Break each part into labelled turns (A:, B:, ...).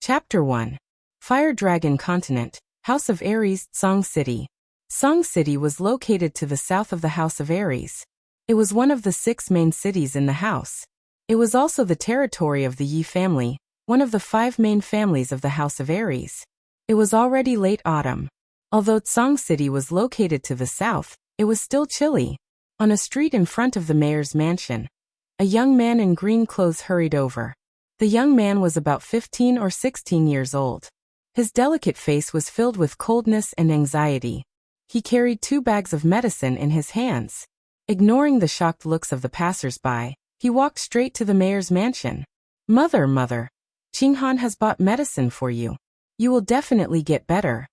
A: Chapter 1. Fire Dragon Continent, House of Aries, Song City. Song City was located to the south of the House of Aries. It was one of the 6 main cities in the house. It was also the territory of the Yi family, one of the 5 main families of the House of Aries. It was already late autumn. Although Song City was located to the south, it was still chilly. On a street in front of the mayor's mansion, a young man in green clothes hurried over. The young man was about 15 or 16 years old. His delicate face was filled with coldness and anxiety. He carried 2 bags of medicine in his hands. Ignoring the shocked looks of the passers-by, he walked straight to the mayor's mansion. Mother, Qinghan has bought medicine for you. You will definitely get better,"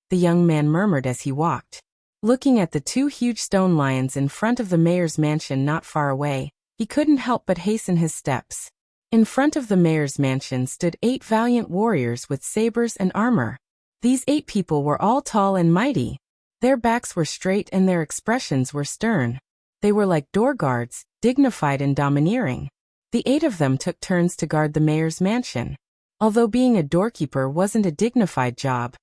A: the young man murmured as he walked. Looking at the 2 huge stone lions in front of the mayor's mansion not far away, he couldn't help but hasten his steps. In front of the mayor's mansion stood 8 valiant warriors with sabers and armor. These 8 people were all tall and mighty. Their backs were straight and their expressions were stern. They were like door guards, dignified and domineering. The 8 of them took turns to guard the mayor's mansion. Although being a doorkeeper wasn't a dignified job,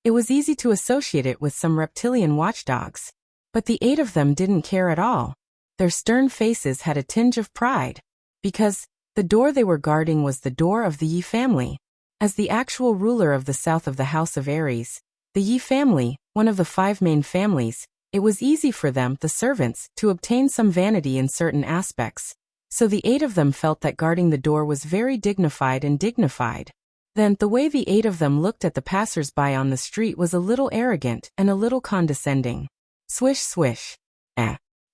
A: it was easy to associate it with some reptilian watchdogs. But the 8 of them didn't care at all. Their stern faces had a tinge of pride. Because the door they were guarding was the door of the Yi family. As the actual ruler of the south of the House of Aries, the Yi family, one of the 5 main families, it was easy for them, the servants, to obtain some vanity in certain aspects. So the 8 of them felt that guarding the door was very dignified. Then, the way the 8 of them looked at the passers-by on the street was a little arrogant and a little condescending. Swish, swish.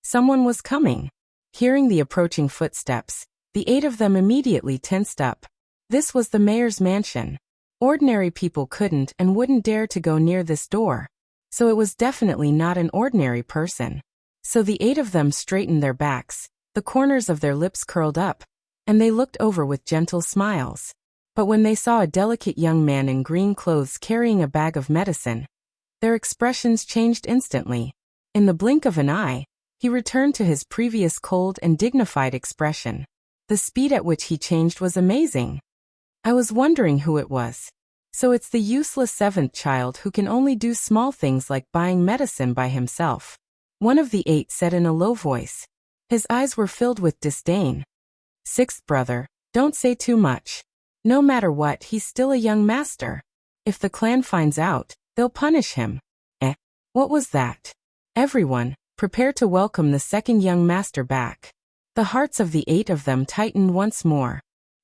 A: Someone was coming. Hearing the approaching footsteps, the 8 of them immediately tensed up. This was the mayor's mansion. Ordinary people couldn't and wouldn't dare to go near this door. So it was definitely not an ordinary person. So the 8 of them straightened their backs, the corners of their lips curled up, and they looked over with gentle smiles. But when they saw a delicate young man in green clothes carrying a bag of medicine, their expressions changed instantly. In the blink of an eye, he returned to his previous cold and dignified expression. The speed at which he changed was amazing. I was wondering who it was. So it's the useless 7th child who can only do small things like buying medicine by himself. One of the 8 said in a low voice. His eyes were filled with disdain. 6th brother, don't say too much. No matter what, he's still a young master. If the clan finds out, they'll punish him. What was that? Everyone, prepare to welcome the 2nd young master back. The hearts of the 8 of them tightened once more.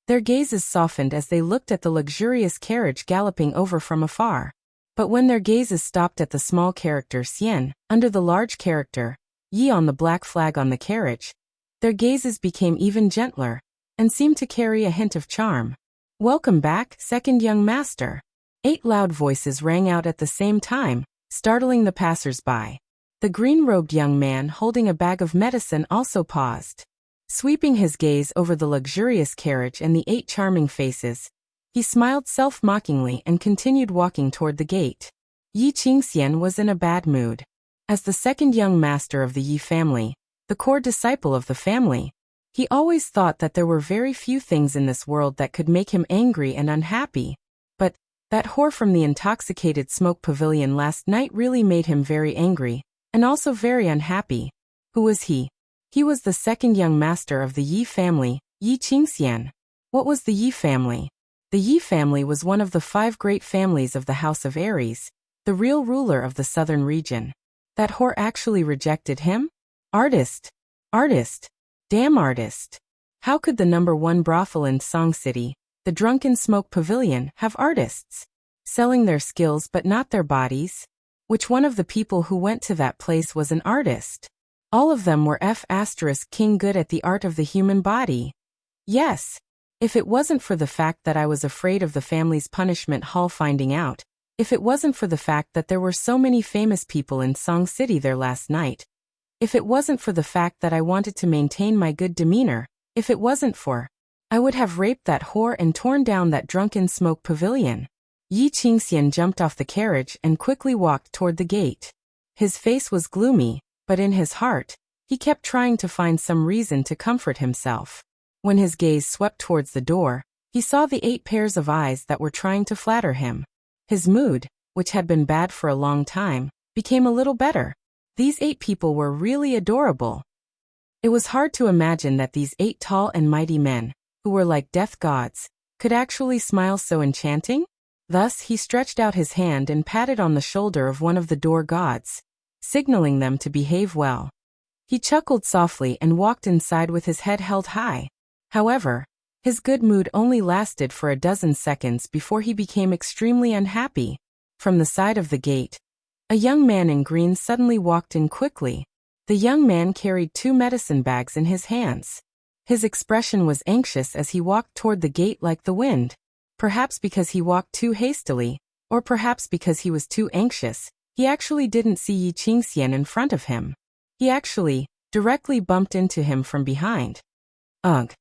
A: Their gazes softened as they looked at the luxurious carriage galloping over from afar. But when their gazes stopped at the small character Xian, under the large character Yi on the black flag on the carriage, their gazes became even gentler, and seemed to carry a hint of charm. Welcome back, 2nd young master. 8 loud voices rang out at the same time, startling the passers-by. The green-robed young man holding a bag of medicine also paused. Sweeping his gaze over the luxurious carriage and the 8 charming faces, he smiled self-mockingly and continued walking toward the gate. Yi Qingxian was in a bad mood. As the 2nd young master of the Yi family, the core disciple of the family, he always thought that there were very few things in this world that could make him angry and unhappy. But that whore from the intoxicated smoke pavilion last night really made him very angry, and also very unhappy. Who was he? He was the 2nd young master of the Yi family, Yi Qingxian. What was the Yi family? The Yi family was one of the 5 great families of the House of Aries, the real ruler of the southern region. That whore actually rejected him? Artist. Damn artist. How could the #1 brothel in Song City, the Drunken Smoke Pavilion, have artists selling their skills but not their bodies? Which one of the people who went to that place was an artist? All of them were King good at the art of the human body. Yes. If it wasn't for the fact that I was afraid of the family's punishment hall finding out, if it wasn't for the fact that there were so many famous people in Song City there last night, if it wasn't for the fact that I wanted to maintain my good demeanor, if it wasn't for, I would have raped that whore and torn down that Drunken Smoke Pavilion. Yi Qingxian jumped off the carriage and quickly walked toward the gate. His face was gloomy, but in his heart, he kept trying to find some reason to comfort himself. When his gaze swept towards the door, He saw the 8 pairs of eyes that were trying to flatter him. His mood, which had been bad for a long time, became a little better. These 8 people were really adorable. It was hard to imagine that these 8 tall and mighty men, who were like death gods, could actually smile so enchanting. Thus he stretched out his hand and patted on the shoulder of one of the door gods, signaling them to behave well. He chuckled softly and walked inside with his head held high. However, his good mood only lasted for a dozen seconds before he became extremely unhappy. From the side of the gate, a young man in green suddenly walked in quickly. The young man carried 2 medicine bags in his hands. His expression was anxious as he walked toward the gate like the wind. Perhaps because he walked too hastily, or perhaps because he was too anxious, he actually didn't see Yi Qingxian in front of him. He actually directly bumped into him from behind. Ugh.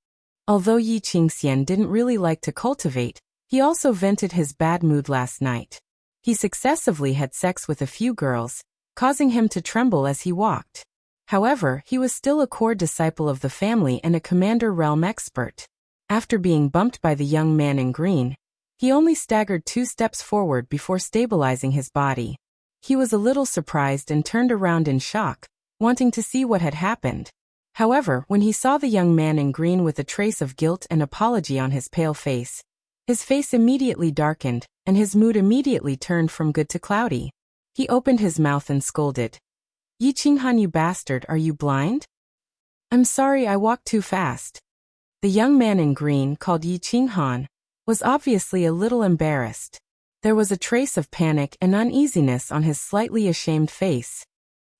A: Although Yi Qingxian didn't really like to cultivate, he also vented his bad mood last night. He successively had sex with a few girls, causing him to tremble as he walked. However, he was still a core disciple of the family and a commander realm expert. After being bumped by the young man in green, he only staggered 2 steps forward before stabilizing his body. He was a little surprised and turned around in shock, wanting to see what had happened. However, when he saw the young man in green with a trace of guilt and apology on his pale face, his face immediately darkened, and his mood immediately turned from good to cloudy. He opened his mouth and scolded. Yi Qinghan, you bastard, are you blind? I'm sorry, I walked too fast. The young man in green, called Yi Qinghan, was obviously a little embarrassed. There was a trace of panic and uneasiness on his slightly ashamed face.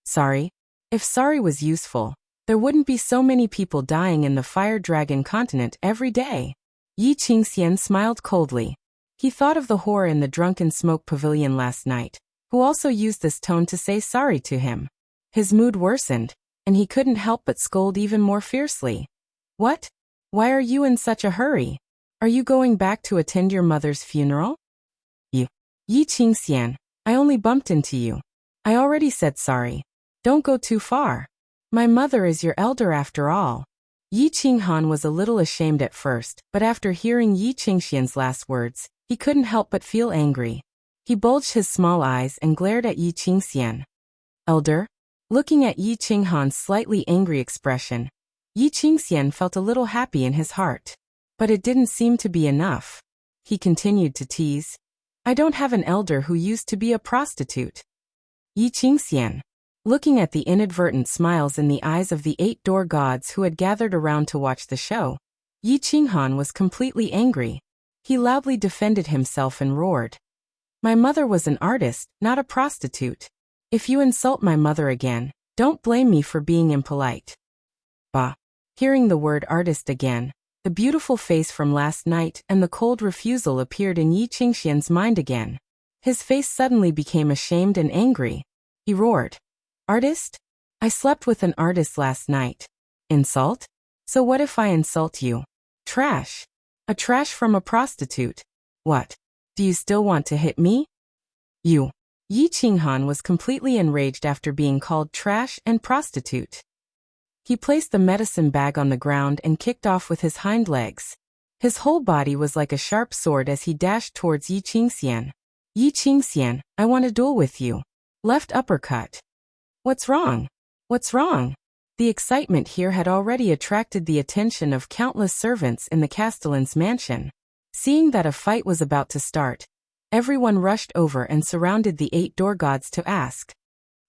A: Sorry? If sorry was useful, there wouldn't be so many people dying in the Fire Dragon continent every day. Yi Qingxian smiled coldly. He thought of the whore in the drunken smoke pavilion last night, who also used this tone to say sorry to him. His mood worsened, and he couldn't help but scold even more fiercely. What? Why are you in such a hurry? Are you going back to attend your mother's funeral? Yi Qingxian, I only bumped into you. I already said sorry. Don't go too far. My mother is your elder after all. Yi Qinghan was a little ashamed at first, but after hearing Yi Qingxian's last words, he couldn't help but feel angry. He bulged his small eyes and glared at Yi Qingxian. Elder? Looking at Yi Qinghan's slightly angry expression, Yi Qingxian felt a little happy in his heart. But it didn't seem to be enough. He continued to tease. I don't have an elder who used to be a prostitute. Yi Qingxian. Looking at the inadvertent smiles in the eyes of the 8 door gods who had gathered around to watch the show, Yi Qinghan was completely angry. He loudly defended himself and roared. My mother was an artist, not a prostitute. If you insult my mother again, don't blame me for being impolite. Bah. Hearing the word artist again, the beautiful face from last night and the cold refusal appeared in Yi Qingxian's mind again. His face suddenly became ashamed and angry. He roared. Artist? I slept with an artist last night. Insult? So what if I insult you? Trash. A trash from a prostitute. What? Do you still want to hit me? You. Yi Qinghan was completely enraged after being called trash and prostitute. He placed the medicine bag on the ground and kicked off with his hind legs. His whole body was like a sharp sword as he dashed towards Yi Qingxian. Yi Qingxian, I want to duel with you. Left uppercut. What's wrong? What's wrong? The excitement here had already attracted the attention of countless servants in the castellan's mansion. Seeing that a fight was about to start, everyone rushed over and surrounded the 8 door gods to ask.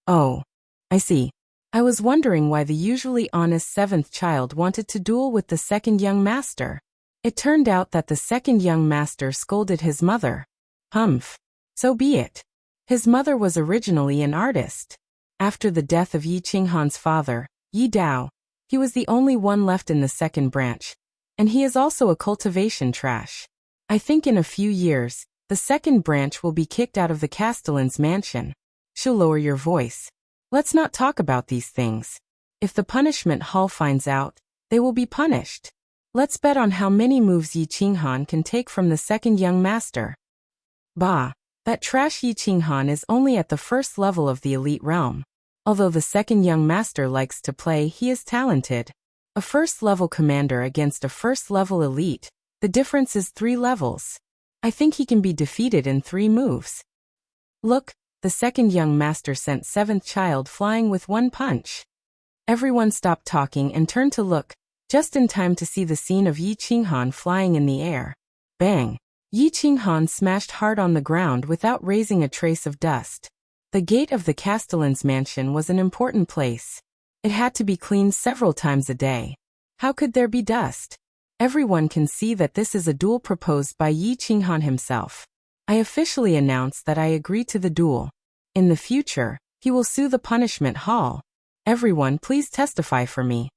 A: Oh, I see. I was wondering why the usually honest 7th child wanted to duel with the 2nd young master. It turned out that the 2nd young master scolded his mother. Humph. So be it. His mother was originally an artist. After the death of Yi Qinghan's father, Yi Dao, he was the only one left in the 2nd branch, and he is also a cultivation trash. I think in a few years, the 2nd branch will be kicked out of the castellan's mansion. She'll lower your voice. Let's not talk about these things. If the punishment hall finds out, they will be punished. Let's bet on how many moves Yi Qinghan can take from the 2nd young master. Bah, that trash Yi Qinghan is only at the 1st level of the elite realm. Although the 2nd young master likes to play, he is talented. A 1st level commander against a 1st level elite, The difference is 3 levels. I think he can be defeated in 3 moves. Look, the second young master sent 7th child flying with 1 punch. Everyone stopped talking and turned to look, just in time to see the scene of Yi Qinghan flying in the air. Bang! Yi Qinghan smashed hard on the ground without raising a trace of dust. The gate of the castellan's mansion was an important place. It had to be cleaned several times a day. How could there be dust? Everyone can see that this is a duel proposed by Yi Qinghan himself. I officially announce that I agree to the duel. In the future, he will sue the punishment hall. Everyone please testify for me.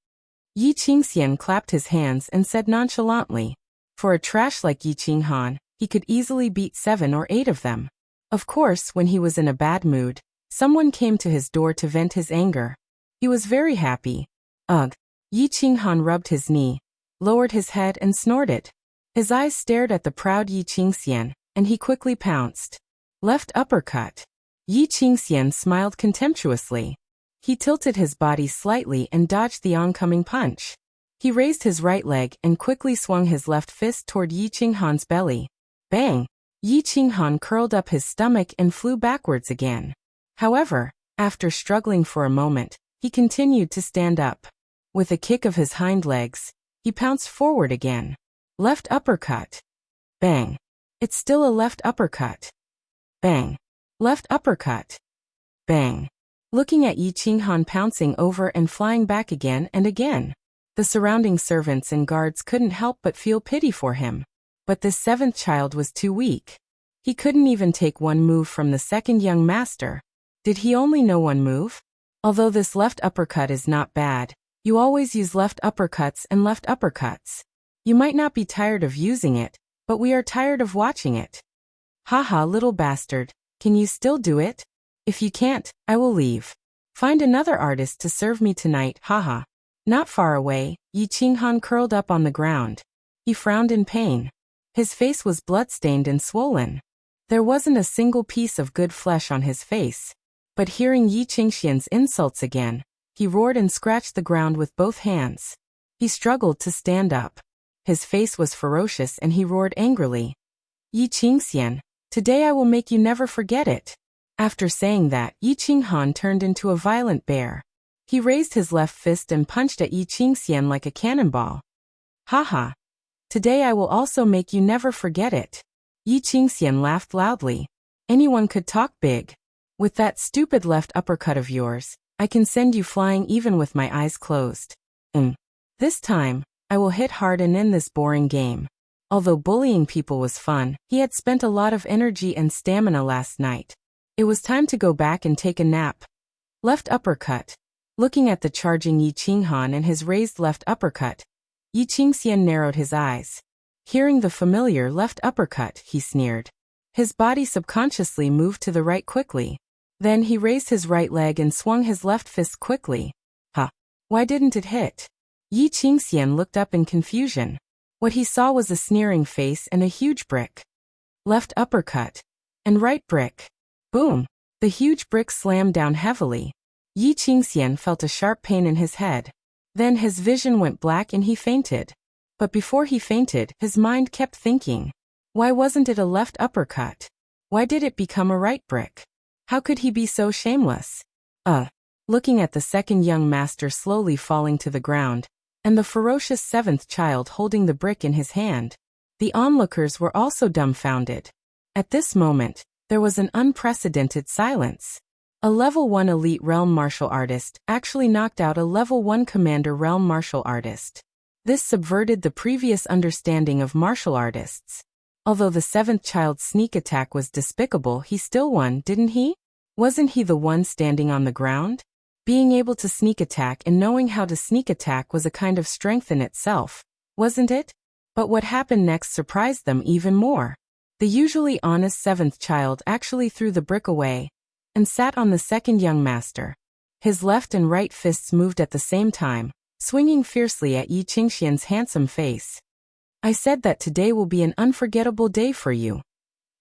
A: Yi Qingxian clapped his hands and said nonchalantly, for a trash like Yi Qinghan, he could easily beat 7 or 8 of them. Of course, when he was in a bad mood, someone came to his door to vent his anger. He was very happy. Ugh! Yi Qinghan rubbed his knee, lowered his head and snorted. His eyes stared at the proud Yi Qingxian, and he quickly pounced. Left uppercut. Yi Qingxian smiled contemptuously. He tilted his body slightly and dodged the oncoming punch. He raised his right leg and quickly swung his left fist toward Yi Qinghan's belly. Bang! Yi Qinghan curled up his stomach and flew backwards again. However, after struggling for a moment, he continued to stand up. With a kick of his hind legs, he pounced forward again. Left uppercut. Bang! It's still a left uppercut. Bang! Left uppercut. Bang! Looking at Yi Qinghan pouncing over and flying back again and again, the surrounding servants and guards couldn't help but feel pity for him. But this 7th child was too weak. He couldn't even take 1 move from the second young master. Did he only know 1 move? Although this left uppercut is not bad, you always use left uppercuts and left uppercuts. You might not be tired of using it, but we are tired of watching it. Haha, little bastard, can you still do it? If you can't, I will leave. Find another artist to serve me tonight, haha. Not far away, Yi Qinghan curled up on the ground. He frowned in pain. His face was blood-stained and swollen. There wasn't a single piece of good flesh on his face. But hearing Yi Qingxian's insults again, he roared and scratched the ground with both hands. He struggled to stand up. His face was ferocious and he roared angrily. Yi Qingxian, today I will make you never forget it. After saying that, Yi Qinghan turned into a violent bear. He raised his left fist and punched at Yi Qingxian like a cannonball. Haha! Today I will also make you never forget it. Yi Qingxian laughed loudly. Anyone could talk big. With that stupid left uppercut of yours, I can send you flying even with my eyes closed. This time, I will hit hard and end this boring game. Although bullying people was fun, he had spent a lot of energy and stamina last night. It was time to go back and take a nap. Left uppercut. Looking at the charging Yi Qinghan and his raised left uppercut, Yi Qingxian narrowed his eyes. Hearing the familiar left uppercut, he sneered. His body subconsciously moved to the right quickly. Then he raised his right leg and swung his left fist quickly. Why didn't it hit? Yi Qingxian looked up in confusion. What he saw was a sneering face and a huge brick. Left uppercut. And right brick. Boom! The huge brick slammed down heavily. Yi Qingxian felt a sharp pain in his head. Then his vision went black and he fainted. But before he fainted, his mind kept thinking. Why wasn't it a left uppercut? Why did it become a right brick? How could he be so shameless? Looking at the second young master slowly falling to the ground, and the ferocious 7th child holding the brick in his hand, the onlookers were also dumbfounded. At this moment, there was an unprecedented silence. A level 1 elite realm martial artist actually knocked out a level 1 commander realm martial artist. This subverted the previous understanding of martial artists. Although the 7th child's sneak attack was despicable, he still won, didn't he? Wasn't he the one standing on the ground? Being able to sneak attack and knowing how to sneak attack was a kind of strength in itself, wasn't it? But what happened next surprised them even more. The usually honest 7th child actually threw the brick away and sat on the second young master. His left and right fists moved at the same time, swinging fiercely at Yi Qingxian's handsome face. I said that today will be an unforgettable day for you.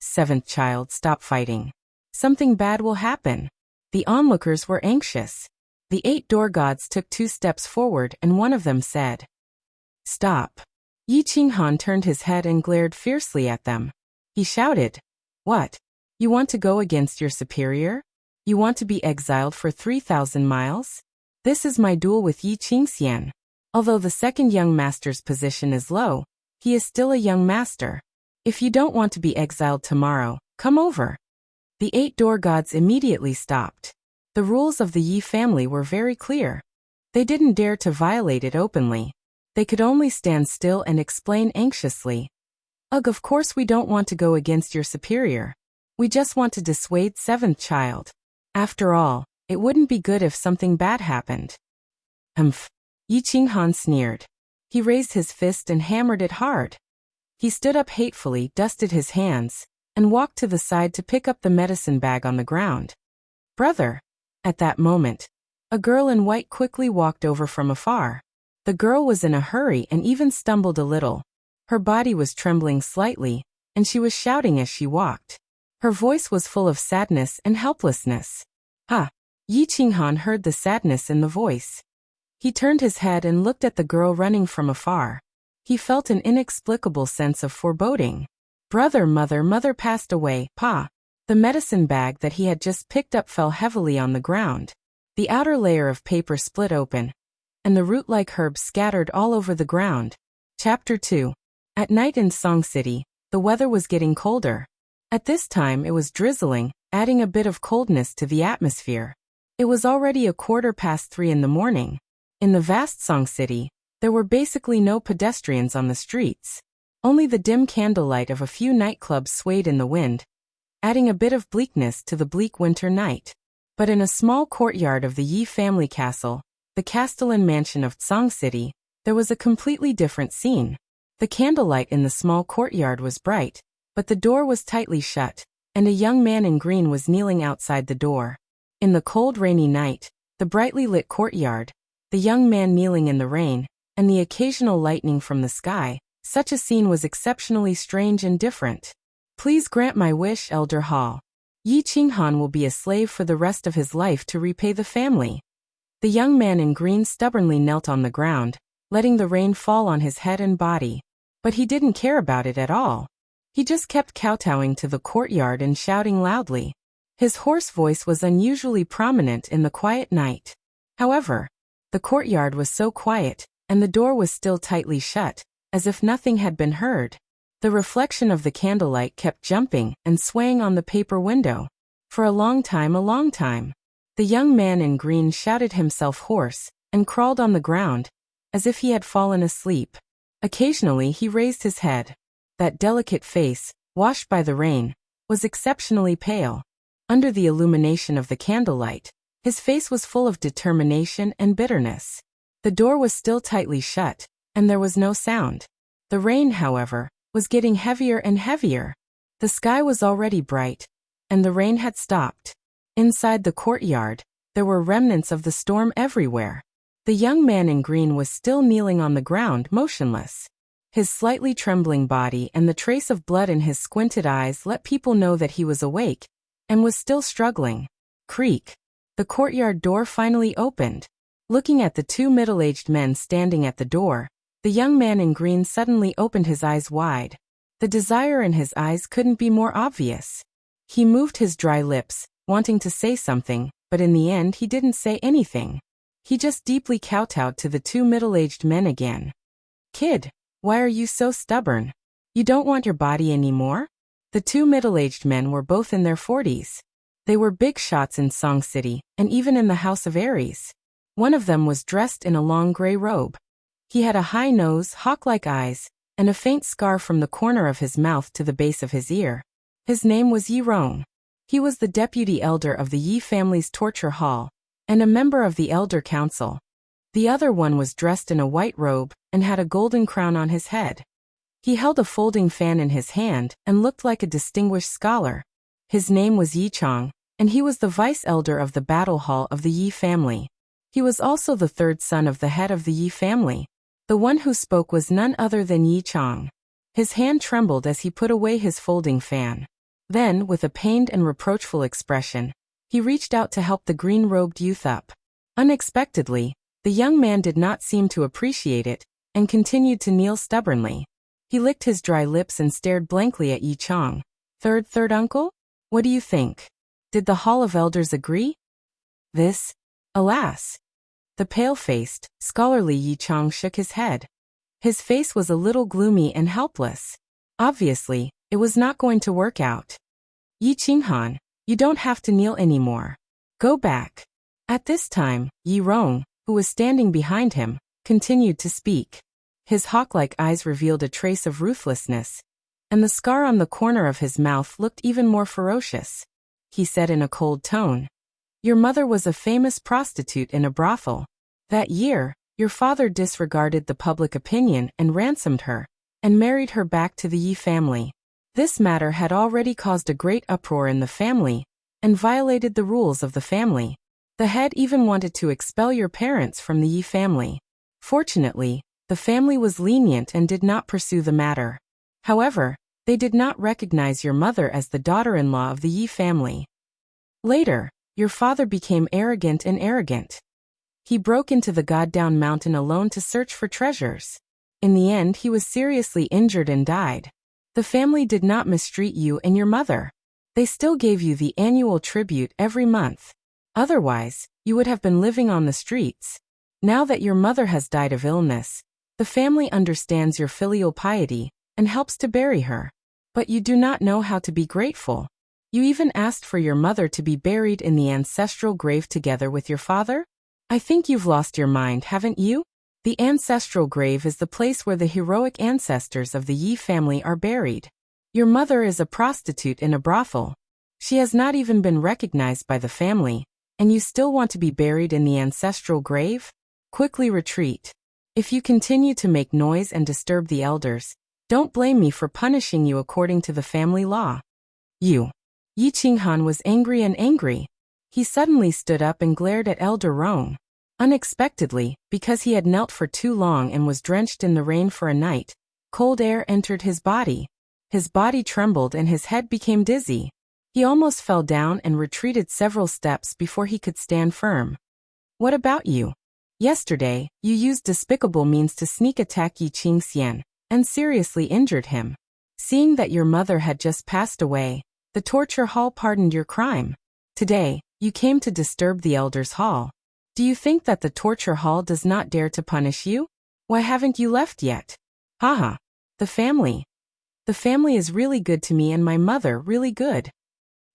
A: 7th child, stop fighting. Something bad will happen. The onlookers were anxious. The 8 door gods took 2 steps forward and one of them said, Stop. Yi Qinghan turned his head and glared fiercely at them. He shouted, "What? You want to go against your superior? You want to be exiled for 3,000 miles? This is my duel with Yi Qingxian. Although the second young master's position is low, he is still a young master. If you don't want to be exiled tomorrow, come over." The 8 door gods immediately stopped. The rules of the Yi family were very clear. They didn't dare to violate it openly. They could only stand still and explain anxiously. "Ugh, of course we don't want to go against your superior. We just want to dissuade 7th child. After all, it wouldn't be good if something bad happened." "Humph," Yi Qinghan sneered. He raised his fist and hammered it hard. He stood up hatefully, dusted his hands, and walked to the side to pick up the medicine bag on the ground. "Brother." At that moment, a girl in white quickly walked over from afar. The girl was in a hurry and even stumbled a little. Her body was trembling slightly, and she was shouting as she walked. Her voice was full of sadness and helplessness. "Ha!" Yi Qinghan heard the sadness in the voice. He turned his head and looked at the girl running from afar. He felt an inexplicable sense of foreboding. "Brother, mother passed away, Pa." The medicine bag that he had just picked up fell heavily on the ground. The outer layer of paper split open, and the root-like herbs scattered all over the ground. Chapter 2. At night in Song City, the weather was getting colder. At this time it was drizzling, adding a bit of coldness to the atmosphere. It was already 3:15 in the morning. In the vast Song City, there were basically no pedestrians on the streets. Only the dim candlelight of a few nightclubs swayed in the wind, adding a bit of bleakness to the bleak winter night. But in a small courtyard of the Yi family castle, the Castellan mansion of Song City, there was a completely different scene. The candlelight in the small courtyard was bright, but the door was tightly shut, and a young man in green was kneeling outside the door. In the cold rainy night, the brightly lit courtyard, the young man kneeling in the rain, and the occasional lightning from the sky, such a scene was exceptionally strange and different. "Please grant my wish, Elder Hall. Yi Qinghan will be a slave for the rest of his life to repay the family." The young man in green stubbornly knelt on the ground, letting the rain fall on his head and body. But he didn't care about it at all. He just kept kowtowing to the courtyard and shouting loudly. His hoarse voice was unusually prominent in the quiet night. However, the courtyard was so quiet, and the door was still tightly shut, as if nothing had been heard. The reflection of the candlelight kept jumping and swaying on the paper window. For a long time, the young man in green shouted himself hoarse and crawled on the ground, as if he had fallen asleep. Occasionally he raised his head. That delicate face, washed by the rain, was exceptionally pale. Under the illumination of the candlelight, his face was full of determination and bitterness. The door was still tightly shut, and there was no sound. The rain, however, was getting heavier and heavier. The sky was already bright, and the rain had stopped. Inside the courtyard, there were remnants of the storm everywhere. The young man in green was still kneeling on the ground, motionless. His slightly trembling body and the trace of blood in his squinted eyes let people know that he was awake and was still struggling. Creak. The courtyard door finally opened. Looking at the 2 middle-aged men standing at the door, the young man in green suddenly opened his eyes wide. The desire in his eyes couldn't be more obvious. He moved his dry lips, wanting to say something, but in the end he didn't say anything. He just deeply kowtowed to the 2 middle-aged men again. "Kid, why are you so stubborn? You don't want your body anymore?" The 2 middle-aged men were both in their 40s. They were big shots in Song City, and even in the House of Aries. One of them was dressed in a long gray robe. He had a high nose, hawk-like eyes, and a faint scar from the corner of his mouth to the base of his ear. His name was Yi Rong. He was the deputy elder of the Yi family's torture hall, and a member of the elder council. The other one was dressed in a white robe and had a golden crown on his head. He held a folding fan in his hand and looked like a distinguished scholar. His name was Yi Chong, and he was the vice-elder of the battle hall of the Yi family. He was also the 3rd son of the head of the Yi family. The one who spoke was none other than Yi Chong. His hand trembled as he put away his folding fan. Then, with a pained and reproachful expression, he reached out to help the green-robed youth up. Unexpectedly, the young man did not seem to appreciate it, and continued to kneel stubbornly. He licked his dry lips and stared blankly at Yi Chang. Third uncle? What do you think? Did the Hall of Elders agree? This? Alas! The pale-faced, scholarly Yi Chang shook his head. His face was a little gloomy and helpless. Obviously, it was not going to work out. Yi Qinghan, you don't have to kneel anymore. Go back. At this time, Yi Rong, who was standing behind him, continued to speak. His hawk-like eyes revealed a trace of ruthlessness, and the scar on the corner of his mouth looked even more ferocious. He said in a cold tone, "Your mother was a famous prostitute in a brothel. That year, your father disregarded the public opinion and ransomed her, and married her back to the Yi family. This matter had already caused a great uproar in the family, and violated the rules of the family. The head even wanted to expel your parents from the Yi family. Fortunately, the family was lenient and did not pursue the matter. However, they did not recognize your mother as the daughter-in-law of the Yi family. Later, your father became arrogant. He broke into the Goddown Mountain alone to search for treasures. In the end, he was seriously injured and died. The family did not mistreat you and your mother. They still gave you the annual tribute every month. Otherwise, you would have been living on the streets. Now that your mother has died of illness, the family understands your filial piety and helps to bury her. But you do not know how to be grateful. You even asked for your mother to be buried in the ancestral grave together with your father? I think you've lost your mind, haven't you? The ancestral grave is the place where the heroic ancestors of the Yi family are buried. Your mother is a prostitute in a brothel. She has not even been recognized by the family, and you still want to be buried in the ancestral grave? Quickly retreat. If you continue to make noise and disturb the elders, don't blame me for punishing you according to the family law. You. Yi Qinghan was angry. He suddenly stood up and glared at Elder Rong. Unexpectedly, because he had knelt for too long and was drenched in the rain for a night, cold air entered his body. His body trembled and his head became dizzy. He almost fell down and retreated several steps before he could stand firm. What about you? Yesterday, you used despicable means to sneak attack Yi Qingxian, and seriously injured him. Seeing that your mother had just passed away, the torture hall pardoned your crime. Today, you came to disturb the elders' hall. Do you think that the torture hall does not dare to punish you? Why haven't you left yet? Haha. The family. The family is really good to me and my mother really good.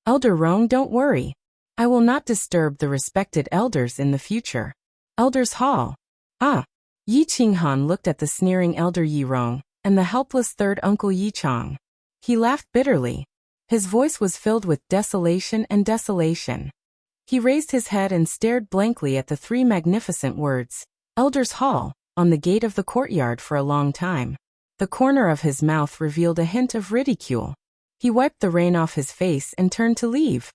A: Elder Rong, don't worry. I will not disturb the respected elders in the future. Elders' hall. Ah. Yi Qinghan looked at the sneering elder Yi Rong and the helpless third uncle Yi Chang. He laughed bitterly. His voice was filled with desolation. He raised his head and stared blankly at the three magnificent words, Elders' Hall, on the gate of the courtyard for a long time. The corner of his mouth revealed a hint of ridicule. He wiped the rain off his face and turned to leave.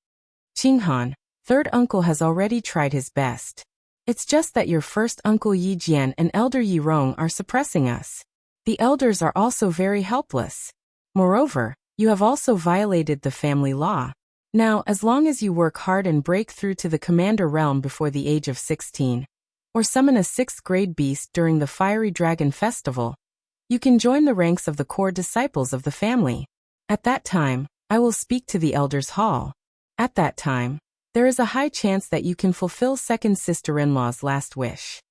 A: Qinghan, third uncle has already tried his best. It's just that your first uncle Yi Jian and elder Yi Rong are suppressing us. The elders are also very helpless. Moreover, you have also violated the family law. Now, as long as you work hard and break through to the Commander Realm before the age of 16, or summon a 6th-grade beast during the Fiery Dragon Festival, you can join the ranks of the core disciples of the family. At that time, I will speak to the Elders' Hall. At that time, there is a high chance that you can fulfill second sister-in-law's last wish.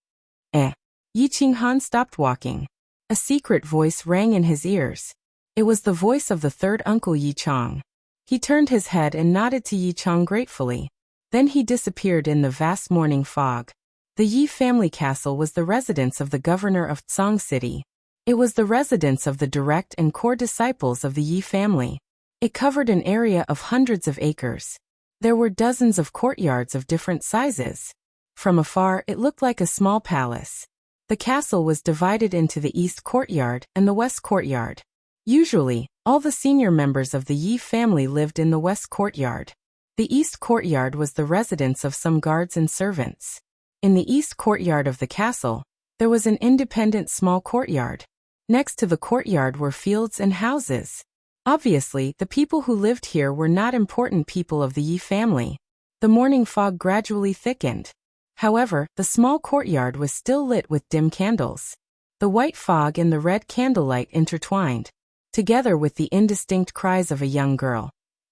A: Yi Qinghan stopped walking. A secret voice rang in his ears. It was the voice of the third uncle Yi Chang. He turned his head and nodded to Yi Chang gratefully. Then he disappeared in the vast morning fog. The Yi family castle was the residence of the governor of Tsang City. It was the residence of the direct and core disciples of the Yi family. It covered an area of hundreds of acres. There were dozens of courtyards of different sizes. From afar, it looked like a small palace. The castle was divided into the east courtyard and the west courtyard. Usually, all the senior members of the Yi family lived in the west courtyard. The east courtyard was the residence of some guards and servants. In the east courtyard of the castle, there was an independent small courtyard. Next to the courtyard were fields and houses. Obviously, the people who lived here were not important people of the Yi family. The morning fog gradually thickened. However, the small courtyard was still lit with dim candles. The white fog and the red candlelight intertwined, together with the indistinct cries of a young girl.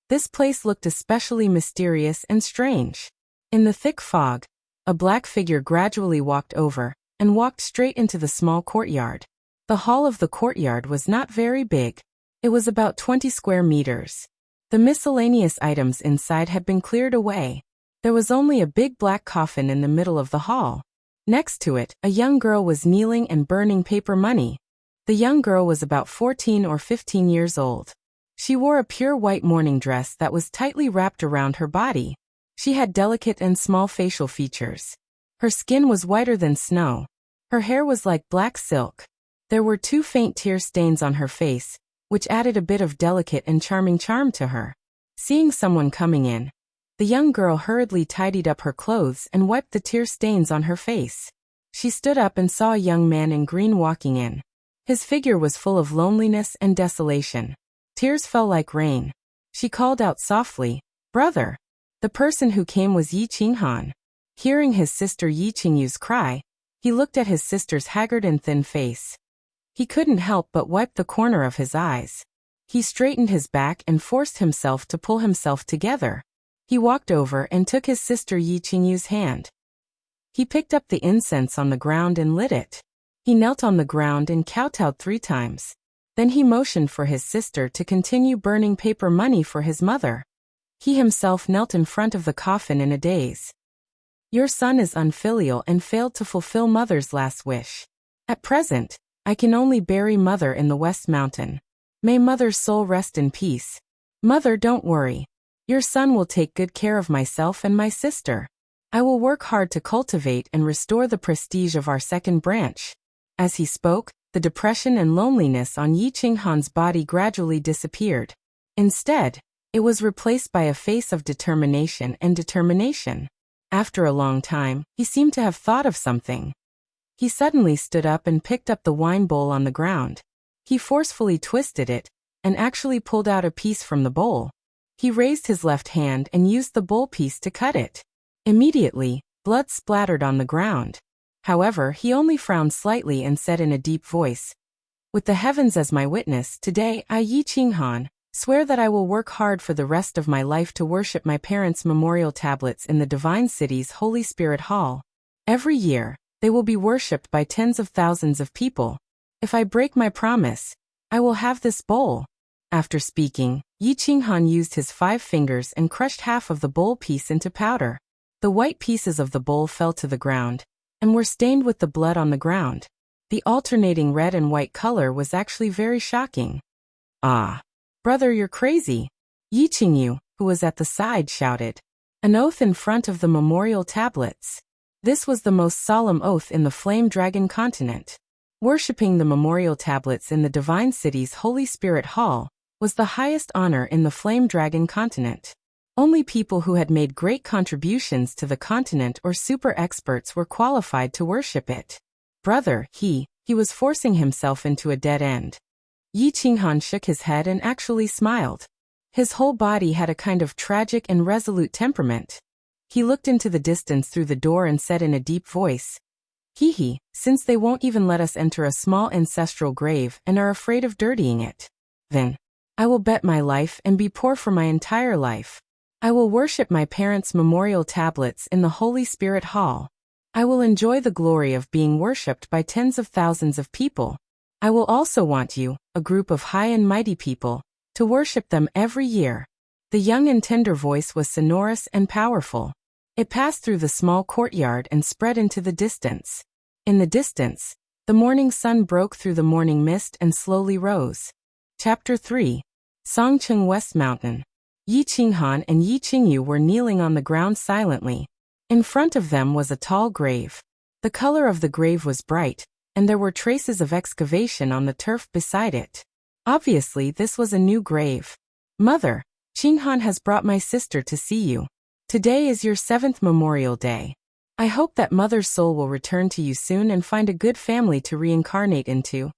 A: This place looked especially mysterious and strange. In the thick fog, a black figure gradually walked over, and walked straight into the small courtyard. The hall of the courtyard was not very big. It was about 20 square meters. The miscellaneous items inside had been cleared away. There was only a big black coffin in the middle of the hall. Next to it, a young girl was kneeling and burning paper money. The young girl was about 14 or 15 years old. She wore a pure white mourning dress that was tightly wrapped around her body. She had delicate and small facial features. Her skin was whiter than snow. Her hair was like black silk. There were 2 faint tear stains on her face, which added a bit of delicate and charming charm to her. Seeing someone coming in, the young girl hurriedly tidied up her clothes and wiped the tear stains on her face. She stood up and saw a young man in green walking in. His figure was full of loneliness and desolation. Tears fell like rain. She called out softly, "Brother!" The person who came was Yi Qinghan. Hearing his sister Yi Qingyu's cry, he looked at his sister's haggard and thin face. He couldn't help but wipe the corner of his eyes. He straightened his back and forced himself to pull himself together. He walked over and took his sister Yi Qingyu's hand. He picked up the incense on the ground and lit it. He knelt on the ground and kowtowed 3 times. Then he motioned for his sister to continue burning paper money for his mother. He himself knelt in front of the coffin in a daze. "Your son is unfilial and failed to fulfill mother's last wish. At present, I can only bury mother in the West Mountain. May mother's soul rest in peace. Mother, don't worry. Your son will take good care of myself and my sister. I will work hard to cultivate and restore the prestige of our second branch." As he spoke, the depression and loneliness on Yi Qinghan's body gradually disappeared. Instead, it was replaced by a face of determination and determination. After a long time, he seemed to have thought of something. He suddenly stood up and picked up the wine bowl on the ground. He forcefully twisted it, and actually pulled out a piece from the bowl. He raised his left hand and used the bowl piece to cut it. Immediately, blood splattered on the ground. However, he only frowned slightly and said in a deep voice, "With the heavens as my witness, today I, Yi Qinghan, swear that I will work hard for the rest of my life to worship my parents' memorial tablets in the Divine City's Holy Spirit Hall. Every year, they will be worshipped by tens of thousands of people. If I break my promise, I will have this bowl." After speaking, Yi Qinghan used his 5 fingers and crushed half of the bowl piece into powder. The white pieces of the bowl fell to the ground, and were stained with the blood on the ground. The alternating red and white color was actually very shocking. "Ah, brother, you're crazy," Yi Qingyu, who was at the side, shouted. An oath in front of the memorial tablets. This was the most solemn oath in the Flame Dragon continent. Worshipping the memorial tablets in the Divine City's Holy Spirit Hall was the highest honor in the Flame Dragon continent. Only people who had made great contributions to the continent or super experts were qualified to worship it. Brother, he was forcing himself into a dead end. Yi Qinghan shook his head and actually smiled. His whole body had a kind of tragic and resolute temperament. He looked into the distance through the door and said in a deep voice, "Since they won't even let us enter a small ancestral grave and are afraid of dirtying it, then I will bet my life and be poor for my entire life. I will worship my parents' memorial tablets in the Holy Spirit Hall. I will enjoy the glory of being worshipped by tens of thousands of people. I will also want you, a group of high and mighty people, to worship them every year." The young and tender voice was sonorous and powerful. It passed through the small courtyard and spread into the distance. In the distance, the morning sun broke through the morning mist and slowly rose. Chapter 3. Songcheng West Mountain. Yi Qinghan and Yi Qingyu were kneeling on the ground silently. In front of them was a tall grave. The color of the grave was bright, and there were traces of excavation on the turf beside it. Obviously, this was a new grave. "Mother, Qinghan has brought my sister to see you. Today is your 7th Memorial Day. I hope that mother's soul will return to you soon and find a good family to reincarnate into."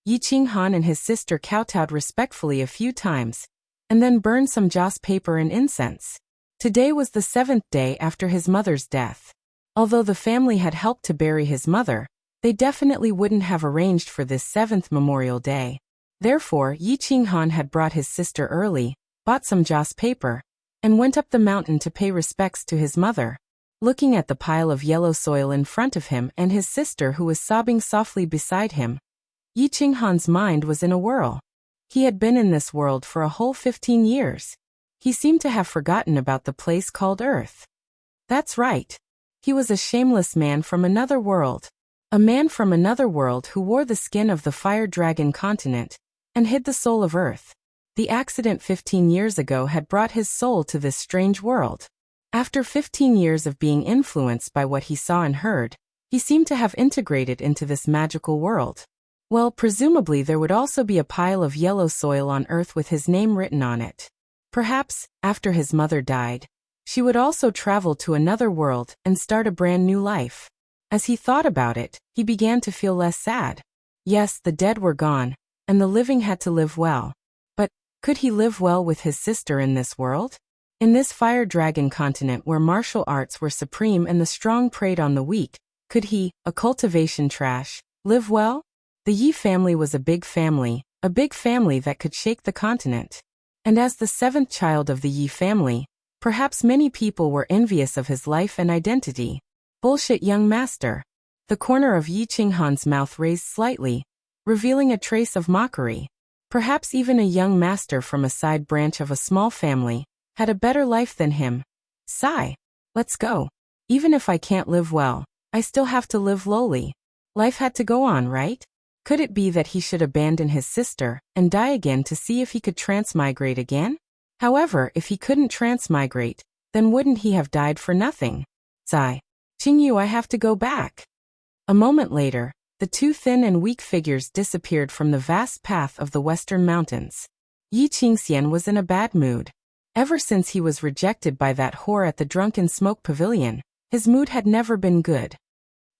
A: Yi Qinghan and his sister kowtowed respectfully a few times, and then burned some joss paper and incense. Today was the 7th day after his mother's death. Although the family had helped to bury his mother, They definitely wouldn't have arranged for this 7th Memorial Day. Therefore, Yi Qinghan had brought his sister early, bought some joss paper, and went up the mountain to pay respects to his mother. Looking at the pile of yellow soil in front of him and his sister who was sobbing softly beside him, Yi Qinghan's mind was in a whirl. He had been in this world for a whole 15 years. He seemed to have forgotten about the place called Earth. That's right. He was a shameless man from another world. A man from another world who wore the skin of the fire dragon continent and hid the soul of Earth. The accident 15 years ago had brought his soul to this strange world. After 15 years of being influenced by what he saw and heard, he seemed to have integrated into this magical world. Well, presumably there would also be a pile of yellow soil on Earth with his name written on it. Perhaps, after his mother died, she would also travel to another world and start a brand new life. As he thought about it, he began to feel less sad. Yes, the dead were gone, and the living had to live well. But, could he live well with his sister in this world? In this fire dragon continent where martial arts were supreme and the strong preyed on the weak, could he, a cultivation trash, live well? The Yi family was a big family that could shake the continent. And as the 7th child of the Yi family, perhaps many people were envious of his life and identity. Bullshit, young master. The corner of Yi Qinghan's mouth raised slightly, revealing a trace of mockery. Perhaps even a young master from a side branch of a small family had a better life than him. Sigh. Let's go. Even if I can't live well, I still have to live lowly. Life had to go on, right? Could it be that he should abandon his sister and die again to see if he could transmigrate again? However, if he couldn't transmigrate, then wouldn't he have died for nothing? Sigh. Qingyu, I have to go back. A moment later, the two thin and weak figures disappeared from the vast path of the western mountains. Yi Qingxian was in a bad mood. Ever since he was rejected by that whore at the drunken smoke pavilion, his mood had never been good.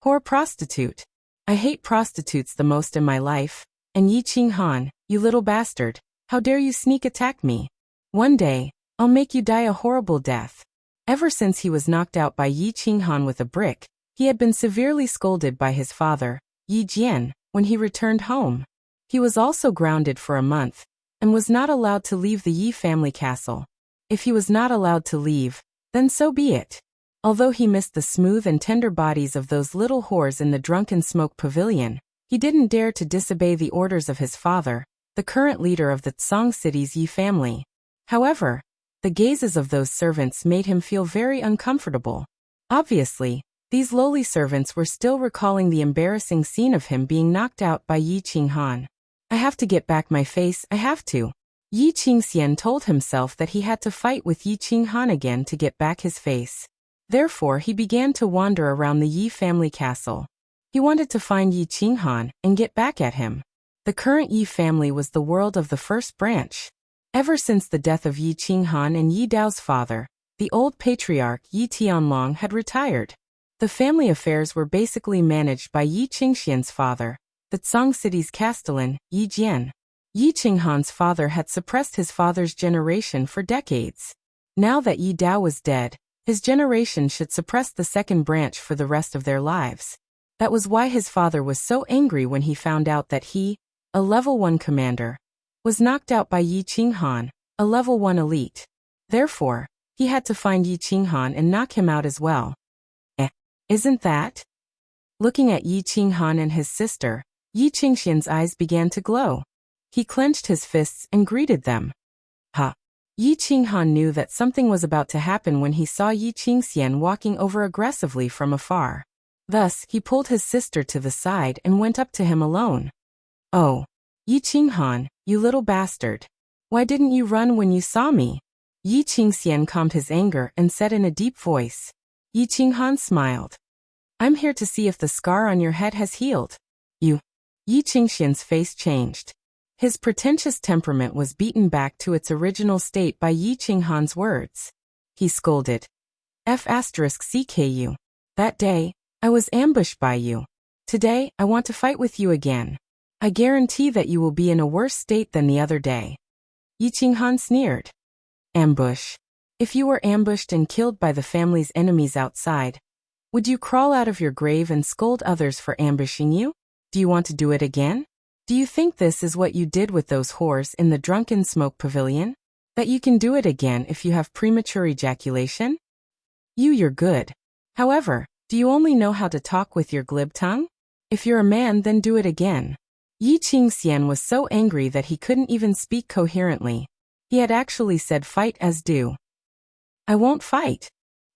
A: Whore prostitute. I hate prostitutes the most in my life, and Yi Qinghan, you little bastard, how dare you sneak attack me? One day, I'll make you die a horrible death. Ever since he was knocked out by Yi Qinghan with a brick, he had been severely scolded by his father, Yi Jian, when he returned home. He was also grounded for a month, and was not allowed to leave the Yi family castle. If he was not allowed to leave, then so be it. Although he missed the smooth and tender bodies of those little whores in the drunken smoke pavilion, he didn't dare to disobey the orders of his father, the current leader of the Song City's Yi family. However, the gazes of those servants made him feel very uncomfortable. Obviously, these lowly servants were still recalling the embarrassing scene of him being knocked out by Yi Qinghan. I have to get back my face, I have to. Yi Qingxian told himself that he had to fight with Yi Qinghan again to get back his face. Therefore, he began to wander around the Yi family castle. He wanted to find Yi Qinghan and get back at him. The current Yi family was the world of the first branch. Ever since the death of Yi Qinghan and Yi Dao's father, the old patriarch Yi Tianlong had retired. The family affairs were basically managed by Yi Qingxian's father, the Song City's castellan, Yi Jian. Yi Qinghan's father had suppressed his father's generation for decades. Now that Yi Dao was dead, his generation should suppress the second branch for the rest of their lives. That was why his father was so angry when he found out that he, a level 1 commander, was knocked out by Yi Qinghan, a level 1 elite. Therefore, he had to find Yi Qinghan and knock him out as well. Isn't that? Looking at Yi Qinghan and his sister, Yi Qingxian's eyes began to glow. He clenched his fists and greeted them. Ha! Yi Qinghan knew that something was about to happen when he saw Yi Qingxian walking over aggressively from afar. Thus, he pulled his sister to the side and went up to him alone. Oh! Yi Qinghan, you little bastard. Why didn't you run when you saw me? Yi Qingxian calmed his anger and said in a deep voice. Yi Qinghan smiled. I'm here to see if the scar on your head has healed. You. Yi Qingxian's face changed. His pretentious temperament was beaten back to its original state by Yi Qinghan's words. He scolded. CKU. That day, I was ambushed by you. Today, I want to fight with you again. I guarantee that you will be in a worse state than the other day. Yi Qinghan sneered. Ambush. If you were ambushed and killed by the family's enemies outside, Would you crawl out of your grave and scold others for ambushing you? Do you want to do it again? Do you think this is what you did with those whores in the drunken smoke pavilion? That you can do it again if you have premature ejaculation? You're good. However, do you only know how to talk with your glib tongue? If you're a man, then do it again. Yi Qingxian was so angry that he couldn't even speak coherently. He had actually said fight as do. I won't fight.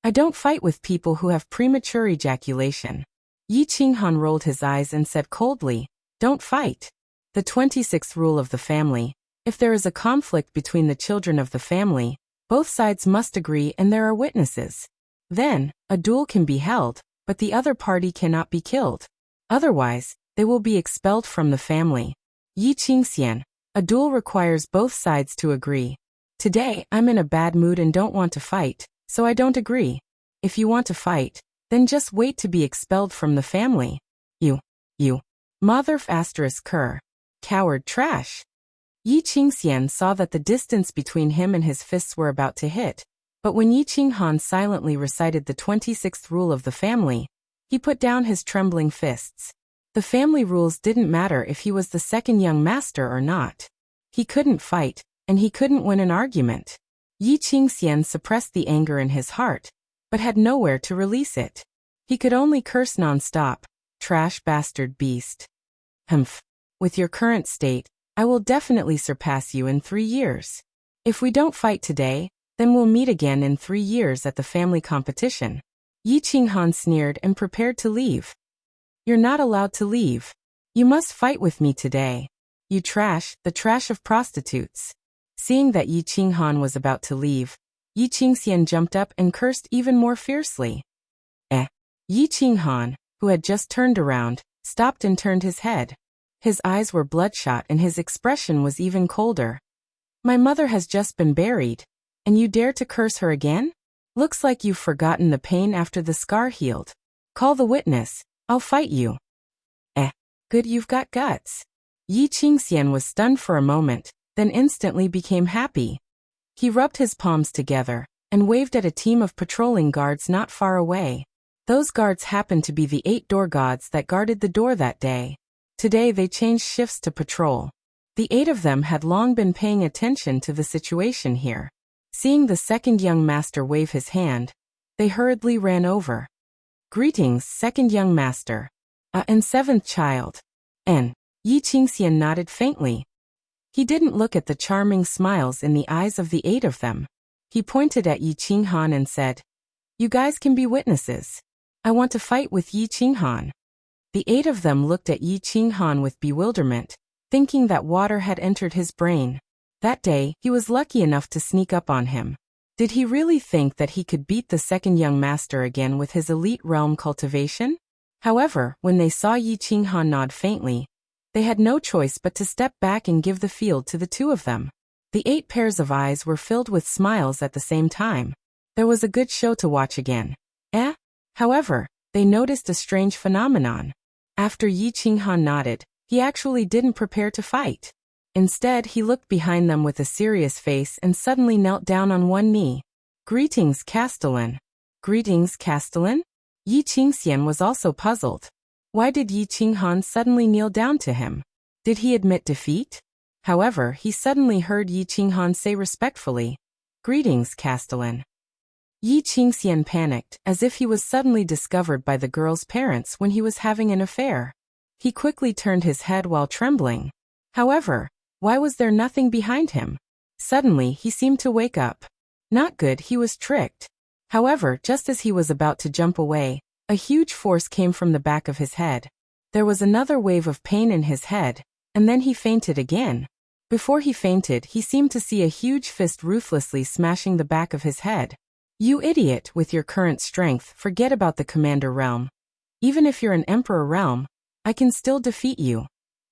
A: I don't fight with people who have premature ejaculation. Yi Qinghan rolled his eyes and said coldly, don't fight. The 26th rule of the family. If there is a conflict between the children of the family, both sides must agree and there are witnesses. Then, a duel can be held, but the other party cannot be killed. Otherwise, they will be expelled from the family. Yi Qingxian, a duel requires both sides to agree. Today, I'm in a bad mood and don't want to fight, so I don't agree. If you want to fight, then just wait to be expelled from the family. You. Mother ***. Coward trash. Yi Qingxian saw that the distance between him and his fists were about to hit, but when Yi Qinghan silently recited the 26th rule of the family, he put down his trembling fists. The family rules didn't matter if he was the second young master or not. He couldn't fight, and he couldn't win an argument. Yi Qingxian suppressed the anger in his heart, but had nowhere to release it. He could only curse non-stop, trash bastard beast. Humph. With your current state, I will definitely surpass you in 3 years. If we don't fight today, then we'll meet again in 3 years at the family competition. Yi Qinghan sneered and prepared to leave. You're not allowed to leave. You must fight with me today. You trash, the trash of prostitutes. Seeing that Yi Qinghan was about to leave, Yi Qingxian jumped up and cursed even more fiercely. Yi Qinghan, who had just turned around, stopped and turned his head. His eyes were bloodshot and his expression was even colder. My mother has just been buried, and you dare to curse her again? Looks like you've forgotten the pain after the scar healed. Call the witness, I'll fight you. Good, you've got guts. Yi Qingxian was stunned for a moment, then instantly became happy. He rubbed his palms together and waved at a team of patrolling guards not far away. Those guards happened to be the 8 door gods that guarded the door that day. Today they changed shifts to patrol. The 8 of them had long been paying attention to the situation here. Seeing the second young master wave his hand, they hurriedly ran over. Greetings, second young master. And 7th child. Yi Qingxian nodded faintly. He didn't look at the charming smiles in the eyes of the 8 of them. He pointed at Yi Qinghan and said, you guys can be witnesses. I want to fight with Yi Qinghan. The 8 of them looked at Yi Qinghan with bewilderment, thinking that water had entered his brain. That day, he was lucky enough to sneak up on him. Did he really think that he could beat the second young master again with his elite realm cultivation? However, when they saw Yi Qinghan nod faintly, they had no choice but to step back and give the field to the 2 of them. The 8 pairs of eyes were filled with smiles at the same time. There was a good show to watch again. However, they noticed a strange phenomenon. After Yi Qinghan nodded, he actually didn't prepare to fight. Instead, he looked behind them with a serious face and suddenly knelt down on one knee. Greetings, Castellan. Greetings, Castellan? Yi Qingxian was also puzzled. Why did Yi Qinghan suddenly kneel down to him? Did he admit defeat? However, he suddenly heard Yi Qinghan say respectfully, greetings, Castellan. Yi Qingxian panicked, as if he was suddenly discovered by the girl's parents when he was having an affair. He quickly turned his head while trembling. However, why was there nothing behind him? Suddenly, he seemed to wake up. Not good, he was tricked. However, just as he was about to jump away, a huge force came from the back of his head. There was another wave of pain in his head, and then he fainted again. Before he fainted, he seemed to see a huge fist ruthlessly smashing the back of his head. You idiot, with your current strength, forget about the commander realm. Even if you're an emperor realm, I can still defeat you.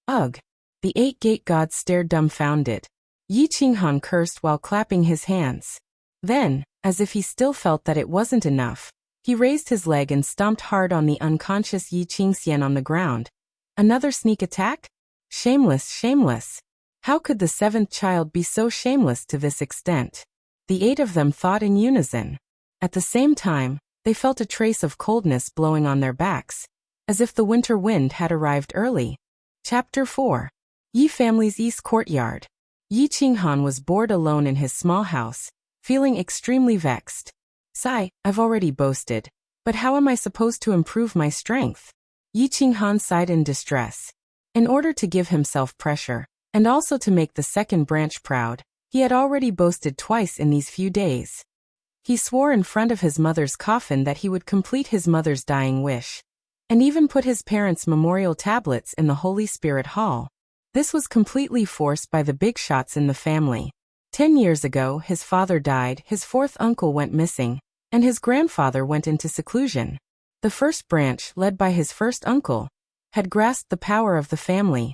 A: Ugh. The 8 gate gods stared dumbfounded. Yi Qinghan cursed while clapping his hands. Then, as if he still felt that it wasn't enough, he raised his leg and stomped hard on the unconscious Yi Qingxian on the ground. Another sneak attack? Shameless, shameless. How could the 7th child be so shameless to this extent? The 8 of them thought in unison. At the same time, they felt a trace of coldness blowing on their backs, as if the winter wind had arrived early. Chapter 4. Yi family's East Courtyard. Yi Qinghan was bored alone in his small house, feeling extremely vexed. Sigh, I've already boasted. But how am I supposed to improve my strength? Yi Qinghan sighed in distress. In order to give himself pressure, and also to make the second branch proud, he had already boasted twice in these few days. He swore in front of his mother's coffin that he would complete his mother's dying wish, and even put his parents' memorial tablets in the Holy Spirit Hall. This was completely forced by the big shots in the family. 10 years ago, his father died, his fourth uncle went missing, and his grandfather went into seclusion. The first branch, led by his first uncle, had grasped the power of the family.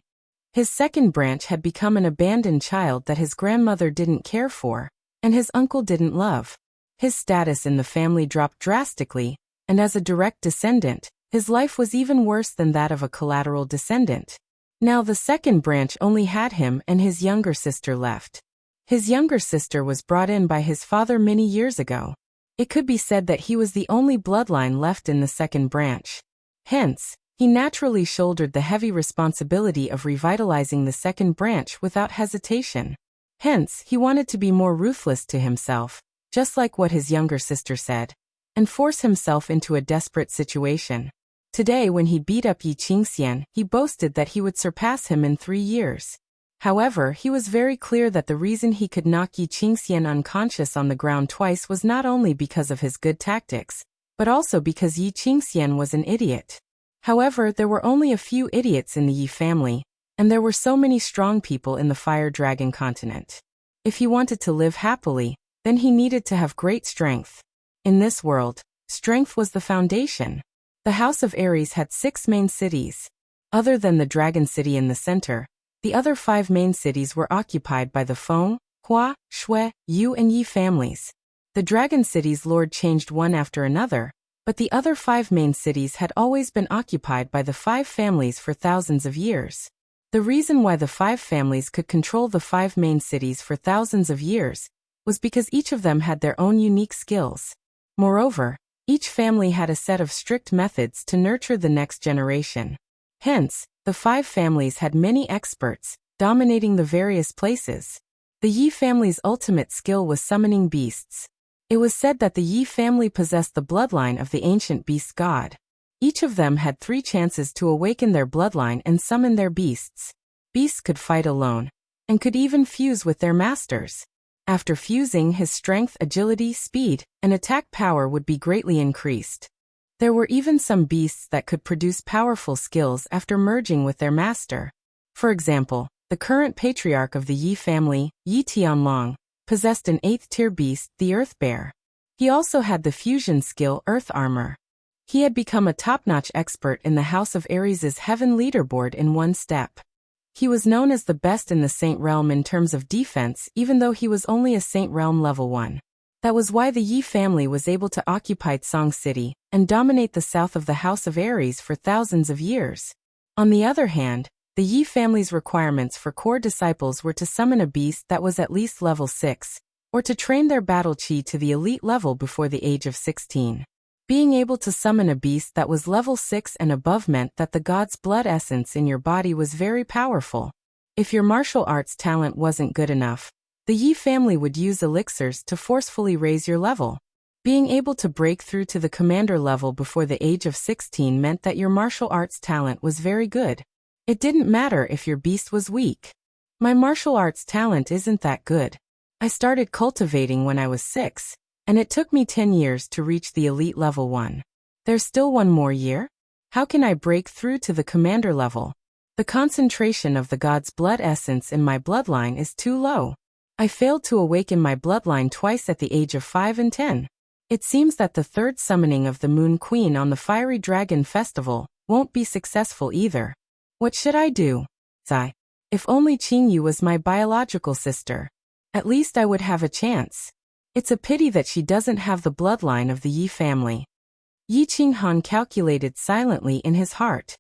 A: His second branch had become an abandoned child that his grandmother didn't care for, and his uncle didn't love. His status in the family dropped drastically, and as a direct descendant, his life was even worse than that of a collateral descendant. Now the second branch only had him and his younger sister left. His younger sister was brought in by his father many years ago. It could be said that he was the only bloodline left in the second branch. Hence, he naturally shouldered the heavy responsibility of revitalizing the second branch without hesitation. Hence, he wanted to be more ruthless to himself, just like what his younger sister said, and force himself into a desperate situation. Today, when he beat up Yi Qingxian, he boasted that he would surpass him in 3 years. However, he was very clear that the reason he could knock Yi Qingxian unconscious on the ground twice was not only because of his good tactics, but also because Yi Qingxian was an idiot. However, there were only a few idiots in the Yi family, and there were so many strong people in the Fire Dragon continent. If he wanted to live happily, then he needed to have great strength. In this world, strength was the foundation. The House of Aries had 6 main cities. Other than the Dragon City in the center, the other 5 main cities were occupied by the Feng, Hua, Shui, Yu and Yi families. The Dragon City's lord changed one after another, but the other 5 main cities had always been occupied by the 5 families for thousands of years. The reason why the 5 families could control the 5 main cities for thousands of years was because each of them had their own unique skills. Moreover, each family had a set of strict methods to nurture the next generation. Hence, the 5 families had many experts, dominating the various places. The Yi family's ultimate skill was summoning beasts. It was said that the Yi family possessed the bloodline of the ancient beast god. Each of them had 3 chances to awaken their bloodline and summon their beasts. Beasts could fight alone, and could even fuse with their masters. After fusing, his strength, agility, speed, and attack power would be greatly increased. There were even some beasts that could produce powerful skills after merging with their master. For example, the current patriarch of the Yi family, Yi Tianlong, possessed an 8th-tier beast, the Earth Bear. He also had the fusion skill Earth Armor. He had become a top-notch expert in the House of Aries' Heaven leaderboard in one step. He was known as the best in the Saint Realm in terms of defense, even though he was only a Saint Realm level 1. That was why the Yi family was able to occupy Song City and dominate the south of the House of Aries for thousands of years. On the other hand, the Yi family's requirements for core disciples were to summon a beast that was at least level 6, or to train their battle chi to the elite level before the age of 16. Being able to summon a beast that was level 6 and above meant that the god's blood essence in your body was very powerful. If your martial arts talent wasn't good enough, the Yi family would use elixirs to forcefully raise your level. Being able to break through to the commander level before the age of 16 meant that your martial arts talent was very good. It didn't matter if your beast was weak. My martial arts talent isn't that good. I started cultivating when I was 6. And it took me 10 years to reach the elite level 1. There's still 1 more year? How can I break through to the commander level? The concentration of the god's blood essence in my bloodline is too low. I failed to awaken my bloodline twice at the age of 5 and 10. It seems that the 3rd summoning of the Moon Queen on the Fiery Dragon Festival won't be successful either. What should I do? Sigh. If only Qingyu was my biological sister. At least I would have a chance. It's a pity that she doesn't have the bloodline of the Yi family. Yi Qinghan calculated silently in his heart.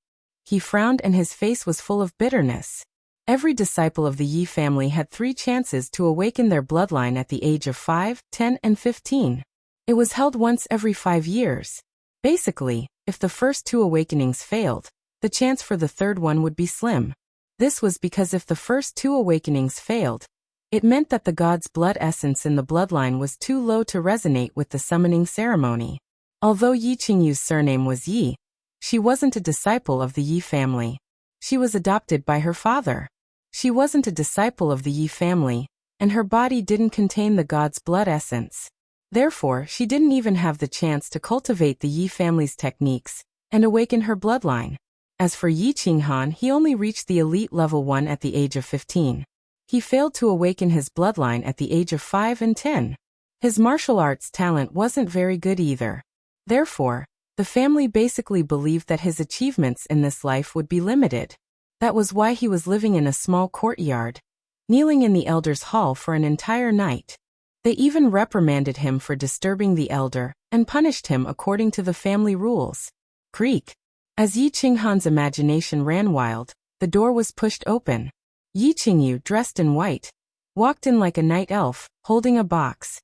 A: He frowned and his face was full of bitterness. Every disciple of the Yi family had 3 chances to awaken their bloodline at the age of 5, 10, and 15. It was held once every 5 years. Basically, if the first 2 awakenings failed, the chance for the third one would be slim. This was because if the first 2 awakenings failed, it meant that the god's blood essence in the bloodline was too low to resonate with the summoning ceremony. Although Yi Qingyu's surname was Yi, she wasn't a disciple of the Yi family. She was adopted by her father. She wasn't a disciple of the Yi family, and her body didn't contain the god's blood essence. Therefore, she didn't even have the chance to cultivate the Yi family's techniques and awaken her bloodline. As for Yi Qinghan, he only reached the elite level 1 at the age of 15. He failed to awaken his bloodline at the age of 5 and 10. His martial arts talent wasn't very good either. Therefore, the family basically believed that his achievements in this life would be limited. That was why he was living in a small courtyard, kneeling in the elder's hall for an entire night. They even reprimanded him for disturbing the elder and punished him according to the family rules. Creak. As Yi Qinghan's imagination ran wild, the door was pushed open. Yi Qingyu, dressed in white, walked in like a night elf, holding a box.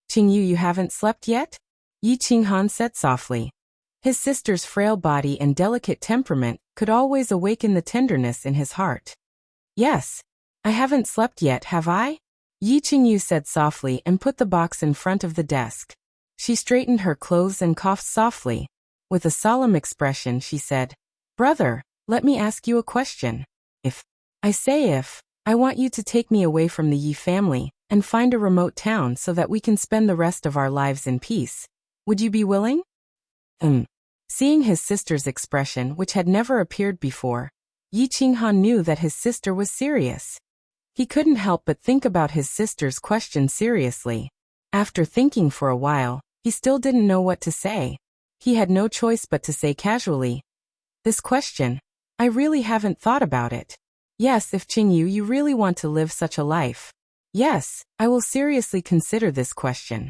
A: "Qingyu, you haven't slept yet?" Yi Qinghan said softly. His sister's frail body and delicate temperament could always awaken the tenderness in his heart. "Yes. I haven't slept yet, have I?" Yi Qingyu said softly and put the box in front of the desk. She straightened her clothes and coughed softly. With a solemn expression she said, "Brother, let me ask you a question. If I want you to take me away from the Yi family and find a remote town so that we can spend the rest of our lives in peace. Would you be willing?" Seeing his sister's expression, which had never appeared before, Yi Qinghan knew that his sister was serious. He couldn't help but think about his sister's question seriously. After thinking for a while, he still didn't know what to say. He had no choice but to say casually, "This question, I really haven't thought about it. Yes, if Qingyu, you really want to live such a life. Yes, I will seriously consider this question."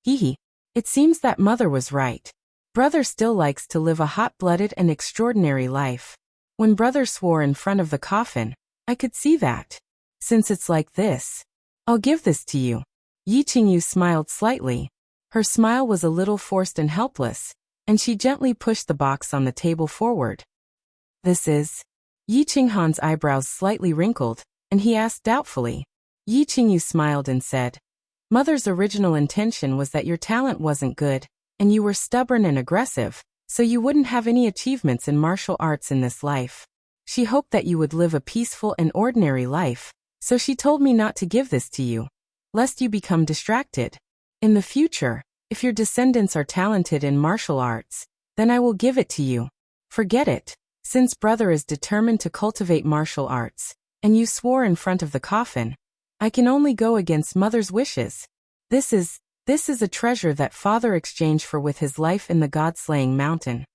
A: Hehe. It seems that mother was right. Brother still likes to live a hot-blooded and extraordinary life. When brother swore in front of the coffin, I could see that. Since it's like this, I'll give this to you. Yi Qingyu smiled slightly. Her smile was a little forced and helpless, and she gently pushed the box on the table forward. "This is?" Yi Qinghan's eyebrows slightly wrinkled, and he asked doubtfully. Yi Qingyu smiled and said, "Mother's original intention was that your talent wasn't good, and you were stubborn and aggressive, so you wouldn't have any achievements in martial arts in this life. She hoped that you would live a peaceful and ordinary life, so she told me not to give this to you, lest you become distracted. In the future, if your descendants are talented in martial arts, then I will give it to you. Forget it, since brother is determined to cultivate martial arts, and you swore in front of the coffin. I can only go against mother's wishes. This is a treasure that father exchanged for with his life in the god-slaying mountain."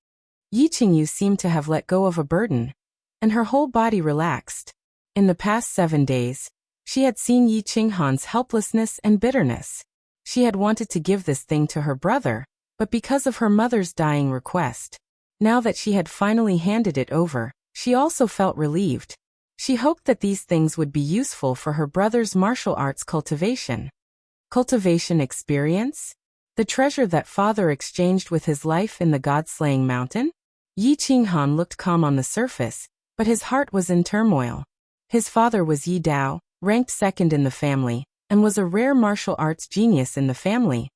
A: Yi Qingyu seemed to have let go of a burden, and her whole body relaxed. In the past 7 days, she had seen Yi Qinghan's helplessness and bitterness. She had wanted to give this thing to her brother, but because of her mother's dying request, now that she had finally handed it over, she also felt relieved. She hoped that these things would be useful for her brother's martial arts cultivation. Cultivation experience? The treasure that father exchanged with his life in the god-slaying mountain? Yi Qinghan looked calm on the surface, but his heart was in turmoil. His father was Yi Dao, ranked second in the family, and was a rare martial arts genius in the family.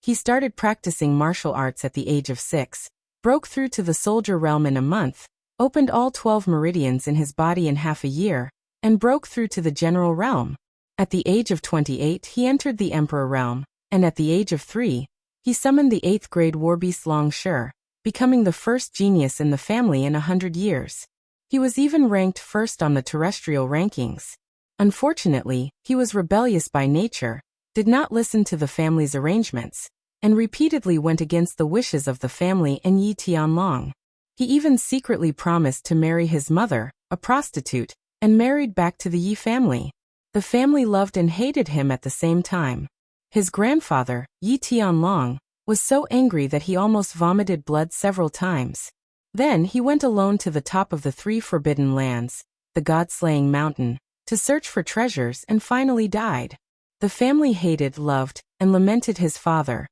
A: He started practicing martial arts at the age of 6, broke through to the soldier realm in a month, opened all 12 meridians in his body in half a year, and broke through to the general realm. At the age of 28 he entered the emperor realm, and at the age of 3, he summoned the 8th grade warbeast Long Shi, becoming the first genius in the family in 100 years. He was even ranked first on the terrestrial rankings. Unfortunately, he was rebellious by nature, did not listen to the family's arrangements, and repeatedly went against the wishes of the family and Yi Tianlong. He even secretly promised to marry his mother, a prostitute, and married back to the Yi family. The family loved and hated him at the same time. His grandfather, Yi Tianlong, was so angry that he almost vomited blood several times. Then he went alone to the top of the 3 forbidden lands, the god-slaying mountain, to search for treasures and finally died. The family hated, loved, and lamented his father,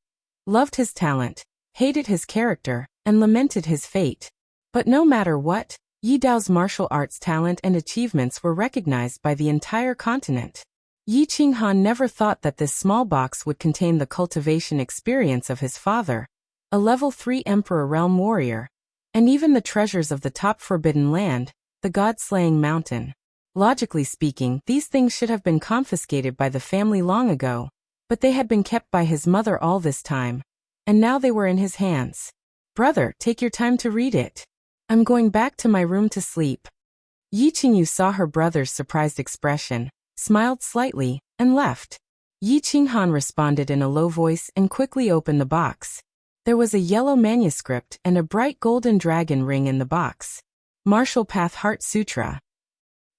A: loved his talent, hated his character, and lamented his fate. But no matter what, Yi Dao's martial arts talent and achievements were recognized by the entire continent. Yi Qinghan never thought that this small box would contain the cultivation experience of his father, a level 3 Emperor Realm warrior, and even the treasures of the top forbidden land, the God-slaying mountain. Logically speaking, these things should have been confiscated by the family long ago, but they had been kept by his mother all this time, and now they were in his hands. Brother, take your time to read it. I'm going back to my room to sleep. Yi Qingyu saw her brother's surprised expression, smiled slightly, and left. Yi Qinghan responded in a low voice and quickly opened the box. There was a yellow manuscript and a bright golden dragon ring in the box. Martial Path Heart Sutra.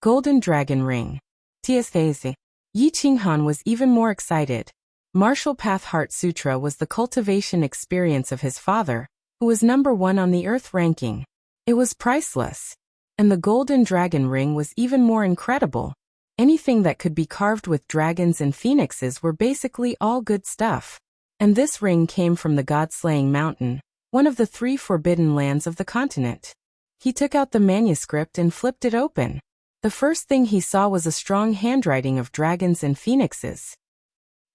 A: Golden Dragon Ring. TSAZ. Yi Qinghan was even more excited. Martial Path Heart Sutra was the cultivation experience of his father, who was number 1 on the Earth ranking. It was priceless. And the Golden Dragon Ring was even more incredible. Anything that could be carved with dragons and phoenixes were basically all good stuff. And this ring came from the God-slaying mountain, one of the 3 forbidden lands of the continent. He took out the manuscript and flipped it open. The first thing he saw was a strong handwriting of dragons and phoenixes.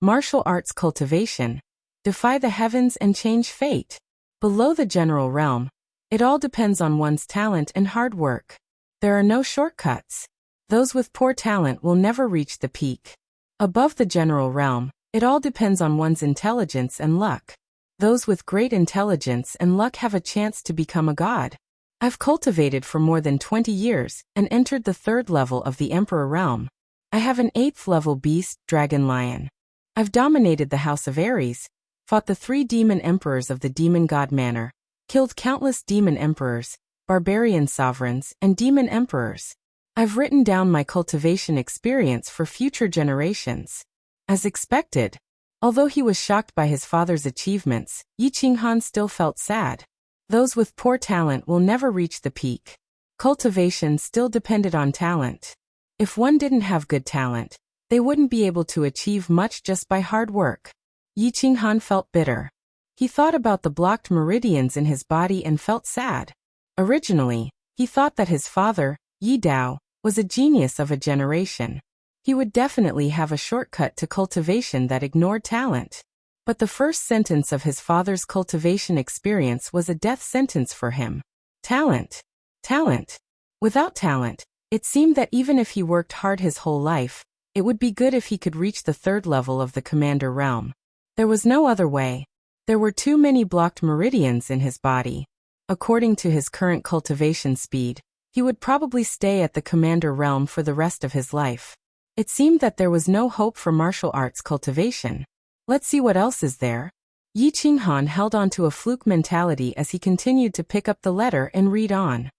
A: Martial arts cultivation. Defy the heavens and change fate. Below the general realm, it all depends on one's talent and hard work. There are no shortcuts. Those with poor talent will never reach the peak. Above the general realm, it all depends on one's intelligence and luck. Those with great intelligence and luck have a chance to become a god. I've cultivated for more than 20 years and entered the 3rd level of the Emperor Realm. I have an 8th level beast, Dragon Lion. I've dominated the House of Ares, fought the 3 demon emperors of the Demon God Manor, killed countless demon emperors, barbarian sovereigns, and demon emperors. I've written down my cultivation experience for future generations. As expected, although he was shocked by his father's achievements, Yi Qinghan still felt sad. Those with poor talent will never reach the peak. Cultivation still depended on talent. If one didn't have good talent, they wouldn't be able to achieve much just by hard work. Yi Qinghan felt bitter. He thought about the blocked meridians in his body and felt sad. Originally, he thought that his father, Yi Dao, was a genius of a generation. He would definitely have a shortcut to cultivation that ignored talent. But the first sentence of his father's cultivation experience was a death sentence for him. Talent. Talent. Without talent, it seemed that even if he worked hard his whole life, it would be good if he could reach the 3rd level of the Commander Realm. There was no other way. There were too many blocked meridians in his body. According to his current cultivation speed, he would probably stay at the Commander Realm for the rest of his life. It seemed that there was no hope for martial arts cultivation. Let's see what else is there. Yi Qinghan held on to a fluke mentality as he continued to pick up the letter and read on.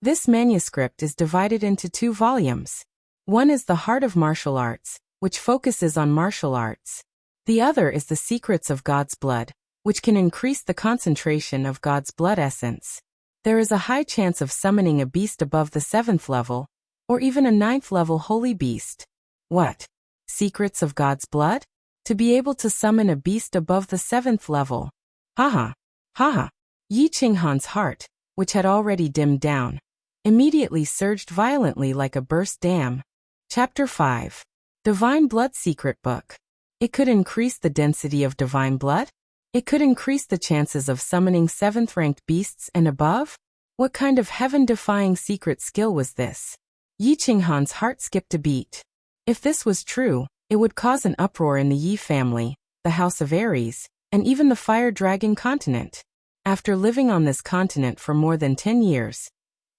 A: This manuscript is divided into 2 volumes. One is the Heart of Martial Arts, which focuses on martial arts. The other is the Secrets of God's Blood, which can increase the concentration of God's blood essence. There is a high chance of summoning a beast above the 7th level, or even a 9th level holy beast. What? Secrets of God's Blood? To be able to summon a beast above the 7th level. Haha. Haha. Yi Qinghan's heart, which had already dimmed down, immediately surged violently like a burst dam. Chapter 5. Divine Blood Secret Book. It could increase the density of divine blood? It could increase the chances of summoning 7th-ranked beasts and above? What kind of heaven-defying secret skill was this? Yi Qinghan's heart skipped a beat. If this was true, it would cause an uproar in the Yi family, the House of Ares, and even the Fire Dragon continent. After living on this continent for more than 10 years,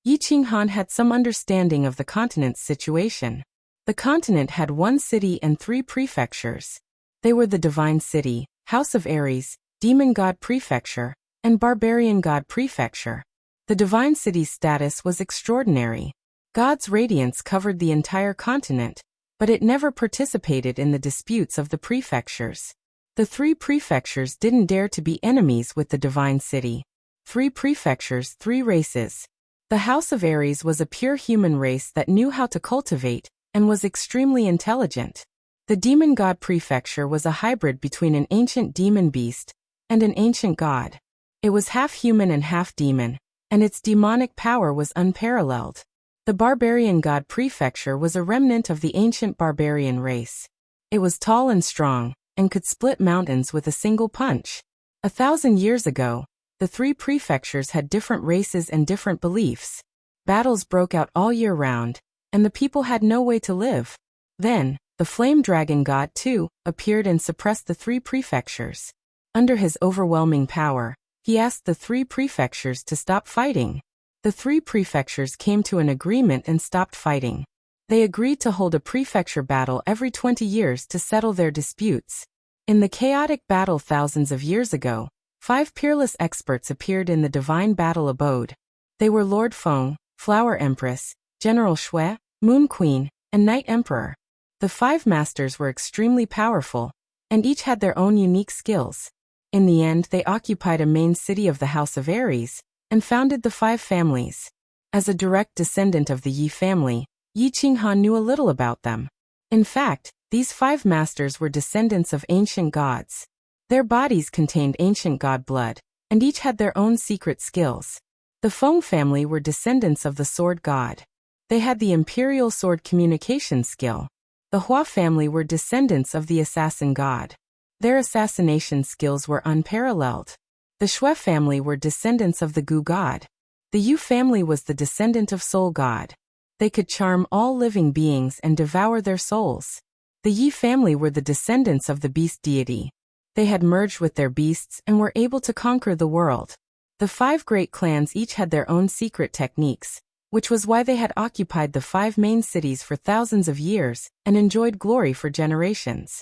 A: Yi Qinghan had some understanding of the continent's situation. The continent had 1 city and 3 prefectures. They were the Divine City, House of Ares, Demon God Prefecture, and Barbarian God Prefecture. The Divine City's status was extraordinary. God's radiance covered the entire continent, but it never participated in the disputes of the prefectures. The 3 prefectures didn't dare to be enemies with the Divine City. 3 prefectures, 3 races. The House of Ares was a pure human race that knew how to cultivate, and was extremely intelligent. The Demon God Prefecture was a hybrid between an ancient demon beast and an ancient god. It was half human and half demon, and its demonic power was unparalleled. The barbarian god Prefecture was a remnant of the ancient barbarian race. It was tall and strong, and could split mountains with a single punch. 1,000 years ago, the three prefectures had different races and different beliefs. Battles broke out all year round, and the people had no way to live. Then, the flame dragon god too appeared and suppressed the three prefectures. Under his overwhelming power, he asked the three prefectures to stop fighting. The three prefectures came to an agreement and stopped fighting. They agreed to hold a prefecture battle every 20 years to settle their disputes. In the chaotic battle thousands of years ago, 5 peerless experts appeared in the divine battle abode. They were Lord Feng, Flower Empress, General Shui, Moon Queen, and Night Emperor. The 5 masters were extremely powerful, and each had their own unique skills. In the end, they occupied a main city of the House of Aries, and founded the 5 families. As a direct descendant of the Yi family, Yi Qinghan knew a little about them. In fact, these 5 masters were descendants of ancient gods. Their bodies contained ancient god blood, and each had their own secret skills. The Feng family were descendants of the sword god. They had the imperial sword communication skill. The Hua family were descendants of the assassin god. Their assassination skills were unparalleled. The Shui family were descendants of the Gu god. The Yu family was the descendant of Soul god. They could charm all living beings and devour their souls. The Yi family were the descendants of the beast deity. They had merged with their beasts and were able to conquer the world. The 5 great clans each had their own secret techniques, which was why they had occupied the 5 main cities for thousands of years and enjoyed glory for generations.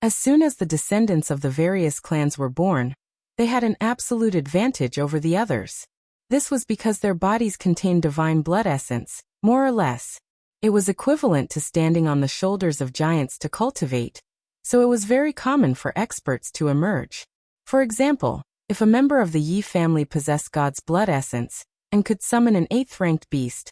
A: As soon as the descendants of the various clans were born, they had an absolute advantage over the others. This was because their bodies contained divine blood essence, more or less. It was equivalent to standing on the shoulders of giants to cultivate, so it was very common for experts to emerge. For example, if a member of the Yi family possessed God's blood essence and could summon an 8th-ranked beast,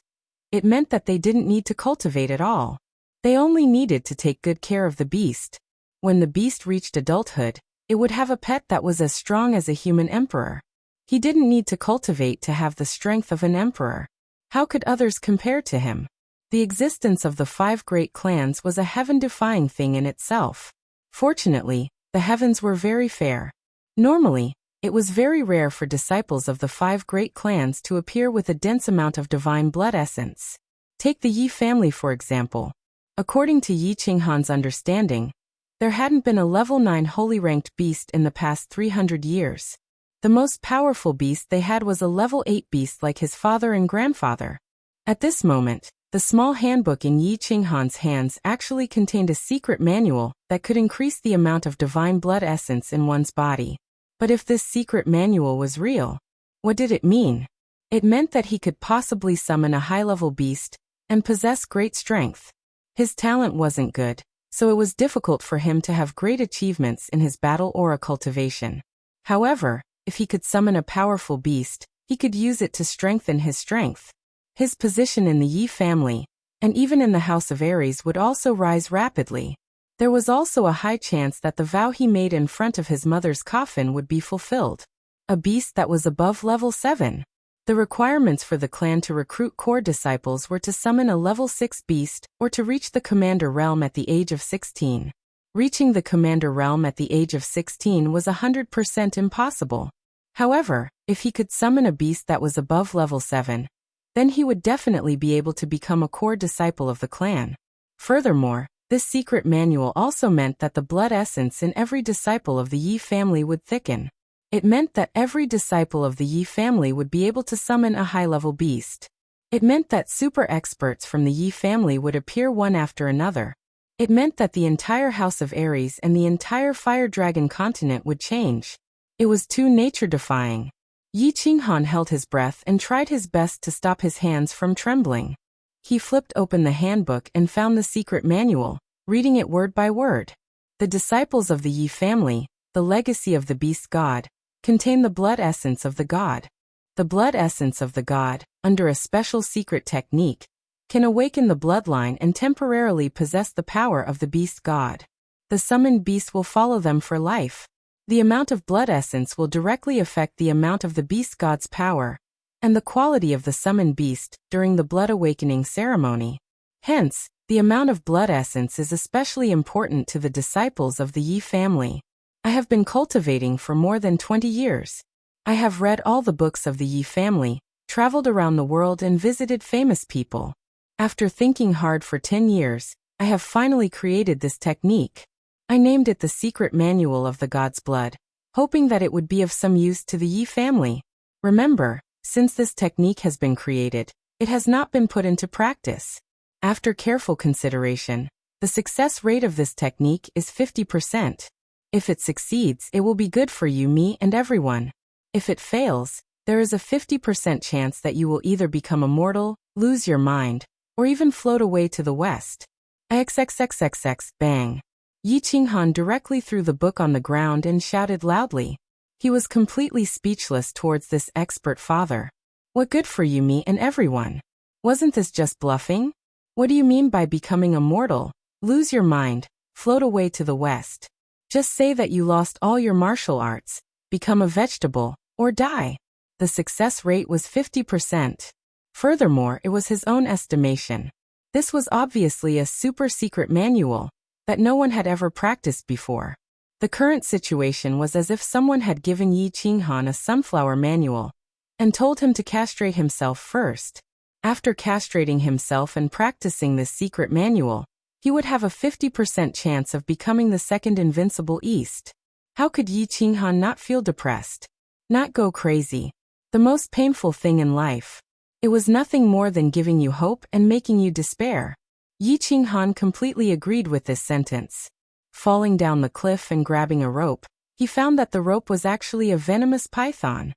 A: it meant that they didn't need to cultivate at all. They only needed to take good care of the beast. When the beast reached adulthood, it would have a pet that was as strong as a human emperor. He didn't need to cultivate to have the strength of an emperor. How could others compare to him? The existence of the 5 great clans was a heaven-defying thing in itself. Fortunately, the heavens were very fair. Normally, it was very rare for disciples of the 5 great clans to appear with a dense amount of divine blood essence. Take the Yi family for example. According to Yi Qinghan's understanding, there hadn't been a level 9 holy ranked beast in the past 300 years. The most powerful beast they had was a level 8 beast like his father and grandfather. At this moment, the small handbook in Yi Qinghan's hands actually contained a secret manual that could increase the amount of divine blood essence in one's body. But if this secret manual was real, what did it mean? It meant that he could possibly summon a high-level beast and possess great strength. His talent wasn't good, so it was difficult for him to have great achievements in his battle or cultivation. However, if he could summon a powerful beast, he could use it to strengthen his strength. His position in the Yi family, and even in the House of Aries, would also rise rapidly. There was also a high chance that the vow he made in front of his mother's coffin would be fulfilled. A beast that was above level 7. The requirements for the clan to recruit core disciples were to summon a level 6 beast or to reach the Commander realm at the age of 16. Reaching the Commander realm at the age of 16 was 100% impossible. However, if he could summon a beast that was above level 7, then he would definitely be able to become a core disciple of the clan. Furthermore, this secret manual also meant that the blood essence in every disciple of the Yi family would thicken. It meant that every disciple of the Yi family would be able to summon a high-level beast. It meant that super experts from the Yi family would appear one after another. It meant that the entire House of Aries and the entire Fire Dragon continent would change. It was too nature-defying. Yi Qinghan held his breath and tried his best to stop his hands from trembling. He flipped open the handbook and found the secret manual, reading it word by word. The disciples of the Yi family, the legacy of the beast god, contain the blood essence of the god. The blood essence of the god, under a special secret technique, can awaken the bloodline and temporarily possess the power of the beast god. The summoned beast will follow them for life. The amount of blood essence will directly affect the amount of the beast god's power and the quality of the summoned beast during the blood awakening ceremony. Hence, the amount of blood essence is especially important to the disciples of the Yi family. I have been cultivating for more than 20 years. I have read all the books of the Yi family, traveled around the world and visited famous people. After thinking hard for 10 years, I have finally created this technique. I named it the Secret Manual of the God's Blood, hoping that it would be of some use to the Yi family. Remember, since this technique has been created, it has not been put into practice. After careful consideration, the success rate of this technique is 50%. If it succeeds, it will be good for you, me, and everyone. If it fails, there is a 50% chance that you will either become immortal, lose your mind, or even float away to the west. XXXXX, bang. Yi Qinghan directly threw the book on the ground and shouted loudly. He was completely speechless towards this expert father. What good for you, me, and everyone? Wasn't this just bluffing? What do you mean by becoming immortal, lose your mind, float away to the west? Just say that you lost all your martial arts, become a vegetable, or die. The success rate was 50%. Furthermore, it was his own estimation. This was obviously a super secret manual that no one had ever practiced before. The current situation was as if someone had given Yi Qinghan a sunflower manual and told him to castrate himself first. After castrating himself and practicing this secret manual, he would have a 50% chance of becoming the second invincible East. How could Yi Qinghan not feel depressed? Not go crazy? The most painful thing in life. It was nothing more than giving you hope and making you despair. Yi Qinghan completely agreed with this sentence. Falling down the cliff and grabbing a rope, he found that the rope was actually a venomous python.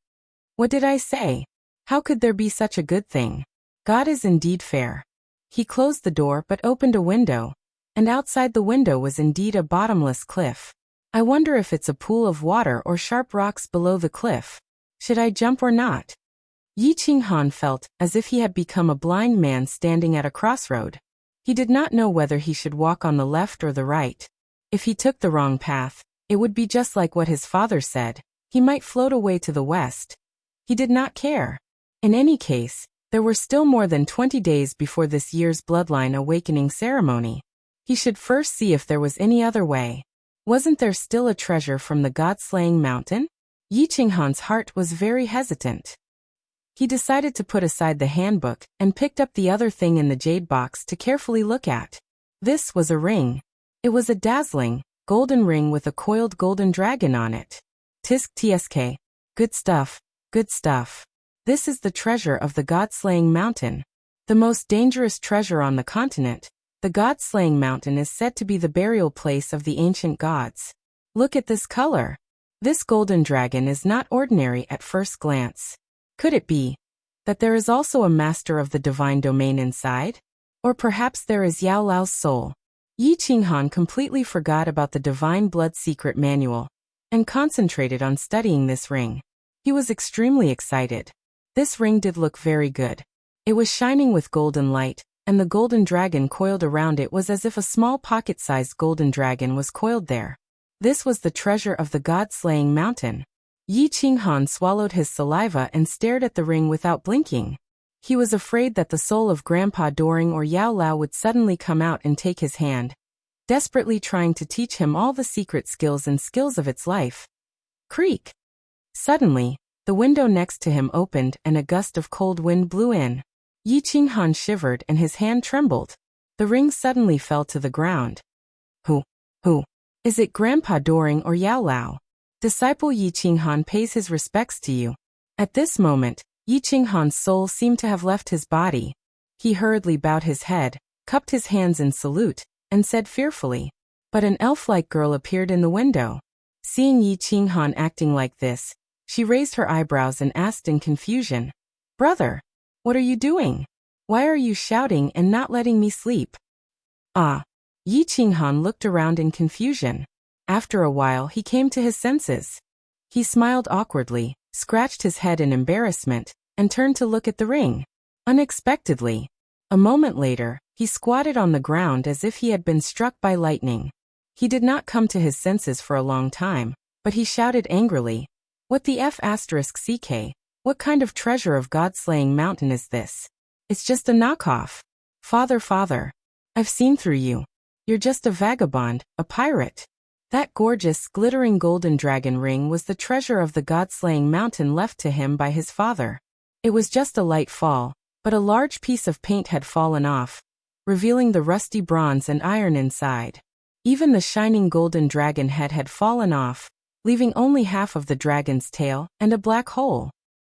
A: What did I say? How could there be such a good thing? God is indeed fair. He closed the door but opened a window, and outside the window was indeed a bottomless cliff. I wonder if it's a pool of water or sharp rocks below the cliff. Should I jump or not? Yi Qinghan felt as if he had become a blind man standing at a crossroad. He did not know whether he should walk on the left or the right. If he took the wrong path, it would be just like what his father said. He might float away to the west. He did not care. In any case, there were still more than 20 days before this year's bloodline awakening ceremony. He should first see if there was any other way. Wasn't there still a treasure from the god-slaying mountain? Yi Qinghan's heart was very hesitant. He decided to put aside the handbook and picked up the other thing in the jade box to carefully look at. This was a ring. It was a dazzling, golden ring with a coiled golden dragon on it. Tisk tsk. Good stuff, good stuff. This is the treasure of the god-slaying mountain. The most dangerous treasure on the continent. The god-slaying mountain is said to be the burial place of the ancient gods. Look at this color. This golden dragon is not ordinary at first glance. Could it be that there is also a master of the divine domain inside? Or perhaps there is Yao Lao's soul? Yi Qinghan completely forgot about the divine blood secret manual and concentrated on studying this ring. He was extremely excited. This ring did look very good. It was shining with golden light, and the golden dragon coiled around it was as if a small pocket-sized golden dragon was coiled there. This was the treasure of the god-slaying mountain. Yi Qinghan swallowed his saliva and stared at the ring without blinking. He was afraid that the soul of Grandpa Doring or Yao Lao would suddenly come out and take his hand, desperately trying to teach him all the secret skills and skills of its life. Creak! Suddenly, the window next to him opened and a gust of cold wind blew in. Yi Qinghan shivered and his hand trembled. The ring suddenly fell to the ground. Who? Is it Grandpa Doring or Yao Lao? Disciple Yi Qinghan pays his respects to you. At this moment, Yi Qinghan's soul seemed to have left his body. He hurriedly bowed his head, cupped his hands in salute, and said fearfully. But an elf-like girl appeared in the window. Seeing Yi Qinghan acting like this, she raised her eyebrows and asked in confusion, "Brother, what are you doing? Why are you shouting and not letting me sleep?" Ah! Yi Qinghan looked around in confusion. After a while he came to his senses. He smiled awkwardly, scratched his head in embarrassment, and turned to look at the ring. Unexpectedly, a moment later, he squatted on the ground as if he had been struck by lightning. He did not come to his senses for a long time. But he shouted angrily, "What the F***ck? What kind of treasure of God-slaying mountain is this? It's just a knockoff. Father, I've seen through you. You're just a vagabond, a pirate." That gorgeous, glittering golden dragon ring was the treasure of the God-slaying mountain left to him by his father. It was just a light fall, but a large piece of paint had fallen off, revealing the rusty bronze and iron inside. Even the shining golden dragon head had fallen off, leaving only half of the dragon's tail and a black hole.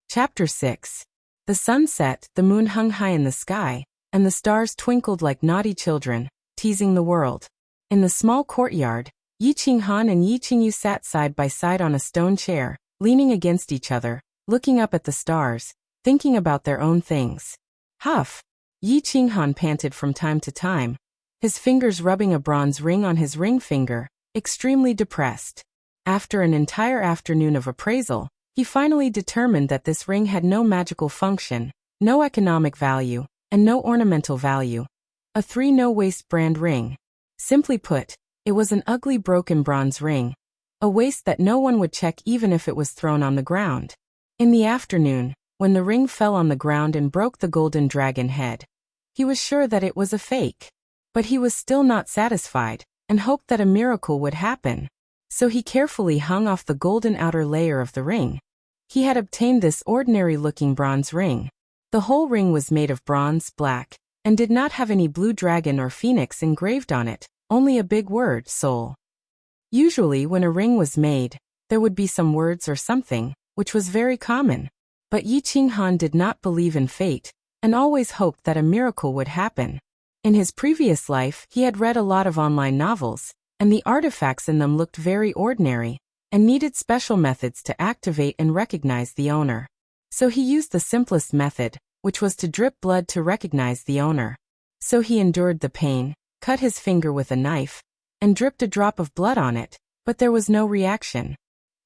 A: Chapter 6. The sun set, the moon hung high in the sky, and the stars twinkled like naughty children, teasing the world. In the small courtyard, Yi Qinghan and Yi Qingyu sat side by side on a stone chair, leaning against each other, looking up at the stars, thinking about their own things. Huff! Yi Qinghan panted from time to time, his fingers rubbing a bronze ring on his ring finger, extremely depressed. After an entire afternoon of appraisal, he finally determined that this ring had no magical function, no economic value, and no ornamental value. A 3-no-waste brand ring. Simply put, it was an ugly broken bronze ring, a waste that no one would check even if it was thrown on the ground. In the afternoon, when the ring fell on the ground and broke the golden dragon head, he was sure that it was a fake. But he was still not satisfied, and hoped that a miracle would happen. So he carefully hung off the golden outer layer of the ring. He had obtained this ordinary-looking bronze ring. The whole ring was made of bronze, black, and did not have any blue dragon or phoenix engraved on it, only a big word, soul. Usually when a ring was made, there would be some words or something, which was very common. But Yi Qinghan did not believe in fate, and always hoped that a miracle would happen. In his previous life, he had read a lot of online novels, and the artifacts in them looked very ordinary, and needed special methods to activate and recognize the owner. So he used the simplest method, which was to drip blood to recognize the owner. So he endured the pain, cut his finger with a knife, and dripped a drop of blood on it, but there was no reaction.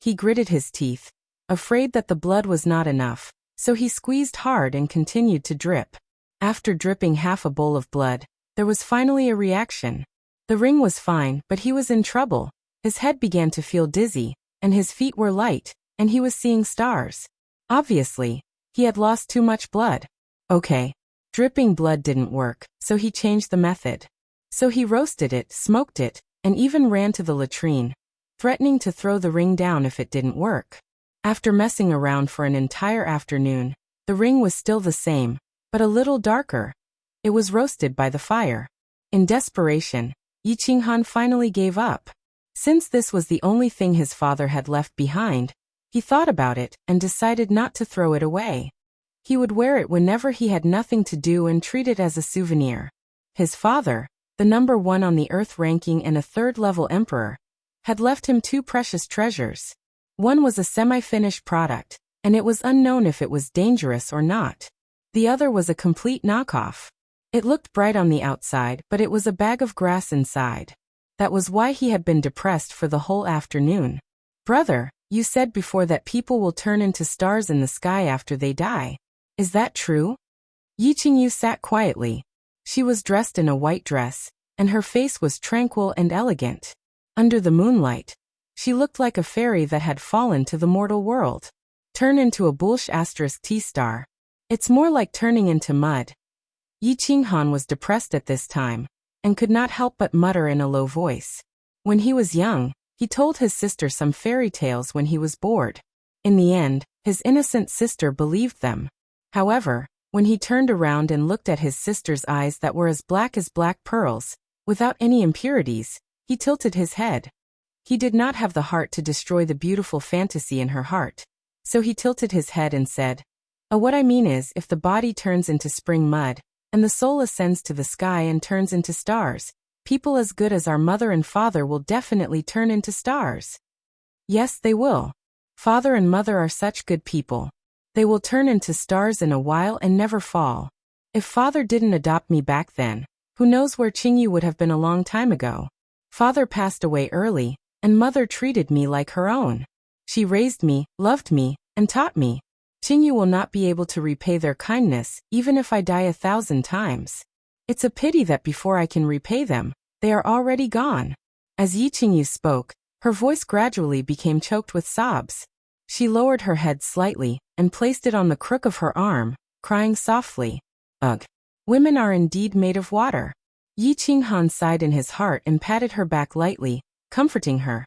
A: He gritted his teeth, afraid that the blood was not enough, so he squeezed hard and continued to drip. After dripping half a bowl of blood, there was finally a reaction. The ring was fine, but he was in trouble. His head began to feel dizzy, and his feet were light, and he was seeing stars. Obviously, he had lost too much blood. Okay. Dripping blood didn't work, so he changed the method. So he roasted it, smoked it, and even ran to the latrine, threatening to throw the ring down if it didn't work. After messing around for an entire afternoon, the ring was still the same, but a little darker. It was roasted by the fire. In desperation, Yi Qinghan finally gave up. Since this was the only thing his father had left behind, he thought about it and decided not to throw it away. He would wear it whenever he had nothing to do and treat it as a souvenir. His father, the #1 on the Earth ranking and a 3rd-level emperor, had left him 2 precious treasures. One was a semi-finished product, and it was unknown if it was dangerous or not. The other was a complete knockoff. It looked bright on the outside, but it was a bag of grass inside. That was why he had been depressed for the whole afternoon. "Brother, you said before that people will turn into stars in the sky after they die. Is that true?" Yi Qingyu sat quietly. She was dressed in a white dress, and her face was tranquil and elegant. Under the moonlight, she looked like a fairy that had fallen to the mortal world. Turn into a **T star. It's more like turning into mud. Yi Qinghan was depressed at this time, and could not help but mutter in a low voice. When he was young, he told his sister some fairy tales when he was bored. In the end, his innocent sister believed them. However, when he turned around and looked at his sister's eyes that were as black pearls, without any impurities, he tilted his head. He did not have the heart to destroy the beautiful fantasy in her heart. So he tilted his head and said, what I mean is, if the body turns into spring mud, and the soul ascends to the sky and turns into stars, people as good as our mother and father will definitely turn into stars." "Yes, they will. Father and mother are such good people. They will turn into stars in a while and never fall. If father didn't adopt me back then, who knows where Qingyu would have been a long time ago. Father passed away early, and mother treated me like her own. She raised me, loved me, and taught me. Qingyu will not be able to repay their kindness, even if I die 1,000 times. It's a pity that before I can repay them, they are already gone." As Yi Qingyu spoke, Her voice gradually became choked with sobs. She lowered her head slightly and placed it on the crook of her arm, crying softly. Ugh. Women are indeed made of water. Yi Qinghan sighed in his heart and patted her back lightly, comforting her.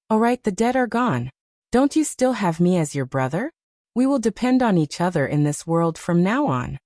A: All right, the dead are gone. Don't you still have me as your brother? We will depend on each other in this world from now on.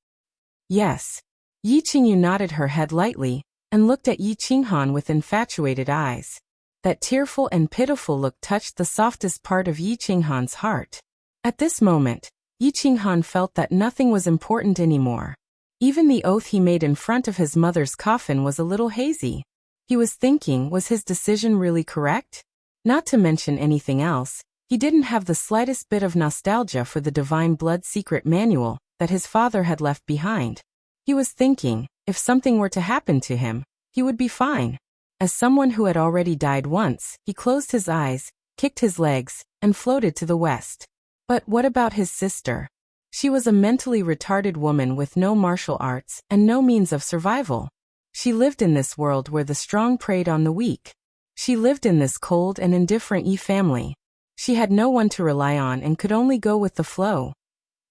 A: Yes. Yi Qingyu nodded her head lightly and looked at Yi Qinghan with infatuated eyes. That tearful and pitiful look touched the softest part of Yi Qinghan's heart. At this moment, Yi Qinghan felt that nothing was important anymore. Even the oath he made in front of his mother's coffin was a little hazy. He was thinking, was his decision really correct? Not to mention anything else, he didn't have the slightest bit of nostalgia for the Divine Blood secret manual that his father had left behind. He was thinking, if something were to happen to him, he would be fine. As someone who had already died once, he closed his eyes, kicked his legs, and floated to the west. But what about his sister? She was a mentally retarded woman with no martial arts and no means of survival. She lived in this world where the strong preyed on the weak. She lived in this cold and indifferent Yi family. She had no one to rely on and could only go with the flow.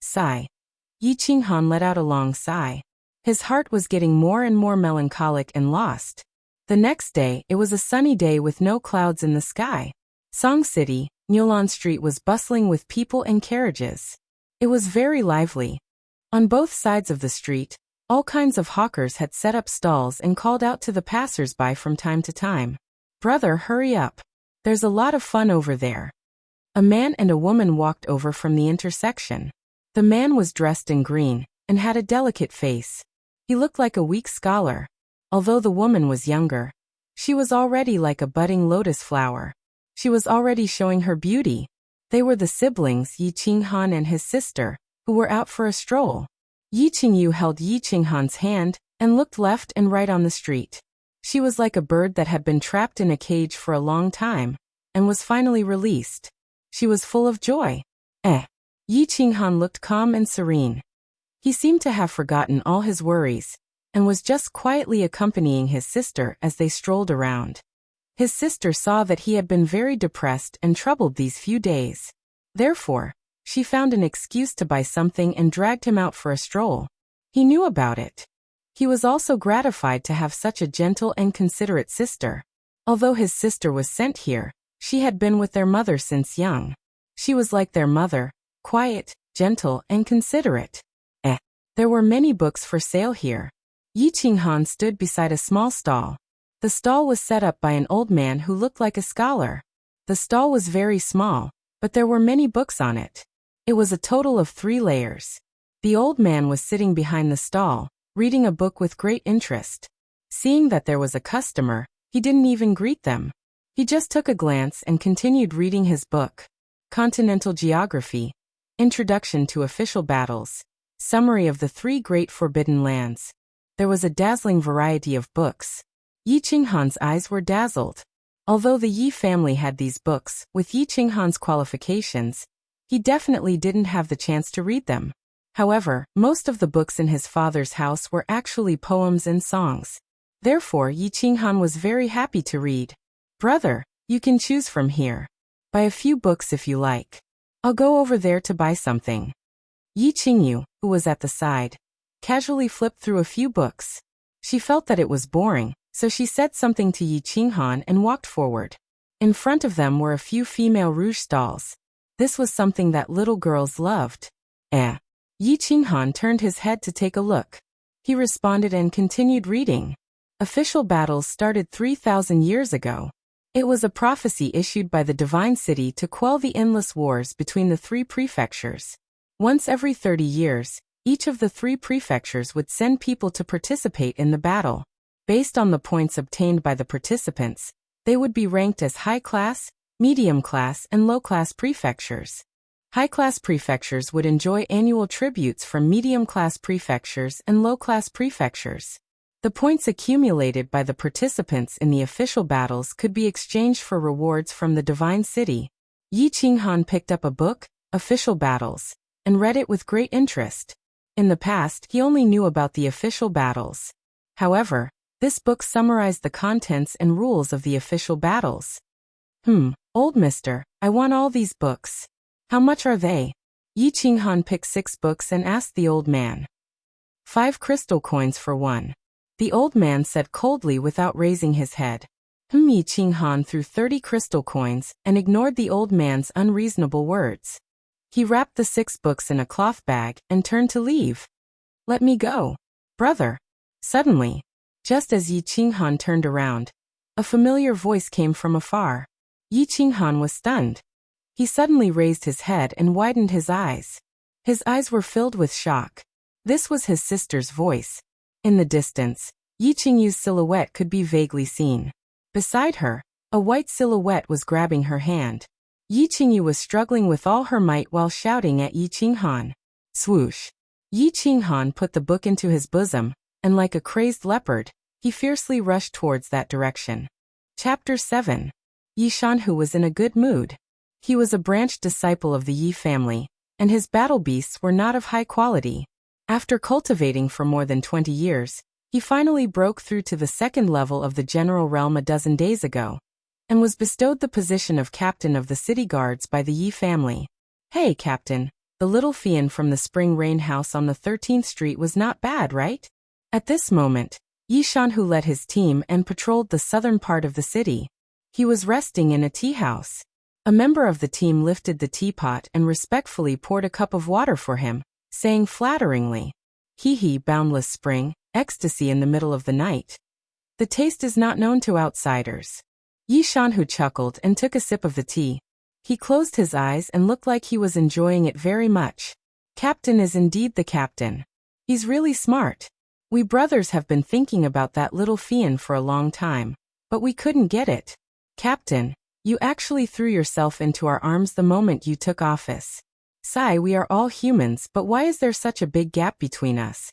A: Sigh. Yi Qinghan let out a long sigh. His heart was getting more and more melancholic and lost. The next day, it was a sunny day with no clouds in the sky. Song City, Newlan Street was bustling with people and carriages. It was very lively. On both sides of the street, all kinds of hawkers had set up stalls and called out to the passers-by from time to time. Brother, hurry up. There's a lot of fun over there. A man and a woman walked over from the intersection. The man was dressed in green and had a delicate face. He looked like a weak scholar. Although the woman was younger, she was already like a budding lotus flower. She was already showing her beauty. They were the siblings Yi Qinghan and his sister, who were out for a stroll. Yi Qingyu held Yi Qinghan's hand and looked left and right on the street. She was like a bird that had been trapped in a cage for a long time and was finally released. She was full of joy. Yi Qinghan looked calm and serene. He seemed to have forgotten all his worries and was just quietly accompanying his sister as they strolled around. His sister saw that he had been very depressed and troubled these few days. Therefore, she found an excuse to buy something and dragged him out for a stroll. He knew about it. He was also gratified to have such a gentle and considerate sister. Although his sister was sent here, she had been with their mother since young. She was like their mother, quiet, gentle, and considerate. There were many books for sale here. Yi Qinghan stood beside a small stall. The stall was set up by an old man who looked like a scholar. The stall was very small, but there were many books on it. It was a total of 3 layers. The old man was sitting behind the stall, reading a book with great interest. Seeing that there was a customer, he didn't even greet them. He just took a glance and continued reading his book. Continental Geography. Introduction to Official Battles. Summary of the 3 Great Forbidden Lands. There was a dazzling variety of books. Yi Qinghan's eyes were dazzled. Although the Yi family had these books, with Yi Qinghan's qualifications, he definitely didn't have the chance to read them. However, most of the books in his father's house were actually poems and songs. Therefore, Yi Qinghan was very happy to read. Brother, you can choose from here. Buy a few books if you like. I'll go over there to buy something. Yi Qingyu, who was at the side, casually flipped through a few books. She felt that it was boring, so she said something to Yi Qinghan and walked forward. In front of them were a few female rouge stalls. This was something that little girls loved. Yi Qinghan turned his head to take a look. He responded and continued reading. Official battles started 3,000 years ago. It was a prophecy issued by the Divine City to quell the endless wars between the 3 prefectures. Once every 30 years, each of the 3 prefectures would send people to participate in the battle. Based on the points obtained by the participants, they would be ranked as high-class, medium-class, and low-class prefectures. High-class prefectures would enjoy annual tributes from medium-class prefectures and low-class prefectures. The points accumulated by the participants in the official battles could be exchanged for rewards from the Divine City. Yi Qinghan picked up a book, Official Battles, and read it with great interest. In the past, he only knew about the official battles. However, this book summarized the contents and rules of the official battles. Old mister, I want all these books. How much are they? Yi Qinghan picked 6 books and asked the old man. 5 crystal coins for one. The old man said coldly without raising his head. Yi Qinghan threw 30 crystal coins and ignored the old man's unreasonable words. He wrapped the 6 books in a cloth bag and turned to leave. Let me go, brother. Suddenly, just as Yi Qinghan turned around, a familiar voice came from afar. Yi Qinghan was stunned. He suddenly raised his head and widened his eyes. His eyes were filled with shock. This was his sister's voice. In the distance, Yi Qingyu's silhouette could be vaguely seen. Beside her, a white silhouette was grabbing her hand. Yi Qingyu was struggling with all her might while shouting at Yi Qinghan. Swoosh! Yi Qinghan put the book into his bosom, and like a crazed leopard, he fiercely rushed towards that direction. Chapter 7. Yi Shanhu was in a good mood. He was a branch disciple of the Yi family, and his battle beasts were not of high quality. After cultivating for more than 20 years, he finally broke through to the 2nd level of the general realm a dozen days ago, and was bestowed the position of captain of the city guards by the Yi family. Hey, Captain, the little fiend from the Spring Rain house on the 13th Street was not bad, right? At this moment, Yi Shanhu led his team and patrolled the southern part of the city. He was resting in a tea house. A member of the team lifted the teapot and respectfully poured a cup of water for him, saying flatteringly, "Hee, boundless spring, ecstasy in the middle of the night. The taste is not known to outsiders." Yi Shanhu chuckled and took a sip of the tea. He closed his eyes and looked like he was enjoying it very much. Captain is indeed the captain. He's really smart. We brothers have been thinking about that little fiend for a long time, but we couldn't get it. Captain, you actually threw yourself into our arms the moment you took office. Sigh, we are all humans, but why is there such a big gap between us?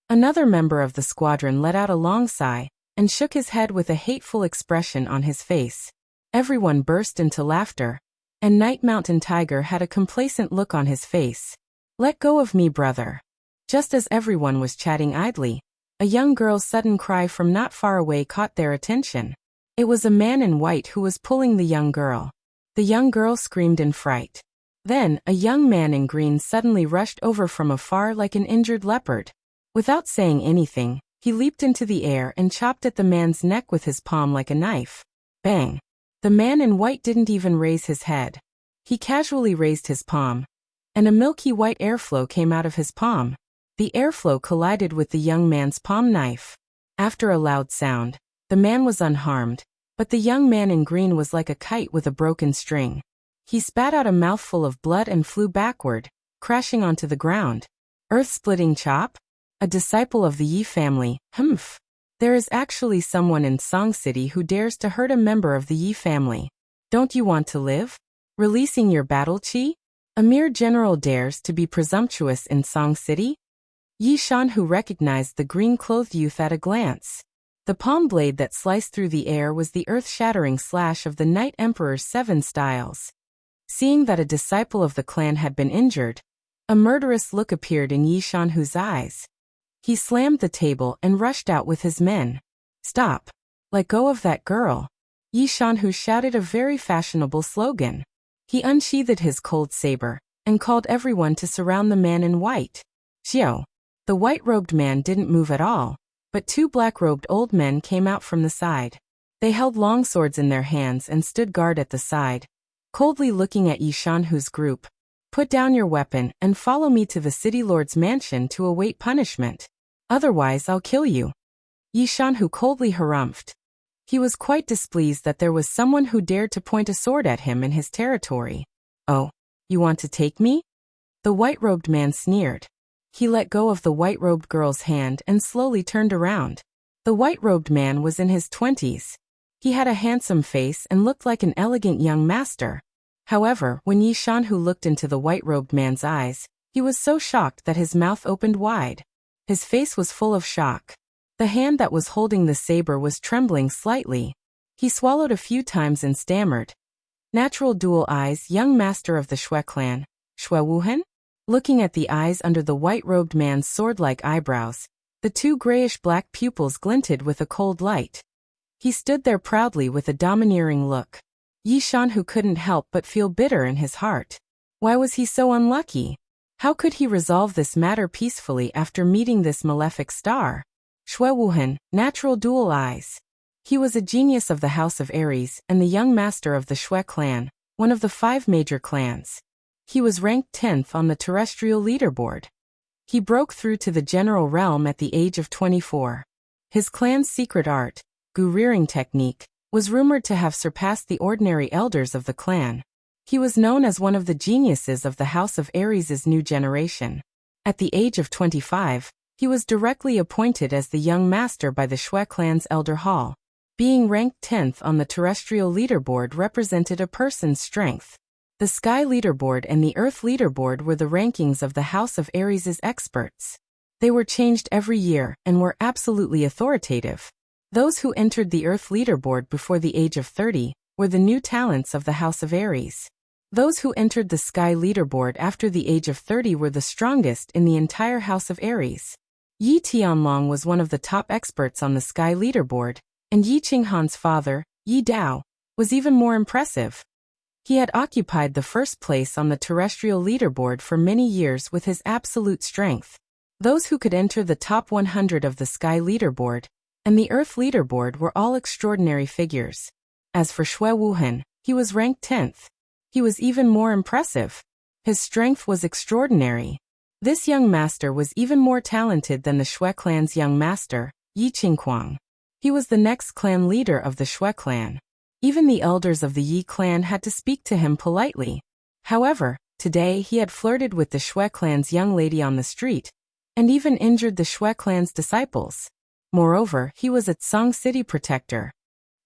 A: Another member of the squadron let out a long sigh and shook his head with a hateful expression on his face. Everyone burst into laughter, and Night Mountain Tiger had a complacent look on his face. Let go of me, brother. Just as everyone was chatting idly, a young girl's sudden cry from not far away caught their attention. It was a man in white who was pulling the young girl. The young girl screamed in fright. Then, a young man in green suddenly rushed over from afar like an injured leopard. Without saying anything, he leaped into the air and chopped at the man's neck with his palm like a knife. Bang! The man in white didn't even raise his head. He casually raised his palm, and a milky white airflow came out of his palm. The airflow collided with the young man's palm knife. After a loud sound, the man was unharmed, but the young man in green was like a kite with a broken string. He spat out a mouthful of blood and flew backward, crashing onto the ground. Earth-splitting chop? A disciple of the Yi family, humph. There is actually someone in Song City who dares to hurt a member of the Yi family. Don't you want to live? Releasing your battle chi? A mere general dares to be presumptuous in Song City? Yi Shanhu recognized the green-clothed youth at a glance. The palm blade that sliced through the air was the earth-shattering slash of the Night Emperor's 7 styles. Seeing that a disciple of the clan had been injured, a murderous look appeared in Yi Shanhu's eyes. He slammed the table and rushed out with his men. Stop! Let go of that girl! Yi Shanhu shouted a very fashionable slogan. He unsheathed his cold saber and called everyone to surround the man in white. Xiao! The white-robed man didn't move at all, but 2 black-robed old men came out from the side. They held long swords in their hands and stood guard at the side, coldly looking at Yi Shanhu's group. Put down your weapon and follow me to the city lord's mansion to await punishment. Otherwise I'll kill you. Yi Shanhu coldly harumphed. He was quite displeased that there was someone who dared to point a sword at him in his territory. Oh, you want to take me? The white-robed man sneered. He let go of the white-robed girl's hand and slowly turned around. The white-robed man was in his 20s. He had a handsome face and looked like an elegant young master. However, when Yi Shanhu looked into the white-robed man's eyes, he was so shocked that his mouth opened wide. His face was full of shock. The hand that was holding the saber was trembling slightly. He swallowed a few times and stammered. Natural dual eyes, young master of the Shui clan, Shui Wuhan? Looking at the eyes under the white-robed man's sword-like eyebrows, the 2 grayish-black pupils glinted with a cold light. He stood there proudly with a domineering look. Yi Shanhu couldn't help but feel bitter in his heart. Why was he so unlucky? How could he resolve this matter peacefully after meeting this malefic star? Xue Wuhan, natural dual eyes. He was a genius of the House of Aries and the young master of the Xue clan, one of the 5 major clans. He was ranked 10th on the terrestrial leaderboard. He broke through to the general realm at the age of 24. His clan's secret art, gu rearing technique, was rumored to have surpassed the ordinary elders of the clan. He was known as one of the geniuses of the House of Aries' new generation. At the age of 25, he was directly appointed as the young master by the Xue clan's elder hall. Being ranked 10th on the terrestrial leaderboard represented a person's strength. The Sky leaderboard and the Earth leaderboard were the rankings of the House of Aries' experts. They were changed every year and were absolutely authoritative. Those who entered the Earth leaderboard before the age of 30 were the new talents of the House of Aries. Those who entered the Sky leaderboard after the age of 30 were the strongest in the entire House of Aries. Yi Tianlong was one of the top experts on the Sky leaderboard, and Yi Qinghan's father, Yi Dao, was even more impressive. He had occupied the first place on the terrestrial leaderboard for many years with his absolute strength. Those who could enter the top 100 of the Sky leaderboard and the Earth leaderboard were all extraordinary figures. As for Xue Wuhan, he was ranked 10th. He was even more impressive. His strength was extraordinary. This young master was even more talented than the Xue clan's young master, Yi Qingquang. He was the next clan leader of the Xue clan. Even the elders of the Yi clan had to speak to him politely. However, today he had flirted with the Xue clan's young lady on the street, and even injured the Xue clan's disciples. Moreover, he was a Song City protector.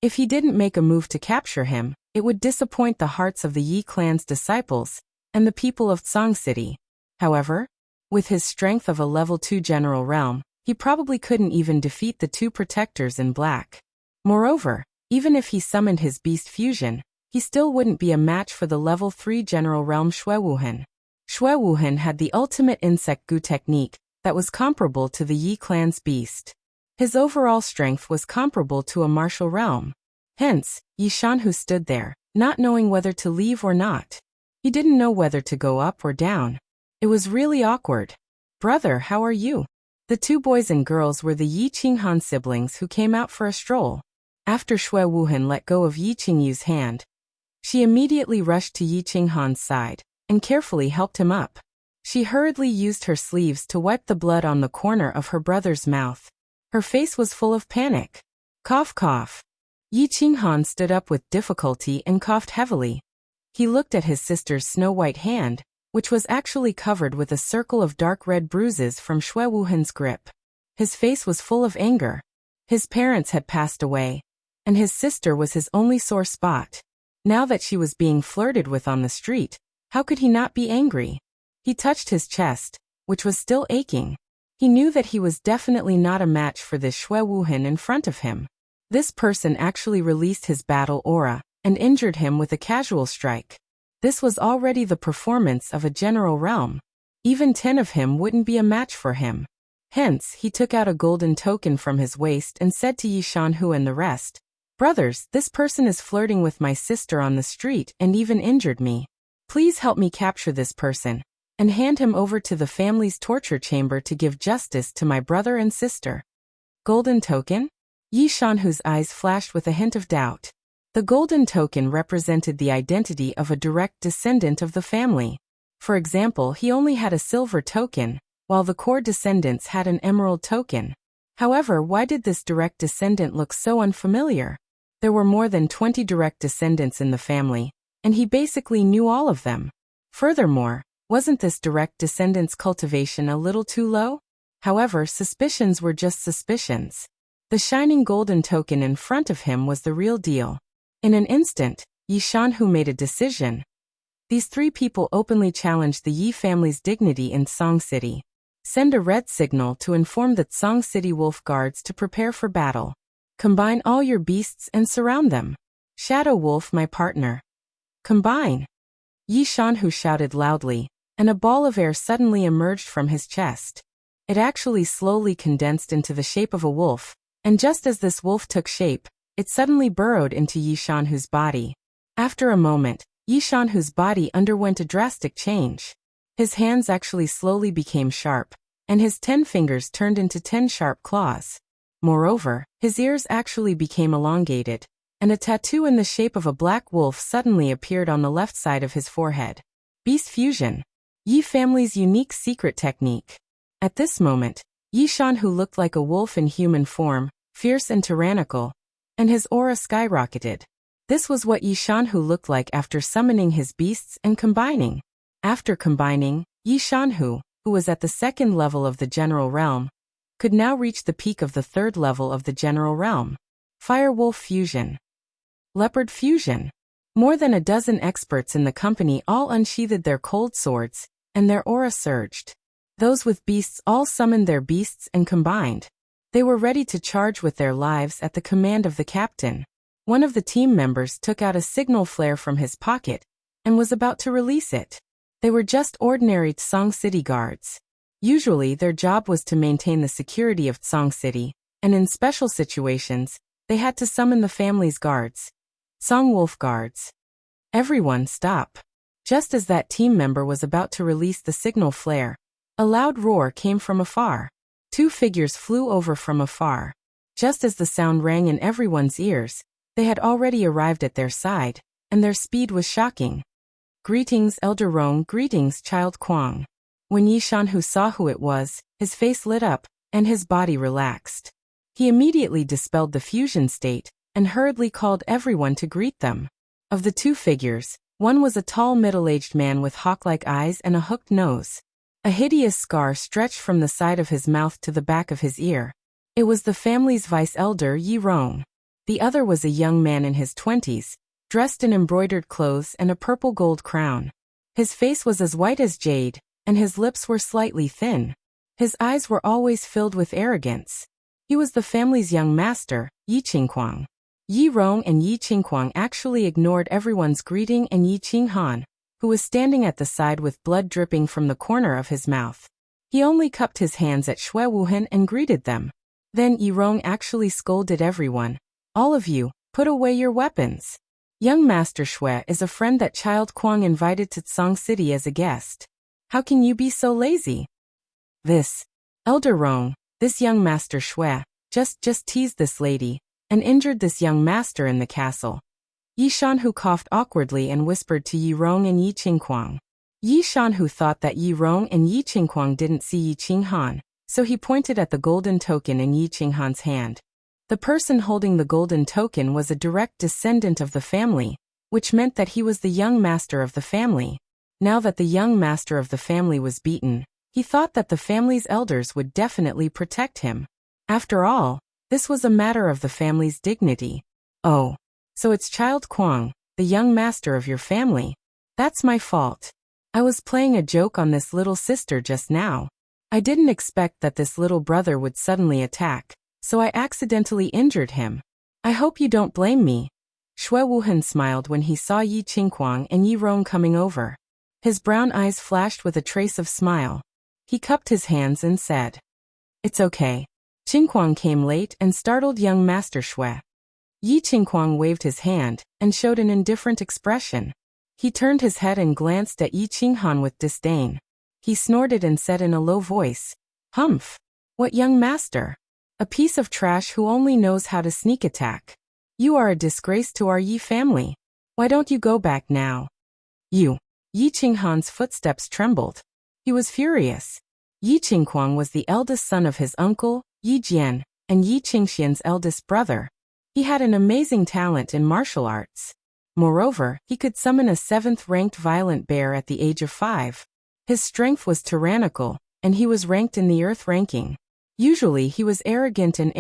A: If he didn't make a move to capture him, it would disappoint the hearts of the Yi clan's disciples and the people of Song City. However, with his strength of a level 2 general realm, he probably couldn't even defeat the 2 protectors in black. Moreover, even if he summoned his beast fusion, he still wouldn't be a match for the level 3 general realm Xue Wuhan. Xue Wuhan had the ultimate insect gu technique that was comparable to the Yi clan's beast. His overall strength was comparable to a martial realm. Hence, Yi Shanhu stood there, not knowing whether to leave or not. He didn't know whether to go up or down. It was really awkward. "Brother, how are you?" The 2 boys and girls were the Yi Qinghan siblings who came out for a stroll. After Xue Wuhan let go of Yi Qingyu's hand, she immediately rushed to Yi Qinghan's side and carefully helped him up. She hurriedly used her sleeves to wipe the blood on the corner of her brother's mouth. Her face was full of panic. Cough, cough. Yi Qinghan stood up with difficulty and coughed heavily. He looked at his sister's snow-white hand, which was actually covered with a circle of dark red bruises from Xue Wuhan's grip. His face was full of anger. His parents had passed away, and his sister was his only sore spot. Now that she was being flirted with on the street, how could he not be angry? He touched his chest, which was still aching. He knew that he was definitely not a match for this Xue Wuhan in front of him. This person actually released his battle aura and injured him with a casual strike. This was already the performance of a general realm. Even 10 of him wouldn't be a match for him. Hence, he took out a golden token from his waist and said to Yi Shanhu and the rest, "Brothers, this person is flirting with my sister on the street and even injured me. Please help me capture this person and hand him over to the family's torture chamber to give justice to my brother and sister." Golden token? Yi Shanhu's eyes flashed with a hint of doubt. The golden token represented the identity of a direct descendant of the family. For example, he only had a silver token, while the core descendants had an emerald token. However, why did this direct descendant look so unfamiliar? There were more than 20 direct descendants in the family, and he basically knew all of them. Furthermore, wasn't this direct descendant's cultivation a little too low? However, suspicions were just suspicions. The shining golden token in front of him was the real deal. In an instant, Yi Shanhu made a decision. These 3 people openly challenged the Yi family's dignity in Song City. Send a red signal to inform the Song City wolf guards to prepare for battle. Combine all your beasts and surround them. Shadow Wolf, my partner. Combine. Yi Shanhu shouted loudly, and a ball of air suddenly emerged from his chest. It actually slowly condensed into the shape of a wolf, and just as this wolf took shape, it suddenly burrowed into Yi Shanhu's body. After a moment, Yi Shanhu's body underwent a drastic change. His hands actually slowly became sharp, and his 10 fingers turned into 10 sharp claws. Moreover, his ears actually became elongated, and a tattoo in the shape of a black wolf suddenly appeared on the left side of his forehead. Beast Fusion. Yi family's unique secret technique. At this moment, Yi Shanhu looked like a wolf in human form, fierce and tyrannical, and his aura skyrocketed. This was what Yi Shanhu looked like after summoning his beasts and combining. After combining, Yi Shanhu, who was at the 2nd level of the general realm, could now reach the peak of the 3rd level of the general realm. Fire Wolf Fusion. Leopard Fusion. More than a dozen experts in the company all unsheathed their cold swords, and their aura surged. Those with beasts all summoned their beasts and combined. They were ready to charge with their lives at the command of the captain. One of the team members took out a signal flare from his pocket and was about to release it. They were just ordinary Tsong City guards. Usually their job was to maintain the security of Tsong City, and in special situations, they had to summon the family's guards. Tsong Wolf Guards. Everyone stop. Just as that team member was about to release the signal flare, a loud roar came from afar. 2 figures flew over from afar. Just as the sound rang in everyone's ears, they had already arrived at their side, and their speed was shocking. Greetings, Elder Rong. Greetings, Child Kwang. When Yi Shanhu saw who it was, his face lit up, and his body relaxed. He immediately dispelled the fusion state, and hurriedly called everyone to greet them. Of the 2 figures, one was a tall middle-aged man with hawk-like eyes and a hooked nose. A hideous scar stretched from the side of his mouth to the back of his ear. It was the family's vice-elder, Yi Rong. The other was a young man in his 20s, dressed in embroidered clothes and a purple gold crown. His face was as white as jade, and his lips were slightly thin. His eyes were always filled with arrogance. He was the family's young master, Yi Qinghuang. Yi Rong and Yi Qinghuang actually ignored everyone's greeting, and Yi Qinghan, who was standing at the side with blood dripping from the corner of his mouth. He only cupped his hands at Shui Wuhan and greeted them. Then Yi Rong actually scolded everyone. All of you, put away your weapons. Young Master Shui is a friend that Child Kwang invited to Tsong City as a guest. How can you be so lazy? This, Elder Rong, this young Master Shui, just teased this lady, and injured this young master in the castle. Yi Shanhu coughed awkwardly and whispered to Yi Rong and Yi Qinghuang. Yi Shanhu thought that Yi Rong and Yi Qinghuang didn't see Yi Qinghan, so he pointed at the golden token in Yi Qinghan's hand. The person holding the golden token was a direct descendant of the family, which meant that he was the young master of the family. Now that the young master of the family was beaten, he thought that the family's elders would definitely protect him. After all, this was a matter of the family's dignity. Oh, so it's Child Kwang, the young master of your family. That's my fault. I was playing a joke on this little sister just now. I didn't expect that this little brother would suddenly attack, so I accidentally injured him. I hope you don't blame me. Shui Wuhan smiled when he saw Yi Qinghuang and Yi Rong coming over. His brown eyes flashed with a trace of smile. He cupped his hands and said, "It's okay." Qinghuang came late and startled young Master Shui. Yi Qinghuang waved his hand and showed an indifferent expression. He turned his head and glanced at Yi Qinghan with disdain. He snorted and said in a low voice, "Humph! What young master? A piece of trash who only knows how to sneak attack. You are a disgrace to our Yi family. Why don't you go back now?" You. Yi Qinghan's footsteps trembled. He was furious. Yi Qinghuang was the eldest son of his uncle, Yi Jian, and Yi Qingxian's eldest brother. He had an amazing talent in martial arts. Moreover, he could summon a 7th-ranked violent bear at the age of 5. His strength was tyrannical, and he was ranked in the Earth ranking. Usually he was arrogant in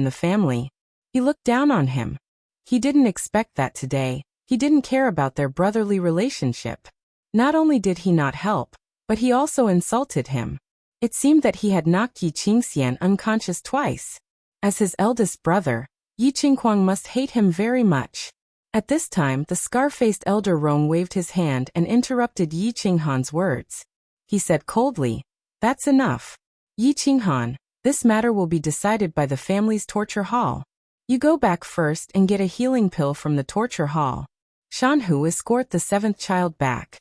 A: the family. He looked down on him. He didn't expect that today. He didn't care about their brotherly relationship. Not only did he not help, but he also insulted him. It seemed that he had knocked Yi Qingxian unconscious twice. As his eldest brother, Yi Qinghuang must hate him very much. At this time, the scar-faced Elder Rong waved his hand and interrupted Yi Qinghan's words. He said coldly, "That's enough. Yi Qinghan, this matter will be decided by the family's torture hall. You go back first and get a healing pill from the torture hall." Shanhu, escort the seventh child back.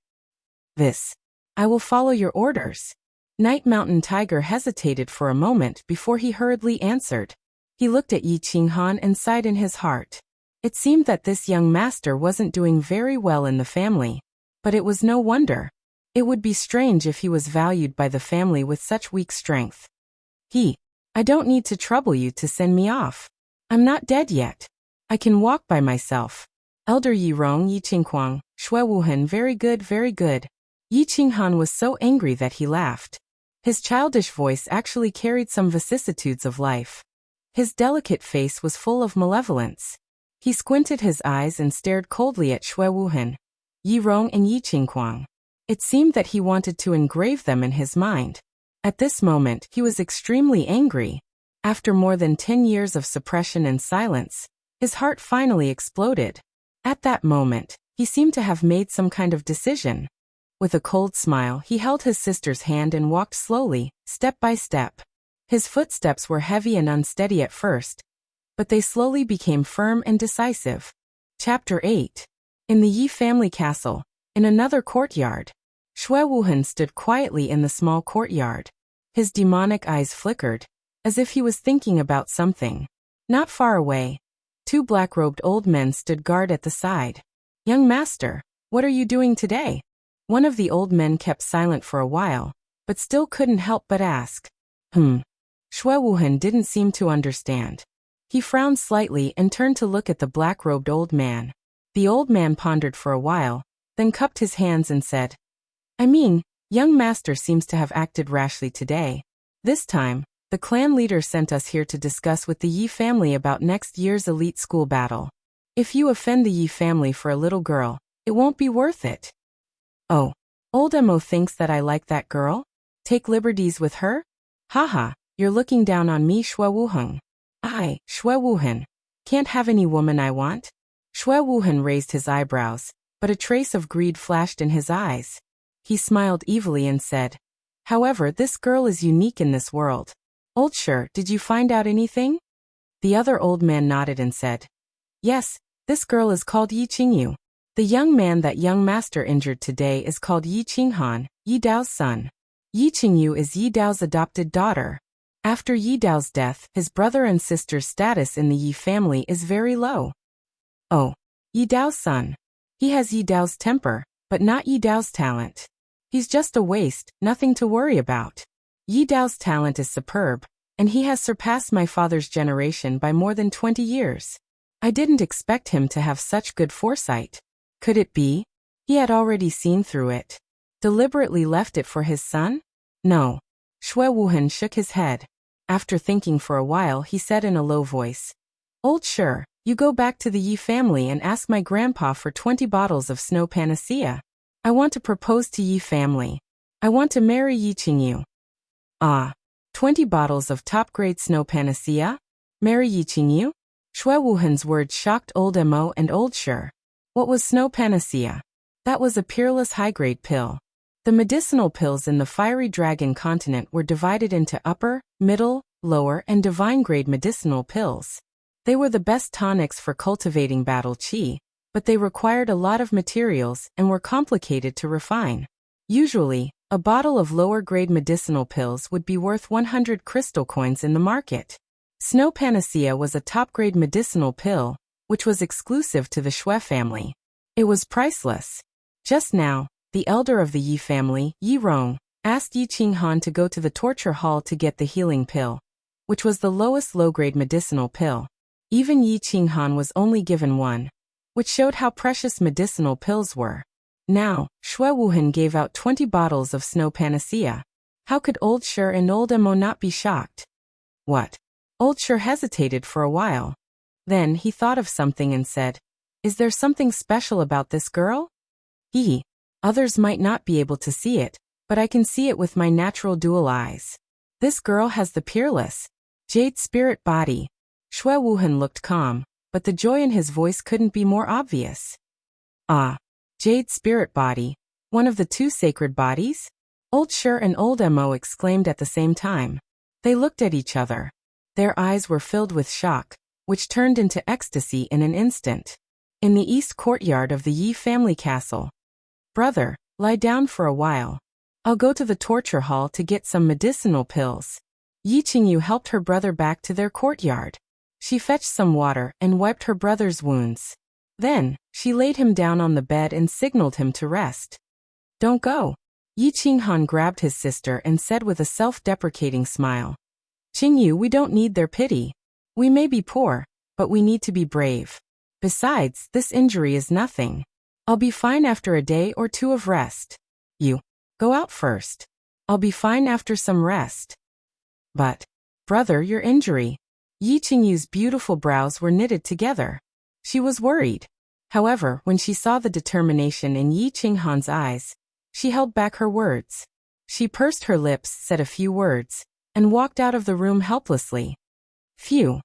A: This. I will follow your orders. Night Mountain Tiger hesitated for a moment before he hurriedly answered. He looked at Yi Qinghan and sighed in his heart. It seemed that this young master wasn't doing very well in the family. But it was no wonder. It would be strange if he was valued by the family with such weak strength. I don't need to trouble you to send me off. I'm not dead yet. I can walk by myself. Elder Yi Rong Yi Qinghuang, Shui Wuhan, very good, very good. Yi Qinghan was so angry that he laughed. His childish voice actually carried some vicissitudes of life. His delicate face was full of malevolence. He squinted his eyes and stared coldly at Shui Wuhan, Yi Rong and Yi Qinghuang. It seemed that he wanted to engrave them in his mind. At this moment, he was extremely angry. After more than 10 years of suppression and silence, his heart finally exploded. At that moment, he seemed to have made some kind of decision. With a cold smile, he held his sister's hand and walked slowly, step by step. His footsteps were heavy and unsteady at first, but they slowly became firm and decisive. Chapter 8. In the Yi family castle, in another courtyard, Shui Wuhan stood quietly in the small courtyard. His demonic eyes flickered, as if he was thinking about something. Not far away, 2 black-robed old men stood guard at the side. Young master, what are you doing today? One of the old men kept silent for a while, but still couldn't help but ask. Shui Wuhan didn't seem to understand. He frowned slightly and turned to look at the black-robed old man. The old man pondered for a while, then cupped his hands and said, young master seems to have acted rashly today. This time, the clan leader sent us here to discuss with the Yi family about next year's elite school battle. If you offend the Yi family for a little girl, it won't be worth it. Oh, old Mo thinks that I like that girl? Take liberties with her? Haha, you're looking down on me, Shui Wuhan. I, Shui Wuhan, can't have any woman I want? Shui Wuhan raised his eyebrows, but a trace of greed flashed in his eyes. He smiled evilly and said, however, this girl is unique in this world. Old Sher, did you find out anything? The other old man nodded and said, yes, this girl is called Yi Qingyu. The young man that young master injured today is called Yi Qinghan, Yi Dao's son. Yi Qingyu is Yi Dao's adopted daughter. After Yi Dao's death, his brother and sister's status in the Yi family is very low. Oh, Yi Dao's son. He has Yi Dao's temper, but not Yi Dao's talent. He's just a waste, nothing to worry about. Yi Dao's talent is superb, and he has surpassed my father's generation by more than 20 years. I didn't expect him to have such good foresight. Could it be? He had already seen through it. Deliberately left it for his son? No. Shui Wuhan shook his head. After thinking for a while, he said in a low voice, Old Sher, you go back to the Yi family and ask my grandpa for 20 bottles of snow panacea. I want to propose to Yi family. I want to marry Yi Qingyu. 20 bottles of top-grade snow panacea? Marry Yi Qingyu? Shui Wuhan's words shocked old Mo and old Sher. What was snow panacea? That was a peerless high-grade pill. The medicinal pills in the fiery dragon continent were divided into upper, middle, lower, and divine-grade medicinal pills. They were the best tonics for cultivating battle qi, but they required a lot of materials and were complicated to refine. Usually, a bottle of lower-grade medicinal pills would be worth 100 crystal coins in the market. Snow Panacea was a top-grade medicinal pill, which was exclusive to the Shui family. It was priceless. Just now, the elder of the Yi family, Yi Rong, asked Yi Qinghan to go to the torture hall to get the healing pill, which was the lowest low-grade medicinal pill. Even Yi Qinghan was only given one, which showed how precious medicinal pills were. Now, Shui Wuhan gave out 20 bottles of snow panacea. How could Old Sher and Old Mo not be shocked? What? Old Sher hesitated for a while. Then he thought of something and said, Is there something special about this girl? Others might not be able to see it, but I can see it with my natural dual eyes. This girl has the peerless jade spirit body. Shui Wuhan looked calm, but the joy in his voice couldn't be more obvious. Jade spirit body, one of the 2 sacred bodies? Old Sher and Old Mo exclaimed at the same time. They looked at each other. Their eyes were filled with shock, which turned into ecstasy in an instant. in the east courtyard of the Yi family castle. Brother, lie down for a while. I'll go to the torture hall to get some medicinal pills. Yi Qingyu helped her brother back to their courtyard. She fetched some water and wiped her brother's wounds. Then, she laid him down on the bed and signaled him to rest. Don't go. Yi Qinghan grabbed his sister and said with a self-deprecating smile. Qingyu, we don't need their pity. We may be poor, but we need to be brave. Besides, this injury is nothing. I'll be fine after a day or two of rest. You, go out first. I'll be fine after some rest. But, brother, your injury. Yi Qingyu's beautiful brows were knitted together. She was worried. However, when she saw the determination in Yi Qinghan's eyes, she held back her words. She pursed her lips, said a few words, and walked out of the room helplessly. Phew.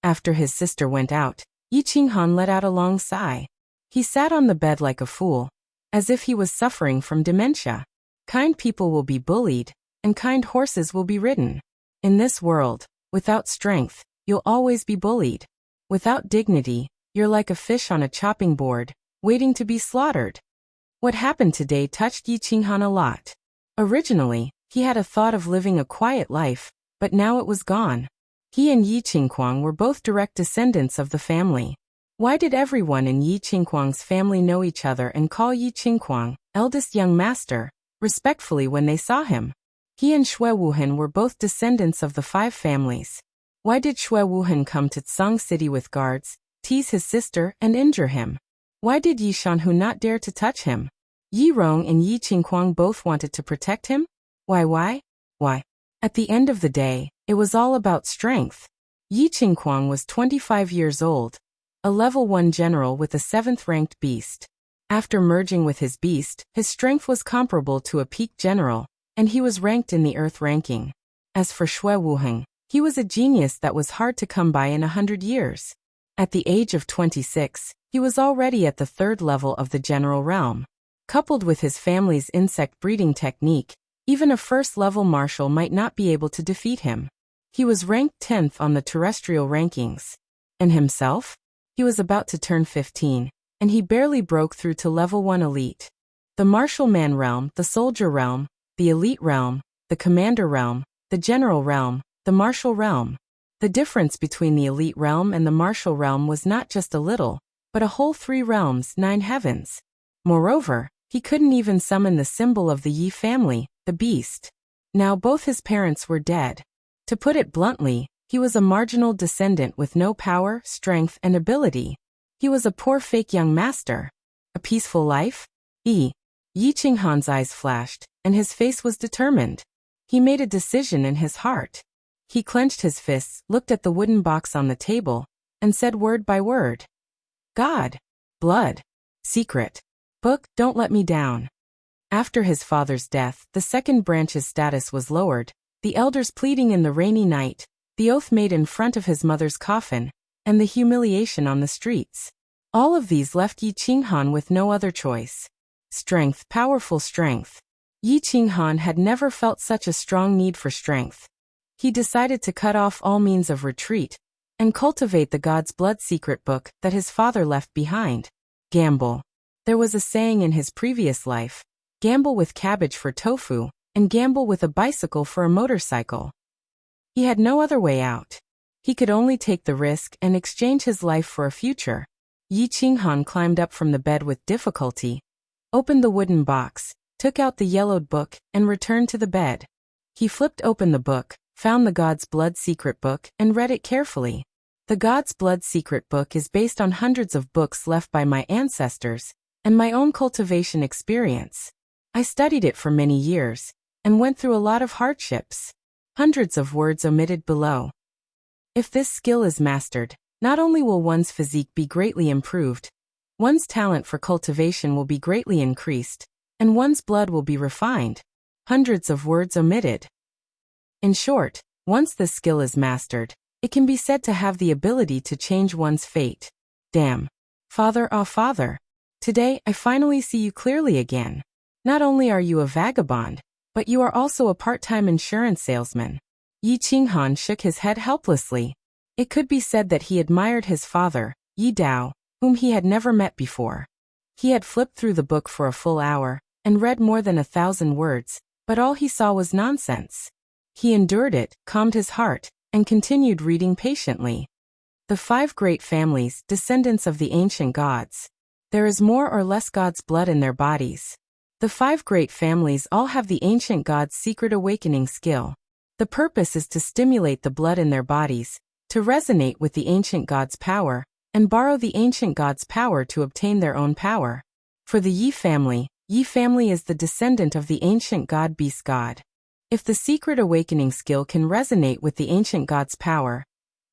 A: After his sister went out, Yi Qinghan let out a long sigh. He sat on the bed like a fool, as if he was suffering from dementia. Kind people will be bullied, and kind horses will be ridden. In this world, without strength, you'll always be bullied. Without dignity, you're like a fish on a chopping board, waiting to be slaughtered. What happened today touched Yi Qinghan a lot. Originally, he had a thought of living a quiet life, but now it was gone. He and Yi Qingquang were both direct descendants of the family. Why did everyone in Yi Qingquang's family know each other and call Yi Qingquang, eldest young master, respectfully when they saw him? He and Xue Wuhan were both descendants of the 5 families. Why did Xue Wuhan come to Tsang City with guards, tease his sister, and injure him? Why did Yi Shanhu not dare to touch him? Yi Rong and Yi Qingquang both wanted to protect him? Why? At the end of the day, it was all about strength. Yi Qingquang was 25 years old, a level 1 general with a 7th-ranked beast. After merging with his beast, his strength was comparable to a peak general, and he was ranked in the Earth ranking. As for Xue Wuheng, he was a genius that was hard to come by in 100 years. At the age of 26, he was already at the 3rd level of the general realm. Coupled with his family's insect breeding technique, even a 1st-level marshal might not be able to defeat him. He was ranked 10th on the terrestrial rankings. And himself? He was about to turn 15, and he barely broke through to level 1 elite. The martial man realm, the soldier realm, the elite realm, the commander realm, the general realm, the martial realm. The difference between the elite realm and the martial realm was not just a little, but a whole 3 realms, 9 heavens. Moreover, he couldn't even summon the symbol of the Yi family, the beast. Now both his parents were dead. To put it bluntly, he was a marginal descendant with no power, strength, and ability. He was a poor fake young master. A peaceful life? Yi Qinghan's eyes flashed, and his face was determined. He made a decision in his heart. He clenched his fists, looked at the wooden box on the table, and said word by word. God. Blood. Secret. Book, don't let me down. After his father's death, the 2nd branch's status was lowered, the elders pleading in the rainy night, the oath made in front of his mother's coffin, and the humiliation on the streets. All of these left Yi Qinghan with no other choice. Strength, powerful strength. Yi Qinghan had never felt such a strong need for strength. He decided to cut off all means of retreat, and cultivate the God's Blood secret book that his father left behind. Gamble. There was a saying in his previous life, gamble with cabbage for tofu, and gamble with a bicycle for a motorcycle. He had no other way out. He could only take the risk and exchange his life for a future. Yi Qinghan climbed up from the bed with difficulty, opened the wooden box, took out the yellowed book, and returned to the bed. He flipped open the book, found the God's Blood secret book, and read it carefully. The God's Blood secret book is based on hundreds of books left by my ancestors, and my own cultivation experience. I studied it for many years, and went through a lot of hardships. Hundreds of words omitted below. If this skill is mastered, not only will one's physique be greatly improved, one's talent for cultivation will be greatly increased, and one's blood will be refined. Hundreds of words omitted. In short, once this skill is mastered, it can be said to have the ability to change one's fate. Damn. Father, oh father. Today, I finally see you clearly again. Not only are you a vagabond, but you are also a part-time insurance salesman. Yi Qinghan shook his head helplessly. It could be said that he admired his father, Yi Dao, whom he had never met before. He had flipped through the book for a full hour, and read more than 1,000 words, but all he saw was nonsense. He endured it, calmed his heart, and continued reading patiently. The 5 great families, descendants of the ancient gods. There is more or less God's blood in their bodies. The 5 great families all have the ancient gods' secret awakening skill. The purpose is to stimulate the blood in their bodies, to resonate with the ancient gods' power, and borrow the ancient gods' power to obtain their own power. For the Yi family is the descendant of the ancient god beast god. If the secret awakening skill can resonate with the ancient god's power,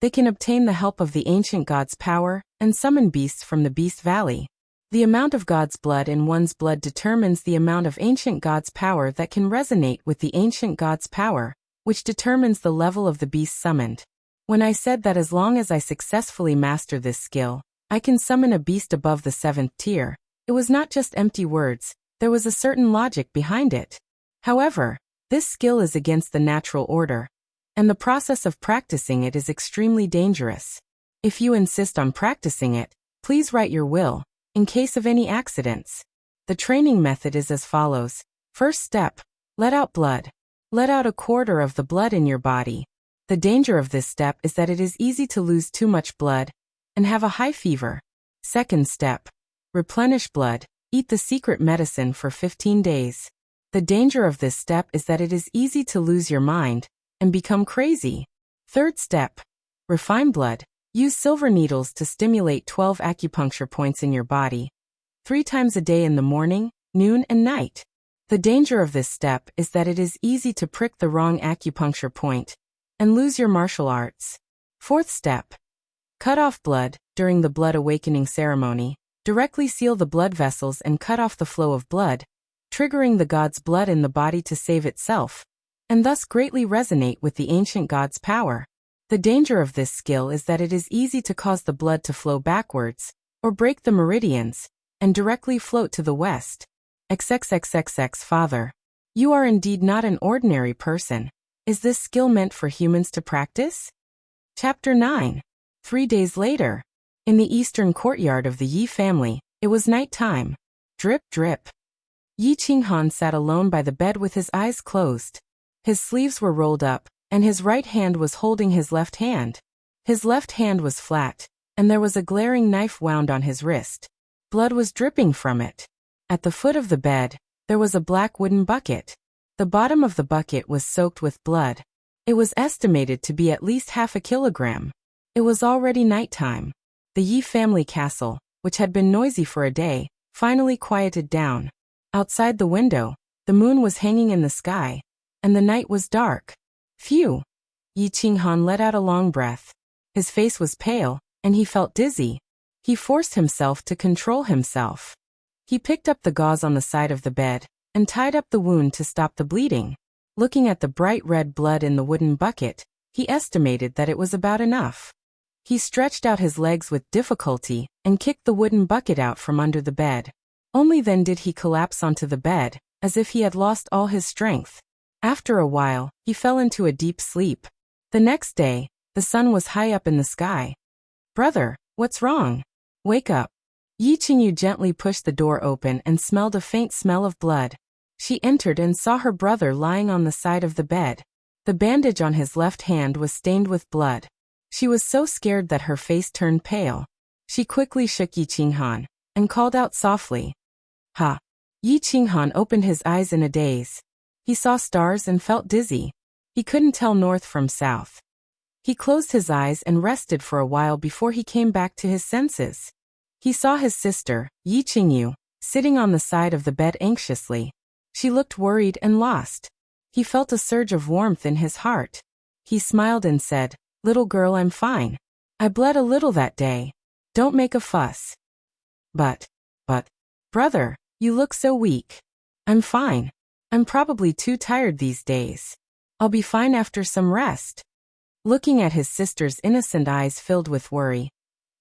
A: they can obtain the help of the ancient god's power and summon beasts from the Beast Valley. The amount of God's blood in one's blood determines the amount of ancient God's power that can resonate with the ancient God's power, which determines the level of the beast summoned. When I said that as long as I successfully master this skill, I can summon a beast above the 7th tier, it was not just empty words, there was a certain logic behind it. However, this skill is against the natural order, and the process of practicing it is extremely dangerous. If you insist on practicing it, please write your will, in case of any accidents. The training method is as follows. First step, let out blood. Let out 1/4 of the blood in your body. The danger of this step is that it is easy to lose too much blood and have a high fever. Second step, replenish blood. Eat the secret medicine for 15 days. The danger of this step is that it is easy to lose your mind and become crazy. Third step, refine blood. Use silver needles to stimulate 12 acupuncture points in your body, 3 times a day in the morning, noon, and night. The danger of this step is that it is easy to prick the wrong acupuncture point and lose your martial arts. Fourth step, cut off blood. During the blood awakening ceremony, directly seal the blood vessels and cut off the flow of blood, triggering the god's blood in the body to save itself, and thus greatly resonate with the ancient god's power. The danger of this skill is that it is easy to cause the blood to flow backwards, or break the meridians, and directly float to the west. XXXXX Father, you are indeed not an ordinary person. Is this skill meant for humans to practice? Chapter 9. 3 days later. In the eastern courtyard of the Yi family, it was night time. Drip, drip. Yi Qinghan sat alone by the bed with his eyes closed. His sleeves were rolled up, and his right hand was holding his left hand. His left hand was flat, and there was a glaring knife wound on his wrist. Blood was dripping from it. At the foot of the bed, there was a black wooden bucket. The bottom of the bucket was soaked with blood. It was estimated to be at least half a kilogram. It was already nighttime. The Yi family castle, which had been noisy for a day, finally quieted down. Outside the window, the moon was hanging in the sky, and the night was dark. Phew! Yi Qinghan let out a long breath. His face was pale, and he felt dizzy. He forced himself to control himself. He picked up the gauze on the side of the bed, and tied up the wound to stop the bleeding. Looking at the bright red blood in the wooden bucket, he estimated that it was about enough. He stretched out his legs with difficulty, and kicked the wooden bucket out from under the bed. Only then did he collapse onto the bed, as if he had lost all his strength. After a while, he fell into a deep sleep. The next day, the sun was high up in the sky. Brother, what's wrong? Wake up. Yi Qingyu gently pushed the door open and smelled a faint smell of blood. She entered and saw her brother lying on the side of the bed. The bandage on his left hand was stained with blood. She was so scared that her face turned pale. She quickly shook Yi Qinghan and called out softly. Ha! Yi Qinghan opened his eyes in a daze. He saw stars and felt dizzy. He couldn't tell north from south. He closed his eyes and rested for a while before he came back to his senses. He saw his sister, Yi Qingyu, sitting on the side of the bed anxiously. She looked worried and lost. He felt a surge of warmth in his heart. He smiled and said, "Little girl, I'm fine. I bled a little that day. Don't make a fuss." But, brother, you look so weak." "I'm fine. I'm probably too tired these days. I'll be fine after some rest." Looking at his sister's innocent eyes filled with worry,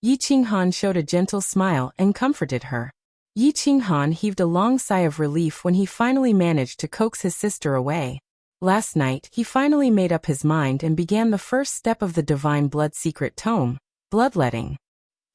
A: Yi Qinghan showed a gentle smile and comforted her. Yi Qinghan heaved a long sigh of relief when he finally managed to coax his sister away. Last night, he finally made up his mind and began the first step of the Divine Blood Secret Tome, bloodletting.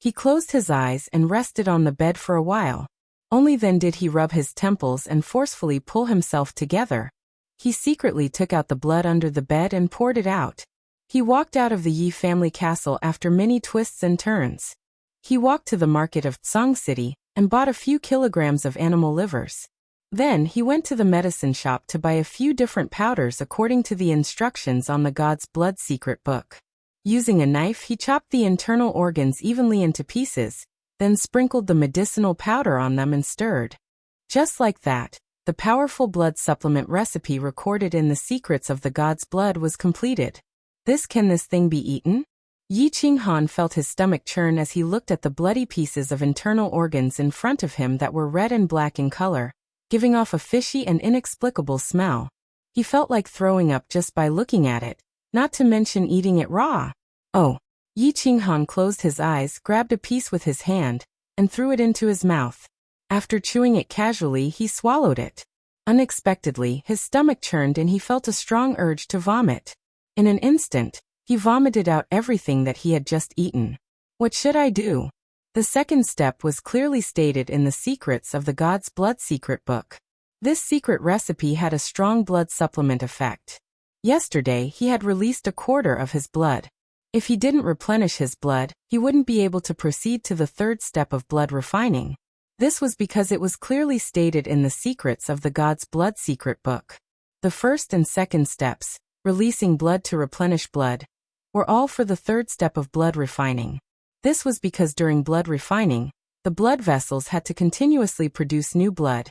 A: He closed his eyes and rested on the bed for a while. Only then did he rub his temples and forcefully pull himself together. He secretly took out the blood under the bed and poured it out. He walked out of the Yi family castle after many twists and turns. He walked to the market of Song City and bought a few kilograms of animal livers. Then he went to the medicine shop to buy a few different powders according to the instructions on the God's Blood secret book. Using a knife, he chopped the internal organs evenly into pieces, then sprinkled the medicinal powder on them and stirred. Just like that, the powerful blood supplement recipe recorded in the Secrets of the God's Blood was completed. Can this thing be eaten? Yi Qinghan felt his stomach churn as he looked at the bloody pieces of internal organs in front of him that were red and black in color, giving off a fishy and inexplicable smell. He felt like throwing up just by looking at it, not to mention eating it raw. Oh! Yi Qinghan closed his eyes, grabbed a piece with his hand, and threw it into his mouth. After chewing it casually, he swallowed it. Unexpectedly, his stomach churned and he felt a strong urge to vomit. In an instant, he vomited out everything that he had just eaten. What should I do? The second step was clearly stated in the Secrets of the God's Blood secret book. This secret recipe had a strong blood supplement effect. Yesterday, he had released a quarter of his blood. If he didn't replenish his blood, he wouldn't be able to proceed to the third step of blood refining. This was because it was clearly stated in the Secrets of the God's Blood secret book. The first and second steps, releasing blood to replenish blood, were all for the third step of blood refining. This was because during blood refining, the blood vessels had to continuously produce new blood,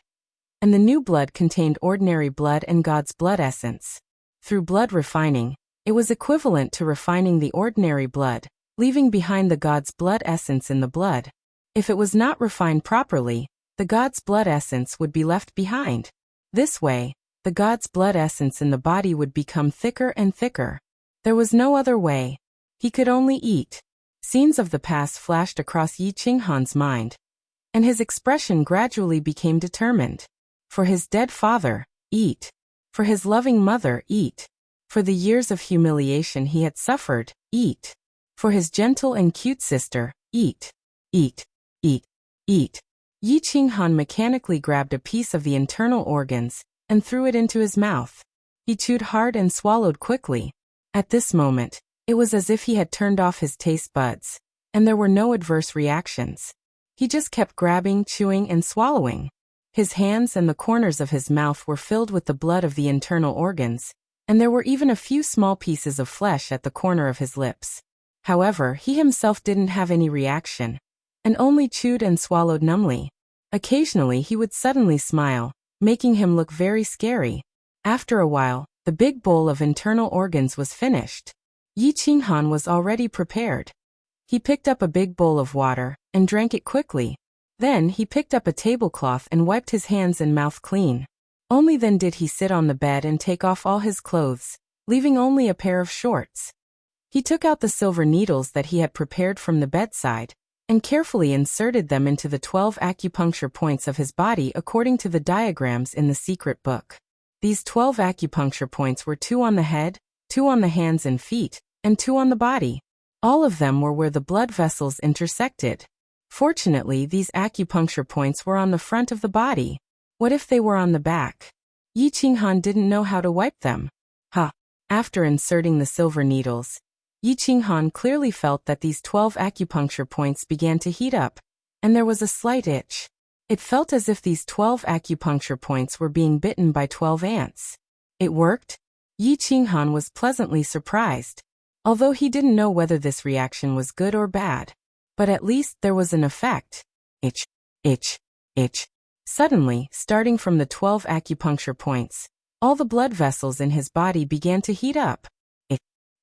A: and the new blood contained ordinary blood and God's blood essence. Through blood refining, it was equivalent to refining the ordinary blood, leaving behind the God's blood essence in the blood. If it was not refined properly, the God's blood essence would be left behind. This way, the God's blood essence in the body would become thicker and thicker. There was no other way. He could only eat. Scenes of the past flashed across Yi Qinghan's mind, and his expression gradually became determined. For his dead father, eat. For his loving mother, eat. For the years of humiliation he had suffered, eat. For his gentle and cute sister, eat. Eat. Eat. Eat. Yi Qinghan mechanically grabbed a piece of the internal organs and threw it into his mouth. He chewed hard and swallowed quickly. At this moment, it was as if he had turned off his taste buds, and there were no adverse reactions. He just kept grabbing, chewing, and swallowing. His hands and the corners of his mouth were filled with the blood of the internal organs, and there were even a few small pieces of flesh at the corner of his lips. However, he himself didn't have any reaction, and only chewed and swallowed numbly. Occasionally he would suddenly smile, making him look very scary. After a while, the big bowl of internal organs was finished. Yi Qinghan was already prepared. He picked up a big bowl of water and drank it quickly. Then he picked up a tablecloth and wiped his hands and mouth clean. Only then did he sit on the bed and take off all his clothes, leaving only a pair of shorts. He took out the silver needles that he had prepared from the bedside and carefully inserted them into the 12 acupuncture points of his body according to the diagrams in the secret book. These 12 acupuncture points were 2 on the head, 2 on the hands and feet, and 2 on the body. All of them were where the blood vessels intersected. Fortunately, these acupuncture points were on the front of the body. What if they were on the back? Yi Qinghan didn't know how to wipe them. After inserting the silver needles, Yi Qinghan clearly felt that these 12 acupuncture points began to heat up, and there was a slight itch. It felt as if these 12 acupuncture points were being bitten by 12 ants. It worked? Yi Qinghan was pleasantly surprised, although he didn't know whether this reaction was good or bad. But at least there was an effect. Itch, itch, itch. Suddenly, starting from the 12 acupuncture points, all the blood vessels in his body began to heat up.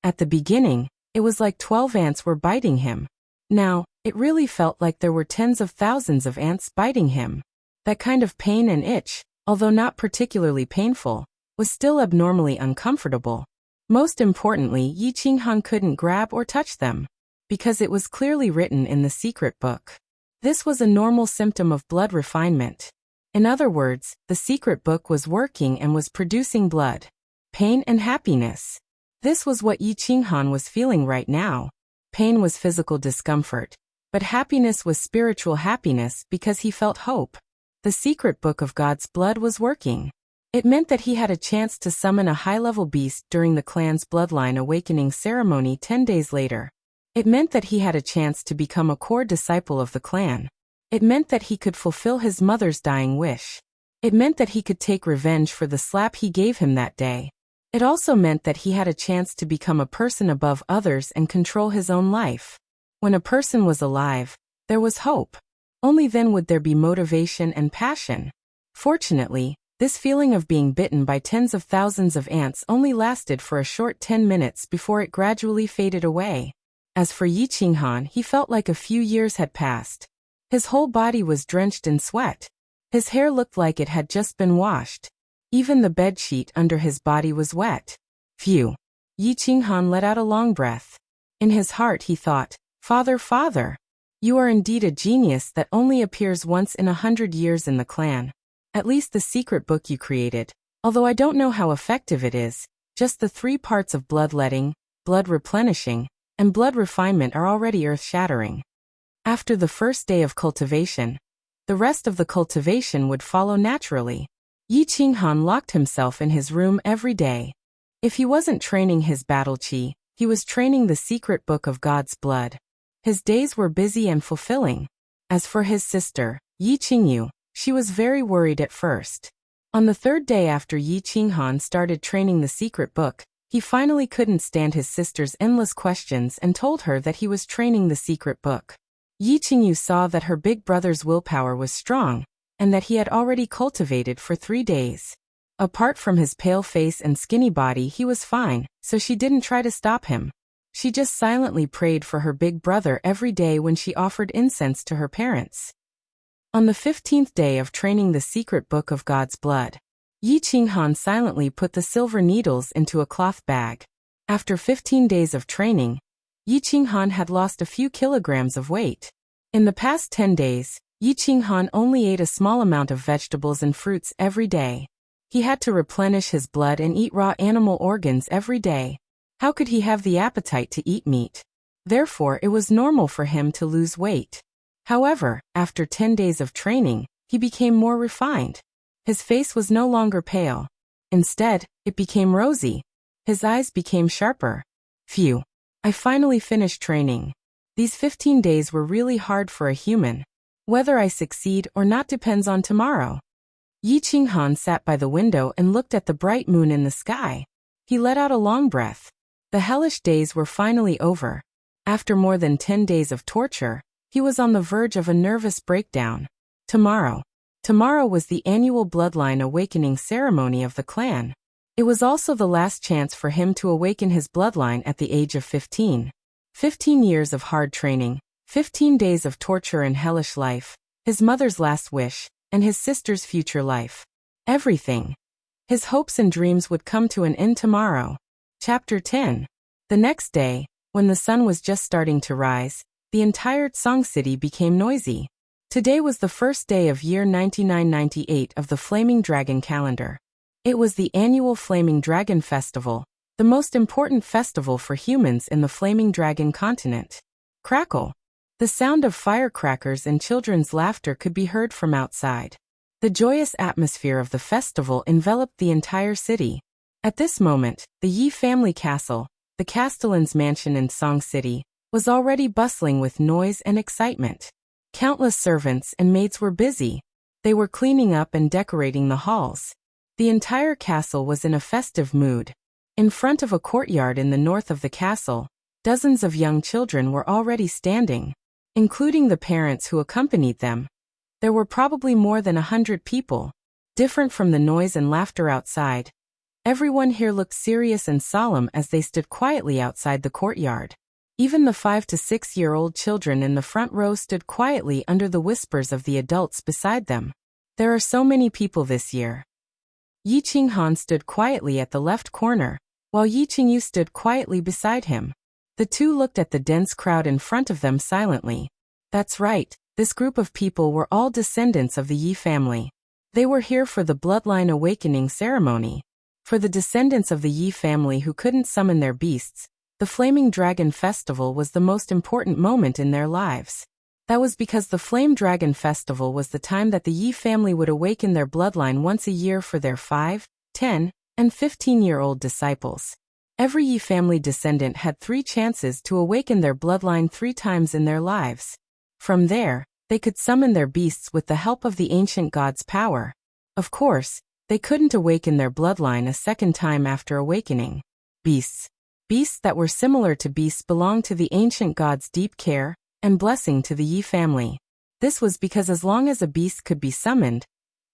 A: At the beginning, it was like 12 ants were biting him. Now, it really felt like there were tens of thousands of ants biting him. That kind of pain and itch, although not particularly painful, was still abnormally uncomfortable. Most importantly, Yi Qinghan couldn't grab or touch them, because it was clearly written in the secret book. This was a normal symptom of blood refinement. In other words, the secret book was working and was producing blood, pain and happiness. This was what Yi Qinghan was feeling right now. Pain was physical discomfort, But happiness was spiritual happiness because he felt hope. The secret book of God's blood was working. It meant that he had a chance to summon a high-level beast during the clan's bloodline awakening ceremony 10 days later. It meant that he had a chance to become a core disciple of the clan. It meant that he could fulfill his mother's dying wish. It meant that he could take revenge for the slap he gave him that day. It also meant that he had a chance to become a person above others and control his own life. When a person was alive, there was hope. Only then would there be motivation and passion. Fortunately, this feeling of being bitten by tens of thousands of ants only lasted for a short 10 minutes before it gradually faded away. As for Yi Qinghan, he felt like a few years had passed. His whole body was drenched in sweat. His hair looked like it had just been washed. Even the bedsheet under his body was wet. Phew! Yi Qinghan let out a long breath. In his heart he thought, "Father, father! You are indeed a genius that only appears once in 100 years in the clan. At least the secret book you created, although I don't know how effective it is, just the 3 parts of bloodletting, blood replenishing, and blood refinement are already earth-shattering." After the first day of cultivation, the rest of the cultivation would follow naturally. Yi Qinghan locked himself in his room every day. If he wasn't training his battle chi, he was training the secret book of God's blood. His days were busy and fulfilling. As for his sister, Yi Qingyu, she was very worried at first. On the 3rd day after Yi Qinghan started training the secret book, he finally couldn't stand his sister's endless questions and told her that he was training the secret book. Yi Qingyu saw that her big brother's willpower was strong, and that he had already cultivated for 3 days. Apart from his pale face and skinny body, he was fine, so she didn't try to stop him. She just silently prayed for her big brother every day when she offered incense to her parents. On the 15th day of training the secret book of God's blood, Yi Qinghan silently put the silver needles into a cloth bag. After 15 days of training, Yi Qinghan had lost a few kilograms of weight. In the past 10 days, Yi Qinghan only ate a small amount of vegetables and fruits every day. He had to replenish his blood and eat raw animal organs every day. How could he have the appetite to eat meat? Therefore, it was normal for him to lose weight. However, after 10 days of training, he became more refined. His face was no longer pale. Instead, it became rosy. His eyes became sharper. Phew! I finally finished training. These 15 days were really hard for a human. Whether I succeed or not depends on tomorrow. Yi Qinghan sat by the window and looked at the bright moon in the sky. He let out a long breath. The hellish days were finally over. After more than 10 days of torture, he was on the verge of a nervous breakdown. Tomorrow was the annual bloodline awakening ceremony of the clan. It was also the last chance for him to awaken his bloodline at the age of 15. 15 years of hard training, 15 days of torture and hellish life, his mother's last wish, and his sister's future life. Everything. His hopes and dreams would come to an end tomorrow. Chapter 10. The next day, when the sun was just starting to rise, the entire Song City became noisy. Today was the first day of year 9998 of the Flaming Dragon calendar. It was the annual Flaming Dragon Festival, the most important festival for humans in the Flaming Dragon continent. Crackle! The sound of firecrackers and children's laughter could be heard from outside. The joyous atmosphere of the festival enveloped the entire city. At this moment, the Yi family castle, the Castellan's mansion in Song City, was already bustling with noise and excitement. Countless servants and maids were busy. They were cleaning up and decorating the halls. The entire castle was in a festive mood. In front of a courtyard in the north of the castle, dozens of young children were already standing, including the parents who accompanied them. There were probably more than 100 people. Different from the noise and laughter outside, everyone here looked serious and solemn as they stood quietly outside the courtyard. Even the 5 to 6-year-old children in the front row stood quietly under the whispers of the adults beside them. There are so many people this year. Yi Qinghan stood quietly at the left corner, while Yi Qingyu stood quietly beside him. The two looked at the dense crowd in front of them silently. That's right, this group of people were all descendants of the Yi family. They were here for the bloodline awakening ceremony. For the descendants of the Yi family who couldn't summon their beasts, the Flaming Dragon Festival was the most important moment in their lives. That was because the Flame Dragon Festival was the time that the Yi family would awaken their bloodline once a year for their 5, 10, and 15-year-old disciples. Every Yi family descendant had 3 chances to awaken their bloodline 3 times in their lives. From there, they could summon their beasts with the help of the ancient god's power. Of course, they couldn't awaken their bloodline a second time after awakening. Beasts. Beasts that were similar to beasts belonged to the ancient god's deep care and blessing to the Yi family. This was because as long as a beast could be summoned,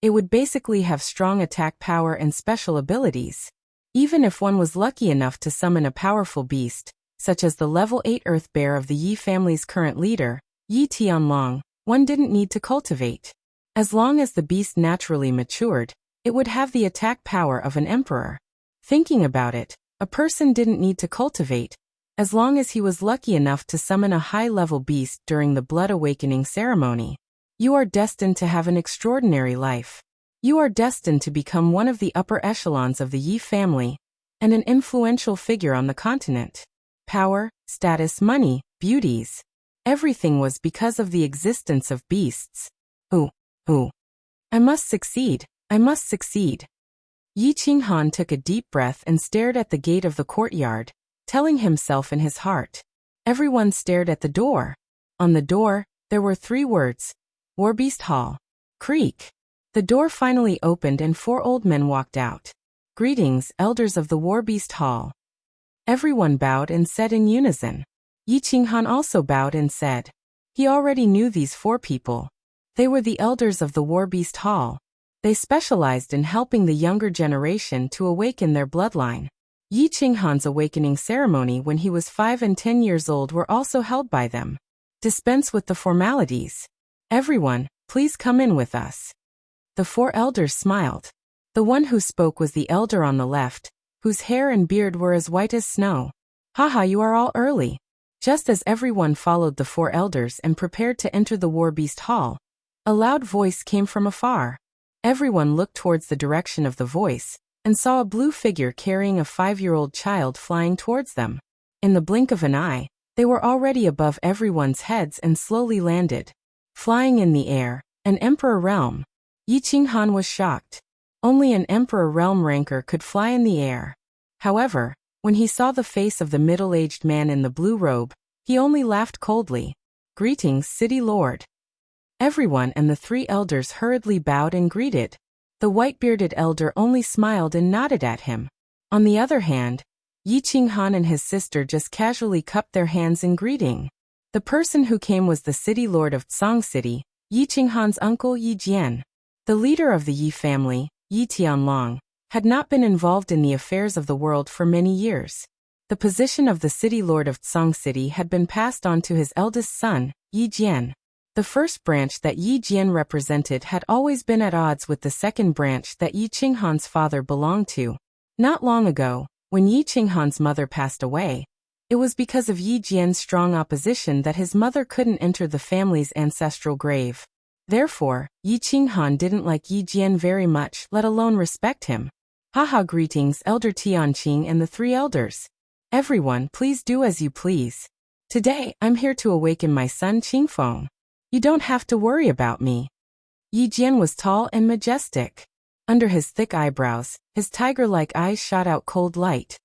A: it would basically have strong attack power and special abilities. Even if one was lucky enough to summon a powerful beast, such as the level 8 Earth Bear of the Yi family's current leader, Yi Tianlong, one didn't need to cultivate. As long as the beast naturally matured, it would have the attack power of an emperor. Thinking about it, a person didn't need to cultivate, as long as he was lucky enough to summon a high-level beast during the Blood Awakening ceremony. You are destined to have an extraordinary life. You are destined to become one of the upper echelons of the Yi family, and an influential figure on the continent. Power, status, money, beauties. Everything was because of the existence of beasts. I must succeed, I must succeed. Yi Qinghan took a deep breath and stared at the gate of the courtyard, telling himself in his heart. Everyone stared at the door. On the door, there were 3 words. Warbeast Hall. Creak. The door finally opened and 4 old men walked out. Greetings, elders of the Warbeast Hall. Everyone bowed and said in unison. Yi Qinghan also bowed and said. He already knew these 4 people. They were the elders of the Warbeast Hall. They specialized in helping the younger generation to awaken their bloodline. Yi Qinghan's awakening ceremony when he was 5 and 10 years old were also held by them. Dispense with the formalities. Everyone, please come in with us. The 4 elders smiled. The one who spoke was the elder on the left, whose hair and beard were as white as snow. Haha, you are all early. Just as everyone followed the 4 elders and prepared to enter the Warbeast Hall, a loud voice came from afar. Everyone looked towards the direction of the voice, and saw a blue figure carrying a 5-year-old child flying towards them. In the blink of an eye, they were already above everyone's heads and slowly landed. Flying in the air, an emperor realm. Yi Qinghan was shocked. Only an emperor realm ranker could fly in the air. However, when he saw the face of the middle-aged man in the blue robe, he only laughed coldly. Greetings, city lord. Everyone and the 3 elders hurriedly bowed and greeted. The white-bearded elder only smiled and nodded at him. On the other hand, Yi Qinghan and his sister just casually cupped their hands in greeting. The person who came was the city lord of Song City, Yi Qinghan's uncle Yi Jian. The leader of the Yi family, Yi Tianlong, had not been involved in the affairs of the world for many years. The position of the city lord of Song City had been passed on to his eldest son, Yi Jian. The first branch that Yi Jian represented had always been at odds with the second branch that Yi Qinghan's father belonged to. Not long ago, when Yi Qinghan's mother passed away, it was because of Yi Jian's strong opposition that his mother couldn't enter the family's ancestral grave. Therefore, Yi Qinghan didn't like Yi Jian very much, let alone respect him. Haha, greetings, Elder Tianqing and the 3 elders. Everyone, please do as you please. Today, I'm here to awaken my son Qingfeng. You don't have to worry about me. Yi Jian was tall and majestic. Under his thick eyebrows, his tiger-like eyes shot out cold light.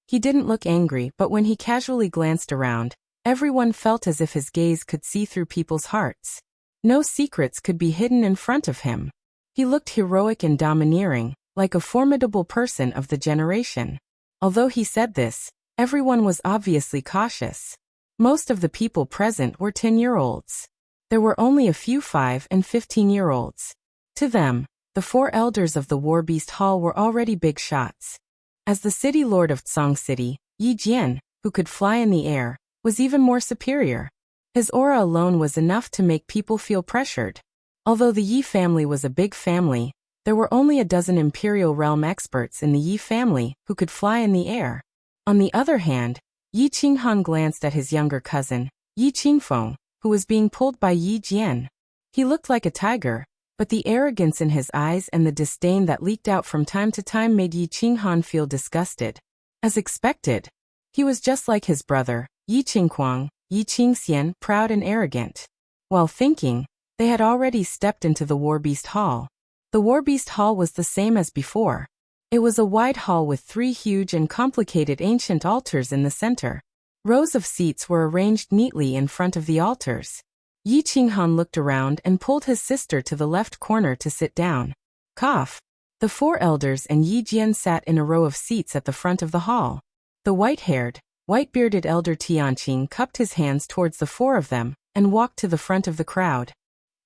A: He didn't look angry, but when he casually glanced around, everyone felt as if his gaze could see through people's hearts. No secrets could be hidden in front of him. He looked heroic and domineering, like a formidable person of the generation. Although he said this, everyone was obviously cautious. Most of the people present were 10-year-olds. There were only a few 5 and 15-year-olds. To them, the 4 elders of the Warbeast Hall were already big shots. As the city lord of Song City, Yi Jian, who could fly in the air, was even more superior. His aura alone was enough to make people feel pressured. Although the Yi family was a big family, there were only a dozen Imperial Realm experts in the Yi family who could fly in the air. On the other hand, Yi Qinghan glanced at his younger cousin, Yi Qingfeng, who was being pulled by Yi Jian. He looked like a tiger, but the arrogance in his eyes and the disdain that leaked out from time to time made Yi Qinghan feel disgusted. As expected, he was just like his brother, Yi Qingquang, Yi Qingxian, proud and arrogant. While thinking, they had already stepped into the Warbeast Hall. The Warbeast Hall was the same as before. It was a wide hall with 3 huge and complicated ancient altars in the center. Rows of seats were arranged neatly in front of the altars. Yi Qinghan looked around and pulled his sister to the left corner to sit down. Cough. The 4 elders and Yi Jian sat in a row of seats at the front of the hall. The white-haired, white-bearded elder Tianqing cupped his hands towards the 4 of them and walked to the front of the crowd.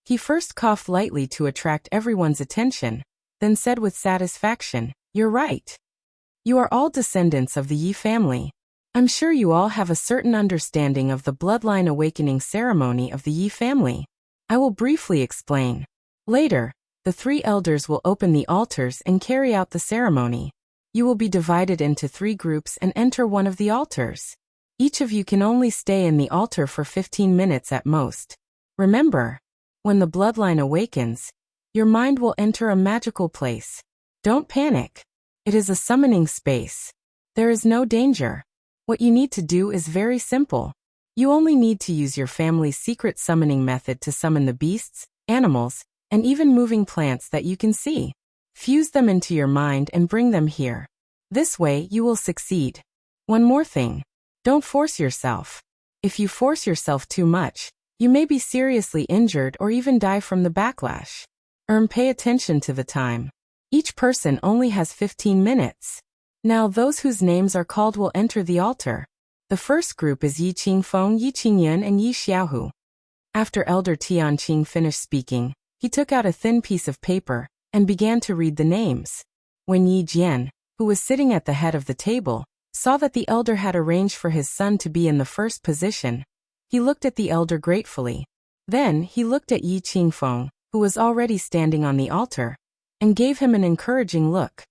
A: He first coughed lightly to attract everyone's attention, then said with satisfaction, "You're right. You are all descendants of the Yi family. I'm sure you all have a certain understanding of the bloodline awakening ceremony of the Yi family. I will briefly explain. Later, the 3 elders will open the altars and carry out the ceremony. You will be divided into 3 groups and enter one of the altars. Each of you can only stay in the altar for 15 minutes at most. Remember, when the bloodline awakens, your mind will enter a magical place. Don't panic. It is a summoning space. There is no danger. What you need to do is very simple. You only need to use your family's secret summoning method to summon the beasts, animals, and even moving plants that you can see. Fuse them into your mind and bring them here. This way you will succeed. One more thing. Don't force yourself. If you force yourself too much, you may be seriously injured or even die from the backlash. Pay attention to the time. Each person only has 15 minutes. Now those whose names are called will enter the altar. The first group is Yi Qingfeng, Yi Qingyan, and Yi Xiaohu. After Elder Tianqing finished speaking, he took out a thin piece of paper and began to read the names. When Yi Jian, who was sitting at the head of the table, saw that the elder had arranged for his son to be in the first position, he looked at the elder gratefully. Then he looked at Yi Qingfeng, who was already standing on the altar, and gave him an encouraging look.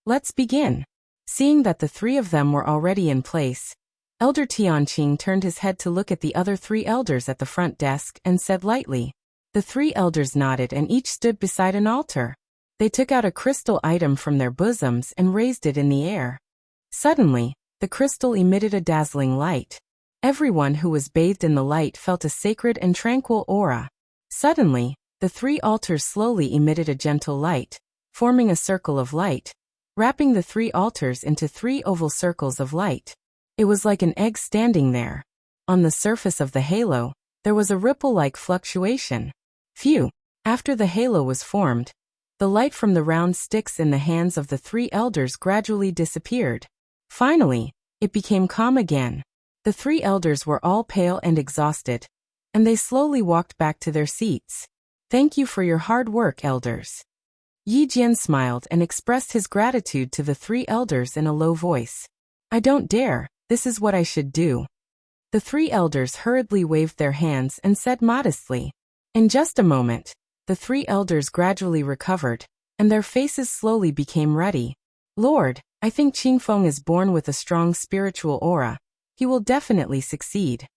A: Let's begin. Seeing that the 3 of them were already in place, Elder Tianqing turned his head to look at the other 3 elders at the front desk and said lightly. The 3 elders nodded and each stood beside an altar. They took out a crystal item from their bosoms and raised it in the air. Suddenly, the crystal emitted a dazzling light. Everyone who was bathed in the light felt a sacred and tranquil aura. Suddenly, the 3 altars slowly emitted a gentle light, forming a circle of light, wrapping the 3 altars into 3 oval circles of light. It was like an egg standing there. On the surface of the halo, there was a ripple-like fluctuation. Phew! After the halo was formed, the light from the round sticks in the hands of the 3 elders gradually disappeared. Finally, it became calm again. The 3 elders were all pale and exhausted, and they slowly walked back to their seats. Thank you for your hard work, elders. Yi Jian smiled and expressed his gratitude to the 3 elders in a low voice. I don't dare, this is what I should do. The 3 elders hurriedly waved their hands and said modestly. In just a moment, the 3 elders gradually recovered, and their faces slowly became ready. Lord, I think Qingfeng is born with a strong spiritual aura. He will definitely succeed.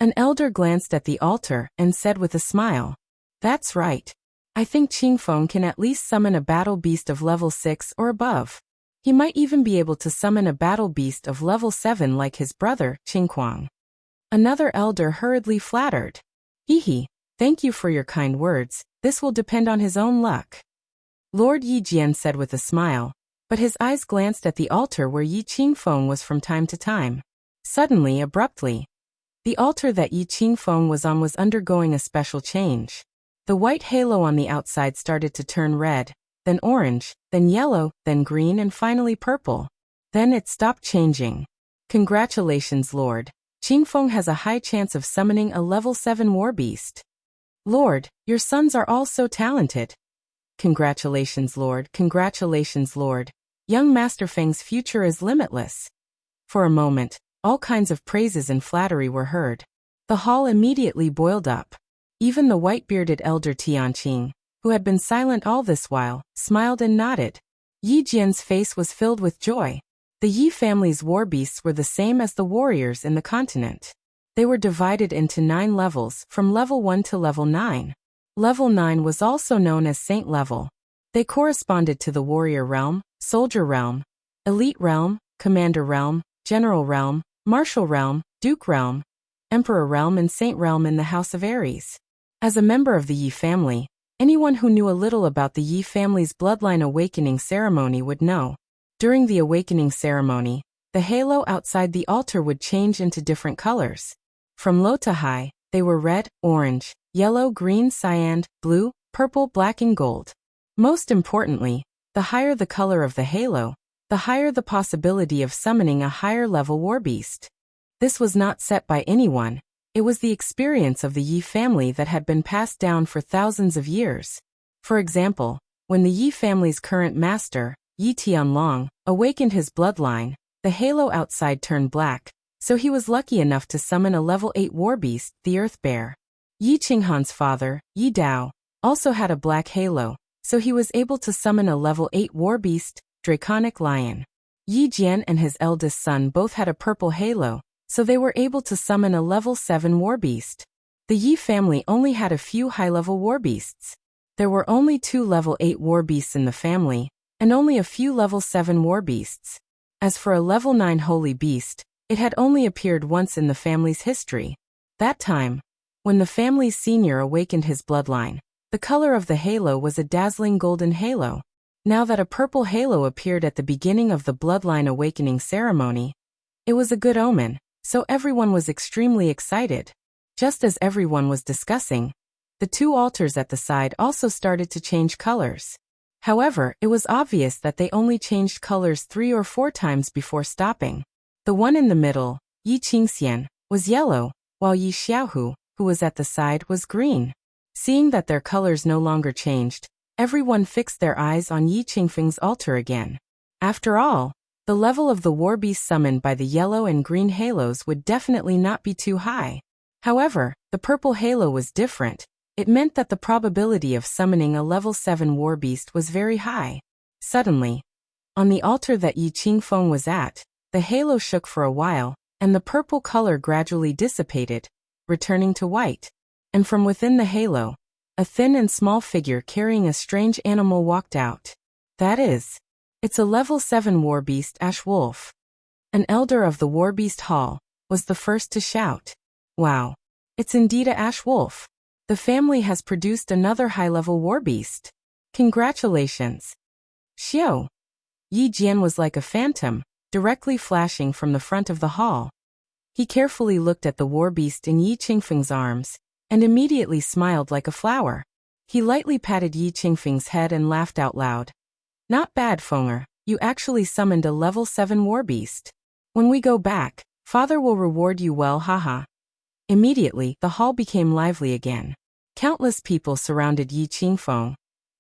A: An elder glanced at the altar and said with a smile. That's right. I think Qingfeng can at least summon a battle beast of level 6 or above. He might even be able to summon a battle beast of level 7 like his brother, Qingquang. Another elder hurriedly flattered. Hee, thank you for your kind words, this will depend on his own luck. Lord Yi Jian said with a smile, but his eyes glanced at the altar where Yi Qingfeng was from time to time. Suddenly, abruptly, the altar that Yi Qingfeng was on was undergoing a special change. The white halo on the outside started to turn red, then orange, then yellow, then green and finally purple. Then it stopped changing. Congratulations, Lord. Qingfeng has a high chance of summoning a level 7 warbeast. Lord, your sons are all so talented. Congratulations, Lord. Congratulations, Lord. Young Master Fang's future is limitless. For a moment, all kinds of praises and flattery were heard. The hall immediately boiled up. Even the white-bearded elder Tianqing, who had been silent all this while, smiled and nodded. Yi Jian's face was filled with joy. The Yi family's warbeasts were the same as the warriors in the continent. They were divided into 9 levels, from level 1 to level 9. Level 9 was also known as Saint level. They corresponded to the warrior realm, soldier realm, elite realm, commander realm, general realm, martial realm, duke realm, emperor realm and saint realm in the House of Aries. As a member of the Yi family, anyone who knew a little about the Yi family's bloodline awakening ceremony would know. During the awakening ceremony, the halo outside the altar would change into different colors. From low to high, they were red, orange, yellow, green, cyan, blue, purple, black, and gold. Most importantly, the higher the color of the halo, the higher the possibility of summoning a higher level warbeast. This was not set by anyone. It was the experience of the Yi family that had been passed down for thousands of years. For example, when the Yi family's current master, Yi Tianlong, awakened his bloodline, the halo outside turned black, so he was lucky enough to summon a level 8 warbeast, the Earth Bear. Yi Qinghan's father, Yi Dao, also had a black halo, so he was able to summon a level 8 warbeast, Draconic Lion. Yi Jian and his eldest son both had a purple halo, so they were able to summon a level 7 warbeast. The Yi family only had a few high-level warbeasts. There were only 2 level 8 warbeasts in the family, and only a few level 7 warbeasts. As for a level 9 holy beast, it had only appeared once in the family's history. That time, when the family's senior awakened his bloodline, the color of the halo was a dazzling golden halo. Now that a purple halo appeared at the beginning of the bloodline awakening ceremony, it was a good omen, so everyone was extremely excited. Just as everyone was discussing, the 2 altars at the side also started to change colors. However, it was obvious that they only changed colors 3 or 4 times before stopping. The one in the middle, Yi Qingxian, was yellow, while Yi Xiaohu, who was at the side, was green. Seeing that their colors no longer changed, everyone fixed their eyes on Yi Qingfeng's altar again. After all, the level of the warbeast summoned by the yellow and green halos would definitely not be too high. However, the purple halo was different. It meant that the probability of summoning a level 7 warbeast was very high. Suddenly, on the altar that Yi Qingfeng was at, the halo shook for a while, and the purple color gradually dissipated, returning to white. And from within the halo, a thin and small figure carrying a strange animal walked out. That is, it's a level 7 warbeast Ash Wolf. An elder of the Warbeast Hall was the first to shout. Wow! It's indeed a Ash Wolf. The family has produced another high-level warbeast. Congratulations! Xiao! Yi Jian was like a phantom, directly flashing from the front of the hall. He carefully looked at the warbeast in Yi Qingfeng's arms, and immediately smiled like a flower. He lightly patted Yi Qingfeng's head and laughed out loud. Not bad, Fenger, you actually summoned a level 7 warbeast. When we go back, father will reward you well, haha. Immediately, the hall became lively again. Countless people surrounded Yi Qingfeng.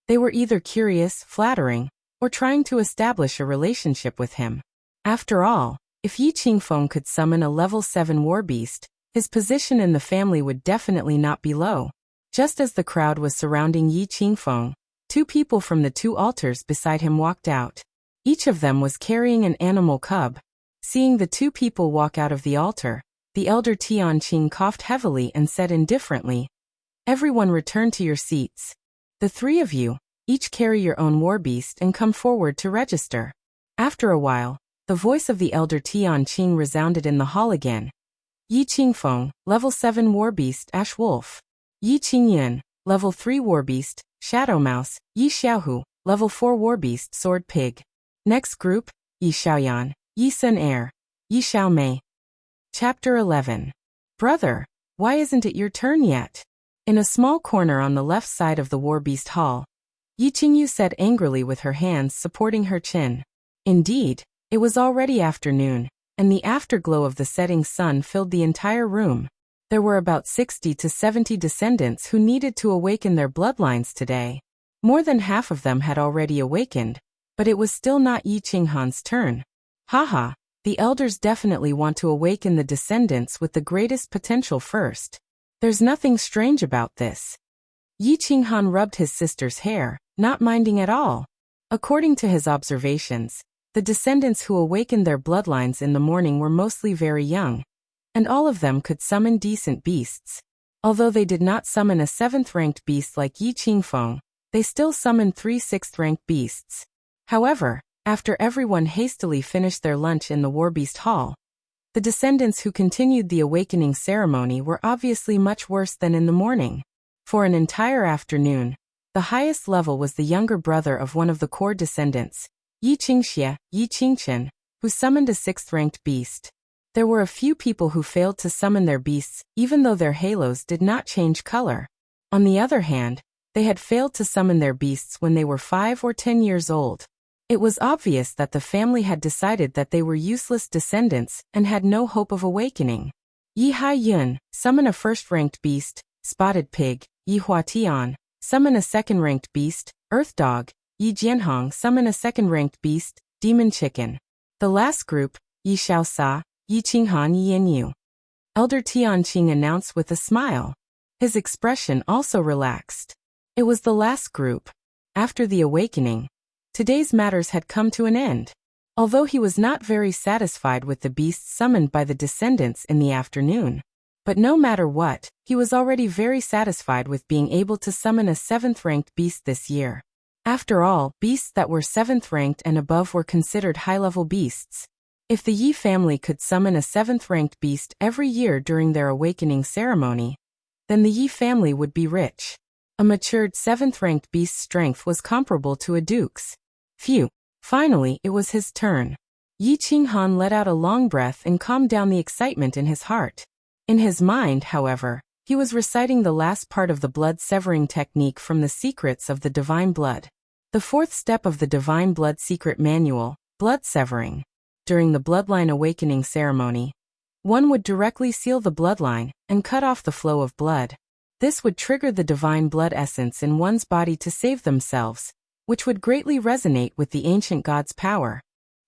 A: They were either curious, flattering, or trying to establish a relationship with him. After all, if Yi Qingfeng could summon a level 7 warbeast, his position in the family would definitely not be low. Just as the crowd was surrounding Yi Qingfeng, 2 people from the 2 altars beside him walked out. Each of them was carrying an animal cub. Seeing the 2 people walk out of the altar, the elder Tianqing coughed heavily and said indifferently, "Everyone return to your seats. The 3 of you, each carry your own warbeast and come forward to register." After a while, the voice of the elder Tianqing resounded in the hall again. Yi Qingfeng, level 7 warbeast Ash Wolf. Yi Qingyuan, level 3 warbeast Shadow Mouse. Yi Xiaohu, level 4 warbeast Sword Pig. Next group, Yi Xiaoyan, Yi Sun Air, Yi Xiaomei. Chapter 11. Brother, why isn't it your turn yet? In a small corner on the left side of the warbeast hall, Yi Qingyu said angrily with her hands supporting her chin. Indeed, it was already afternoon, and the afterglow of the setting sun filled the entire room. There were about 60 to 70 descendants who needed to awaken their bloodlines today. More than half of them had already awakened, but it was still not Yi Qinghan's turn. Haha, the elders definitely want to awaken the descendants with the greatest potential first. There's nothing strange about this. Yi Qinghan rubbed his sister's hair, not minding at all. According to his observations, the descendants who awakened their bloodlines in the morning were mostly very young, and all of them could summon decent beasts. Although they did not summon a 7th-ranked beast like Yi Qingfeng, they still summoned 3 6th-ranked beasts. However, after everyone hastily finished their lunch in the Warbeast Hall, the descendants who continued the awakening ceremony were obviously much worse than in the morning. For an entire afternoon, the highest level was the younger brother of one of the core descendants, Yi Qingxie, Yi Qingchen, who summoned a 6th-ranked beast. There were a few people who failed to summon their beasts, even though their halos did not change color. On the other hand, they had failed to summon their beasts when they were 5 or 10 years old. It was obvious that the family had decided that they were useless descendants and had no hope of awakening. Yi Hai Yun, summon a 1st-ranked beast, Spotted Pig. Yi Hua Tian, summon a 2nd-ranked beast, Earth Dog. Yi Jianhong, summon a 2nd-ranked beast, Demon Chicken. The last group, Yi Xiaosa, Yi Qinghan Yi Yanyu. Elder Tianqing announced with a smile. His expression also relaxed. It was the last group. After the awakening, today's matters had come to an end. Although he was not very satisfied with the beasts summoned by the descendants in the afternoon. But no matter what, he was already very satisfied with being able to summon a 7th-ranked beast this year. After all, beasts that were 7th-ranked and above were considered high-level beasts. If the Yi family could summon a 7th-ranked beast every year during their awakening ceremony, then the Yi family would be rich. A matured 7th-ranked beast's strength was comparable to a duke's. Phew. Finally, it was his turn. Yi Qinghan let out a long breath and calmed down the excitement in his heart. In his mind, however, he was reciting the last part of the blood-severing technique from the Secrets of the Divine Blood. The 4th step of the Divine Blood Secret Manual, blood severing. During the bloodline awakening ceremony, one would directly seal the bloodline and cut off the flow of blood. This would trigger the divine blood essence in one's body to save themselves, which would greatly resonate with the ancient god's power.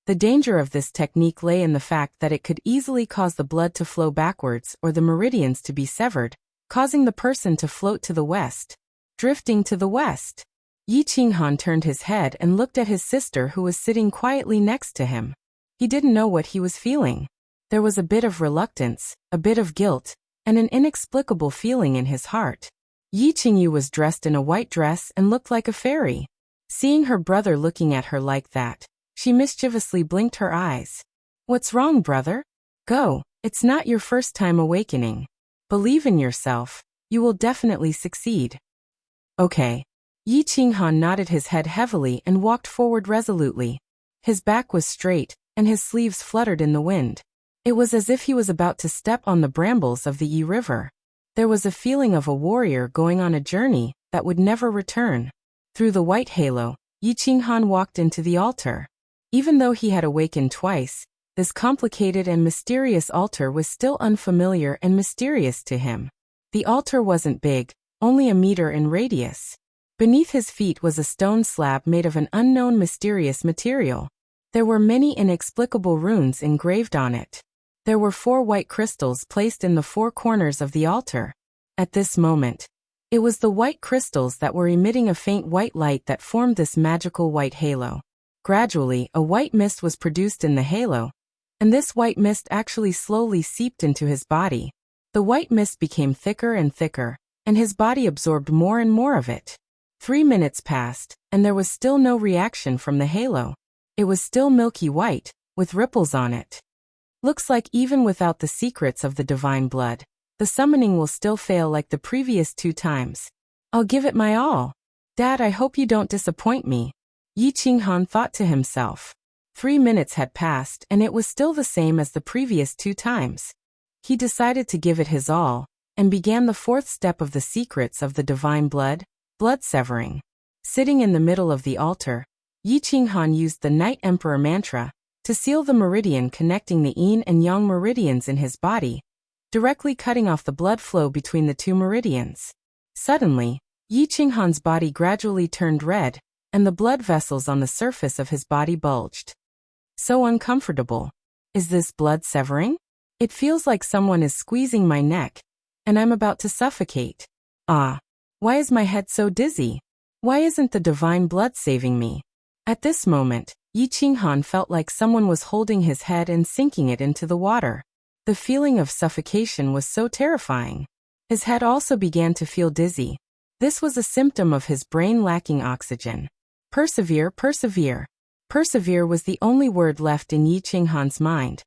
A: The danger of this technique lay in the fact that it could easily cause the blood to flow backwards or the meridians to be severed, causing the person to float to the west. Drifting to the west. Yi Qinghan turned his head and looked at his sister who was sitting quietly next to him. He didn't know what he was feeling. There was a bit of reluctance, a bit of guilt, and an inexplicable feeling in his heart. Yi Qingyu was dressed in a white dress and looked like a fairy. Seeing her brother looking at her like that, she mischievously blinked her eyes. "What's wrong, brother? Go, it's not your first time awakening. Believe in yourself, you will definitely succeed." Okay. Yi Qinghan nodded his head heavily and walked forward resolutely. His back was straight, and his sleeves fluttered in the wind. It was as if he was about to step on the brambles of the Yi River. There was a feeling of a warrior going on a journey that would never return. Through the white halo, Yi Qinghan walked into the altar. Even though he had awakened twice, this complicated and mysterious altar was still unfamiliar and mysterious to him. The altar wasn't big, only a meter in radius. Beneath his feet was a stone slab made of an unknown mysterious material. There were many inexplicable runes engraved on it. There were 4 white crystals placed in the 4 corners of the altar. At this moment, it was the white crystals that were emitting a faint white light that formed this magical white halo. Gradually, a white mist was produced in the halo, and this white mist actually slowly seeped into his body. The white mist became thicker and thicker, and his body absorbed more and more of it. 3 minutes passed, and there was still no reaction from the halo. It was still milky white, with ripples on it. Looks like even without the secrets of the divine blood, the summoning will still fail like the previous 2 times. I'll give it my all. Dad, I hope you don't disappoint me. Yi Qinghan thought to himself. 3 minutes had passed and it was still the same as the previous 2 times. He decided to give it his all, and began the 4th step of the secrets of the divine blood, blood severing. Sitting in the middle of the altar, Yi Qinghan used the Night Emperor mantra to seal the meridian connecting the yin and yang meridians in his body, directly cutting off the blood flow between the 2 meridians. Suddenly, Yi Qinghan's body gradually turned red, and the blood vessels on the surface of his body bulged. So uncomfortable. Is this blood severing? It feels like someone is squeezing my neck, and I'm about to suffocate. Ah, why is my head so dizzy? Why isn't the divine blood saving me? At this moment, Yi Qinghan felt like someone was holding his head and sinking it into the water. The feeling of suffocation was so terrifying. His head also began to feel dizzy. This was a symptom of his brain lacking oxygen. Persevere, persevere. Persevere was the only word left in Yi Qinghan's mind.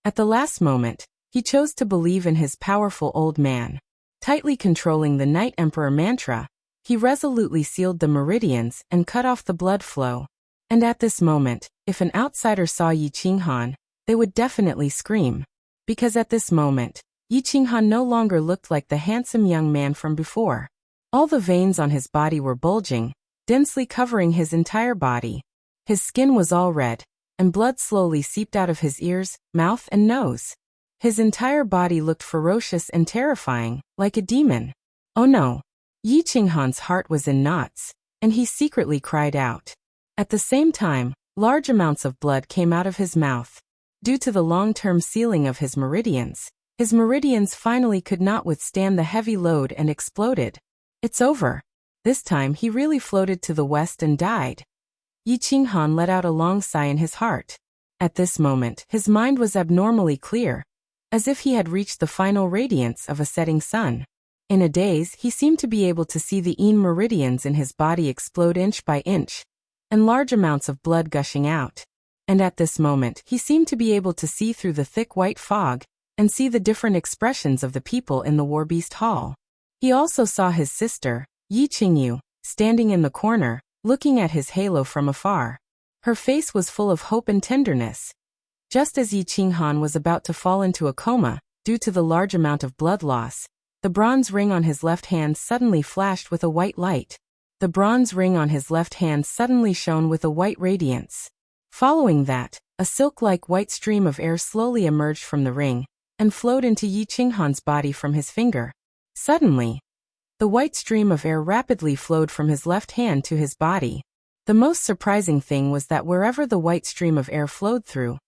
A: At the last moment, he chose to believe in his powerful old man. Tightly controlling the Night Emperor mantra, he resolutely sealed the meridians and cut off the blood flow. And at this moment, if an outsider saw Yi Qinghan, they would definitely scream. Because at this moment, Yi Qinghan no longer looked like the handsome young man from before. All the veins on his body were bulging, densely covering his entire body. His skin was all red, and blood slowly seeped out of his ears, mouth and nose. His entire body looked ferocious and terrifying, like a demon. Oh no! Yi Qinghan's heart was in knots, and he secretly cried out. At the same time, large amounts of blood came out of his mouth. Due to the long-term sealing of his meridians finally could not withstand the heavy load and exploded. It's over. This time he really floated to the west and died. Yi Qinghan let out a long sigh in his heart. At this moment, his mind was abnormally clear, as if he had reached the final radiance of a setting sun. In a daze, he seemed to be able to see the yin meridians in his body explode inch by inch, and large amounts of blood gushing out. And at this moment, he seemed to be able to see through the thick white fog, and see the different expressions of the people in the Warbeast Hall. He also saw his sister, Yi Qingyu, standing in the corner, looking at his halo from afar. Her face was full of hope and tenderness. Just as Yi Qinghan was about to fall into a coma, due to the large amount of blood loss, the bronze ring on his left hand suddenly flashed with a white light. The bronze ring on his left hand suddenly shone with a white radiance. Following that, a silk-like white stream of air slowly emerged from the ring, and flowed into Yi Qinghan's body from his finger. Suddenly, the white stream of air rapidly flowed from his left hand to his body. The most surprising thing was that wherever the white stream of air flowed through,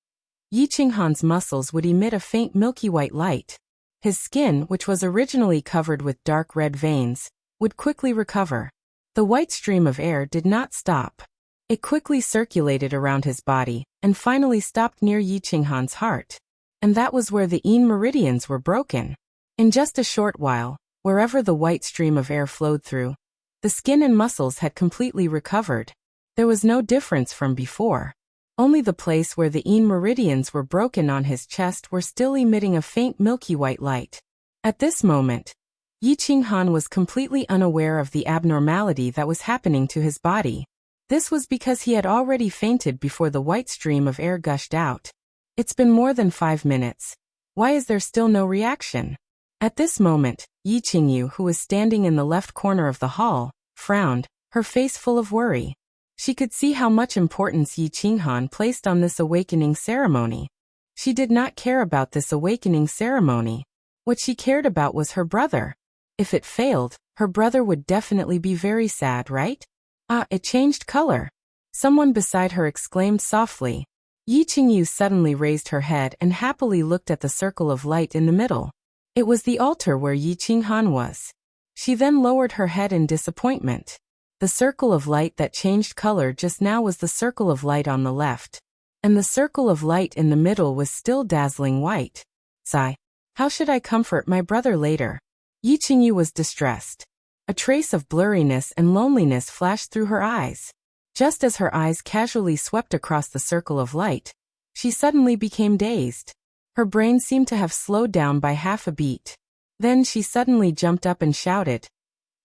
A: Yi Qinghan's muscles would emit a faint milky white light. His skin, which was originally covered with dark red veins, would quickly recover. The white stream of air did not stop. It quickly circulated around his body, and finally stopped near Yi Qinghan's heart. And that was where the yin meridians were broken. In just a short while, wherever the white stream of air flowed through, the skin and muscles had completely recovered. There was no difference from before. Only the place where the yin meridians were broken on his chest were still emitting a faint milky white light. At this moment, Yi Qinghan was completely unaware of the abnormality that was happening to his body. This was because he had already fainted before the white stream of air gushed out. It's been more than 5 minutes. Why is there still no reaction? At this moment, Yi Qingyu, who was standing in the left corner of the hall, frowned, her face full of worry. She could see how much importance Yi Qinghan placed on this awakening ceremony. She did not care about this awakening ceremony. What she cared about was her brother. If it failed, her brother would definitely be very sad, right? Ah, it changed color. Someone beside her exclaimed softly. Yi Qingyu suddenly raised her head and happily looked at the circle of light in the middle. It was the altar where Yi Qinghan was. She then lowered her head in disappointment. The circle of light that changed color just now was the circle of light on the left. And the circle of light in the middle was still dazzling white. Sigh. How should I comfort my brother later? Yi Qingyu was distressed. A trace of blurriness and loneliness flashed through her eyes. Just as her eyes casually swept across the circle of light, she suddenly became dazed. Her brain seemed to have slowed down by half a beat. Then she suddenly jumped up and shouted.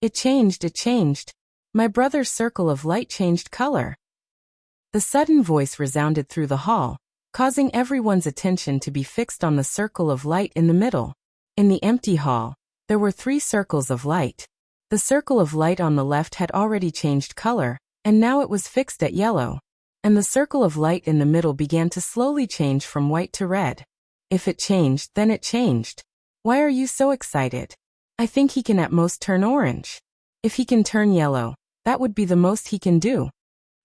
A: It changed, it changed. My brother's circle of light changed color. The sudden voice resounded through the hall, causing everyone's attention to be fixed on the circle of light in the middle. In the empty hall, there were 3 circles of light. The circle of light on the left had already changed color, and now it was fixed at yellow. And the circle of light in the middle began to slowly change from white to red. If it changed, then it changed. Why are you so excited? I think he can at most turn orange. If he can turn yellow, that would be the most he can do.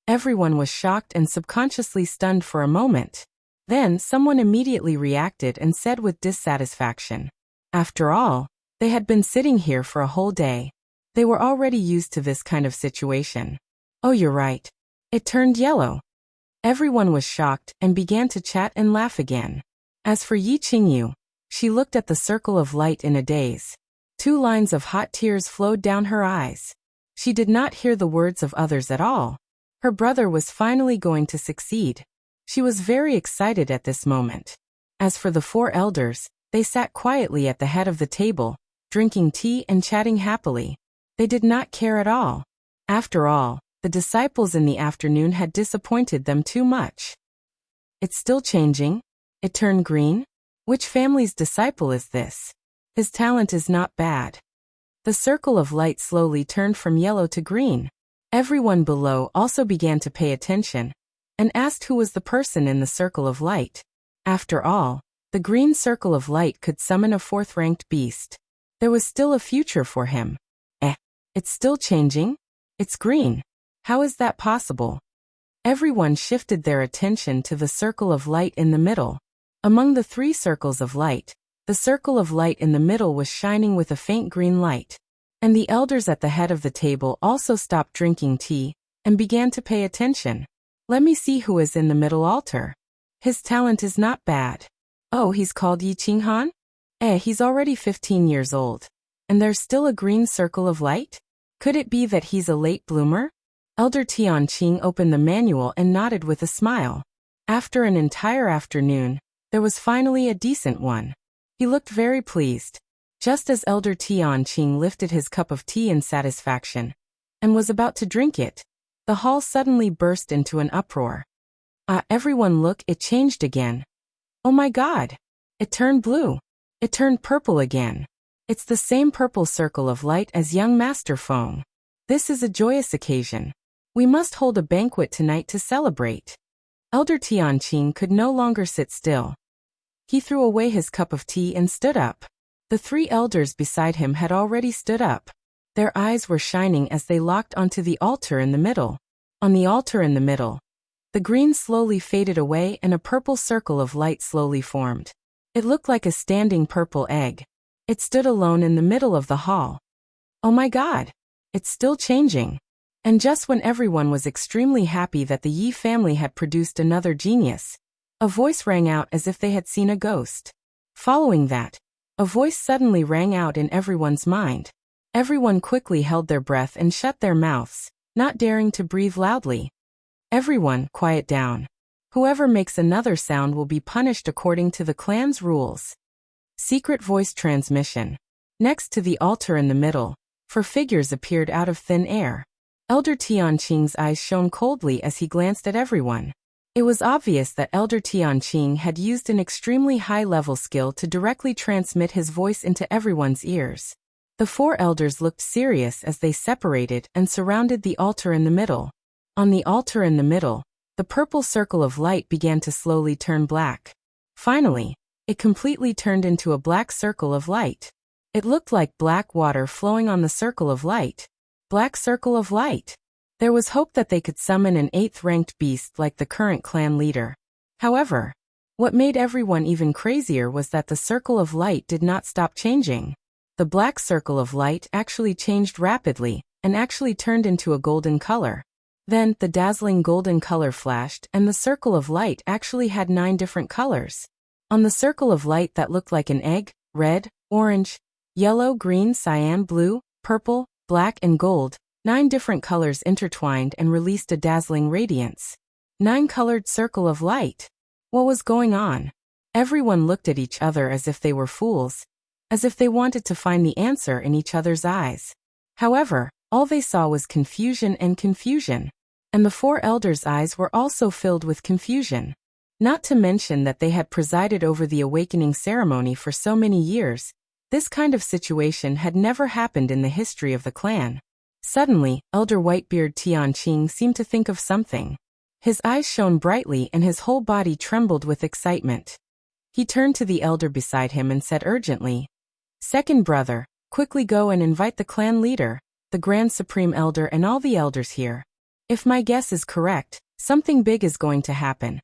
A: Everyone was shocked and subconsciously stunned for a moment. Then someone immediately reacted and said with dissatisfaction. After all, they had been sitting here for a whole day. They were already used to this kind of situation. Oh, you're right. It turned yellow. Everyone was shocked and began to chat and laugh again. As for Yi Qingyu, she looked at the circle of light in a daze. 2 lines of hot tears flowed down her eyes. She did not hear the words of others at all. Her brother was finally going to succeed. She was very excited at this moment. As for the 4 elders, they sat quietly at the head of the table, drinking tea and chatting happily. They did not care at all. After all, the disciples in the afternoon had disappointed them too much. It's still changing? It turned green? Which family's disciple is this? His talent is not bad. The circle of light slowly turned from yellow to green. Everyone below also began to pay attention and asked who was the person in the circle of light. After all, the green circle of light could summon a fourth-ranked beast. There was still a future for him. It's still changing? It's green. How is that possible? Everyone shifted their attention to the circle of light in the middle. Among the three circles of light, the circle of light in the middle was shining with a faint green light. And the elders at the head of the table also stopped drinking tea and began to pay attention. Let me see who is in the middle altar. His talent is not bad. Oh, he's called Yi Qinghan? He's already 15 years old. And there's still a green circle of light? Could it be that he's a late bloomer? Elder Tianqing opened the manual and nodded with a smile. After an entire afternoon, there was finally a decent one. He looked very pleased. Just as Elder Tianqing lifted his cup of tea in satisfaction and was about to drink it, the hall suddenly burst into an uproar. Everyone look, it changed again. Oh my God! It turned blue. It turned purple again. It's the same purple circle of light as young Master Feng. This is a joyous occasion. We must hold a banquet tonight to celebrate. Elder Tianqing could no longer sit still. He threw away his cup of tea and stood up. The three elders beside him had already stood up. Their eyes were shining as they locked onto the altar in the middle. On the altar in the middle, the green slowly faded away and a purple circle of light slowly formed. It looked like a standing purple egg. It stood alone in the middle of the hall. Oh my God! It's still changing. And just when everyone was extremely happy that the Yi family had produced another genius, a voice rang out as if they had seen a ghost. Following that, a voice suddenly rang out in everyone's mind. Everyone quickly held their breath and shut their mouths, not daring to breathe loudly. Everyone, quiet down. Whoever makes another sound will be punished according to the clan's rules. Secret voice transmission. Next to the altar in the middle, four figures appeared out of thin air. Elder Tianqing's eyes shone coldly as he glanced at everyone. It was obvious that Elder Tianqing had used an extremely high-level skill to directly transmit his voice into everyone's ears. The four elders looked serious as they separated and surrounded the altar in the middle. On the altar in the middle, the purple circle of light began to slowly turn black. Finally, it completely turned into a black circle of light. It looked like black water flowing on the circle of light. Black circle of light. There was hope that they could summon an 8th-ranked beast like the current clan leader. However, what made everyone even crazier was that the circle of light did not stop changing. The black circle of light actually changed rapidly and actually turned into a golden color. Then, the dazzling golden color flashed and the circle of light actually had 9 different colors. On the circle of light that looked like an egg, red, orange, yellow, green, cyan, blue, purple, black and gold, 9 different colors intertwined and released a dazzling radiance. 9-colored circle of light. What was going on? Everyone looked at each other as if they were fools, as if they wanted to find the answer in each other's eyes. However, all they saw was confusion and confusion. And the 4 elders' eyes were also filled with confusion. Not to mention that they had presided over the awakening ceremony for so many years. This kind of situation had never happened in the history of the clan. Suddenly, Elder Whitebeard Tianqing seemed to think of something. His eyes shone brightly and his whole body trembled with excitement. He turned to the elder beside him and said urgently, "Second brother, quickly go and invite the clan leader, the Grand Supreme Elder and all the elders here. If my guess is correct, something big is going to happen."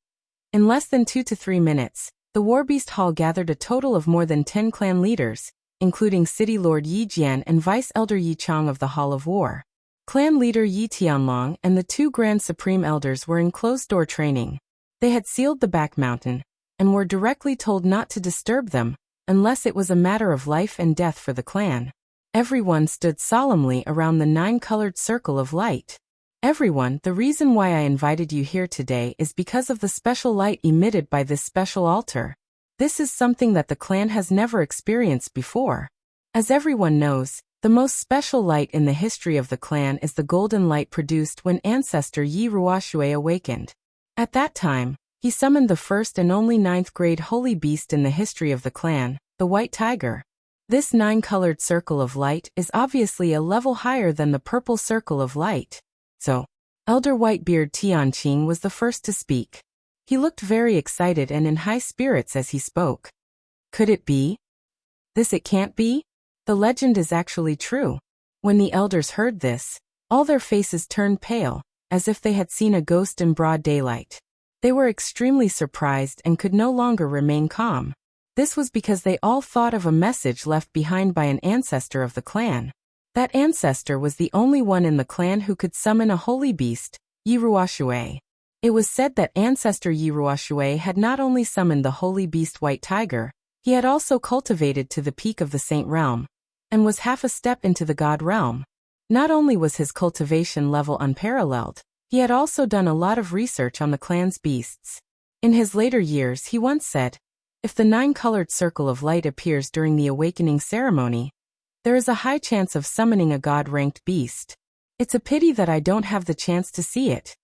A: In less than 2 to 3 minutes, the Warbeast Hall gathered a total of more than 10 clan leaders, including City Lord Yi Jian and Vice Elder Yi Chang of the Hall of War. Clan leader Yi Tianlong and the 2 Grand Supreme Elders were in closed-door training. They had sealed the back mountain, and were directly told not to disturb them, unless it was a matter of life and death for the clan. Everyone stood solemnly around the 9-colored circle of light. Everyone, the reason why I invited you here today is because of the special light emitted by this special altar. This is something that the clan has never experienced before. As everyone knows, the most special light in the history of the clan is the golden light produced when ancestor Yi Ruoxue awakened. At that time, he summoned the first and only ninth-grade holy beast in the history of the clan, the white tiger. This 9-colored circle of light is obviously a level higher than the purple circle of light. So, Elder Whitebeard Tianqing was the first to speak. He looked very excited and in high spirits as he spoke. Could it be? This it can't be? The legend is actually true. When the elders heard this, all their faces turned pale, as if they had seen a ghost in broad daylight. They were extremely surprised and could no longer remain calm. This was because they all thought of a message left behind by an ancestor of the clan. That ancestor was the only one in the clan who could summon a holy beast, Yi Ruoxue. It was said that ancestor Yi Ruoxue had not only summoned the holy beast White Tiger, he had also cultivated to the peak of the Saint Realm, and was half a step into the God Realm. Not only was his cultivation level unparalleled, he had also done a lot of research on the clan's beasts. In his later years he once said, "If the 9-colored circle of light appears during the awakening ceremony, there is a high chance of summoning a God-ranked beast. It's a pity that I don't have the chance to see it."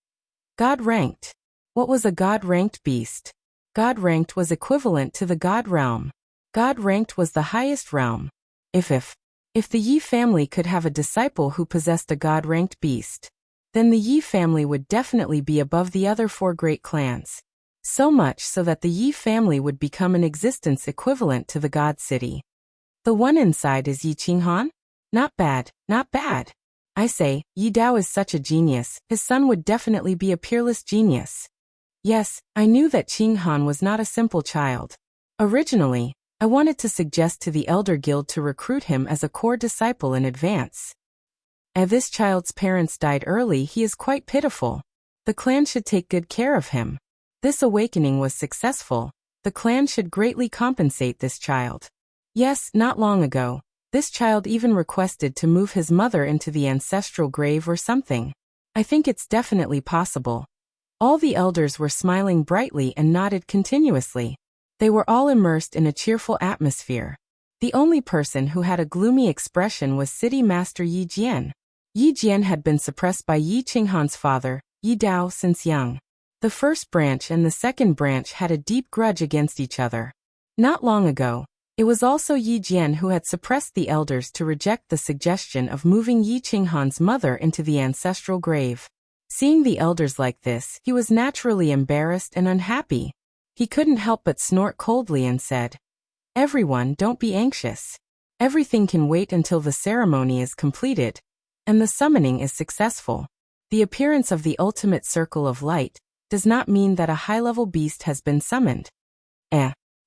A: God-ranked. What was a God-ranked beast? God-ranked was equivalent to the God Realm. God-ranked was the highest realm. If the Yi family could have a disciple who possessed a God-ranked beast, then the Yi family would definitely be above the other 4 great clans. So much so that the Yi family would become an existence equivalent to the God City. The one inside is Yi Qinghan? Not bad, not bad. I say, Yi Dao is such a genius, his son would definitely be a peerless genius. Yes, I knew that Qinghan was not a simple child. Originally, I wanted to suggest to the Elder Guild to recruit him as a core disciple in advance. As this child's parents died early, he is quite pitiful. The clan should take good care of him. This awakening was successful. The clan should greatly compensate this child. Yes, not long ago, this child even requested to move his mother into the ancestral grave or something. I think it's definitely possible. All the elders were smiling brightly and nodded continuously. They were all immersed in a cheerful atmosphere. The only person who had a gloomy expression was City Master Yi Jian. Yi Jian had been suppressed by Yi Qinghan's father, Yi Dao, since young. The first branch and the second branch had a deep grudge against each other. Not long ago, it was also Yi Jian who had suppressed the elders to reject the suggestion of moving Yi Qinghan's mother into the ancestral grave. Seeing the elders like this, he was naturally embarrassed and unhappy. He couldn't help but snort coldly and said, "Everyone, don't be anxious. Everything can wait until the ceremony is completed, and the summoning is successful. The appearance of the ultimate circle of light does not mean that a high-level beast has been summoned."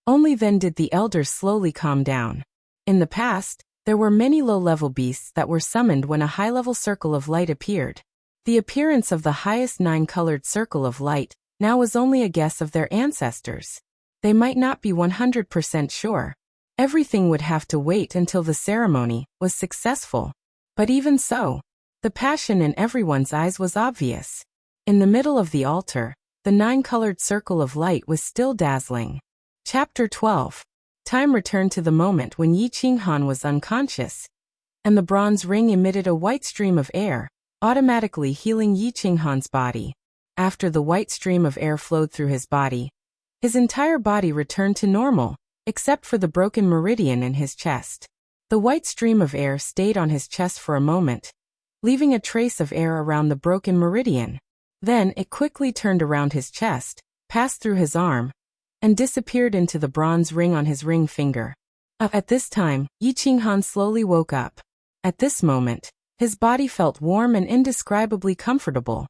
A: Only then did the elders slowly calm down. In the past, there were many low-level beasts that were summoned when a high-level circle of light appeared. The appearance of the highest 9-colored circle of light now was only a guess of their ancestors. They might not be 100% sure. Everything would have to wait until the ceremony was successful. But even so, the passion in everyone's eyes was obvious. In the middle of the altar, the 9-colored circle of light was still dazzling. Chapter 12. Time returned to the moment when Yi Qinghan was unconscious, and the bronze ring emitted a white stream of air, automatically healing Yi Qinghan's body. After the white stream of air flowed through his body, his entire body returned to normal, except for the broken meridian in his chest. The white stream of air stayed on his chest for a moment, leaving a trace of air around the broken meridian. Then it quickly turned around his chest, passed through his arm, and disappeared into the bronze ring on his ring finger. At this time, Yi Qinghan slowly woke up. At this moment, his body felt warm and indescribably comfortable.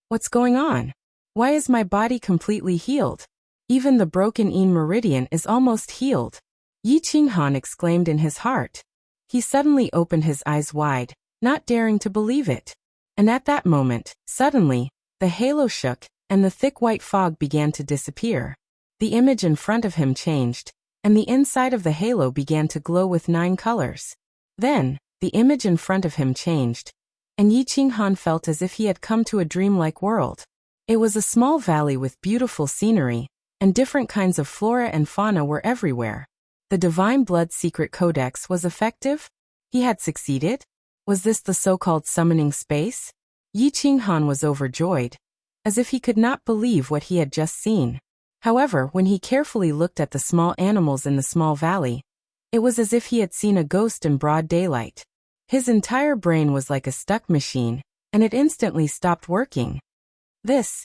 A: What's going on? Why is my body completely healed? Even the broken meridian is almost healed. Yi Qinghan exclaimed in his heart. He suddenly opened his eyes wide, not daring to believe it. And at that moment, suddenly, the halo shook, and the thick white fog began to disappear. The image in front of him changed, and the inside of the halo began to glow with 9 colors. Then, the image in front of him changed, and Yi Qinghan felt as if he had come to a dreamlike world. It was a small valley with beautiful scenery, and different kinds of flora and fauna were everywhere. The Divine Blood Secret Codex was effective? He had succeeded? Was this the so-called summoning space? Yi Qinghan was overjoyed, as if he could not believe what he had just seen. However, when he carefully looked at the small animals in the small valley, it was as if he had seen a ghost in broad daylight. His entire brain was like a stuck machine, and it instantly stopped working. The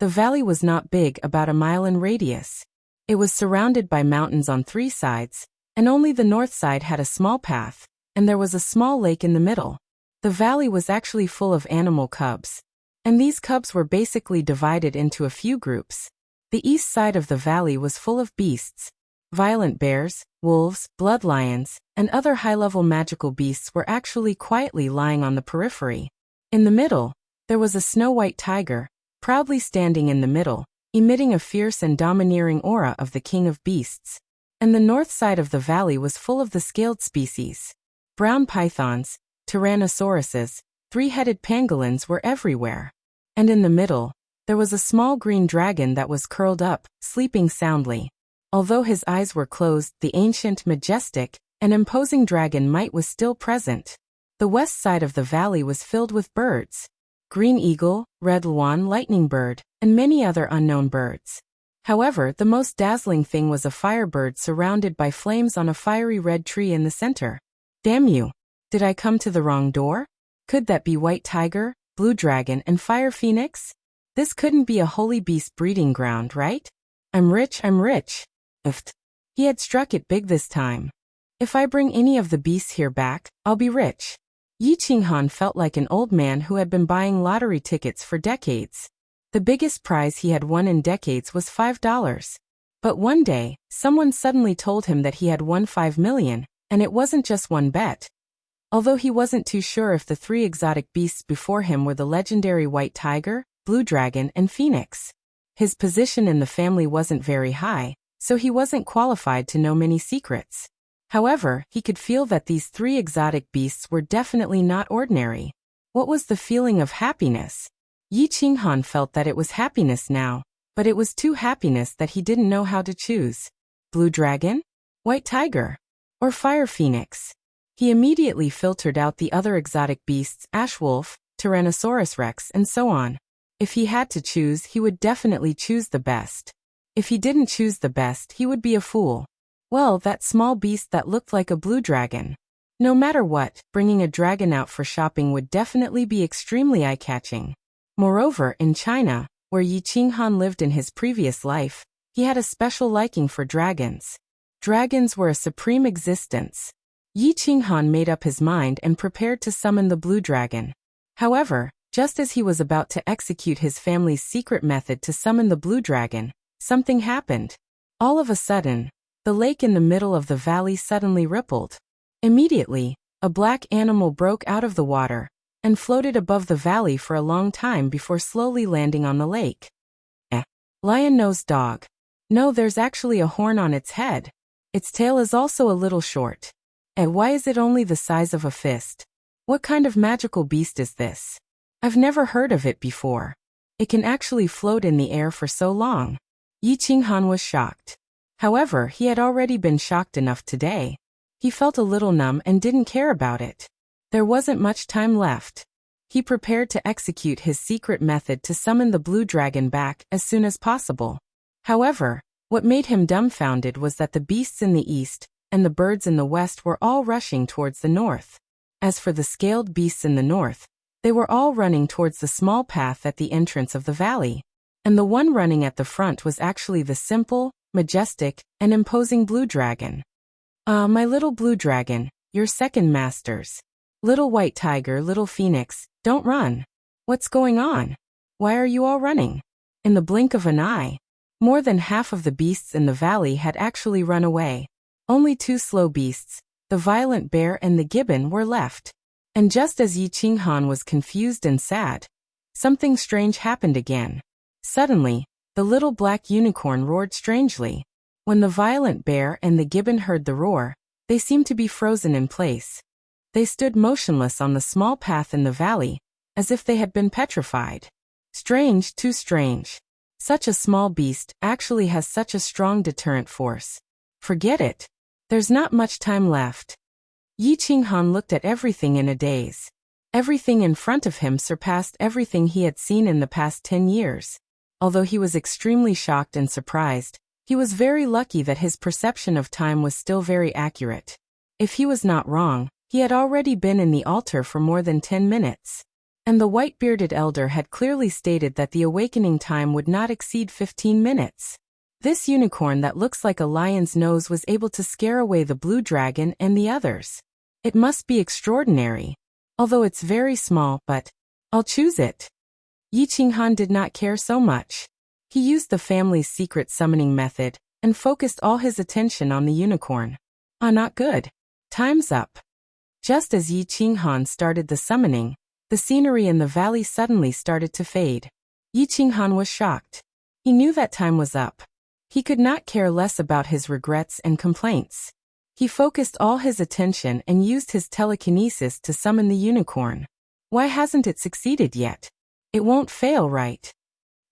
A: valley was not big, about a mile in radius. It was surrounded by mountains on 3 sides, and only the north side had a small path, and there was a small lake in the middle. The valley was actually full of animal cubs, and these cubs were basically divided into a few groups. The east side of the valley was full of beasts. Violent bears, wolves, blood lions, and other high-level magical beasts were actually quietly lying on the periphery. In the middle, there was a snow-white tiger, proudly standing in the middle, emitting a fierce and domineering aura of the king of beasts. And the north side of the valley was full of the scaled species. Brown pythons, tyrannosauruses, 3-headed pangolins were everywhere. And in the middle, there was a small green dragon that was curled up, sleeping soundly. Although his eyes were closed, the ancient, majestic, and imposing dragon might was still present. The west side of the valley was filled with birds. Green eagle, red swan lightning bird, and many other unknown birds. However, the most dazzling thing was a firebird surrounded by flames on a fiery red tree in the center. Damn you! Did I come to the wrong door? Could that be white tiger, blue dragon, and fire phoenix? This couldn't be a holy beast breeding ground, right? I'm rich, I'm rich. He had struck it big this time. If I bring any of the beasts here back, I'll be rich. Yi Qinghan felt like an old man who had been buying lottery tickets for decades. The biggest prize he had won in decades was $5. But one day, someone suddenly told him that he had won $5 million, and it wasn't just one bet. Although he wasn't too sure if the 3 exotic beasts before him were the legendary white tiger, blue dragon, and phoenix. His position in the family wasn't very high, so he wasn't qualified to know many secrets. However, he could feel that these 3 exotic beasts were definitely not ordinary. What was the feeling of happiness? Yi Qinghan felt that it was happiness now, but it was too happiness that he didn't know how to choose. Blue dragon? White tiger? Or fire phoenix? He immediately filtered out the other exotic beasts, ash wolf, Tyrannosaurus rex, and so on. If he had to choose, he would definitely choose the best. If he didn't choose the best, he would be a fool. Well, that small beast that looked like a blue dragon. No matter what, bringing a dragon out for shopping would definitely be extremely eye-catching. Moreover, in China, where Yi Qinghan lived in his previous life, he had a special liking for dragons. Dragons were a supreme existence. Yi Qinghan made up his mind and prepared to summon the blue dragon. However, just as he was about to execute his family's secret method to summon the blue dragon, something happened. All of a sudden, the lake in the middle of the valley suddenly rippled. Immediately, a black animal broke out of the water and floated above the valley for a long time before slowly landing on the lake. Lion-nosed dog. No, there's actually a horn on its head. Its tail is also a little short. Why is it only the size of a fist? What kind of magical beast is this? I've never heard of it before. It can actually float in the air for so long. Yi Qinghan was shocked. However, he had already been shocked enough today. He felt a little numb and didn't care about it. There wasn't much time left. He prepared to execute his secret method to summon the blue dragon back as soon as possible. However, what made him dumbfounded was that the beasts in the east and the birds in the west were all rushing towards the north. As for the scaled beasts in the north, they were all running towards the small path at the entrance of the valley. And the one running at the front was actually the simple, majestic, and imposing blue dragon. My little blue dragon, your second masters. Little white tiger, little phoenix, don't run. What's going on? Why are you all running? In the blink of an eye, more than half of the beasts in the valley had actually run away. Only 2 slow beasts, the violent bear and the gibbon, were left. And just as Yi Qinghan was confused and sad, something strange happened again. Suddenly, the little black unicorn roared strangely. When the violent bear and the gibbon heard the roar, they seemed to be frozen in place. They stood motionless on the small path in the valley, as if they had been petrified. Strange, too strange. Such a small beast actually has such a strong deterrent force. Forget it. There's not much time left. Yi Qinghan looked at everything in a daze. Everything in front of him surpassed everything he had seen in the past 10 years. Although he was extremely shocked and surprised, he was very lucky that his perception of time was still very accurate. If he was not wrong, he had already been in the altar for more than 10 minutes. And the white-bearded elder had clearly stated that the awakening time would not exceed 15 minutes. This unicorn that looks like a lion's nose was able to scare away the blue dragon and the others. It must be extraordinary. Although it's very small, but I'll choose it. Yi Qinghan did not care so much. He used the family's secret summoning method and focused all his attention on the unicorn. Not good. Time's up. Just as Yi Qinghan started the summoning, the scenery in the valley suddenly started to fade. Yi Qinghan was shocked. He knew that time was up. He could not care less about his regrets and complaints. He focused all his attention and used his telekinesis to summon the unicorn. Why hasn't it succeeded yet? It won't fail, right?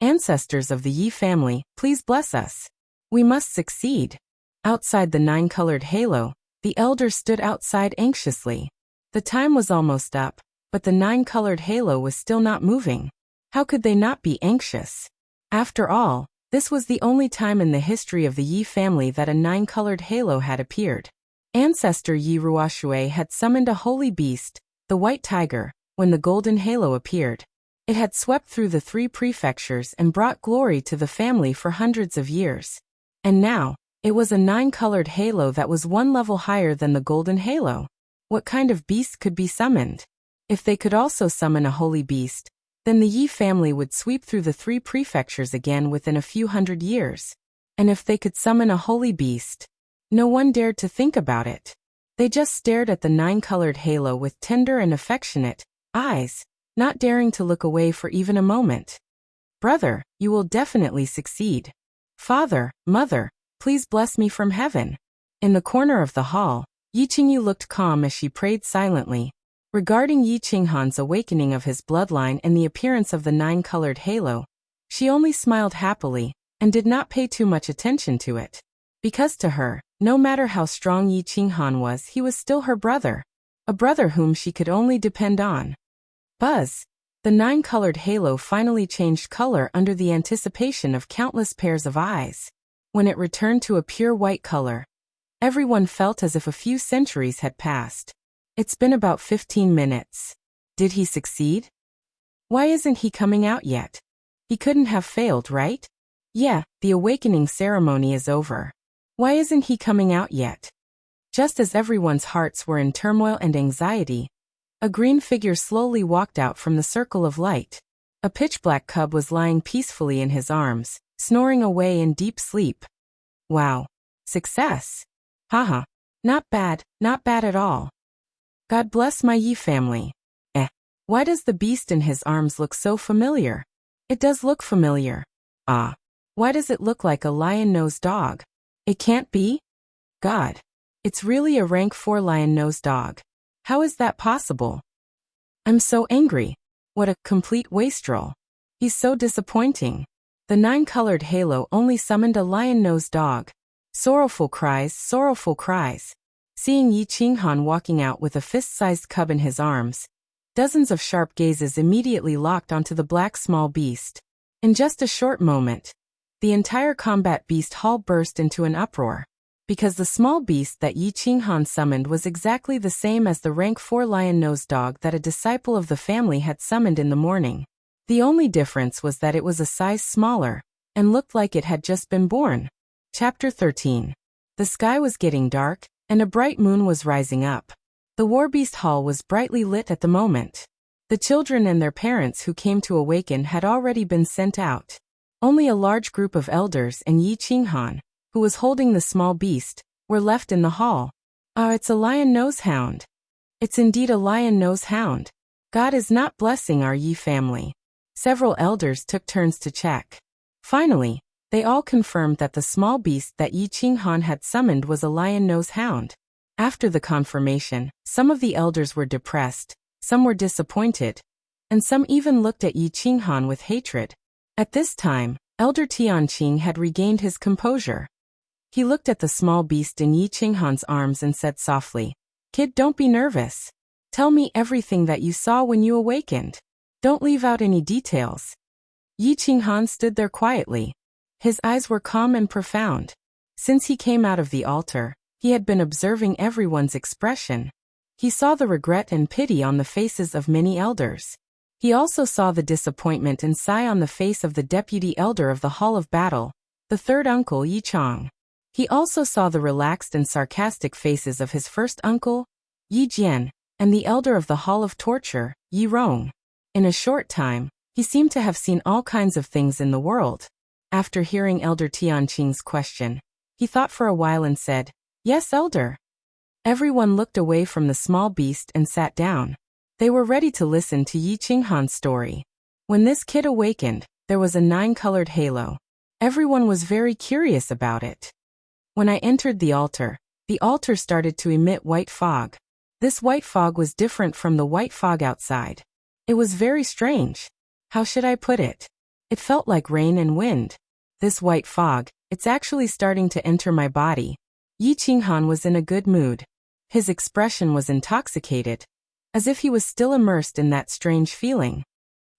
A: Ancestors of the Yi family, please bless us. We must succeed. Outside the 9-colored halo, the elder stood outside anxiously. The time was almost up, but the 9-colored halo was still not moving. How could they not be anxious? After all, this was the only time in the history of the Yi family that a 9-colored halo had appeared. Ancestor Yi Ruoxue had summoned a holy beast, the white tiger, when the golden halo appeared. It had swept through the 3 prefectures and brought glory to the family for hundreds of years. And now, it was a 9-colored halo that was 1 level higher than the golden halo. What kind of beast could be summoned? If they could also summon a holy beast, then the Yi family would sweep through the 3 prefectures again within a few hundred years. And if they could summon a holy beast, no one dared to think about it. They just stared at the 9-colored halo with tender and affectionate eyes, not daring to look away for even a moment. Brother, you will definitely succeed. Father, mother, please bless me from heaven. In the corner of the hall, Yi Qingyu looked calm as she prayed silently. Regarding Yi Qinghan's awakening of his bloodline and the appearance of the 9-colored halo, she only smiled happily and did not pay too much attention to it. Because to her, no matter how strong Yi Qinghan was, he was still her brother. A brother whom she could only depend on. Buzz! The 9-colored halo finally changed color under the anticipation of countless pairs of eyes. When it returned to a pure white color, everyone felt as if a few centuries had passed. It's been about 15 minutes. Did he succeed? Why isn't he coming out yet? He couldn't have failed, right? Yeah, the awakening ceremony is over. Why isn't he coming out yet? Just as everyone's hearts were in turmoil and anxiety, a green figure slowly walked out from the circle of light. A pitch-black cub was lying peacefully in his arms, snoring away in deep sleep. Wow. Success. Haha. Not bad at all. God bless my Yi family. Why does the beast in his arms look so familiar? It does look familiar. Why does it look like a lion-nosed dog? It can't be? God. It's really a rank 4 lion-nosed dog. How is that possible? I'm so angry. What a complete wastrel. He's so disappointing. The 9-colored halo only summoned a lion-nosed dog. Sorrowful cries, sorrowful cries. Seeing Yi Qinghan walking out with a fist-sized cub in his arms, dozens of sharp gazes immediately locked onto the black small beast. In just a short moment, the entire combat beast hall burst into an uproar. Because the small beast that Yi Qinghan summoned was exactly the same as the rank 4 lion-nosed dog that a disciple of the family had summoned in the morning. The only difference was that it was a size smaller, and looked like it had just been born. Chapter 13. The sky was getting dark, and a bright moon was rising up. The Warbeast Hall was brightly lit at the moment. The children and their parents who came to awaken had already been sent out. Only a large group of elders and Yi Qinghan, who was holding the small beast, were left in the hall. It's a lion-nose hound. It's indeed a lion-nose hound. God is not blessing our Yi family. Several elders took turns to check. Finally, they all confirmed that the small beast that Yi Qinghan had summoned was a lion-nose hound. After the confirmation, some of the elders were depressed, some were disappointed, and some even looked at Yi Qinghan with hatred. At this time, Elder Tianqing had regained his composure. He looked at the small beast in Yi Qinghan's arms and said softly, "Kid, don't be nervous. Tell me everything that you saw when you awakened. Don't leave out any details." Yi Qinghan stood there quietly. His eyes were calm and profound. Since he came out of the altar, he had been observing everyone's expression. He saw the regret and pity on the faces of many elders. He also saw the disappointment and sigh on the face of the deputy elder of the Hall of Battle, the third uncle Yi Chang. He also saw the relaxed and sarcastic faces of his first uncle, Yi Jian, and the elder of the Hall of Torture, Yi Rong. In a short time, he seemed to have seen all kinds of things in the world. After hearing Elder Tianqing's question, he thought for a while and said, "Yes, Elder." Everyone looked away from the small beast and sat down. They were ready to listen to Yi Qinghan's story. When this kid awakened, there was a 9-colored halo. Everyone was very curious about it. When I entered the altar started to emit white fog. This white fog was different from the white fog outside. It was very strange. How should I put it? It felt like rain and wind. This white fog, it's actually starting to enter my body. Yi Qinghan was in a good mood. His expression was intoxicated, as if he was still immersed in that strange feeling.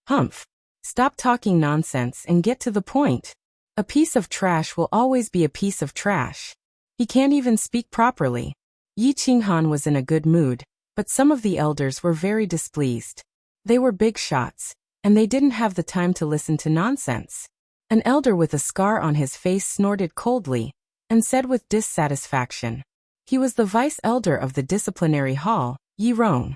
A: "Humph. Stop talking nonsense and get to the point. A piece of trash will always be a piece of trash." He can't even speak properly. Yi Qinghan was in a good mood, but some of the elders were very displeased. They were big shots, and they didn't have the time to listen to nonsense. An elder with a scar on his face snorted coldly, and said with dissatisfaction. He was the vice elder of the disciplinary hall, Yi Rong.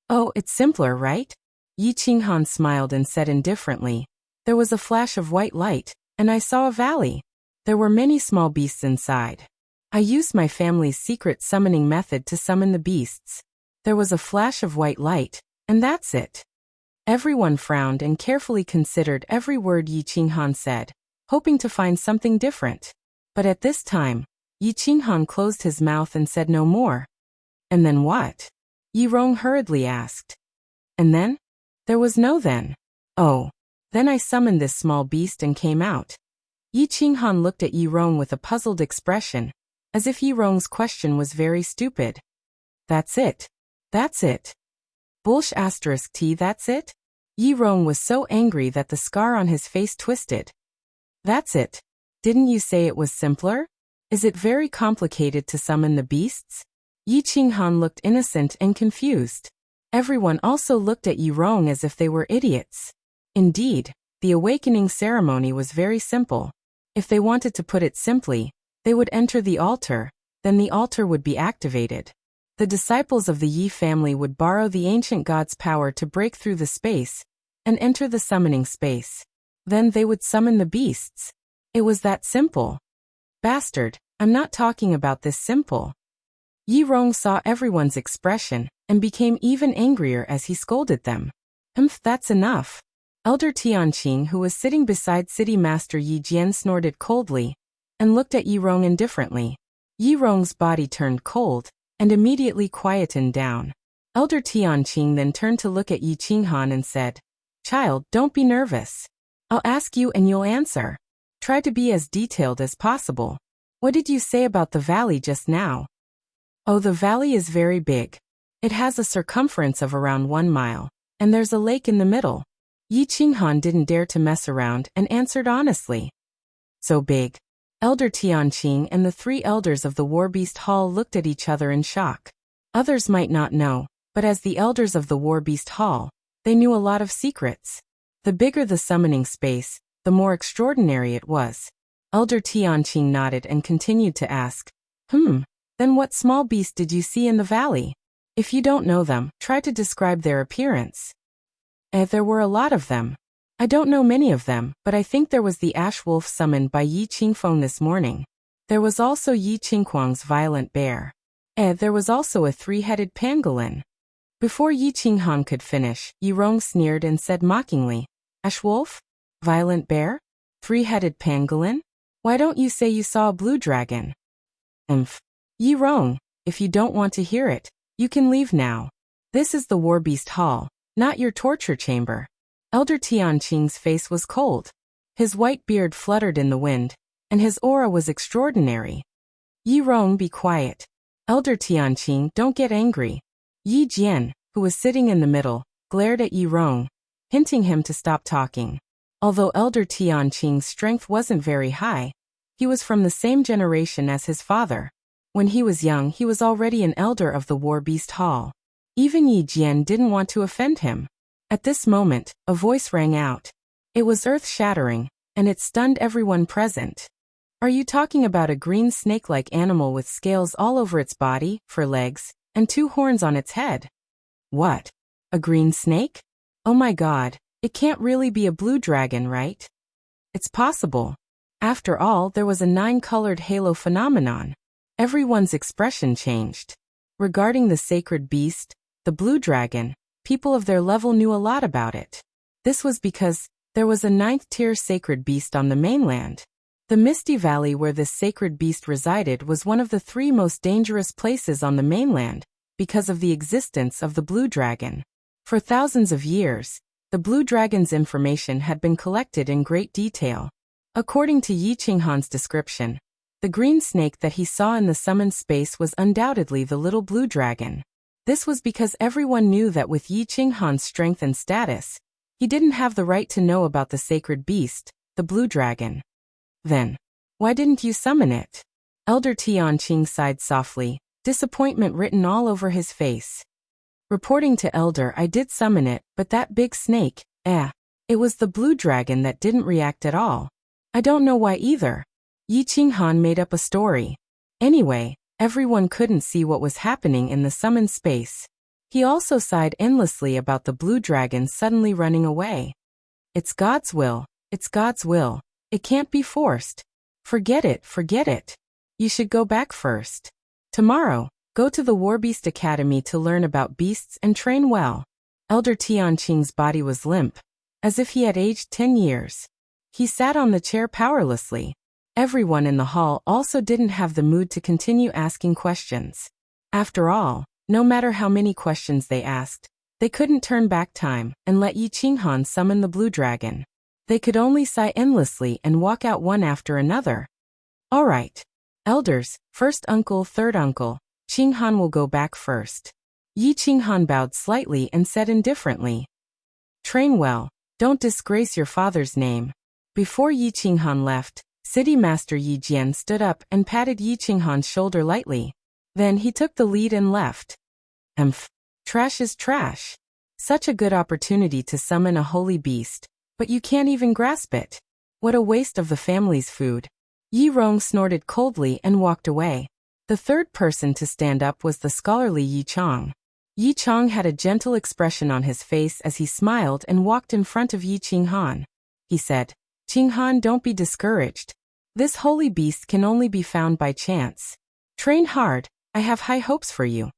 A: "Oh, it's simpler, right?" Yi Qinghan smiled and said indifferently. "There was a flash of white light, and I saw a valley. There were many small beasts inside. I used my family's secret summoning method to summon the beasts. There was a flash of white light, and that's it." Everyone frowned and carefully considered every word Yi Qinghan said, hoping to find something different. But at this time, Yi Qinghan closed his mouth and said no more. "And then what?" Yi Rong hurriedly asked. "And then? There was no then. Oh. Then I summoned this small beast and came out." Yi Qinghan looked at Yi Rong with a puzzled expression, as if Yi Rong's question was very stupid. "That's it. That's it. Bullsh asterisk T, that's it?" Yi Rong was so angry that the scar on his face twisted. "That's it. Didn't you say it was simpler? Is it very complicated to summon the beasts?" Yi Qinghan looked innocent and confused. Everyone also looked at Yi Rong as if they were idiots. Indeed, the awakening ceremony was very simple. If they wanted to put it simply, they would enter the altar, then the altar would be activated. The disciples of the Yi family would borrow the ancient god's power to break through the space and enter the summoning space. Then they would summon the beasts. It was that simple. "Bastard, I'm not talking about this simple." Yi Rong saw everyone's expression and became even angrier as he scolded them. That's enough." Elder Tianqing, who was sitting beside City Master Yi Jian, snorted coldly and looked at Yi Rong indifferently. Yi Rong's body turned cold and immediately quietened down. Elder Tianqing then turned to look at Yi Qinghan and said, "Child, don't be nervous. I'll ask you and you'll answer. Try to be as detailed as possible. What did you say about the valley just now?" "Oh, the valley is very big. It has a circumference of around 1 mile, and there's a lake in the middle." Yi Qinghan didn't dare to mess around and answered honestly. "So big?" Elder Tianqing and the 3 elders of the Warbeast Hall looked at each other in shock. Others might not know, but as the elders of the Warbeast Hall, they knew a lot of secrets. The bigger the summoning space, the more extraordinary it was. Elder Tianqing nodded and continued to ask, Then what small beast did you see in the valley? If you don't know them, try to describe their appearance." There were a lot of them. I don't know many of them, but I think there was the ash wolf summoned by Yi Qingfeng this morning. There was also Yi Qinghuang's violent bear. There was also a 3-headed pangolin. Before Yi Qinghan could finish, Yi Rong sneered and said mockingly, "Ash wolf? Violent bear? 3-headed pangolin? Why don't you say you saw a blue dragon?" Yi Rong, if you don't want to hear it, you can leave now. This is the Warbeast Hall, not your torture chamber." Elder Tianqing's face was cold. His white beard fluttered in the wind, and his aura was extraordinary. Yi Rong, be quiet. Elder Tianqing, don't get angry. Yi Jian, who was sitting in the middle, glared at Yi Rong, hinting him to stop talking. Although Elder Tianqing's strength wasn't very high, he was from the same generation as his father. When he was young, he was already an elder of the War Beast Hall. Even Yi Jian didn't want to offend him. At this moment, a voice rang out. It was earth-shattering, and it stunned everyone present. Are you talking about a green snake-like animal with scales all over its body, 4 legs, and 2 horns on its head? What? A green snake? Oh my god, it can't really be a blue dragon, right? It's possible. After all, there was a 9-colored halo phenomenon. Everyone's expression changed. Regarding the sacred beast, the blue dragon, people of their level knew a lot about it. This was because there was a 9th-tier sacred beast on the mainland. The Misty Valley where this sacred beast resided was one of the 3 most dangerous places on the mainland because of the existence of the blue dragon. For thousands of years, the blue dragon's information had been collected in great detail. According to Yi Qinghan's description, the green snake that he saw in the summoned space was undoubtedly the little blue dragon. This was because everyone knew that with Yi Qinghan's strength and status, he didn't have the right to know about the sacred beast, the blue dragon. Then, why didn't you summon it? Elder Tianqing sighed softly, disappointment written all over his face. Reporting to Elder, I did summon it, but that big snake, it was the blue dragon that didn't react at all. I don't know why either. Yi Qinghan made up a story. Anyway, everyone couldn't see what was happening in the summoned space. He also sighed endlessly about the blue dragon suddenly running away. It's God's will, it's God's will. It can't be forced. Forget it, forget it. You should go back first. Tomorrow, go to the Warbeast Academy to learn about beasts and train well. Elder Tianqing's body was limp, as if he had aged 10 years. He sat on the chair powerlessly. Everyone in the hall also didn't have the mood to continue asking questions. After all, no matter how many questions they asked, they couldn't turn back time and let Yi Qinghan summon the blue dragon. They could only sigh endlessly and walk out one after another. All right. Elders, first uncle, third uncle, Qinghan will go back first. Yi Qinghan bowed slightly and said indifferently, train well, don't disgrace your father's name. Before Yi Qinghan left, City Master Yi Jian stood up and patted Yi Qinghan's shoulder lightly. Then he took the lead and left. Trash is trash. Such a good opportunity to summon a holy beast. But you can't even grasp it. What a waste of the family's food. Yi Rong snorted coldly and walked away. The third person to stand up was the scholarly Yi Chong. Yi Chong had a gentle expression on his face as he smiled and walked in front of Yi Qinghan. He said, Qinghan, don't be discouraged. This holy beast can only be found by chance. Train hard, I have high hopes for you.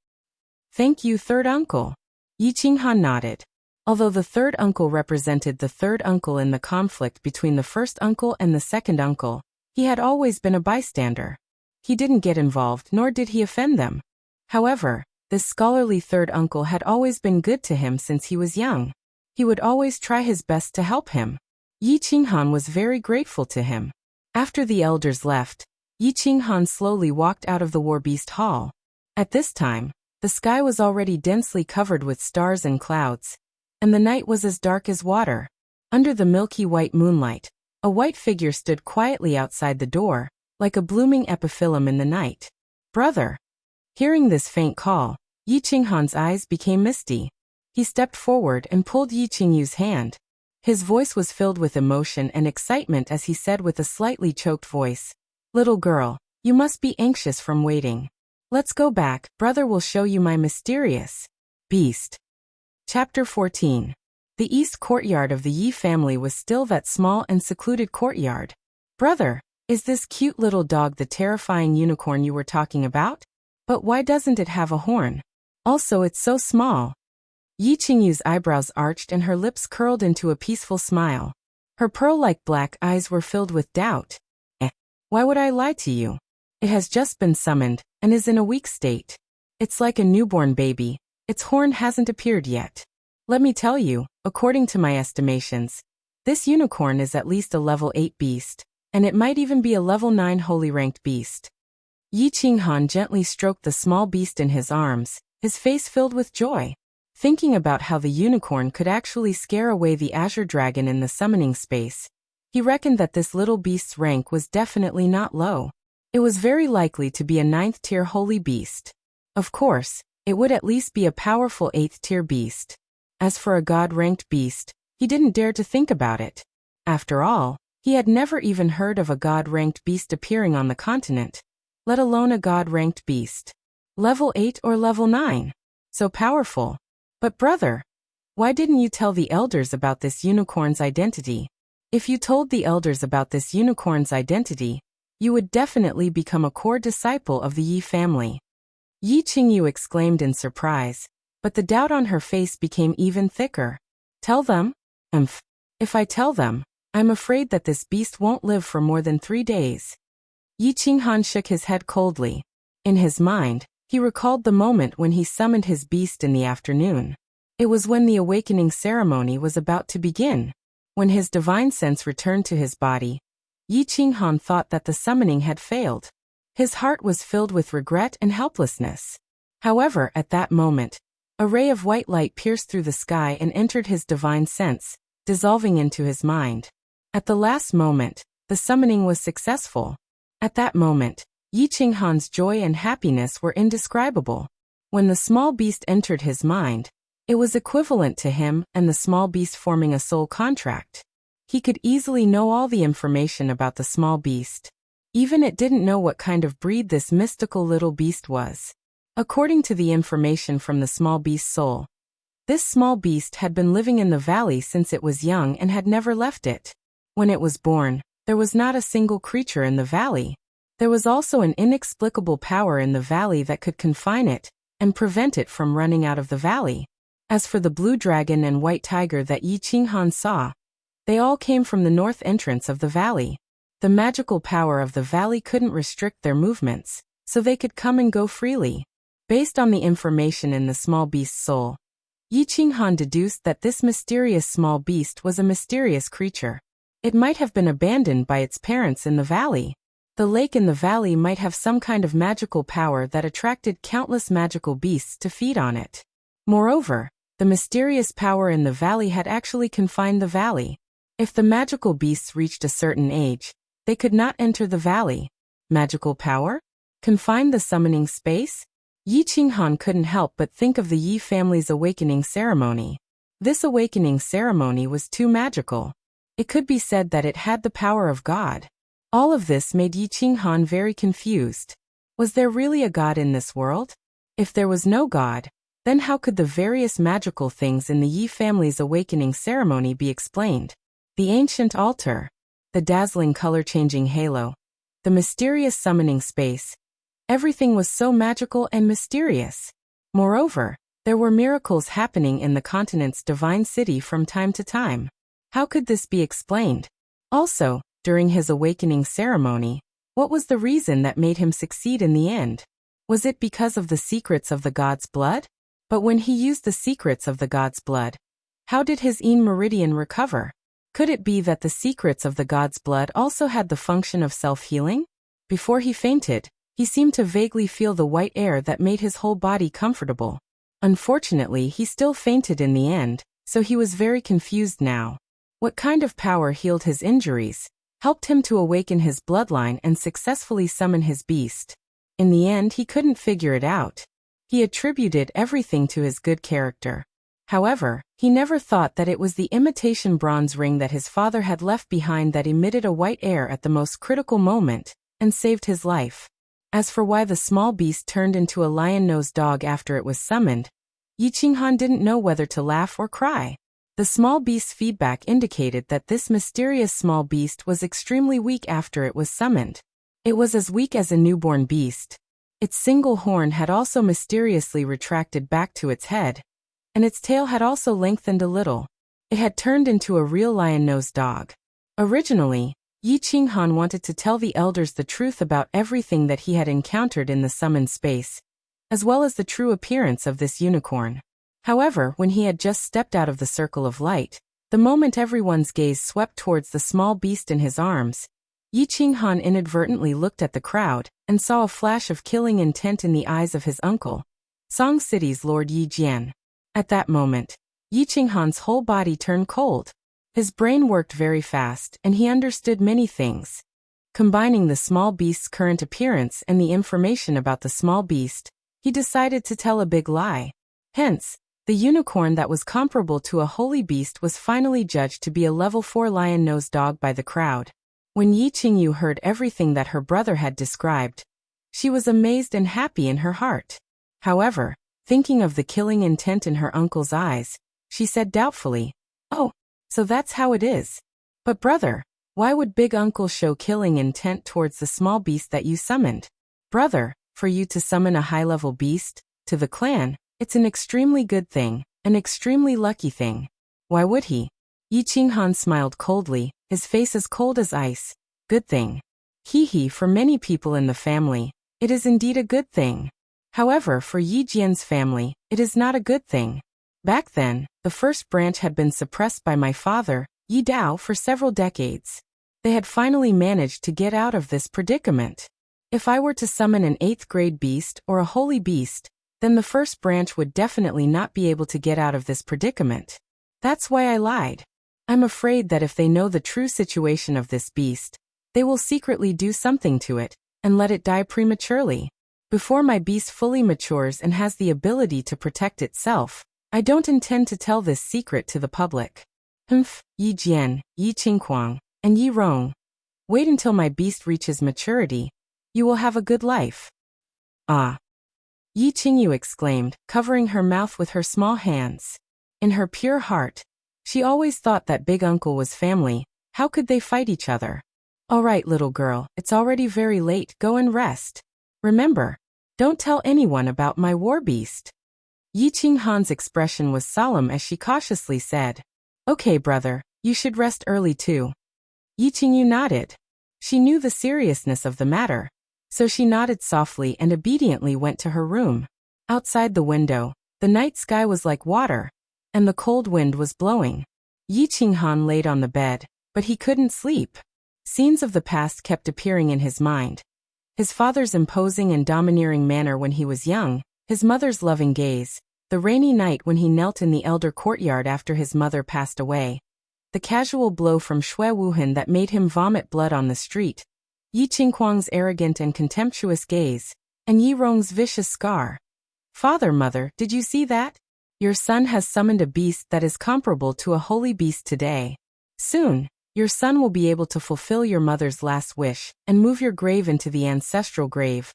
A: Thank you, third uncle. Yi Qinghan nodded. Although the third uncle represented the third uncle in the conflict between the first uncle and the second uncle, he had always been a bystander. He didn't get involved nor did he offend them. However, this scholarly third uncle had always been good to him since he was young. He would always try his best to help him. Yi Qinghan was very grateful to him. After the elders left, Yi Qinghan slowly walked out of the Warbeast Hall. At this time, the sky was already densely covered with stars and clouds, and the night was as dark as water. Under the milky white moonlight, a white figure stood quietly outside the door, like a blooming epiphyllum in the night. Brother! Hearing this faint call, Yi Qinghan's eyes became misty. He stepped forward and pulled Yi Qingyu's hand. His voice was filled with emotion and excitement as he said with a slightly choked voice, Little girl, you must be anxious from waiting. Let's go back, brother will show you my mysterious beast. Chapter 14. The east courtyard of the Yi family was still that small and secluded courtyard. Brother, is this cute little dog the terrifying unicorn you were talking about? But why doesn't it have a horn? Also, it's so small. Yi Qingyu's eyebrows arched and her lips curled into a peaceful smile. Her pearl-like black eyes were filled with doubt. Why would I lie to you? It has just been summoned, and is in a weak state. It's like a newborn baby. Its horn hasn't appeared yet. Let me tell you, according to my estimations, this unicorn is at least a level 8 beast, and it might even be a level 9 holy ranked beast. Yi Qinghan gently stroked the small beast in his arms, his face filled with joy. Thinking about how the unicorn could actually scare away the azure dragon in the summoning space, he reckoned that this little beast's rank was definitely not low. It was very likely to be a 9th-tier holy beast. Of course, it would at least be a powerful 8th-tier beast. As for a god-ranked beast, he didn't dare to think about it. After all, he had never even heard of a god-ranked beast appearing on the continent, let alone a god-ranked beast. Level 8 or level 9. So powerful. But brother, why didn't you tell the elders about this unicorn's identity? If you told the elders about this unicorn's identity, you would definitely become a core disciple of the Yi family. Yi Qingyu exclaimed in surprise, but the doubt on her face became even thicker. Tell them? If I tell them, I'm afraid that this beast won't live for more than 3 days. Yi Qinghan shook his head coldly. In his mind, he recalled the moment when he summoned his beast in the afternoon. It was when the awakening ceremony was about to begin. When his divine sense returned to his body, Yi Qinghan thought that the summoning had failed. His heart was filled with regret and helplessness. However, at that moment, a ray of white light pierced through the sky and entered his divine sense, dissolving into his mind. At the last moment, the summoning was successful. At that moment, Yi Qinghan's joy and happiness were indescribable. When the small beast entered his mind, it was equivalent to him and the small beast forming a soul contract. He could easily know all the information about the small beast. Even it didn't know what kind of breed this mystical little beast was. According to the information from the small beast's soul, this small beast had been living in the valley since it was young and had never left it. When it was born, there was not a single creature in the valley. There was also an inexplicable power in the valley that could confine it and prevent it from running out of the valley. As for the blue dragon and white tiger that Yi Qinghan saw, they all came from the north entrance of the valley. The magical power of the valley couldn't restrict their movements, so they could come and go freely. Based on the information in the small beast's soul, Yi Qinghan deduced that this mysterious small beast was a mysterious creature. It might have been abandoned by its parents in the valley. The lake in the valley might have some kind of magical power that attracted countless magical beasts to feed on it. Moreover, the mysterious power in the valley had actually confined the valley. If the magical beasts reached a certain age, they could not enter the valley. Magical power? Confined the summoning space? Yi Qinghan couldn't help but think of the Yi family's awakening ceremony. This awakening ceremony was too magical. It could be said that it had the power of God. All of this made Yi Qinghan very confused. Was there really a God in this world? If there was no God, then how could the various magical things in the Yi family's awakening ceremony be explained? The ancient altar, the dazzling color-changing halo, the mysterious summoning space. Everything was so magical and mysterious. Moreover, there were miracles happening in the continent's divine city from time to time. How could this be explained? Also, during his awakening ceremony, what was the reason that made him succeed in the end? Was it because of the secrets of the god's blood? But when he used the secrets of the god's blood, how did his Yin meridian recover? Could it be that the secrets of the god's blood also had the function of self-healing? Before he fainted, he seemed to vaguely feel the white air that made his whole body comfortable. Unfortunately, he still fainted in the end, so he was very confused now. What kind of power healed his injuries, helped him to awaken his bloodline and successfully summon his beast? In the end, he couldn't figure it out. He attributed everything to his good character. However, he never thought that it was the imitation bronze ring that his father had left behind that emitted a white air at the most critical moment and saved his life. As for why the small beast turned into a lion-nosed dog after it was summoned, Yi Qinghan didn't know whether to laugh or cry. The small beast's feedback indicated that this mysterious small beast was extremely weak after it was summoned. It was as weak as a newborn beast. Its single horn had also mysteriously retracted back to its head, and its tail had also lengthened a little. It had turned into a real lion-nosed dog. Originally, Yi Qinghan wanted to tell the elders the truth about everything that he had encountered in the summoned space, as well as the true appearance of this unicorn. However, when he had just stepped out of the circle of light, the moment everyone's gaze swept towards the small beast in his arms, Yi Qinghan inadvertently looked at the crowd and saw a flash of killing intent in the eyes of his uncle, Song City's Lord Yi Jian. At that moment, Yi Qinghan's whole body turned cold. His brain worked very fast and he understood many things. Combining the small beast's current appearance and the information about the small beast, he decided to tell a big lie. Hence, the unicorn that was comparable to a holy beast was finally judged to be a level 4 lion-nosed dog by the crowd. When Yi Qingyu heard everything that her brother had described, she was amazed and happy in her heart. However, thinking of the killing intent in her uncle's eyes, she said doubtfully, "Oh, so that's how it is. But brother, why would big uncle show killing intent towards the small beast that you summoned? Brother, for you to summon a high-level beast, to the clan, it's an extremely good thing, an extremely lucky thing. Why would he?" Yi Qinghan smiled coldly, his face as cold as ice. "Good thing. Hee, for many people in the family, it is indeed a good thing. However, for Yi Jian's family, it is not a good thing. Back then, the first branch had been suppressed by my father, Yi Dao, for several decades. They had finally managed to get out of this predicament. If I were to summon an 8th grade beast or a holy beast, then the first branch would definitely not be able to get out of this predicament. That's why I lied. I'm afraid that if they know the true situation of this beast, they will secretly do something to it, and let it die prematurely. Before my beast fully matures and has the ability to protect itself, I don't intend to tell this secret to the public. Yi Jian, Yi Qinghuang, and Yi Rong. Wait until my beast reaches maturity. You will have a good life." "Ah!" Yi Qingyu exclaimed, covering her mouth with her small hands. In her pure heart, she always thought that big uncle was family. How could they fight each other? "All right, little girl, it's already very late, go and rest. Remember, don't tell anyone about my war beast." Yi Qinghan's expression was solemn as she cautiously said, "Okay, brother, you should rest early too." Yi Qingyu nodded. She knew the seriousness of the matter, so she nodded softly and obediently went to her room. Outside the window, the night sky was like water, and the cold wind was blowing. Yi Qinghan laid on the bed, but he couldn't sleep. Scenes of the past kept appearing in his mind. His father's imposing and domineering manner when he was young, his mother's loving gaze, the rainy night when he knelt in the elder courtyard after his mother passed away, the casual blow from Shui Wuhan that made him vomit blood on the street, Yi Qinghuang's arrogant and contemptuous gaze, and Yi Rong's vicious scar. "Father, mother, did you see that? Your son has summoned a beast that is comparable to a holy beast today. Soon, your son will be able to fulfill your mother's last wish and move your grave into the ancestral grave,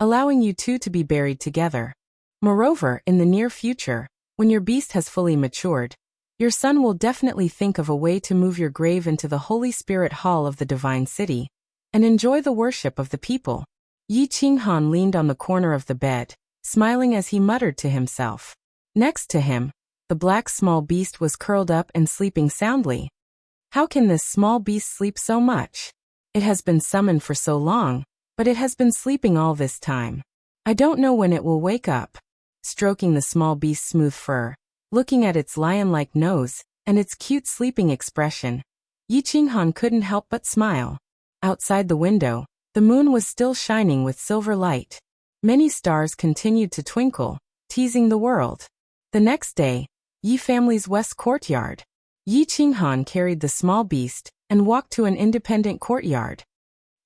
A: allowing you two to be buried together. Moreover, in the near future, when your beast has fully matured, your son will definitely think of a way to move your grave into the Holy Spirit Hall of the Divine City and enjoy the worship of the people." Yi Qinghan leaned on the corner of the bed, smiling as he muttered to himself. Next to him, the black small beast was curled up and sleeping soundly. How can this small beast sleep so much? It has been summoned for so long, but it has been sleeping all this time. I don't know when it will wake up. Stroking the small beast's smooth fur, looking at its lion-like nose, and its cute sleeping expression, Yi Qinghan couldn't help but smile. Outside the window, the moon was still shining with silver light. Many stars continued to twinkle, teasing the world. The next day, Yi family's west courtyard. Yi Qinghan carried the small beast and walked to an independent courtyard.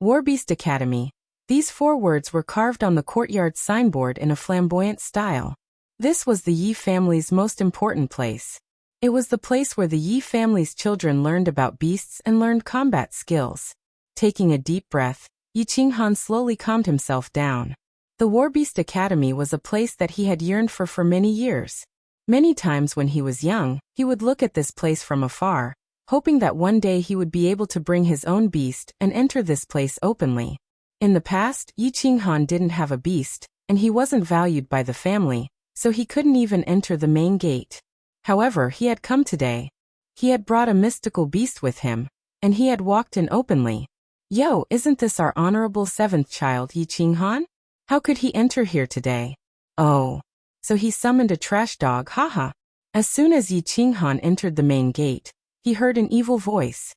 A: Warbeast Academy. These 4 words were carved on the courtyard signboard in a flamboyant style. This was the Yi family's most important place. It was the place where the Yi family's children learned about beasts and learned combat skills. Taking a deep breath, Yi Qinghan slowly calmed himself down. The Warbeast Academy was a place that he had yearned for many years. Many times when he was young, he would look at this place from afar, hoping that one day he would be able to bring his own beast and enter this place openly. In the past, Yi Qinghan didn't have a beast, and he wasn't valued by the family, so he couldn't even enter the main gate. However, he had come today. He had brought a mystical beast with him, and he had walked in openly. "Yo, isn't this our honorable 7th child, Yi Qinghan? How could he enter here today? Oh, so he summoned a trash dog, haha." As soon as Yi Qinghan entered the main gate, he heard an evil voice.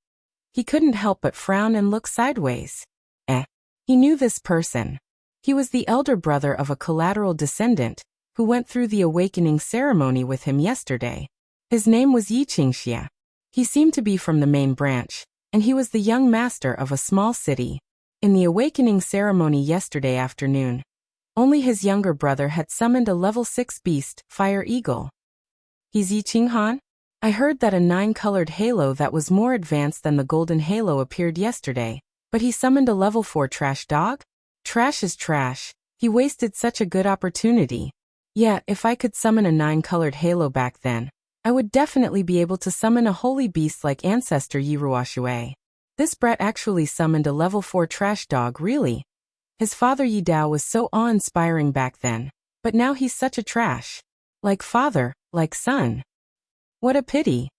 A: He couldn't help but frown and look sideways. He knew this person. He was the elder brother of a collateral descendant who went through the awakening ceremony with him yesterday. His name was Yi Qingxia. He seemed to be from the main branch, and he was the young master of a small city. In the awakening ceremony yesterday afternoon, only his younger brother had summoned a level 6 beast, Fire Eagle. He's Yi Qinghan? I heard that a 9-colored halo that was more advanced than the golden halo appeared yesterday, but he summoned a level 4 trash dog? Trash is trash. He wasted such a good opportunity. Yeah, if I could summon a 9-colored halo back then, I would definitely be able to summon a holy beast like ancestor Yi Ruoshui. This brat actually summoned a level 4 trash dog, really. His father Yi Dao was so awe-inspiring back then, but now he's such a trash. Like father, like son. What a pity.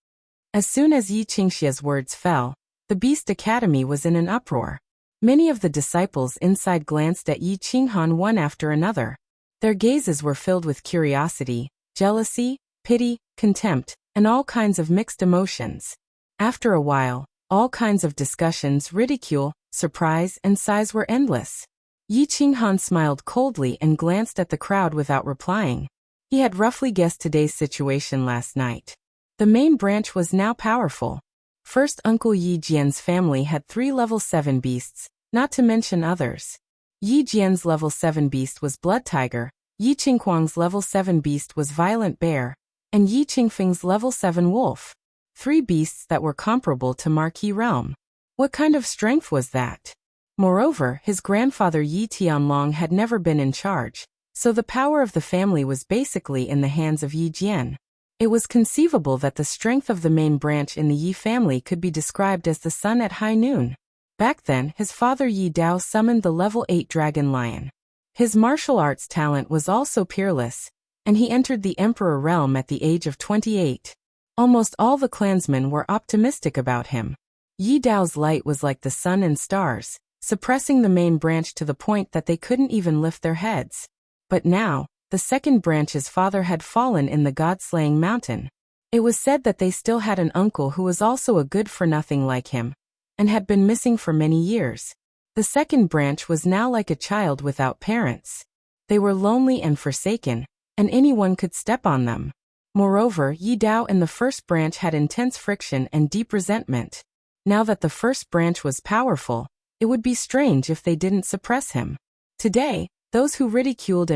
A: As soon as Yi Qingxia's words fell, the Beast Academy was in an uproar. Many of the disciples inside glanced at Yi Qinghan one after another. Their gazes were filled with curiosity, jealousy, pity, contempt, and all kinds of mixed emotions. After a while, all kinds of discussions, ridicule, surprise, and sighs were endless. Yi Qinghan smiled coldly and glanced at the crowd without replying. He had roughly guessed today's situation last night. The main branch was now powerful. First, Uncle Yi Jian's family had 3 level 7 beasts, not to mention others. Yi Jian's level 7 beast was Blood Tiger, Yi Qinghuang's level 7 beast was Violent Bear, and Yi Qingfeng's level 7 Wolf. 3 beasts that were comparable to Marquis Realm. What kind of strength was that? Moreover, his grandfather Yi Tianlong had never been in charge, so the power of the family was basically in the hands of Yi Jian. It was conceivable that the strength of the main branch in the Yi family could be described as the sun at high noon. Back then, his father Yi Dao summoned the level 8 Dragon Lion. His martial arts talent was also peerless, and he entered the Emperor realm at the age of 28. Almost all the clansmen were optimistic about him. Yi Dao's light was like the sun and stars, suppressing the main branch to the point that they couldn't even lift their heads. But now, the second branch's father had fallen in the god-slaying mountain. It was said that they still had an uncle who was also a good-for-nothing like him, and had been missing for many years. The second branch was now like a child without parents. They were lonely and forsaken, and anyone could step on them. Moreover, Yi Dao and the first branch had intense friction and deep resentment. Now that the first branch was powerful, it would be strange if they didn't suppress him. Today, those who ridiculed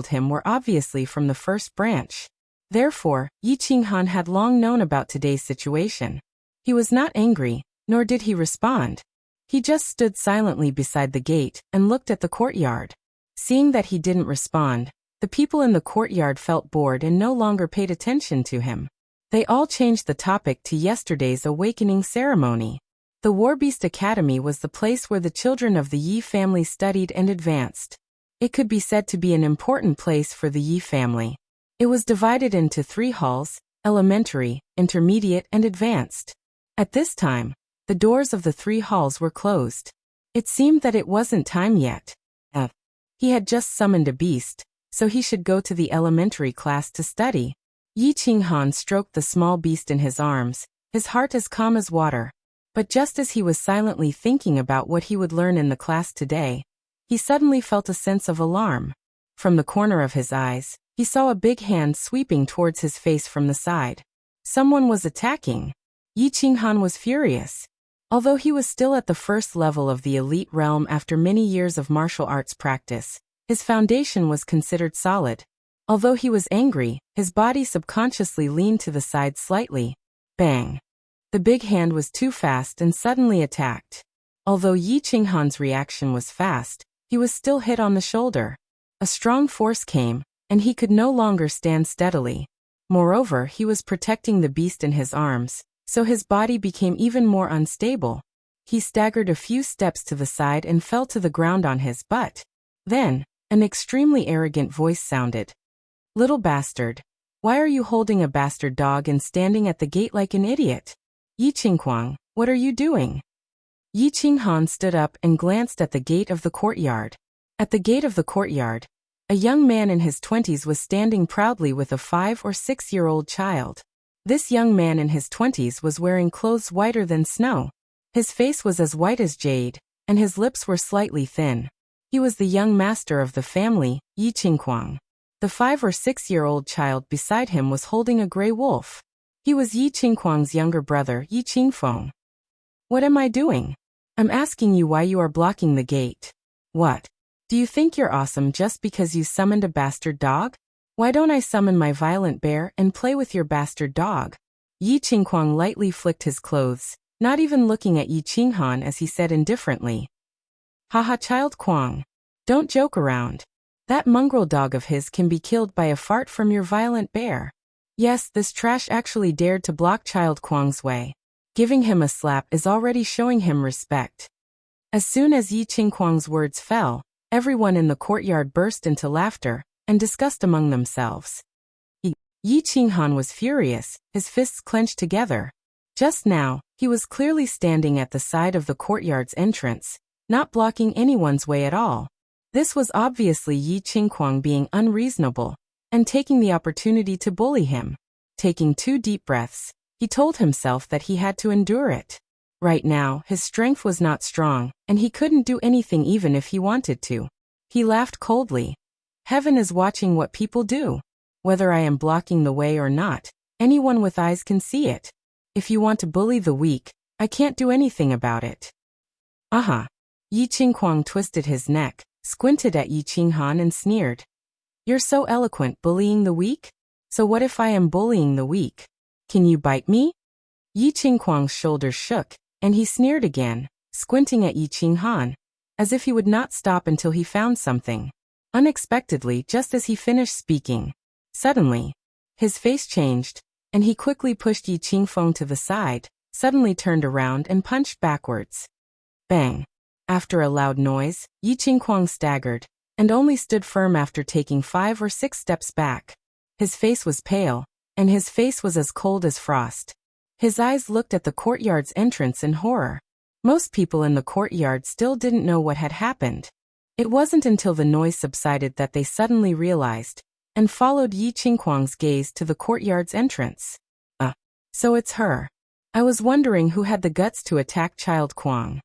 A: him were obviously from the first branch. Therefore, Yi Qinghan had long known about today's situation. He was not angry, nor did he respond. He just stood silently beside the gate and looked at the courtyard. Seeing that he didn't respond, the people in the courtyard felt bored and no longer paid attention to him. They all changed the topic to yesterday's awakening ceremony. The Warbeast Academy was the place where the children of the Yi family studied and advanced. It could be said to be an important place for the Yi family. It was divided into 3 halls: elementary, intermediate, and advanced. At this time, the doors of the 3 halls were closed. It seemed that it wasn't time yet. He had just summoned a beast, so he should go to the elementary class to study. Yi Qinghan stroked the small beast in his arms, his heart as calm as water. But just as he was silently thinking about what he would learn in the class today, he suddenly felt a sense of alarm. From the corner of his eyes, he saw a big hand sweeping towards his face from the side. Someone was attacking. Yi Qinghan was furious. Although he was still at the first level of the elite realm after many years of martial arts practice, his foundation was considered solid. Although he was angry, his body subconsciously leaned to the side slightly. Bang! The big hand was too fast and suddenly attacked. Although Yi Qinghan's reaction was fast, he was still hit on the shoulder. A strong force came, and he could no longer stand steadily. Moreover, he was protecting the beast in his arms, so his body became even more unstable. He staggered a few steps to the side and fell to the ground on his butt. Then, an extremely arrogant voice sounded. "Little bastard. Why are you holding a bastard dog and standing at the gate like an idiot? Yi Qinghuang, what are you doing?" Yi Qinghan stood up and glanced at the gate of the courtyard. At the gate of the courtyard, a young man in his 20s was standing proudly with a 5 or 6-year-old child. This young man in his 20s was wearing clothes whiter than snow. His face was as white as jade, and his lips were slightly thin. He was the young master of the family, Yi Qingguang. The 5 or 6-year-old child beside him was holding a gray wolf. He was Yi Qingguang's younger brother, Yi Qingfeng. What am I doing? I'm asking you why you are blocking the gate. What? Do you think you're awesome just because you summoned a bastard dog? Why don't I summon my violent bear and play with your bastard dog? Yi Qingguang lightly flicked his clothes, not even looking at Yi Qinghan as he said indifferently. Haha, child Quang. Don't joke around. That mongrel dog of his can be killed by a fart from your violent bear. Yes, this trash actually dared to block child Quang's way. Giving him a slap is already showing him respect. As soon as Yi Qingguang's words fell, everyone in the courtyard burst into laughter and discussed among themselves. Yi Qinghan was furious, his fists clenched together. Just now, he was clearly standing at the side of the courtyard's entrance, not blocking anyone's way at all. This was obviously Yi Qingguang being unreasonable and taking the opportunity to bully him. Taking 2 deep breaths, he told himself that he had to endure it. Right now, his strength was not strong, and he couldn't do anything even if he wanted to. He laughed coldly. Heaven is watching what people do. Whether I am blocking the way or not, anyone with eyes can see it. If you want to bully the weak, I can't do anything about it. Aha! Yi Qingguang twisted his neck, squinted at Yi Qinghan and sneered. You're so eloquent bullying the weak? So what if I am bullying the weak? Can you bite me? Yi Qingguang's shoulders shook, and he sneered again, squinting at Yi Qinghan, as if he would not stop until he found something. Unexpectedly, just as he finished speaking, suddenly, his face changed, and he quickly pushed Yi Qingfeng to the side, suddenly turned around and punched backwards. Bang! After a loud noise, Yi Qingguang staggered, and only stood firm after taking 5 or 6 steps back. His face was pale, and his face was as cold as frost. His eyes looked at the courtyard's entrance in horror. Most people in the courtyard still didn't know what had happened. It wasn't until the noise subsided that they suddenly realized, and followed Yi Qingguang's gaze to the courtyard's entrance. So it's her. I was wondering who had the guts to attack child Quang.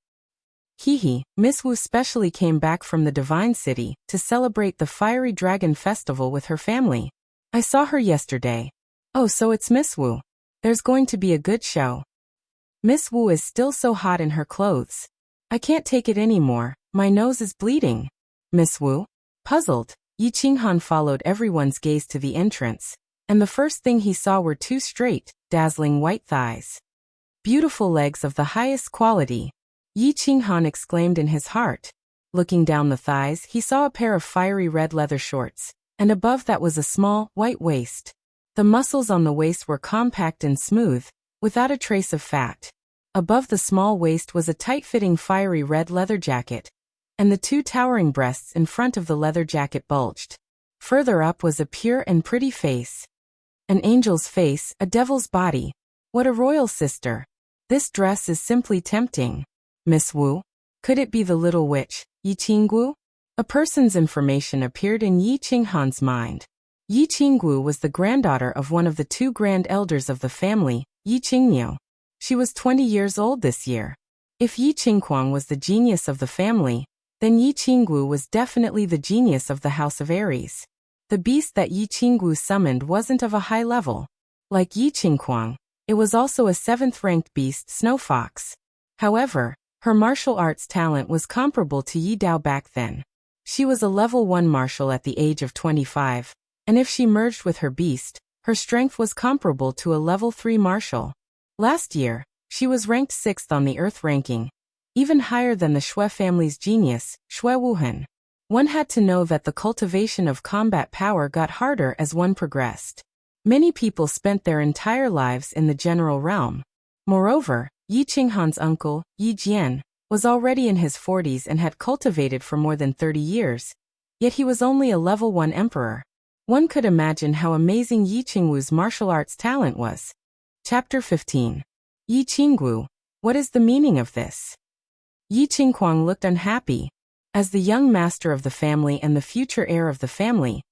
A: Hehe, Miss Wu specially came back from the Divine City to celebrate the Fiery Dragon Festival with her family. I saw her yesterday. Oh, so it's Miss Wu. There's going to be a good show. Miss Wu is still so hot in her clothes. I can't take it anymore, my nose is bleeding. Miss Wu? Puzzled, Yi Qinghan followed everyone's gaze to the entrance, and the first thing he saw were 2 straight, dazzling white thighs. Beautiful legs of the highest quality. Yi Qinghan exclaimed in his heart. Looking down the thighs, he saw a pair of fiery red leather shorts, and above that was a small, white waist. The muscles on the waist were compact and smooth, without a trace of fat. Above the small waist was a tight-fitting fiery red leather jacket, and the 2 towering breasts in front of the leather jacket bulged. Further up was a pure and pretty face. An angel's face, a devil's body. What a royal sister. This dress is simply tempting. Miss Wu? Could it be the little witch, Yi Qinggu? A person's information appeared in Yi Qinghan's mind. Yi Qinggu was the granddaughter of one of the 2 grand elders of the family, Yi Qingniu. She was 20 years old this year. If Yi Qingguang was the genius of the family, then Yi Qinggu was definitely the genius of the House of Aries. The beast that Yi Qinggu summoned wasn't of a high level. Like Yi Qingguang, it was also a 7th-ranked beast, Snow Fox. However, her martial arts talent was comparable to Yi Dao back then. She was a level 1 martial at the age of 25, and if she merged with her beast, her strength was comparable to a level 3 martial. Last year, she was ranked 6th on the Earth ranking, even higher than the Shui family's genius, Shui Wuhan. One had to know that the cultivation of combat power got harder as one progressed. Many people spent their entire lives in the general realm. Moreover, Yi Qinghan's uncle, Yi Jian, was already in his 40s and had cultivated for more than 30 years, yet he was only a level 1 emperor. One could imagine how amazing Yi Qinggu's martial arts talent was. Chapter 15. Yi Qinggu, what is the meaning of this? Yi Qingguang looked unhappy. As the young master of the family and the future heir of the family,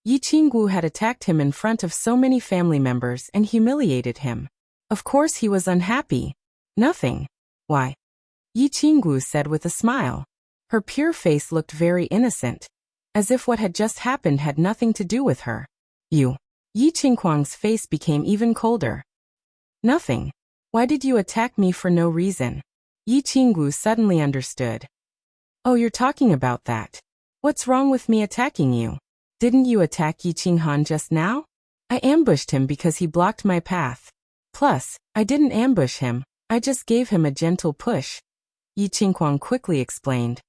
A: Yi Qinggu had attacked him in front of so many family members and humiliated him. Of course he was unhappy. Nothing. Why? Yi Qinggu said with a smile. Her pure face looked very innocent, as if what had just happened had nothing to do with her. You. Yi Qingguang's face became even colder. Nothing. Why did you attack me for no reason? Yi Qinggu suddenly understood. Oh, you're talking about that. What's wrong with me attacking you? Didn't you attack Yi Qinghan just now? I ambushed him because he blocked my path. Plus, I didn't ambush him, I just gave him a gentle push. Yi Qingguang quickly explained.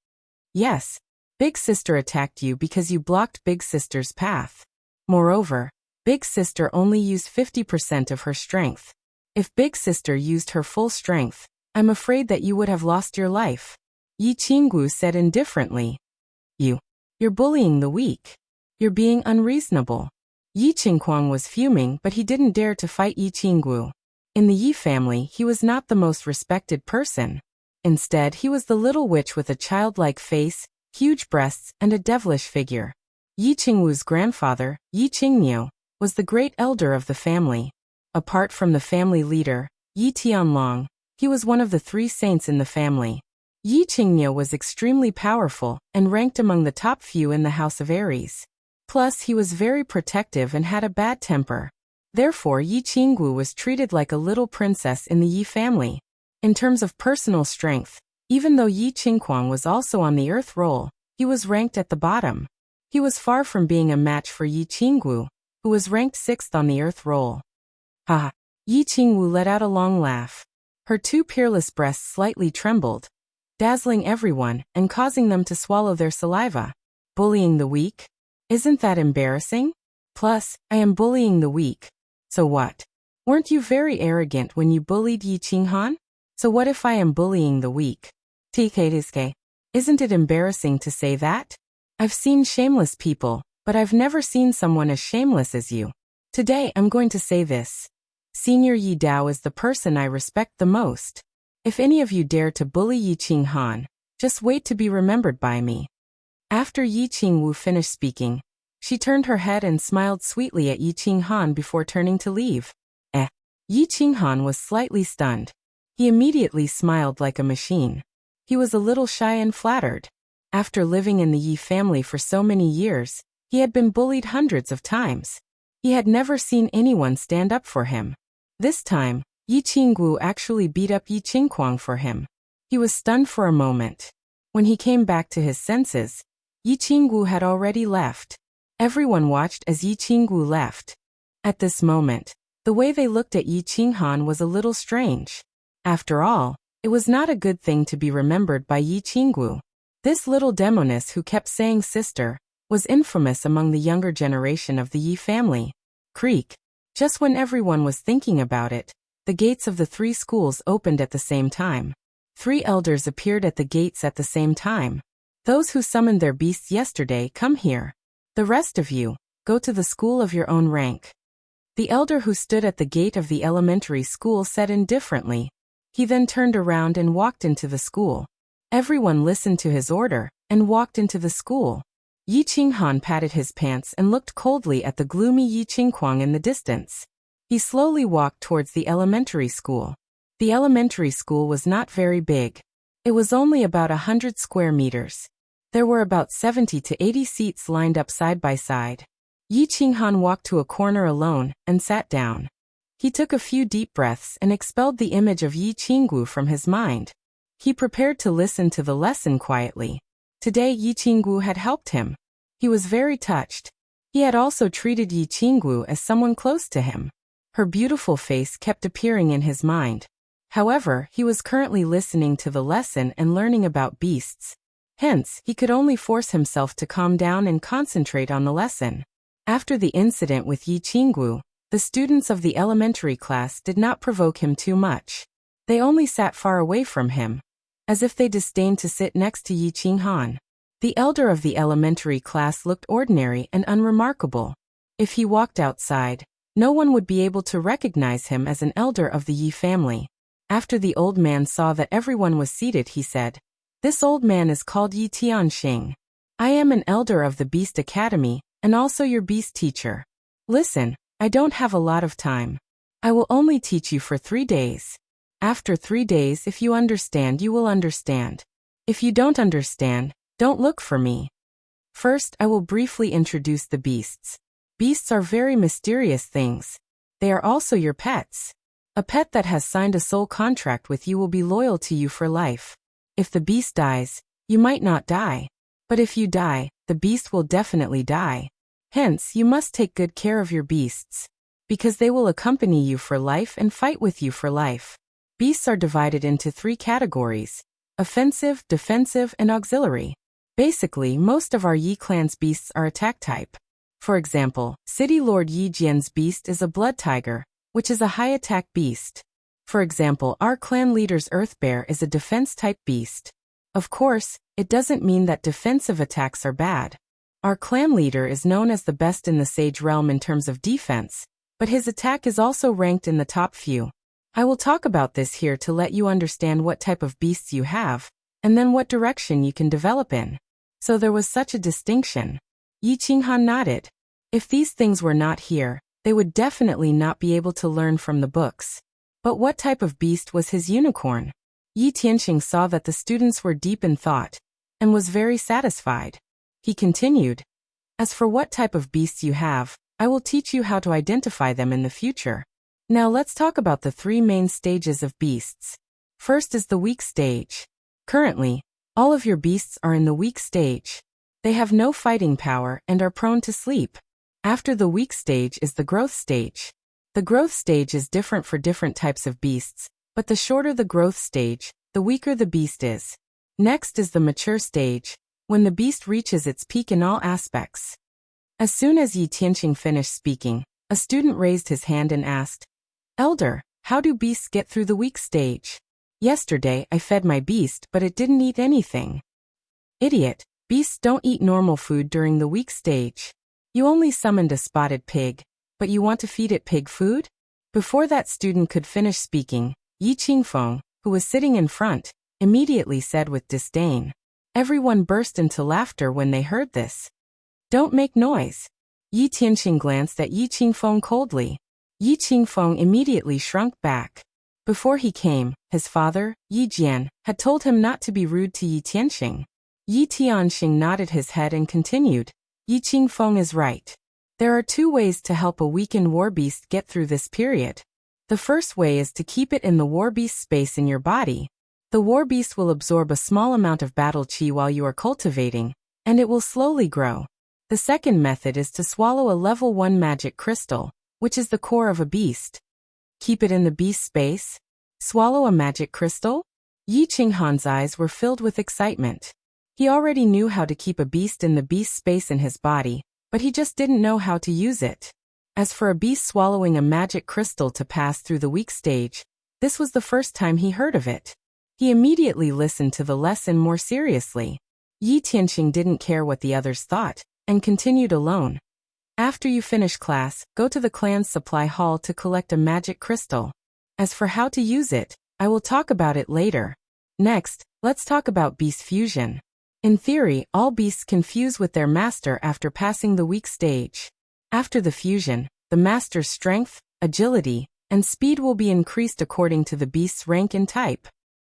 A: Yes, Big Sister attacked you because you blocked Big Sister's path. Moreover, Big Sister only used 50% of her strength. If Big Sister used her full strength, I'm afraid that you would have lost your life. Yi Qinggu said indifferently. You're bullying the weak. You're being unreasonable. Yi Qingguang was fuming, but he didn't dare to fight Yi Qinggu. In the Yi family, he was not the most respected person. Instead, he was the little witch with a childlike face, huge breasts, and a devilish figure. Yi Qingwu's grandfather, Yi Qingniu, was the great elder of the family. Apart from the family leader, Yi Tianlong, he was one of the 3 saints in the family. Yi Qingniu was extremely powerful and ranked among the top few in the House of Aries. Plus, he was very protective and had a bad temper. Therefore, Yi Qinggu was treated like a little princess in the Yi family. In terms of personal strength, even though Yi Qingguang was also on the earth roll, he was ranked at the bottom. He was far from being a match for Yi Qinggu, who was ranked 6th on the earth roll. Ha! Yi Qingwu let out a long laugh. Her 2 peerless breasts slightly trembled, dazzling everyone and causing them to swallow their saliva. Bullying the weak? Isn't that embarrassing? Plus, I am bullying the weak. So what? Weren't you very arrogant when you bullied Yi Qinghan? So what if I am bullying the weak? TK. Isn't it embarrassing to say that? I've seen shameless people, but I've never seen someone as shameless as you. Today I'm going to say this. Senior Yi Dao is the person I respect the most. If any of you dare to bully Yi Qinghan, just wait to be remembered by me. After Yi Qingwu finished speaking, she turned her head and smiled sweetly at Yi Qinghan before turning to leave. Yi Qinghan was slightly stunned. He immediately smiled like a machine. He was a little shy and flattered. After living in the Yi family for so many years, he had been bullied hundreds of times. He had never seen anyone stand up for him. This time, Yi Qinggu actually beat up Yi Qingguang for him. He was stunned for a moment. When he came back to his senses, Yi Qinggu had already left. Everyone watched as Yi Qinggu left. At this moment, the way they looked at Yi Qinghan was a little strange. After all, it was not a good thing to be remembered by Yi Qinggu. This little demoness who kept saying sister was infamous among the younger generation of the Yi family. Creak. Just when everyone was thinking about it, the gates of the 3 schools opened at the same time. 3 elders appeared at the gates at the same time. Those who summoned their beasts yesterday, come here. The rest of you, go to the school of your own rank. The elder who stood at the gate of the elementary school said indifferently. He then turned around and walked into the school. Everyone listened to his order and walked into the school. Yi Qinghan patted his pants and looked coldly at the gloomy Yi Qingguang in the distance. He slowly walked towards the elementary school. The elementary school was not very big. It was only about 100 square meters. There were about 70 to 80 seats lined up side by side. Yi Qinghan walked to a corner alone and sat down. He took a few deep breaths and expelled the image of Yi Qinggu from his mind. He prepared to listen to the lesson quietly. Today Yi Qinggu had helped him. He was very touched. He had also treated Yi Qinggu as someone close to him. Her beautiful face kept appearing in his mind. However, he was currently listening to the lesson and learning about beasts. Hence, he could only force himself to calm down and concentrate on the lesson. After the incident with Yi Qinggu, the students of the elementary class did not provoke him too much. They only sat far away from him, as if they disdained to sit next to Yi Qinghan. The elder of the elementary class looked ordinary and unremarkable. If he walked outside, no one would be able to recognize him as an elder of the Yi family. After the old man saw that everyone was seated, he said, "This old man is called Yi Tianxing. I am an elder of the Beast Academy, and also your beast teacher. Listen, I don't have a lot of time. I will only teach you for 3 days. After 3 days, if you understand, you will understand. If you don't understand, don't look for me. First, I will briefly introduce the beasts. Beasts are very mysterious things. They are also your pets. A pet that has signed a soul contract with you will be loyal to you for life. If the beast dies, you might not die. But if you die, the beast will definitely die. Hence, you must take good care of your beasts, because they will accompany you for life and fight with you for life. Beasts are divided into 3 categories: offensive, defensive, and auxiliary. Basically, most of our Yi clan's beasts are attack type. For example, City Lord Yi Jian's beast is a blood tiger, which is a high attack beast. For example, our clan leader's earth bear is a defense type beast. Of course, it doesn't mean that defensive attacks are bad. Our clan leader is known as the best in the Sage realm in terms of defense, but his attack is also ranked in the top few. I will talk about this here to let you understand what type of beasts you have, and then what direction you can develop in. So there was such a distinction. Yi Qinghan nodded. If these things were not here, they would definitely not be able to learn from the books. But what type of beast was his unicorn? Yi Tianxing saw that the students were deep in thought, and was very satisfied. He continued, "As for what type of beasts you have, I will teach you how to identify them in the future. Now let's talk about the 3 main stages of beasts. First is the weak stage. Currently, all of your beasts are in the weak stage. They have no fighting power and are prone to sleep. After the weak stage is the growth stage. The growth stage is different for different types of beasts, but the shorter the growth stage, the weaker the beast is. Next is the mature stage, when the beast reaches its peak in all aspects." As soon as Yi Tianxing finished speaking, a student raised his hand and asked, "Elder, how do beasts get through the weak stage? Yesterday I fed my beast, but it didn't eat anything." "Idiot, beasts don't eat normal food during the weak stage. You only summoned a spotted pig, but you want to feed it pig food?" Before that student could finish speaking, Yi Qingfeng, who was sitting in front, immediately said with disdain. Everyone burst into laughter when they heard this. "Don't make noise." Yi Tianxing glanced at Yi Qingfeng coldly. Yi Qingfeng immediately shrunk back. Before he came, his father, Yi Jian, had told him not to be rude to Yi Tianxing. Yi Tianxing nodded his head and continued, "Yi Qingfeng is right. There are 2 ways to help a weakened war beast get through this period. The first way is to keep it in the war beast space in your body. The war beast will absorb a small amount of battle chi while you are cultivating, and it will slowly grow. The second method is to swallow a level 1 magic crystal, which is the core of a beast. Keep it in the beast space? Swallow a magic crystal?" Yi Qinghan's eyes were filled with excitement. He already knew how to keep a beast in the beast space in his body, but he just didn't know how to use it. As for a beast swallowing a magic crystal to pass through the weak stage, this was the first time he heard of it. He immediately listened to the lesson more seriously. Yi Tianxing didn't care what the others thought, and continued alone. "After you finish class, go to the clan's supply hall to collect a magic crystal. As for how to use it, I will talk about it later. Next, let's talk about beast fusion. In theory, all beasts can fuse with their master after passing the weak stage. After the fusion, the master's strength, agility, and speed will be increased according to the beast's rank and type.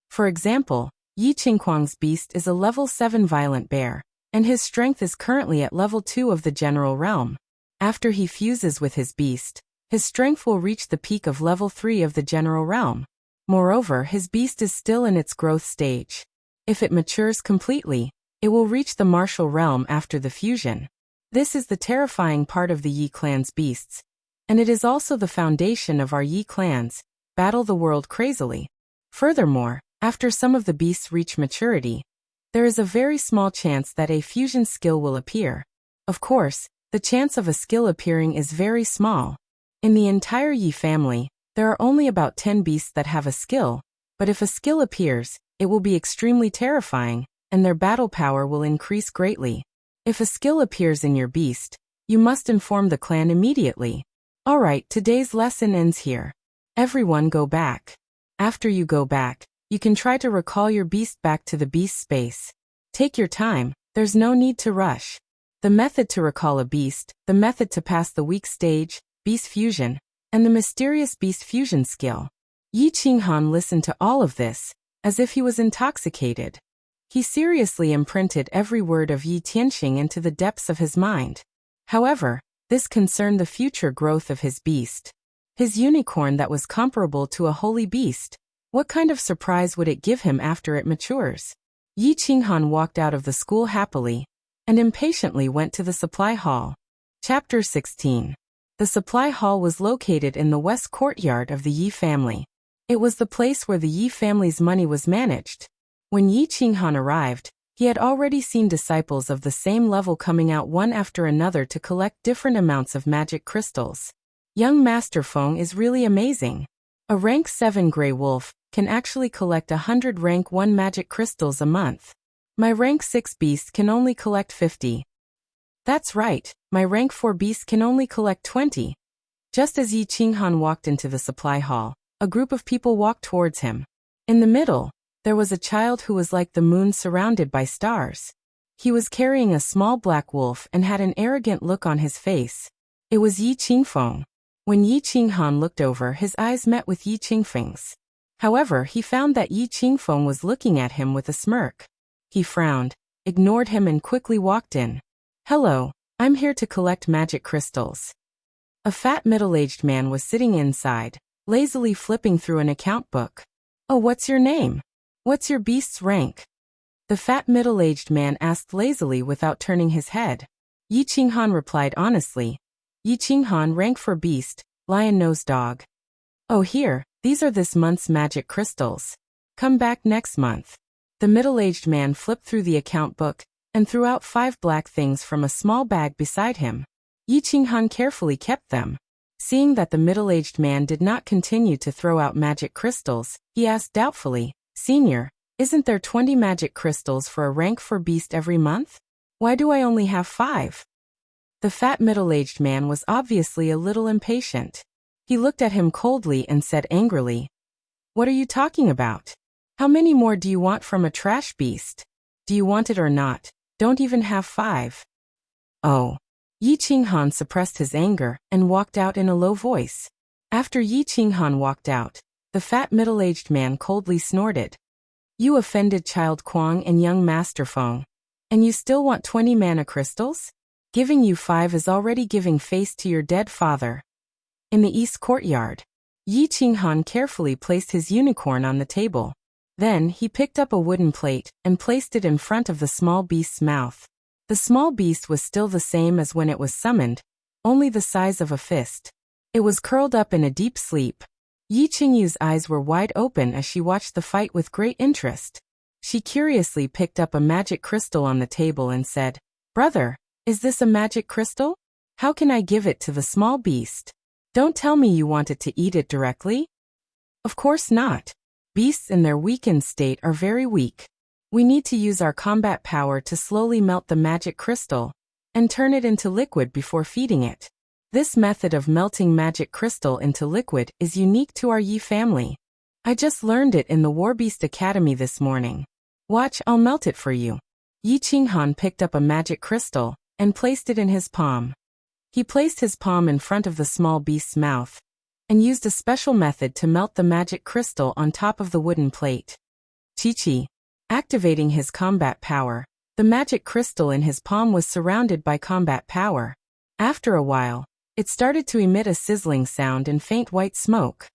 A: For example, Yi Qinghuang's beast is a level 7 violent bear, and his strength is currently at level 2 of the general realm. After he fuses with his beast, his strength will reach the peak of level 3 of the general realm. Moreover, his beast is still in its growth stage. If it matures completely, it will reach the martial realm after the fusion. This is the terrifying part of the Yi clan's beasts, and it is also the foundation of our Yi clans, battle the world crazily. Furthermore, after some of the beasts reach maturity, there is a very small chance that a fusion skill will appear. Of course, the chance of a skill appearing is very small. In the entire Yi family, there are only about 10 beasts that have a skill, but if a skill appears, it will be extremely terrifying, and their battle power will increase greatly. If a skill appears in your beast, you must inform the clan immediately. Alright, today's lesson ends here. Everyone go back. After you go back, you can try to recall your beast back to the beast space. Take your time, there's no need to rush. The method to recall a beast, the method to pass the weak stage, beast fusion, and the mysterious beast fusion skill. Yi Qinghan listened to all of this, as if he was intoxicated. He seriously imprinted every word of Yi Tianxing into the depths of his mind. However, this concerned the future growth of his beast. His unicorn that was comparable to a holy beast. What kind of surprise would it give him after it matures? Yi Qinghan walked out of the school happily, and impatiently went to the supply hall. Chapter 16. The supply hall was located in the west courtyard of the Yi family. It was the place where the Yi family's money was managed. When Yi Qinghan arrived, he had already seen disciples of the same level coming out one after another to collect different amounts of magic crystals. Young Master Feng is really amazing. A rank 7 Grey Wolf can actually collect 100 rank 1 magic crystals a month. My rank 6 beast can only collect 50. That's right, my rank 4 beast can only collect 20. Just as Yi Qinghan walked into the supply hall, a group of people walked towards him. In the middle, there was a child who was like the moon surrounded by stars. He was carrying a small black wolf and had an arrogant look on his face. It was Yi Qingfeng. When Yi Qinghan looked over, his eyes met with Yi Qingfeng's. However, he found that Yi Qingfeng was looking at him with a smirk. He frowned, ignored him and quickly walked in. Hello, I'm here to collect magic crystals. A fat middle-aged man was sitting inside, lazily flipping through an account book. Oh, what's your name? What's your beast's rank? The fat middle-aged man asked lazily without turning his head. Yi Qinghan replied honestly. Yi Qinghan, rank for beast, lion-nosed dog. Oh here, these are this month's magic crystals. Come back next month. The middle-aged man flipped through the account book and threw out 5 black things from a small bag beside him. Yi Qinghan carefully kept them. Seeing that the middle-aged man did not continue to throw out magic crystals, he asked doubtfully, Senior, isn't there 20 magic crystals for a rank 4 beast every month? Why do I only have 5? The fat middle-aged man was obviously a little impatient. He looked at him coldly and said angrily, What are you talking about? How many more do you want from a trash beast? Do you want it or not? Don't even have 5. Oh. Yi Qinghan suppressed his anger and walked out in a low voice. After Yi Qinghan walked out, the fat middle-aged man coldly snorted. You offended child Kuang and young Master Feng. And you still want 20 mana crystals? Giving you 5 is already giving face to your dead father. In the east courtyard, Yi Qinghan carefully placed his unicorn on the table. Then he picked up a wooden plate and placed it in front of the small beast's mouth. The small beast was still the same as when it was summoned, only the size of a fist. It was curled up in a deep sleep. Yi Qingyu's eyes were wide open as she watched the fight with great interest. She curiously picked up a magic crystal on the table and said, Brother, is this a magic crystal? How can I give it to the small beast? Don't tell me you want it to eat it directly? Of course not. Beasts in their weakened state are very weak. We need to use our combat power to slowly melt the magic crystal and turn it into liquid before feeding it. This method of melting magic crystal into liquid is unique to our Yi family. I just learned it in the Warbeast Academy this morning. Watch, I'll melt it for you. Yi Qinghan picked up a magic crystal and placed it in his palm. He placed his palm in front of the small beast's mouth and used a special method to melt the magic crystal on top of the wooden plate. Chi-Chi. Activating his combat power, the magic crystal in his palm was surrounded by combat power. After a while, it started to emit a sizzling sound and faint white smoke.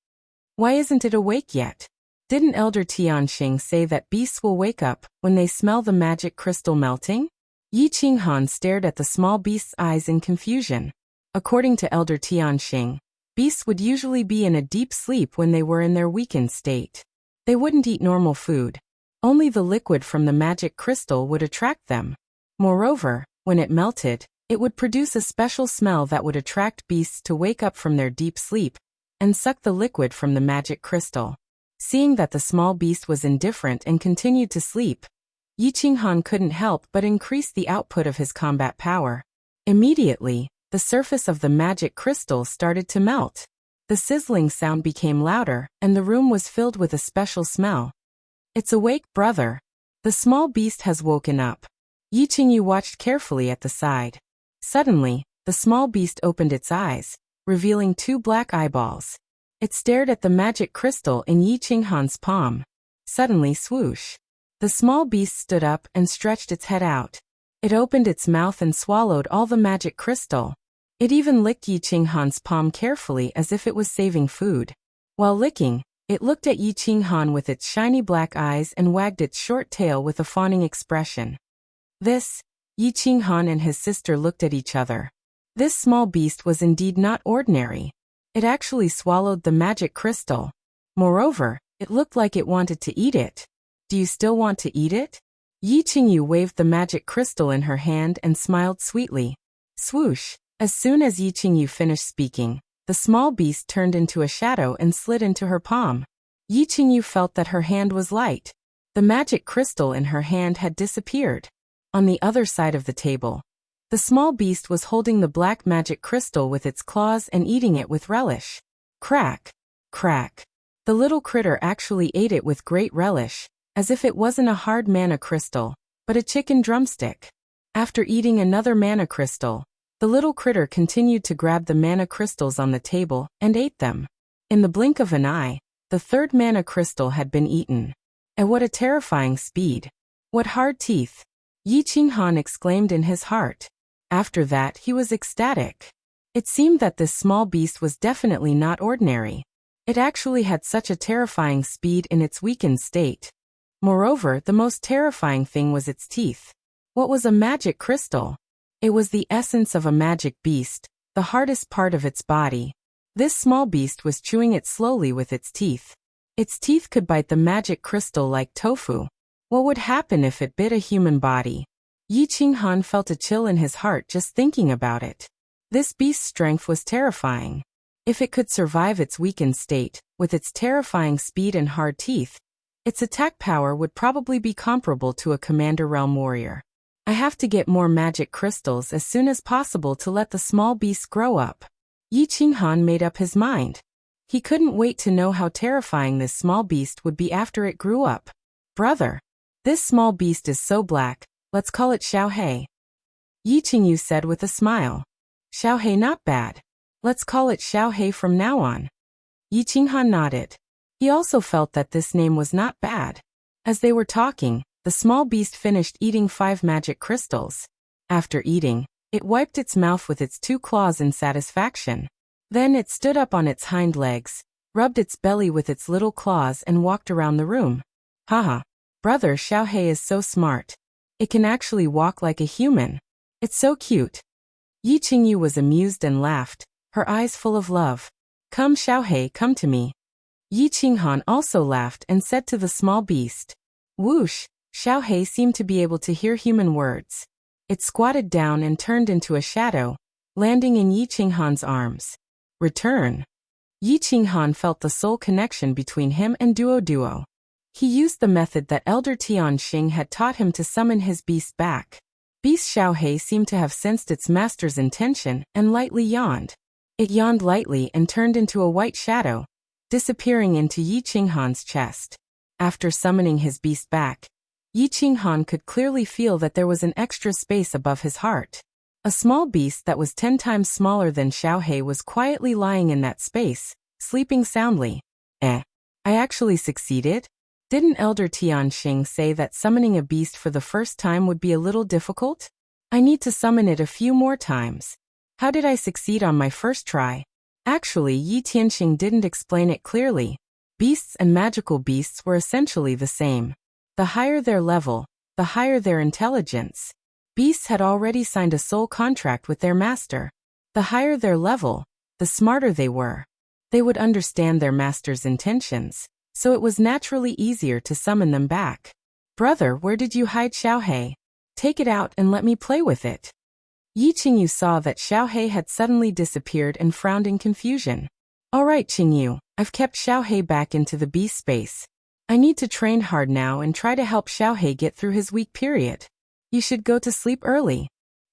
A: Why isn't it awake yet? Didn't Elder Tianxing say that beasts will wake up when they smell the magic crystal melting? Yi Qinghan stared at the small beast's eyes in confusion. According to Elder Tianxing, beasts would usually be in a deep sleep when they were in their weakened state. They wouldn't eat normal food. Only the liquid from the magic crystal would attract them. Moreover, when it melted, it would produce a special smell that would attract beasts to wake up from their deep sleep and suck the liquid from the magic crystal. Seeing that the small beast was indifferent and continued to sleep, Yi Qinghan couldn't help but increase the output of his combat power. Immediately, the surface of the magic crystal started to melt. The sizzling sound became louder, and the room was filled with a special smell. It's awake, brother. The small beast has woken up. Yi Qingyu watched carefully at the side. Suddenly, the small beast opened its eyes, revealing 2 black eyeballs. It stared at the magic crystal in Yi Qinghan's palm. Suddenly, swoosh. The small beast stood up and stretched its head out. It opened its mouth and swallowed all the magic crystal. It even licked Yi Qinghan's palm carefully as if it was saving food. While licking, it looked at Yi Qinghan with its shiny black eyes and wagged its short tail with a fawning expression. Yi Qinghan and his sister looked at each other. This small beast was indeed not ordinary. It actually swallowed the magic crystal. Moreover, it looked like it wanted to eat it. Do you still want to eat it? Yi Qingyu waved the magic crystal in her hand and smiled sweetly. Swoosh! As soon as Yi Qingyu finished speaking, the small beast turned into a shadow and slid into her palm. Yi Qingyu felt that her hand was light. The magic crystal in her hand had disappeared. On the other side of the table, the small beast was holding the black magic crystal with its claws and eating it with relish. Crack! Crack! The little critter actually ate it with great relish, as if it wasn't a hard mana crystal, but a chicken drumstick. After eating another mana crystal, the little critter continued to grab the mana crystals on the table and ate them. In the blink of an eye, the third mana crystal had been eaten. At what a terrifying speed! What hard teeth! Yi Qinghan exclaimed in his heart. After that, he was ecstatic. It seemed that this small beast was definitely not ordinary. It actually had such a terrifying speed in its weakened state. Moreover, the most terrifying thing was its teeth. What was a magic crystal? It was the essence of a magic beast, the hardest part of its body. This small beast was chewing it slowly with its teeth. Its teeth could bite the magic crystal like tofu. What would happen if it bit a human body? Yi Qinghan felt a chill in his heart just thinking about it. This beast's strength was terrifying. If it could survive its weakened state, with its terrifying speed and hard teeth, its attack power would probably be comparable to a Commander Realm warrior. I have to get more magic crystals as soon as possible to let the small beast grow up. Yi Qinghan made up his mind. He couldn't wait to know how terrifying this small beast would be after it grew up. Brother, this small beast is so black, let's call it Xiaohei. Yi Qingyu said with a smile. Xiaohei not bad. Let's call it Xiaohei from now on. Yi Qinghan nodded. He also felt that this name was not bad. As they were talking, the small beast finished eating 5 magic crystals. After eating, it wiped its mouth with its 2 claws in satisfaction. Then it stood up on its hind legs, rubbed its belly with its little claws and walked around the room. Haha. Brother, Xiaohei is so smart. It can actually walk like a human. It's so cute. Yi Qingyu was amused and laughed, her eyes full of love. Come Xiaohei, come to me. Yi Qinghan also laughed and said to the small beast. Whoosh! Xiaohei seemed to be able to hear human words. It squatted down and turned into a shadow, landing in Yi Qinghan's arms. Return. Yi Qinghan felt the soul connection between him and Duo. He used the method that Elder Tianxing had taught him to summon his beast back. Beast Xiaohei seemed to have sensed its master's intention and lightly yawned. It yawned lightly and turned into a white shadow, disappearing into Yi Qinghan's chest. After summoning his beast back, Yi Qinghan could clearly feel that there was an extra space above his heart. A small beast that was 10 times smaller than Xiaohei was quietly lying in that space, sleeping soundly. I actually succeeded? Didn't Elder Tianxing say that summoning a beast for the first time would be a little difficult? I need to summon it a few more times. How did I succeed on my first try? Actually, Yi Tianxing didn't explain it clearly. Beasts and magical beasts were essentially the same. The higher their level, the higher their intelligence. Beasts had already signed a soul contract with their master. The higher their level, the smarter they were. They would understand their master's intentions, so it was naturally easier to summon them back. Brother, where did you hide Xiaohei? Take it out and let me play with it. Yi Qingyu saw that Xiaohei had suddenly disappeared and frowned in confusion. Alright Qingyu, I've kept Xiaohei back into the beast space. I need to train hard now and try to help Xiaohei get through his weak period. You should go to sleep early.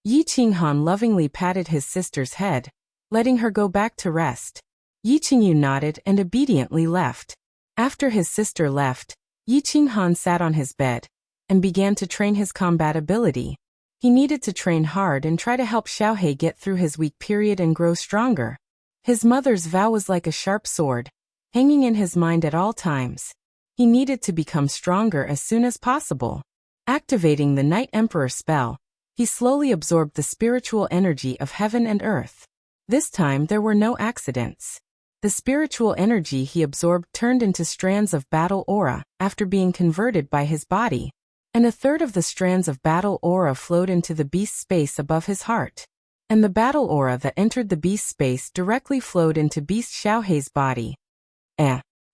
A: Yi Qinghan lovingly patted his sister's head, letting her go back to rest. Yi Qingyu nodded and obediently left. After his sister left, Yi Qinghan sat on his bed and began to train his combat ability. He needed to train hard and try to help Xiaohei get through his weak period and grow stronger. His mother's vow was like a sharp sword, hanging in his mind at all times. He needed to become stronger as soon as possible. Activating the Night Emperor spell, he slowly absorbed the spiritual energy of heaven and earth. This time there were no accidents. The spiritual energy he absorbed turned into strands of battle aura after being converted by his body, and a third of the strands of battle aura flowed into the beast space above his heart. And the battle aura that entered the beast space directly flowed into Beast Xiaohei's body.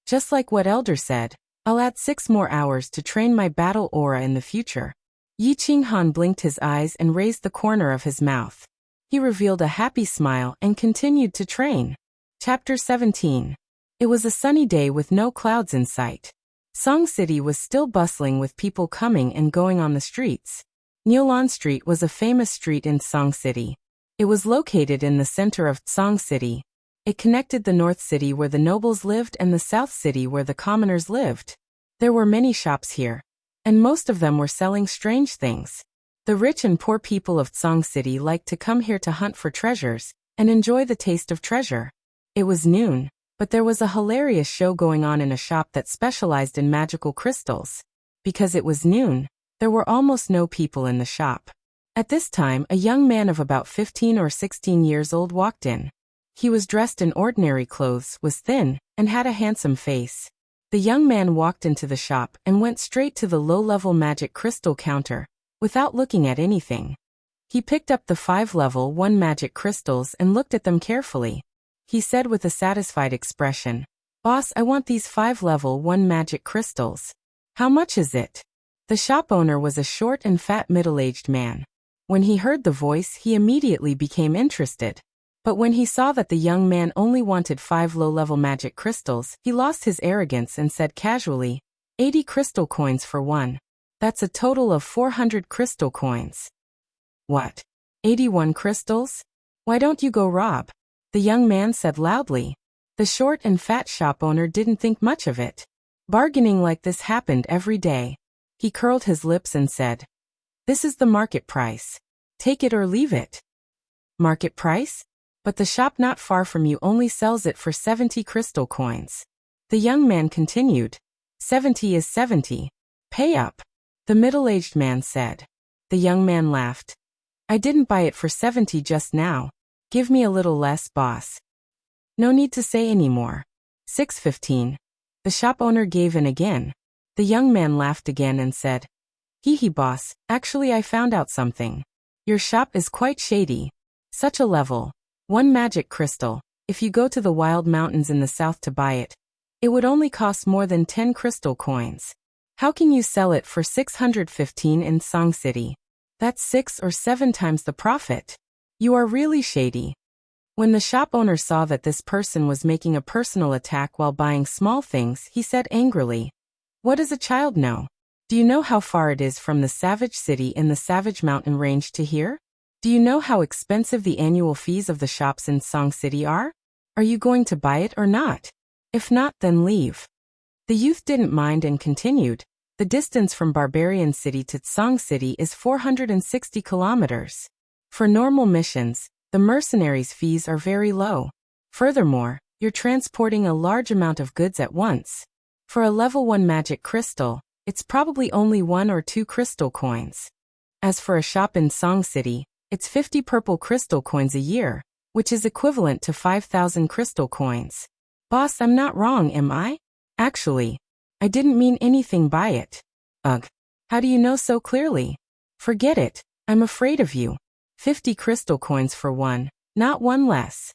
A: Just like what Elder said, I'll add 6 more hours to train my battle aura in the future. Yi Qinghan blinked his eyes and raised the corner of his mouth. He revealed a happy smile and continued to train. Chapter 17. It was a sunny day with no clouds in sight. Song City was still bustling with people coming and going on the streets. Niulan Street was a famous street in Song City. It was located in the center of Song City. It connected the North City where the nobles lived and the South City where the commoners lived. There were many shops here, and most of them were selling strange things. The rich and poor people of Song City liked to come here to hunt for treasures and enjoy the taste of treasure. It was noon, but there was a hilarious show going on in a shop that specialized in magical crystals. Because it was noon, there were almost no people in the shop. At this time, a young man of about 15 or 16 years old walked in. He was dressed in ordinary clothes, was thin, and had a handsome face. The young man walked into the shop and went straight to the low-level magic crystal counter, without looking at anything. He picked up the 5 level 1 magic crystals and looked at them carefully. He said with a satisfied expression, "Boss, I want these 5 level 1 magic crystals. How much is it?" The shop owner was a short and fat middle-aged man. When he heard the voice, he immediately became interested. But when he saw that the young man only wanted 5 low-level magic crystals, he lost his arrogance and said casually, 80 crystal coins for 1. That's a total of 400 crystal coins. What? 81 crystals? Why don't you go rob? The young man said loudly. The short and fat shop owner didn't think much of it. Bargaining like this happened every day. He curled his lips and said, "This is the market price. Take it or leave it." Market price? But the shop not far from you only sells it for 70 crystal coins. The young man continued, 70 is 70. Pay up. The middle-aged man said. The young man laughed. I didn't buy it for 70 just now. Give me a little less, boss. No need to say any more. 6.15. The shop owner gave in again. The young man laughed again and said, Hee boss, actually I found out something. Your shop is quite shady. Such a level 1 magic crystal, if you go to the wild mountains in the south to buy it, it would only cost more than 10 crystal coins. How can you sell it for 615 in Song City? That's 6 or 7 times the profit. You are really shady. When the shop owner saw that this person was making a personal attack while buying small things, he said angrily, What does a child know? Do you know how far it is from the Savage City in the Savage Mountain Range to here? Do you know how expensive the annual fees of the shops in Song City are? Are you going to buy it or not? If not, then leave. The youth didn't mind and continued. The distance from Barbarian City to Song City is 460 kilometers. For normal missions, the mercenaries' fees are very low. Furthermore, you're transporting a large amount of goods at once. For a level 1 magic crystal, it's probably only 1 or 2 crystal coins. As for a shop in Song City, it's 50 purple crystal coins a year, which is equivalent to 5,000 crystal coins. Boss, I'm not wrong, am I? Actually, I didn't mean anything by it. Ugh. How do you know so clearly? Forget it, I'm afraid of you. 50 crystal coins for 1, not 1 less.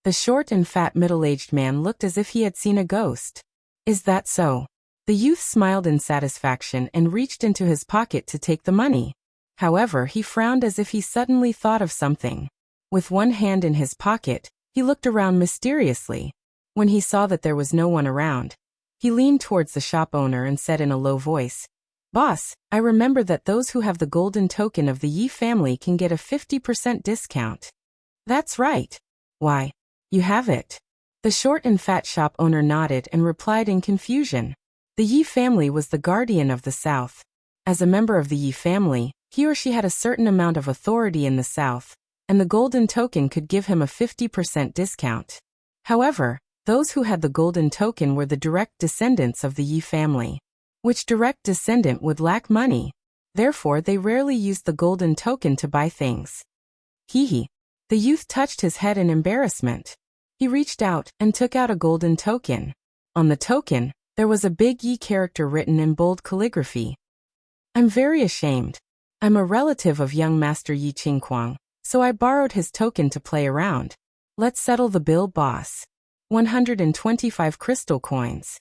A: The short and fat middle-aged man looked as if he had seen a ghost. Is that so? The youth smiled in satisfaction and reached into his pocket to take the money. However, he frowned as if he suddenly thought of something. With one hand in his pocket, he looked around mysteriously. When he saw that there was no one around, he leaned towards the shop owner and said in a low voice, Boss, I remember that those who have the golden token of the Yi family can get a 50% discount. That's right. Why, you have it. The short and fat shop owner nodded and replied in confusion. The Yi family was the guardian of the South. As a member of the Yi family, he or she had a certain amount of authority in the South, and the golden token could give him a 50% discount. However, Those who had the golden token were the direct descendants of the Yi family. Which direct descendant would lack money? Therefore they rarely used the golden token to buy things. Hee. The youth touched his head in embarrassment. He reached out and took out a golden token. On the token, there was a big Yi character written in bold calligraphy. I'm very ashamed. I'm a relative of young Master Yi Qingquang, so I borrowed his token to play around. Let's settle the bill, boss. 125 crystal coins.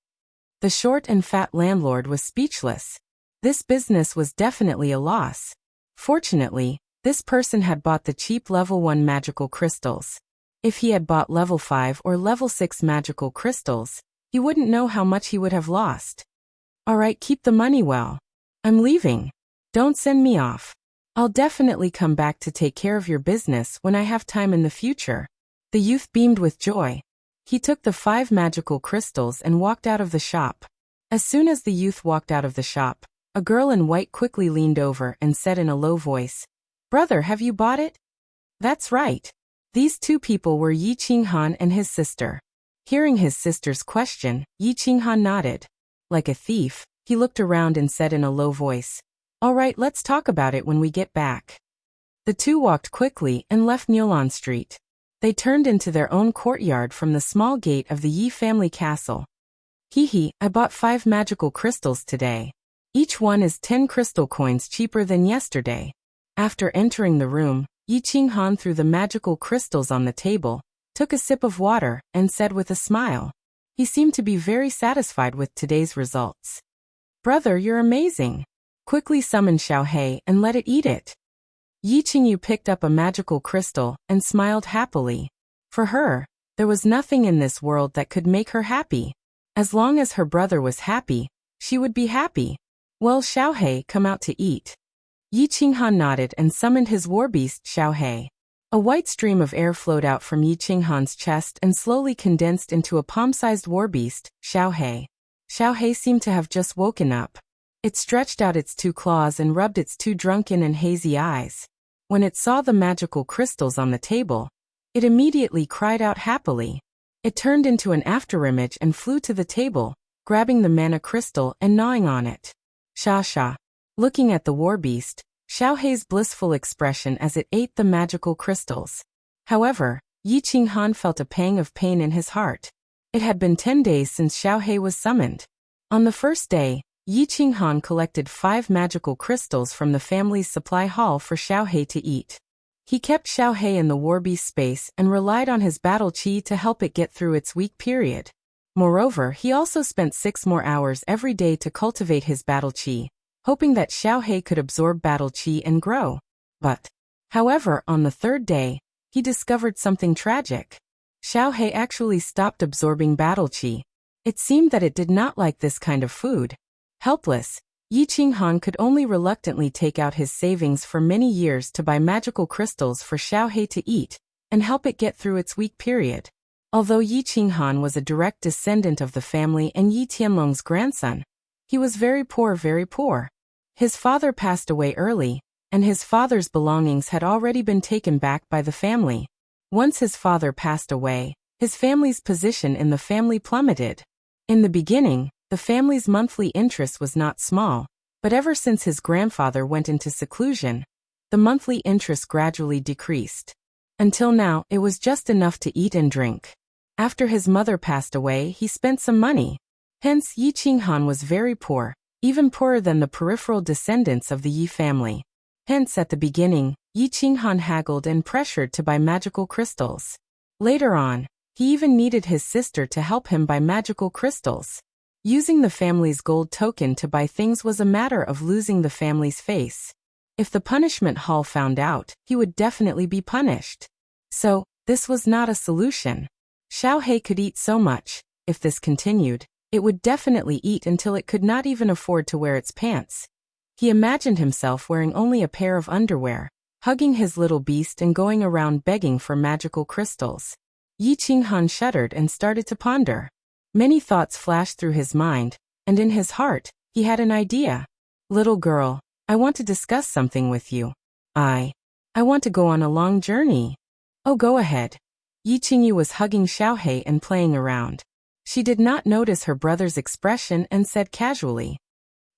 A: The short and fat landlord was speechless. This business was definitely a loss. Fortunately, this person had bought the cheap level 1 magical crystals. If he had bought level 5 or level 6 magical crystals, he wouldn't know how much he would have lost. Alright, keep the money well. I'm leaving. Don't send me off. I'll definitely come back to take care of your business when I have time in the future. The youth beamed with joy. He took the 5 magical crystals and walked out of the shop. As soon as the youth walked out of the shop, a girl in white quickly leaned over and said in a low voice, "Brother, have you bought it?" That's right. These two people were Yi Qinghan and his sister. Hearing his sister's question, Yi Qinghan nodded. Like a thief, he looked around and said in a low voice, "All right, let's talk about it when we get back." The two walked quickly and left Niulan Street. They turned into their own courtyard from the small gate of the Yi family castle. I bought 5 magical crystals today. Each one is 10 crystal coins cheaper than yesterday. After entering the room, Yi Qinghan threw the magical crystals on the table, took a sip of water, and said with a smile. He seemed to be very satisfied with today's results. "Brother, you're amazing. Quickly summon Xiaohei and let it eat it." Yi Qingyu picked up a magical crystal and smiled happily. For her, there was nothing in this world that could make her happy. As long as her brother was happy, she would be happy. "Well, Xiaohei, come out to eat." Yi Qinghan nodded and summoned his warbeast Xiaohei. A white stream of air flowed out from Yi Qinghan's chest and slowly condensed into a palm-sized warbeast, Xiaohei. Xiaohei seemed to have just woken up. It stretched out its 2 claws and rubbed its 2 drunken and hazy eyes. When it saw the magical crystals on the table, it immediately cried out happily. It turned into an afterimage and flew to the table, grabbing the mana crystal and gnawing on it. Sha. Looking at the warbeast, Xiaohei's blissful expression as it ate the magical crystals. However, Yi Qinghan felt a pang of pain in his heart. It had been 10 days since Xiaohei was summoned. On the first day, Yi Qinghan collected 5 magical crystals from the family's supply hall for Xiaohei to eat. He kept Xiaohei in the warbeast space and relied on his battle chi to help it get through its weak period. Moreover, he also spent 6 more hours every day to cultivate his battle chi, hoping that Xiaohei could absorb battle chi and grow. However, on the 3rd day, he discovered something tragic. Xiaohei actually stopped absorbing battle chi. It seemed that it did not like this kind of food. Helpless, Yi Qinghan could only reluctantly take out his savings for many years to buy magical crystals for Xiaohei to eat, and help it get through its weak period. Although Yi Qinghan was a direct descendant of the family and Yi Tianlong's grandson, he was very poor, very poor. His father passed away early, and his father's belongings had already been taken back by the family. Once his father passed away, his family's position in the family plummeted. In the beginning, the family's monthly interest was not small, but ever since his grandfather went into seclusion, the monthly interest gradually decreased. Until now, it was just enough to eat and drink. After his mother passed away, he spent some money. Hence, Yi Qinghan was very poor, even poorer than the peripheral descendants of the Yi family. Hence, at the beginning, Yi Qinghan haggled and pressured to buy magical crystals. Later on, he even needed his sister to help him buy magical crystals. Using the family's gold token to buy things was a matter of losing the family's face. If the punishment hall found out, he would definitely be punished. So, this was not a solution. Xiaohei could eat so much. If this continued, it would definitely eat until it could not even afford to wear its pants. He imagined himself wearing only a pair of underwear, hugging his little beast and going around begging for magical crystals. Yi Qinghan shuddered and started to ponder. Many thoughts flashed through his mind, and in his heart, he had an idea. "Little girl, I want to discuss something with you. I want to go on a long journey." "Oh, go ahead." Yi Qingyu was hugging Xiaohei and playing around. She did not notice her brother's expression and said casually,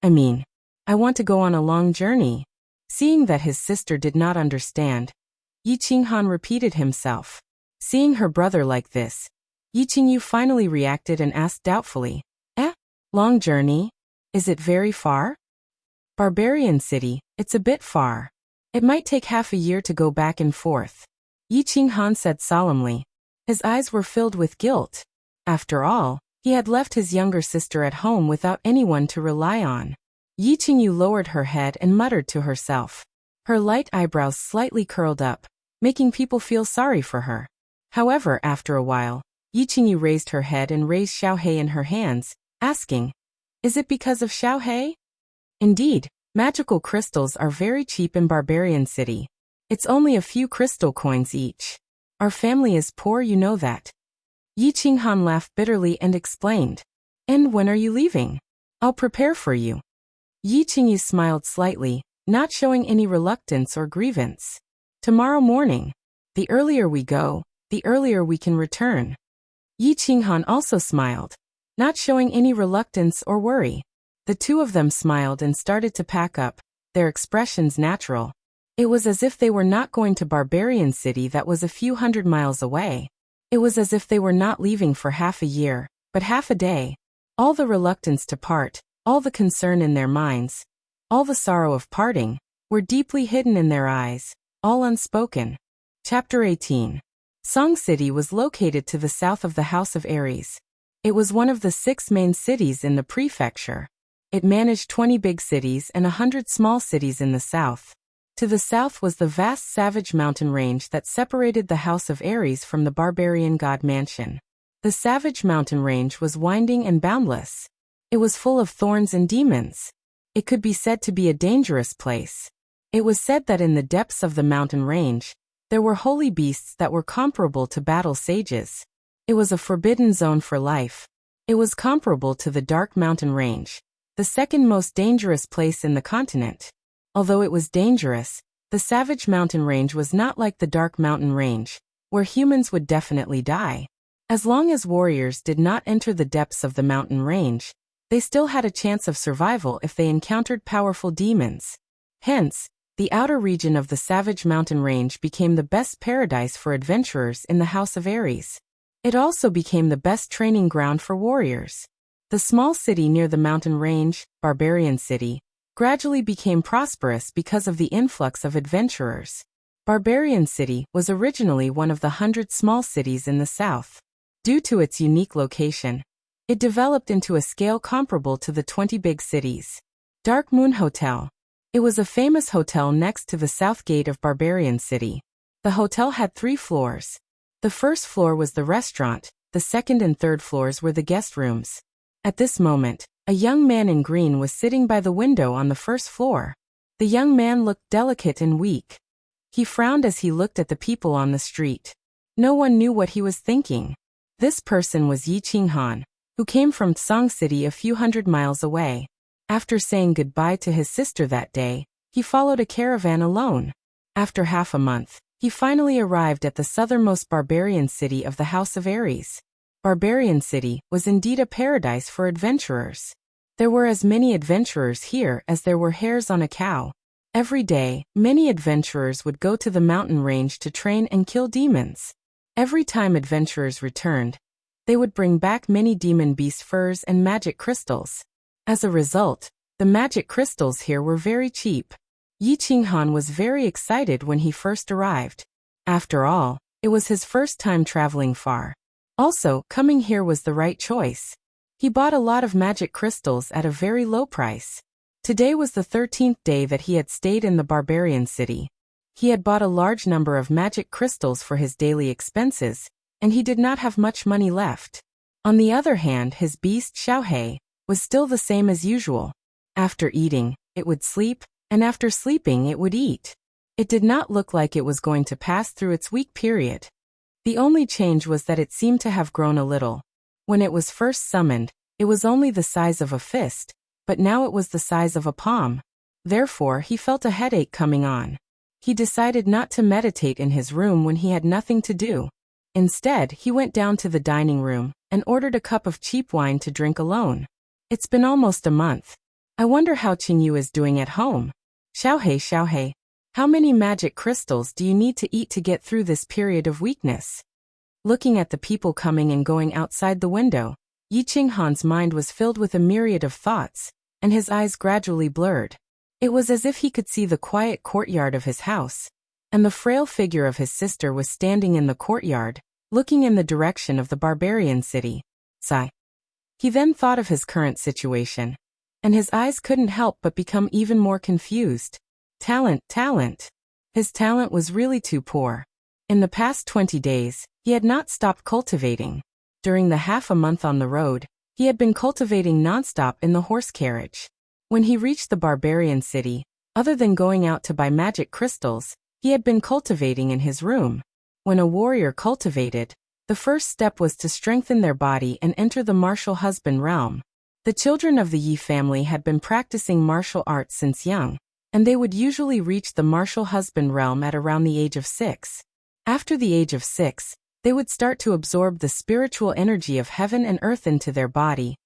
A: I want to go on a long journey. Seeing that his sister did not understand, Yi Qinghan repeated himself. Seeing her brother like this, Yi Qingyu finally reacted and asked doubtfully, long journey? Is it very far? Barbarian city, it's a bit far. It might take half a year to go back and forth. Yi Qinghan said solemnly. His eyes were filled with guilt. After all, he had left his younger sister at home without anyone to rely on. Yi Qingyu lowered her head and muttered to herself. Her light eyebrows slightly curled up, making people feel sorry for her. However, after a while, Yi Qingyu raised her head and raised Xiaohei in her hands, asking, Is it because of Xiaohei? Indeed, magical crystals are very cheap in Barbarian City. It's only a few crystal coins each. Our family is poor, you know that. Yi Qinghan laughed bitterly and explained. And when are you leaving? I'll prepare for you. Yi Qingyu smiled slightly, not showing any reluctance or grievance. Tomorrow morning. The earlier we go, the earlier we can return. Yi Qinghan also smiled, not showing any reluctance or worry. The two of them smiled and started to pack up, their expressions natural. It was as if they were not going to Barbarian City that was a few hundred miles away. It was as if they were not leaving for half a year, but half a day. All the reluctance to part, all the concern in their minds, all the sorrow of parting, were deeply hidden in their eyes, all unspoken. Chapter 18. Song City was located to the south of the House of Aries. It was one of the 6 main cities in the prefecture. It managed 20 big cities and 100 small cities in the south. To the south was the vast Savage Mountain Range that separated the House of Aries from the barbarian god mansion. The Savage Mountain Range was winding and boundless. It was full of thorns and demons. It could be said to be a dangerous place. It was said that in the depths of the mountain range, there were holy beasts that were comparable to battle sages. It was a forbidden zone for life. It was comparable to the Dark Mountain Range, the second most dangerous place in the continent. Although it was dangerous, the Savage Mountain Range was not like the Dark Mountain Range, where humans would definitely die. As long as warriors did not enter the depths of the mountain range, they still had a chance of survival if they encountered powerful demons. Hence, the outer region of the Savage Mountain Range became the best paradise for adventurers in the House of Aries. It also became the best training ground for warriors. The small city near the mountain range, Barbarian City, gradually became prosperous because of the influx of adventurers. Barbarian City was originally one of the 100 small cities in the south. Due to its unique location, it developed into a scale comparable to the 20 big cities. Dark Moon Hotel. It was a famous hotel next to the south gate of Barbarian City. The hotel had 3 floors. The first floor was the restaurant, the second and third floors were the guest rooms. At this moment, a young man in green was sitting by the window on the first floor. The young man looked delicate and weak. He frowned as he looked at the people on the street. No one knew what he was thinking. This person was Yi Qinghan, who came from Song City a few hundred miles away. After saying goodbye to his sister that day, he followed a caravan alone. After half a month, he finally arrived at the southernmost barbarian city of the House of Aries. Barbarian City was indeed a paradise for adventurers. There were as many adventurers here as there were hairs on a cow. Every day, many adventurers would go to the mountain range to train and kill demons. Every time adventurers returned, they would bring back many demon beast furs and magic crystals. As a result, the magic crystals here were very cheap. Yi Qinghan was very excited when he first arrived. After all, it was his first time traveling far. Also, coming here was the right choice. He bought a lot of magic crystals at a very low price. Today was the 13th day that he had stayed in the Barbarian City. He had bought a large number of magic crystals for his daily expenses, and he did not have much money left. On the other hand, his beast Xiaohei was still the same as usual. After eating, it would sleep, and after sleeping it would eat. It did not look like it was going to pass through its weak period. The only change was that it seemed to have grown a little. When it was first summoned, it was only the size of a fist, but now it was the size of a palm. Therefore, he felt a headache coming on. He decided not to meditate in his room when he had nothing to do. Instead, he went down to the dining room and ordered a cup of cheap wine to drink alone. It's been almost a month. I wonder how Qingyu is doing at home. Xiaohei, how many magic crystals do you need to eat to get through this period of weakness? Looking at the people coming and going outside the window, Yi Qinghan's mind was filled with a myriad of thoughts, and his eyes gradually blurred. It was as if he could see the quiet courtyard of his house, and the frail figure of his sister was standing in the courtyard, looking in the direction of the barbarian city. Sigh. He then thought of his current situation, and his eyes couldn't help but become even more confused. Talent. His talent was really too poor. In the past 20 days, he had not stopped cultivating. During the half a month on the road, he had been cultivating nonstop in the horse carriage. When he reached the barbarian city, other than going out to buy magic crystals, he had been cultivating in his room. When a warrior cultivated, the first step was to strengthen their body and enter the martial husband realm. The children of the Yi family had been practicing martial arts since young, and they would usually reach the martial husband realm at around the age of 6. After the age of 6, they would start to absorb the spiritual energy of heaven and earth into their body,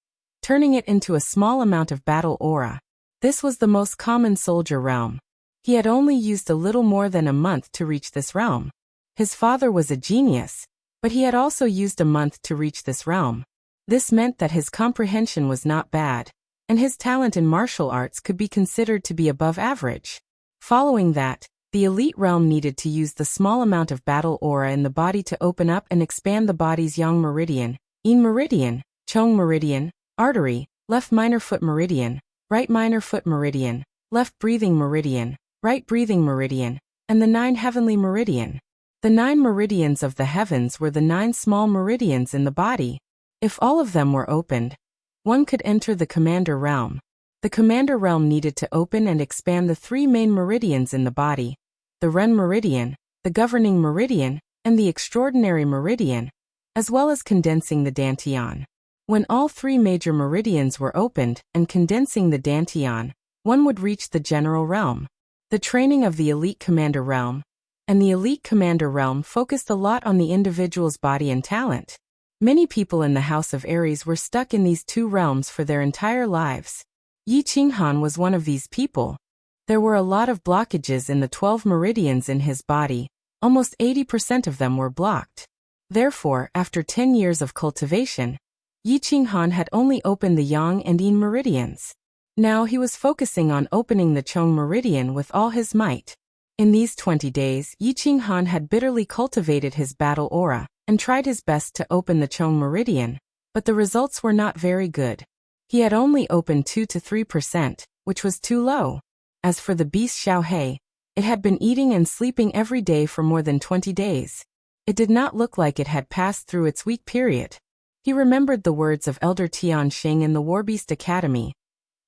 A: turning it into a small amount of battle aura. This was the most common soldier realm. He had only used a little more than a month to reach this realm. His father was a genius, but he had also used a month to reach this realm. This meant that his comprehension was not bad, and his talent in martial arts could be considered to be above average. Following that, the elite realm needed to use the small amount of battle aura in the body to open up and expand the body's yang meridian, yin meridian, chong meridian, artery, left minor foot meridian, right minor foot meridian, left breathing meridian, right breathing meridian, and the 9 heavenly meridian. The 9 meridians of the heavens were the 9 small meridians in the body. If all of them were opened, one could enter the commander realm. The commander realm needed to open and expand the 3 main meridians in the body, the Ren meridian, the governing meridian, and the extraordinary meridian, as well as condensing the dantian. When all 3 major meridians were opened and condensing the dantian, one would reach the general realm. The training of the elite commander realm and the elite commander realm focused a lot on the individual's body and talent. Many people in the House of Aries were stuck in these 2 realms for their entire lives. Yi Qinghan was one of these people. There were a lot of blockages in the 12 meridians in his body. Almost 80% of them were blocked. Therefore, after 10 years of cultivation, Yi Qinghan had only opened the yang and yin meridians. Now he was focusing on opening the chong meridian with all his might. In these 20 days, Yi Qinghan had bitterly cultivated his battle aura and tried his best to open the chong meridian, but the results were not very good. He had only opened 2 to 3%, which was too low. As for the beast Xiaohei, it had been eating and sleeping every day for more than 20 days. It did not look like it had passed through its weak period. He remembered the words of Elder Tian Xing in the Warbeast Academy.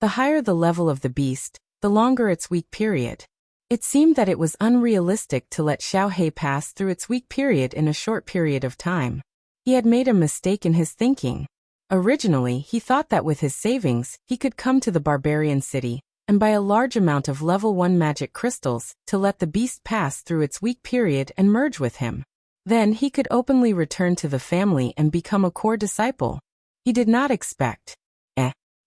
A: The higher the level of the beast, the longer its weak period. It seemed that it was unrealistic to let Xiaohei pass through its weak period in a short period of time. He had made a mistake in his thinking. Originally, he thought that with his savings, he could come to the barbarian city and buy a large amount of level 1 magic crystals to let the beast pass through its weak period and merge with him. Then he could openly return to the family and become a core disciple. He did not expect.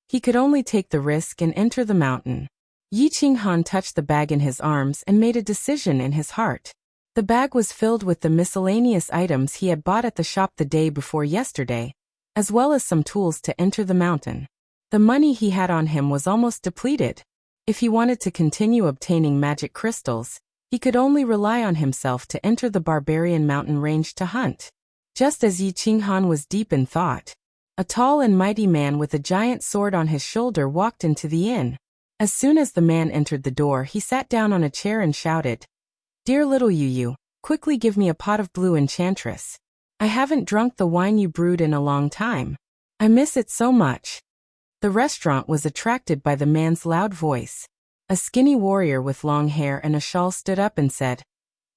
A: He could only take the risk and enter the mountain. Yi Qinghan touched the bag in his arms and made a decision in his heart. The bag was filled with the miscellaneous items he had bought at the shop the day before yesterday, as well as some tools to enter the mountain. The money he had on him was almost depleted. If he wanted to continue obtaining magic crystals, he could only rely on himself to enter the barbarian mountain range to hunt. Just as Yi Qinghan was deep in thought, a tall and mighty man with a giant sword on his shoulder walked into the inn. As soon as the man entered the door, he sat down on a chair and shouted, "Dear little Yu, quickly give me a pot of blue enchantress. I haven't drunk the wine you brewed in a long time. I miss it so much." The restaurant was attracted by the man's loud voice. A skinny warrior with long hair and a shawl stood up and said,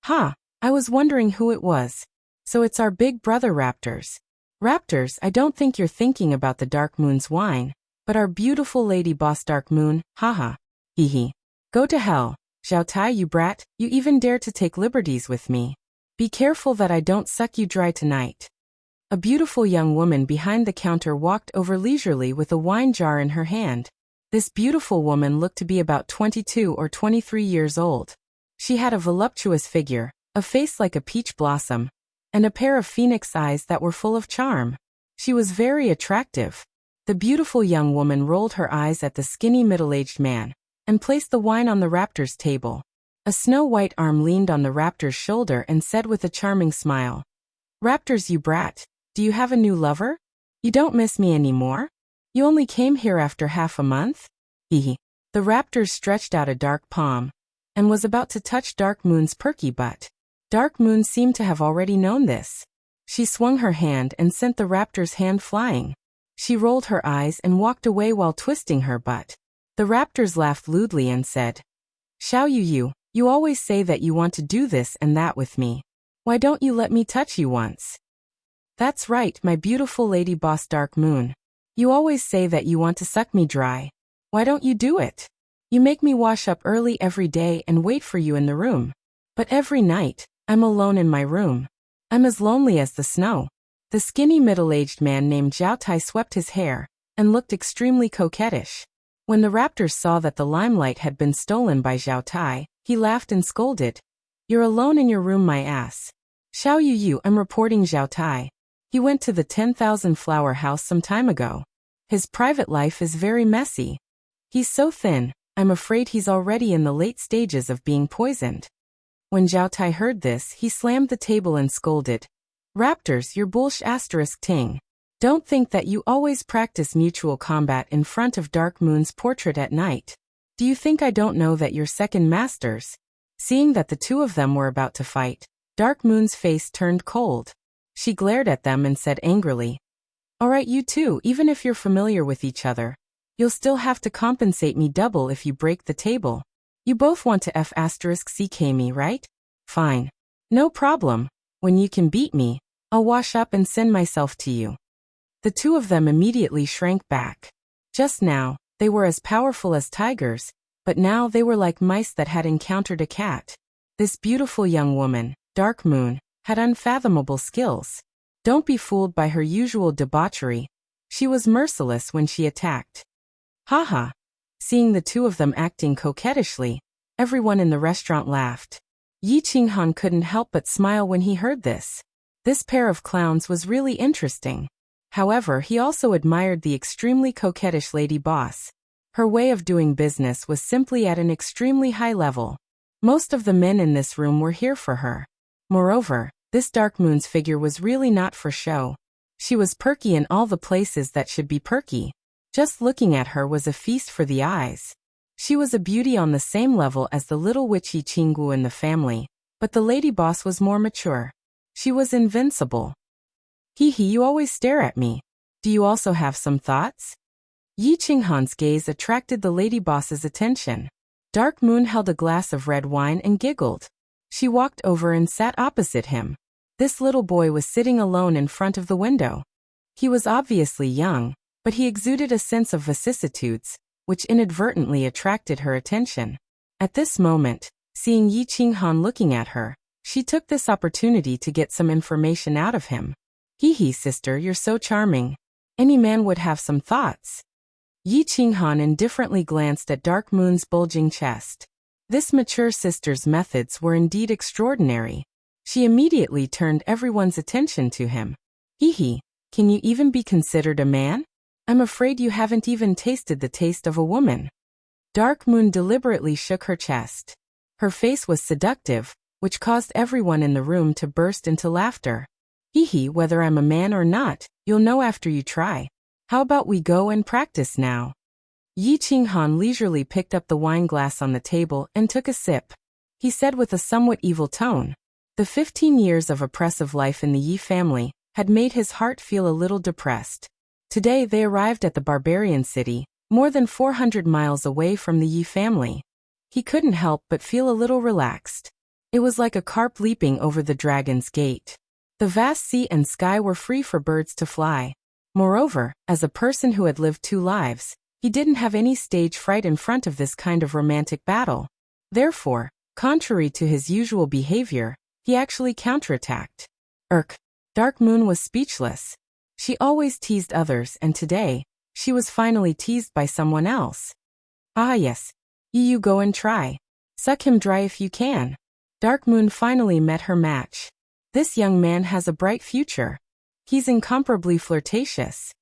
A: "Ha, I was wondering who it was. So it's our big brother Raptors. Raptors, I don't think you're thinking about the Dark Moon's wine, but our beautiful lady boss Dark Moon, haha. Hee. Go to hell, Xiao Tai, you brat, you even dare to take liberties with me. Be careful that I don't suck you dry tonight. A beautiful young woman behind the counter walked over leisurely with a wine jar in her hand. This beautiful woman looked to be about 22 or 23 years old. She had a voluptuous figure, a face like a peach blossom, and a pair of phoenix eyes that were full of charm. She was very attractive. The beautiful young woman rolled her eyes at the skinny middle-aged man and placed the wine on the raptor's table. A snow-white arm leaned on the raptor's shoulder and said with a charming smile, "Raptors, you brat, do you have a new lover? You don't miss me anymore? You only came here after half a month?" The raptor stretched out a dark palm and was about to touch Dark Moon's perky butt. Dark Moon seemed to have already known this. She swung her hand and sent the raptor's hand flying. She rolled her eyes and walked away while twisting her butt. The raptors laughed lewdly and said, "Xiao Yu, you always say that you want to do this and that with me. Why don't you let me touch you once?" "That's right, my beautiful lady boss Dark Moon. You always say that you want to suck me dry. Why don't you do it? You make me wash up early every day and wait for you in the room. But every night, I'm alone in my room. I'm as lonely as the snow." The skinny middle-aged man named Zhao Tai swept his hair and looked extremely coquettish. When the raptors saw that the limelight had been stolen by Zhao Tai, he laughed and scolded, "You're alone in your room, my ass. Xiao Yu, I'm reporting Zhao Tai. He went to the 10,000 flower house some time ago. His private life is very messy. He's so thin, I'm afraid he's already in the late stages of being poisoned." When Zhao Tai heard this, he slammed the table and scolded, "Raptors, you're bullsh asterisk ting. Don't think that you always practice mutual combat in front of Dark Moon's portrait at night. Do you think I don't know that you're second masters?" Seeing that the two of them were about to fight, Dark Moon's face turned cold. She glared at them and said angrily, "Alright, you two, even if you're familiar with each other, you'll still have to compensate me double if you break the table. You both want to *CK me, right? Fine. No problem. When you can beat me, I'll wash up and send myself to you." The two of them immediately shrank back. Just now, they were as powerful as tigers, but now they were like mice that had encountered a cat. This beautiful young woman, Dark Moon, had unfathomable skills. Don't be fooled by her usual debauchery. She was merciless when she attacked. Haha. Seeing the two of them acting coquettishly, everyone in the restaurant laughed. Yi Qinghan couldn't help but smile when he heard this. This pair of clowns was really interesting. However, he also admired the extremely coquettish lady boss. Her way of doing business was simply at an extremely high level. Most of the men in this room were here for her. Moreover, this Dark Moon's figure was really not for show. She was perky in all the places that should be perky. Just looking at her was a feast for the eyes. She was a beauty on the same level as the little witchy Qinggu in the family, but the lady boss was more mature. She was invincible. Hee, you always stare at me. Do you also have some thoughts? Yi Qinghan's gaze attracted the lady boss's attention. Dark Moon held a glass of red wine and giggled. She walked over and sat opposite him. This little boy was sitting alone in front of the window. He was obviously young, but he exuded a sense of vicissitudes, which inadvertently attracted her attention. At this moment, seeing Yi Qinghan looking at her, she took this opportunity to get some information out of him. Hee, sister, you're so charming. Any man would have some thoughts. Yi Qinghan indifferently glanced at Dark Moon's bulging chest. This mature sister's methods were indeed extraordinary. She immediately turned everyone's attention to him. Hee, can you even be considered a man? I'm afraid you haven't even tasted the taste of a woman. Dark Moon deliberately shook her chest. Her face was seductive, which caused everyone in the room to burst into laughter. Hee, whether I'm a man or not, you'll know after you try. How about we go and practice now? Yi Qinghan leisurely picked up the wine glass on the table and took a sip. He said with a somewhat evil tone. The 15 years of oppressive life in the Yi family had made his heart feel a little depressed. Today they arrived at the barbarian city, more than 400 miles away from the Yi family. He couldn't help but feel a little relaxed. It was like a carp leaping over the dragon's gate. The vast sea and sky were free for birds to fly. Moreover, as a person who had lived 2 lives, he didn't have any stage fright in front of this kind of romantic battle. Therefore, contrary to his usual behavior, he actually counterattacked. Irk. Dark Moon was speechless. She always teased others, and today, she was finally teased by someone else. Ah yes. You go and try. Suck him dry if you can. Dark Moon finally met her match. This young man has a bright future. He's incomparably flirtatious.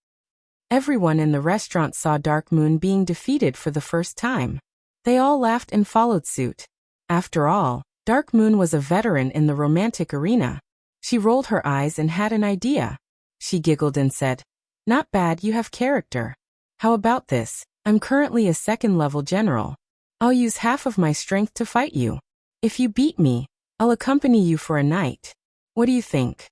A: Everyone in the restaurant saw Dark Moon being defeated for the first time. They all laughed and followed suit. After all, Dark Moon was a veteran in the romantic arena. She rolled her eyes and had an idea. She giggled and said, "Not bad, you have character. How about this? I'm currently a second-level general. I'll use half of my strength to fight you. If you beat me, I'll accompany you for a night. What do you think?"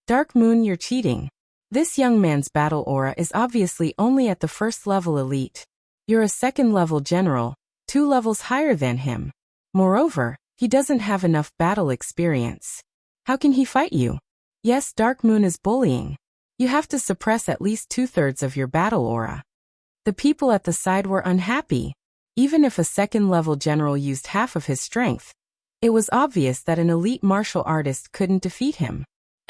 A: Dark Moon, you're cheating. This young man's battle aura is obviously only at the first-level elite. You're a second-level general, 2 levels higher than him. Moreover, he doesn't have enough battle experience. How can he fight you? Yes, Dark Moon is bullying. You have to suppress at least 2/3 of your battle aura. The people at the side were unhappy. Even if a second-level general used half of his strength, it was obvious that an elite martial artist couldn't defeat him.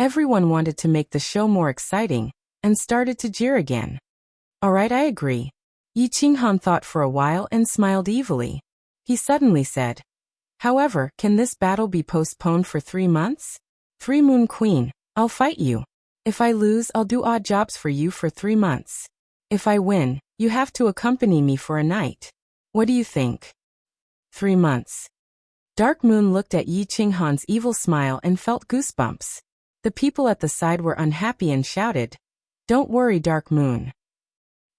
A: Everyone wanted to make the show more exciting, and started to jeer again. Alright, I agree. Yi Qinghan thought for a while and smiled evilly. He suddenly said, "However, can this battle be postponed for 3 months? 3 Moon Queen, I'll fight you. If I lose, I'll do odd jobs for you for 3 months. If I win, you have to accompany me for a night. What do you think?" 3 months. Dark Moon looked at Yi Qinghan's evil smile and felt goosebumps. The people at the side were unhappy and shouted, "Don't worry, Dark Moon.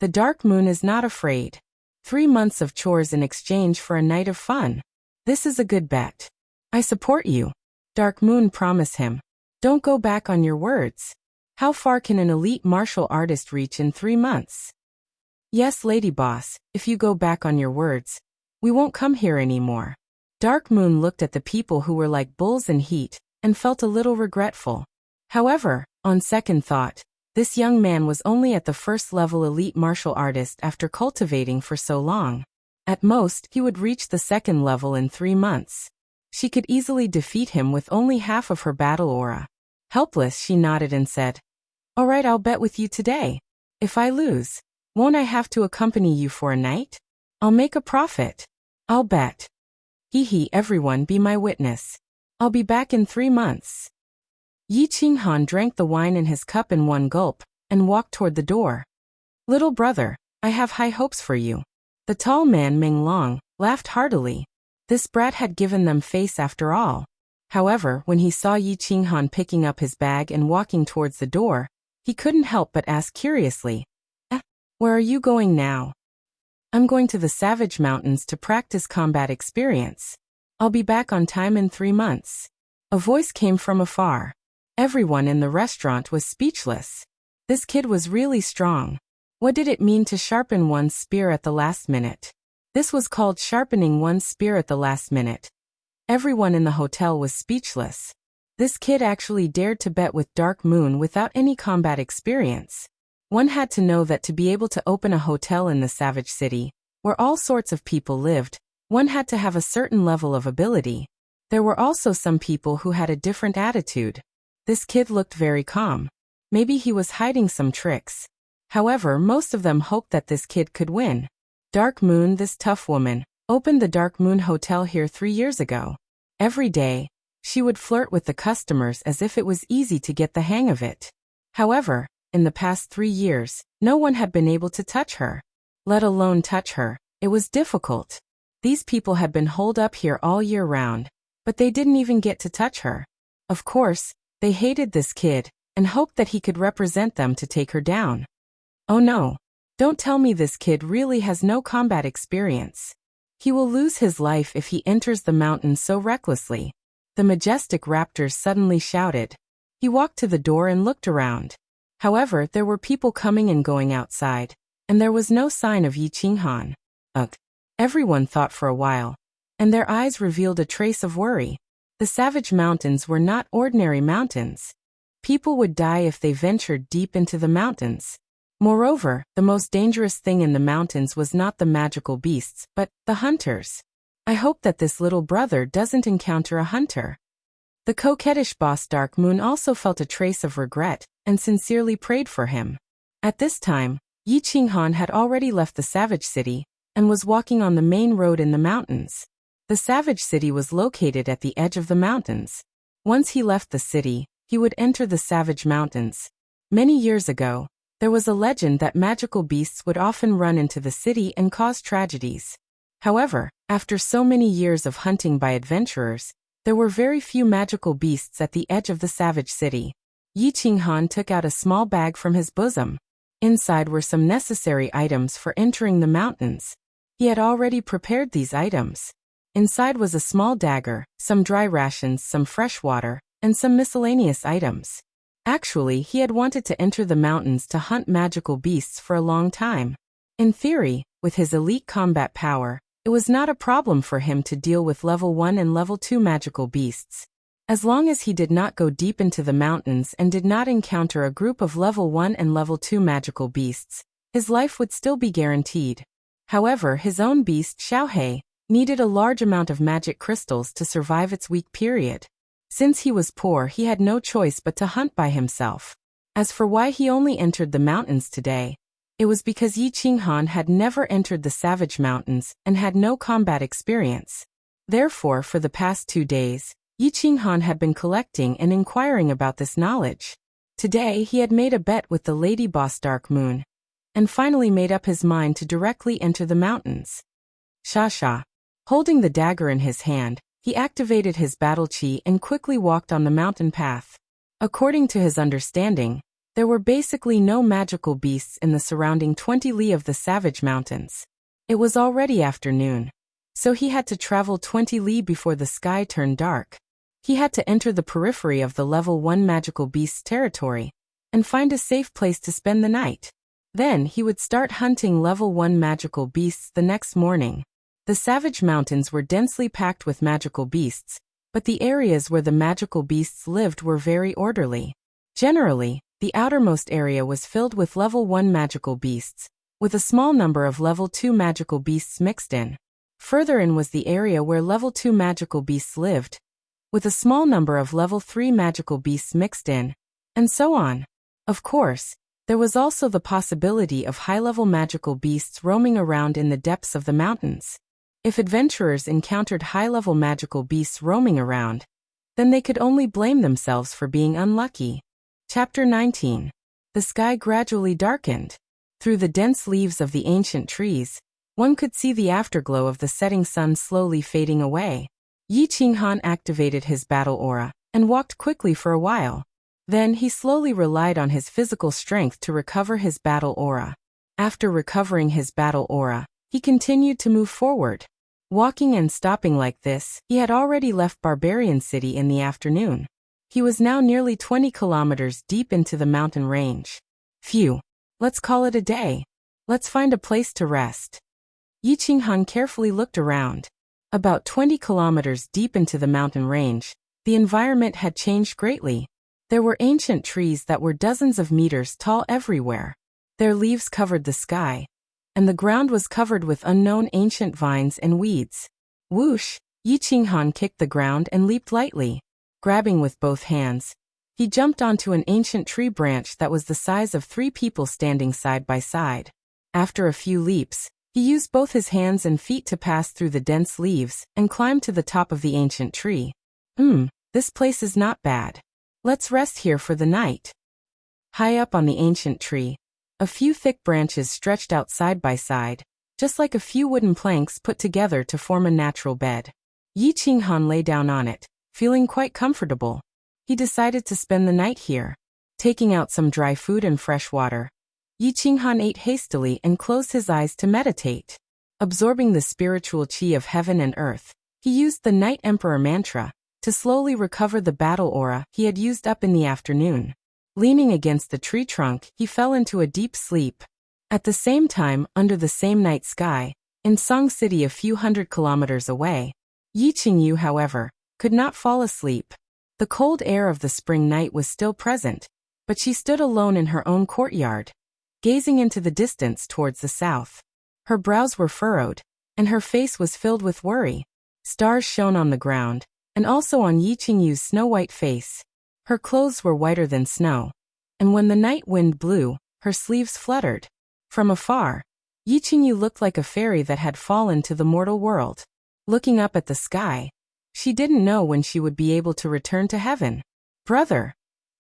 A: The Dark Moon is not afraid. 3 months of chores in exchange for a night of fun. This is a good bet. I support you." Dark Moon promised him, "Don't go back on your words. How far can an elite martial artist reach in 3 months?" "Yes, Lady Boss, if you go back on your words, we won't come here anymore." Dark Moon looked at the people who were like bulls in heat, and felt a little regretful. However, on second thought, this young man was only at the first-level elite martial artist after cultivating for so long. At most, he would reach the second level in 3 months. She could easily defeat him with only half of her battle aura. Helpless, she nodded and said, "Alright, I'll bet with you today. If I lose, won't I have to accompany you for a night? I'll make a profit. I'll bet. Hee, everyone be my witness. I'll be back in 3 months." Yi Qinghan drank the wine in his cup in one gulp, and walked toward the door. "Little brother, I have high hopes for you." The tall man Ming Long laughed heartily. This brat had given them face after all. However, when he saw Yi Qinghan picking up his bag and walking towards the door, he couldn't help but ask curiously, "Where are you going now?" "I'm going to the Savage Mountains to practice combat experience. I'll be back on time in 3 months." A voice came from afar. Everyone in the restaurant was speechless. This kid was really strong. What did it mean to sharpen one's spear at the last minute? This was called sharpening one's spear at the last minute. Everyone in the hotel was speechless. This kid actually dared to bet with Dark Moon without any combat experience. One had to know that to be able to open a hotel in the Savage City, where all sorts of people lived, one had to have a certain level of ability. There were also some people who had a different attitude. This kid looked very calm. Maybe he was hiding some tricks. However, most of them hoped that this kid could win. Dark Moon, this tough woman, opened the Dark Moon Hotel here 3 years ago. Every day, she would flirt with the customers as if it was easy to get the hang of it. However, in the past 3 years, no one had been able to touch her. Let alone touch her, it was difficult. These people had been holed up here all year round, but they didn't even get to touch her. Of course, they hated this kid, and hoped that he could represent them to take her down. Oh no. Don't tell me this kid really has no combat experience. He will lose his life if he enters the mountain so recklessly. The majestic raptors suddenly shouted. He walked to the door and looked around. However, there were people coming and going outside, and there was no sign of Yi Qinghan. Ugh. Everyone thought for a while, and their eyes revealed a trace of worry. The Savage Mountains were not ordinary mountains. People would die if they ventured deep into the mountains. Moreover, the most dangerous thing in the mountains was not the magical beasts, but the hunters. I hope that this little brother doesn't encounter a hunter. The coquettish boss Dark Moon also felt a trace of regret and sincerely prayed for him. At this time, Yi Qinghan had already left the Savage City and was walking on the main road in the mountains. The Savage City was located at the edge of the mountains. Once he left the city, he would enter the Savage Mountains. Many years ago, there was a legend that magical beasts would often run into the city and cause tragedies. However, after so many years of hunting by adventurers, there were very few magical beasts at the edge of the Savage City. Yi Qinghan took out a small bag from his bosom. Inside were some necessary items for entering the mountains. He had already prepared these items. Inside was a small dagger, some dry rations, some fresh water, and some miscellaneous items. Actually, he had wanted to enter the mountains to hunt magical beasts for a long time. In theory, with his elite combat power, it was not a problem for him to deal with level 1 and level 2 magical beasts. As long as he did not go deep into the mountains and did not encounter a group of level 1 and level 2 magical beasts, his life would still be guaranteed. However, his own beast, Xiaohei, needed a large amount of magic crystals to survive its weak period. Since he was poor, he had no choice but to hunt by himself. As for why he only entered the mountains today, it was because Yi Qinghan had never entered the Savage Mountains and had no combat experience. Therefore, for the past 2 days, Yi Qinghan had been collecting and inquiring about this knowledge. Today, he had made a bet with the lady boss Dark Moon, and finally made up his mind to directly enter the mountains. Sha. Holding the dagger in his hand, he activated his battle chi and quickly walked on the mountain path. According to his understanding, there were basically no magical beasts in the surrounding 20 li of the Savage Mountains. It was already afternoon, so he had to travel 20 li before the sky turned dark. He had to enter the periphery of the level 1 magical beast's territory and find a safe place to spend the night. Then he would start hunting level 1 magical beasts the next morning. The Savage Mountains were densely packed with magical beasts, but the areas where the magical beasts lived were very orderly. Generally, the outermost area was filled with level 1 magical beasts, with a small number of level 2 magical beasts mixed in. Further in was the area where level 2 magical beasts lived, with a small number of level 3 magical beasts mixed in, and so on. Of course, there was also the possibility of high-level magical beasts roaming around in the depths of the mountains. If adventurers encountered high-level magical beasts roaming around, then they could only blame themselves for being unlucky. Chapter 19. The sky gradually darkened. Through the dense leaves of the ancient trees, one could see the afterglow of the setting sun slowly fading away. Yi Qinghan activated his battle aura and walked quickly for a while. Then he slowly relied on his physical strength to recover his battle aura. After recovering his battle aura, he continued to move forward. Walking and stopping like this, he had already left Barbarian City in the afternoon. He was now nearly 20 kilometers deep into the mountain range. Phew. Let's call it a day. Let's find a place to rest. Yi Qinghan carefully looked around. About 20 kilometers deep into the mountain range, the environment had changed greatly. There were ancient trees that were dozens of meters tall everywhere. Their leaves covered the sky, and the ground was covered with unknown ancient vines and weeds. Whoosh! Yi Qinghan kicked the ground and leaped lightly. Grabbing with both hands, he jumped onto an ancient tree branch that was the size of 3 people standing side by side. After a few leaps, he used both his hands and feet to pass through the dense leaves and climb to the top of the ancient tree. This place is not bad. Let's rest here for the night. High up on the ancient tree, a few thick branches stretched out side by side, just like a few wooden planks put together to form a natural bed. Yi Qinghan lay down on it, feeling quite comfortable. He decided to spend the night here. Taking out some dry food and fresh water, Yi Qinghan ate hastily and closed his eyes to meditate. Absorbing the spiritual chi of heaven and earth, he used the Night Emperor mantra to slowly recover the battle aura he had used up in the afternoon. Leaning against the tree trunk, he fell into a deep sleep. At the same time, under the same night sky, in Song City a few hundred kilometers away, Yi Qingyu, however, could not fall asleep. The cold air of the spring night was still present, but she stood alone in her own courtyard, gazing into the distance towards the south. Her brows were furrowed, and her face was filled with worry. Stars shone on the ground, and also on Yi Qingyu's snow-white face. Her clothes were whiter than snow, and when the night wind blew, her sleeves fluttered. From afar, Yi Qingyu looked like a fairy that had fallen to the mortal world. Looking up at the sky, she didn't know when she would be able to return to heaven. "Brother!"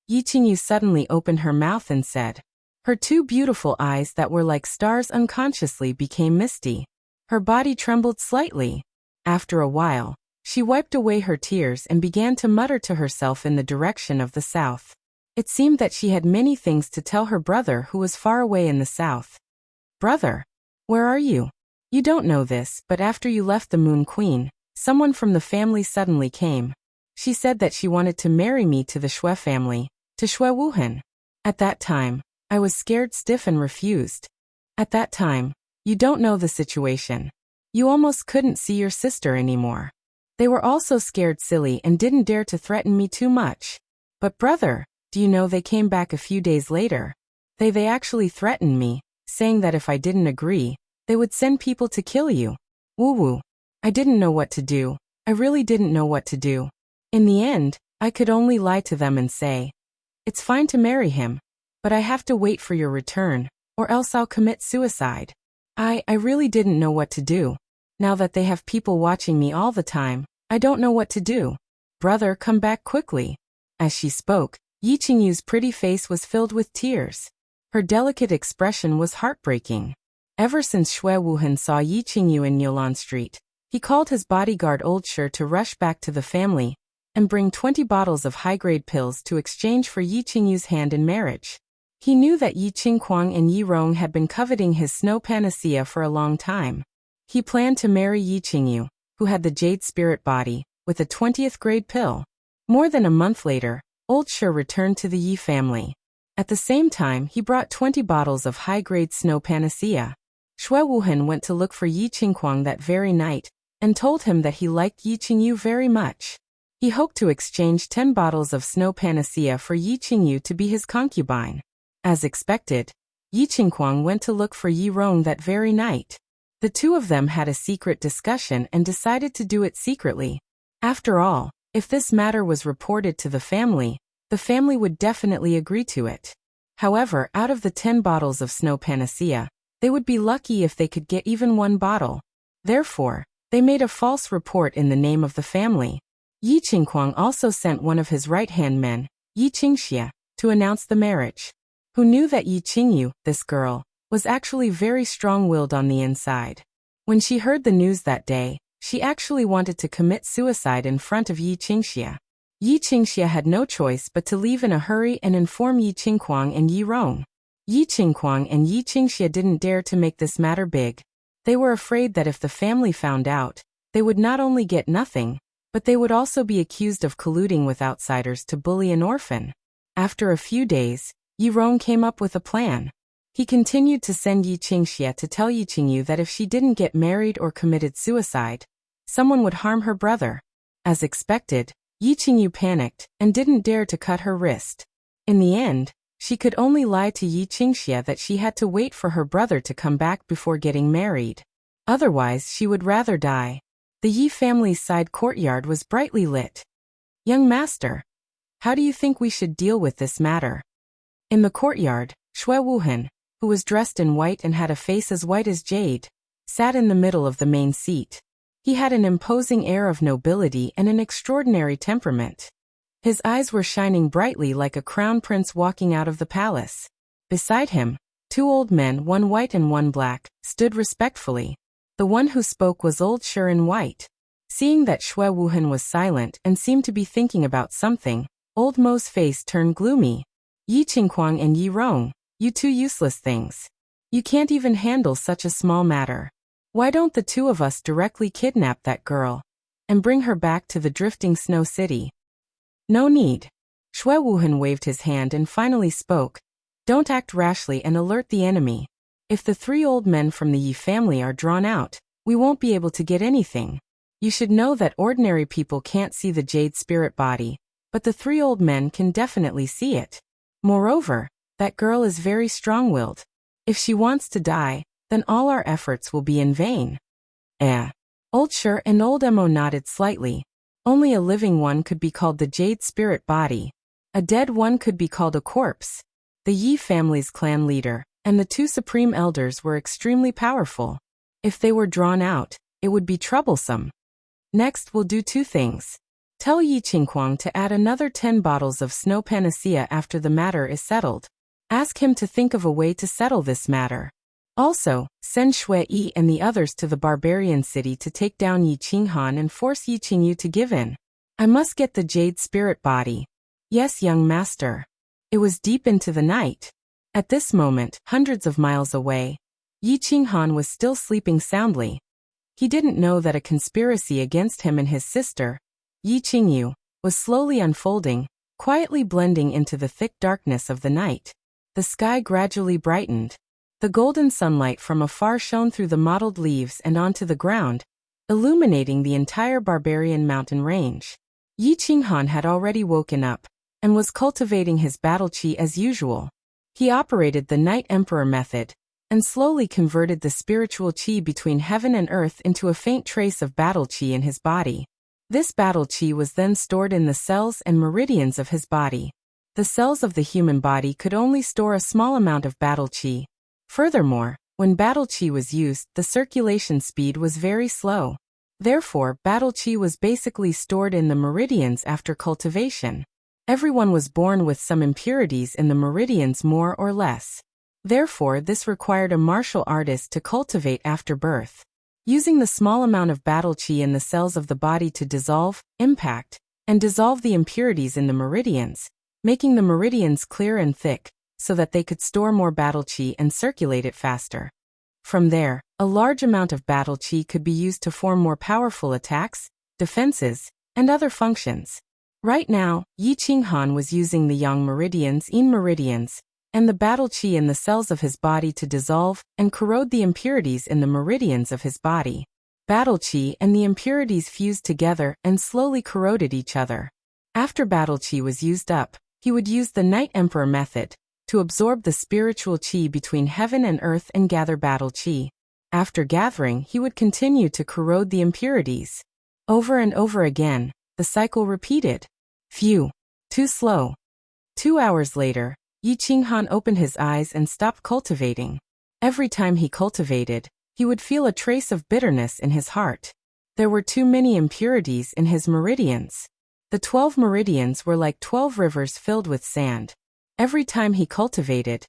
A: Yi Qingyu suddenly opened her mouth and said. Her two beautiful eyes that were like stars unconsciously became misty. Her body trembled slightly. After a while, she wiped away her tears and began to mutter to herself in the direction of the south. It seemed that she had many things to tell her brother who was far away in the south. "Brother, where are you? You don't know this, but after you left the Moon Queen, someone from the family suddenly came. She said that she wanted to marry me to the Shui family, to Shui Wuhan. At that time, I was scared stiff and refused. At that time, you don't know the situation. You almost couldn't see your sister anymore. They were also scared silly and didn't dare to threaten me too much. But brother, do you know they came back a few days later? They actually threatened me, saying that if I didn't agree, they would send people to kill you. Woo-woo. I didn't know what to do. I really didn't know what to do. In the end, I could only lie to them and say, it's fine to marry him, but I have to wait for your return, or else I'll commit suicide. I really didn't know what to do. Now that they have people watching me all the time, I don't know what to do. Brother, come back quickly." As she spoke, Yi Qingyu's pretty face was filled with tears. Her delicate expression was heartbreaking. Ever since Shui Wuhan saw Yi Qingyu in Yolan Street, he called his bodyguard Old Shi to rush back to the family and bring 20 bottles of high-grade pills to exchange for Yi Qingyu's hand in marriage. He knew that Yi Qingquang and Yi Rong had been coveting his snow panacea for a long time. He planned to marry Yi Qingyu, who had the jade spirit body, with a 20th grade pill. More than a month later, Old Shi returned to the Yi family. At the same time, he brought 20 bottles of high-grade snow panacea. Shui Wuhan went to look for Yi Qingquang that very night and told him that he liked Yi Qingyu very much. He hoped to exchange 10 bottles of snow panacea for Yi Qingyu to be his concubine. As expected, Yi Qingquang went to look for Yi Rong that very night. The two of them had a secret discussion and decided to do it secretly. After all, if this matter was reported to the family would definitely agree to it. However, out of the 10 bottles of snow panacea, they would be lucky if they could get even one bottle. Therefore, they made a false report in the name of the family. Yi Qingquang also sent one of his right-hand men, Yi Qingxia, to announce the marriage. Who knew that Yi Qingyu, this girl, was actually very strong-willed on the inside. When she heard the news that day, she actually wanted to commit suicide in front of Yi Qingxia. Yi Qingxia had no choice but to leave in a hurry and inform Yi Qingquang and Yi Rong. Yi Qingquang and Yi Qingxia didn't dare to make this matter big. They were afraid that if the family found out, they would not only get nothing, but they would also be accused of colluding with outsiders to bully an orphan. After a few days, Yi Rong came up with a plan. He continued to send Yi Qingxia to tell Yi Qingyu that if she didn't get married or committed suicide, someone would harm her brother. As expected, Yi Qingyu panicked and didn't dare to cut her wrist. In the end, she could only lie to Yi Qingxia that she had to wait for her brother to come back before getting married. Otherwise, she would rather die. The Yi family's side courtyard was brightly lit. "Young master, how do you think we should deal with this matter?" In the courtyard, Shui Wuhan, who was dressed in white and had a face as white as jade, sat in the middle of the main seat. He had an imposing air of nobility and an extraordinary temperament. His eyes were shining brightly like a crown prince walking out of the palace. Beside him, 2 old men, one white and one black, stood respectfully. The one who spoke was Old Shi in white. Seeing that Shui Wuhan was silent and seemed to be thinking about something, Old Mo's face turned gloomy. "Yi Qingquang and Yi Rong, you two useless things. You can't even handle such a small matter. Why don't the two of us directly kidnap that girl and bring her back to the drifting snow city?" "No need." Shui Wuhan waved his hand and finally spoke. "Don't act rashly and alert the enemy. If the 3 old men from the Yi family are drawn out, we won't be able to get anything. You should know that ordinary people can't see the jade spirit body, but the 3 old men can definitely see it. Moreover, that girl is very strong-willed. If she wants to die, then all our efforts will be in vain." Old Shi and Old Mo nodded slightly. Only a living one could be called the Jade Spirit Body. A dead one could be called a corpse. The Yi family's clan leader and the two supreme elders were extremely powerful. If they were drawn out, it would be troublesome. Next, we'll do two things. Tell Yi Qinghuang to add another 10 bottles of snow panacea after the matter is settled. Ask him to think of a way to settle this matter. Also, send Shui Yi and the others to the barbarian city to take down Yi Qinghan and force Yi Qingyu to give in. I must get the Jade Spirit Body. Yes, young master. It was deep into the night. At this moment, hundreds of miles away, Yi Qinghan was still sleeping soundly. He didn't know that a conspiracy against him and his sister, Yi Qingyu, was slowly unfolding, quietly blending into the thick darkness of the night. The sky gradually brightened. The golden sunlight from afar shone through the mottled leaves and onto the ground, illuminating the entire barbarian mountain range. Yi Qinghan had already woken up and was cultivating his battle chi as usual. He operated the Night Emperor method and slowly converted the spiritual chi between heaven and earth into a faint trace of battle chi in his body. This battle chi was then stored in the cells and meridians of his body. The cells of the human body could only store a small amount of battle chi. Furthermore, when battle chi was used, the circulation speed was very slow. Therefore, battle chi was basically stored in the meridians after cultivation. Everyone was born with some impurities in the meridians more or less. Therefore, this required a martial artist to cultivate after birth. Using the small amount of battle chi in the cells of the body to dissolve, impact, and dissolve the impurities in the meridians, making the meridians clear and thick, so that they could store more battle chi and circulate it faster. From there, a large amount of battle chi could be used to form more powerful attacks, defenses, and other functions. Right now, Yi Qinghan was using the yang meridians, yin meridians, and the battle chi in the cells of his body to dissolve and corrode the impurities in the meridians of his body. Battle chi and the impurities fused together and slowly corroded each other. After battle chi was used up, he would use the Night Emperor method to absorb the spiritual chi between heaven and earth and gather battle chi. After gathering, he would continue to corrode the impurities. Over and over again, the cycle repeated. Phew. Too slow. 2 hours later, Yi Qinghan opened his eyes and stopped cultivating. Every time he cultivated, he would feel a trace of bitterness in his heart. There were too many impurities in his meridians. The 12 meridians were like 12 rivers filled with sand. Every time he cultivated,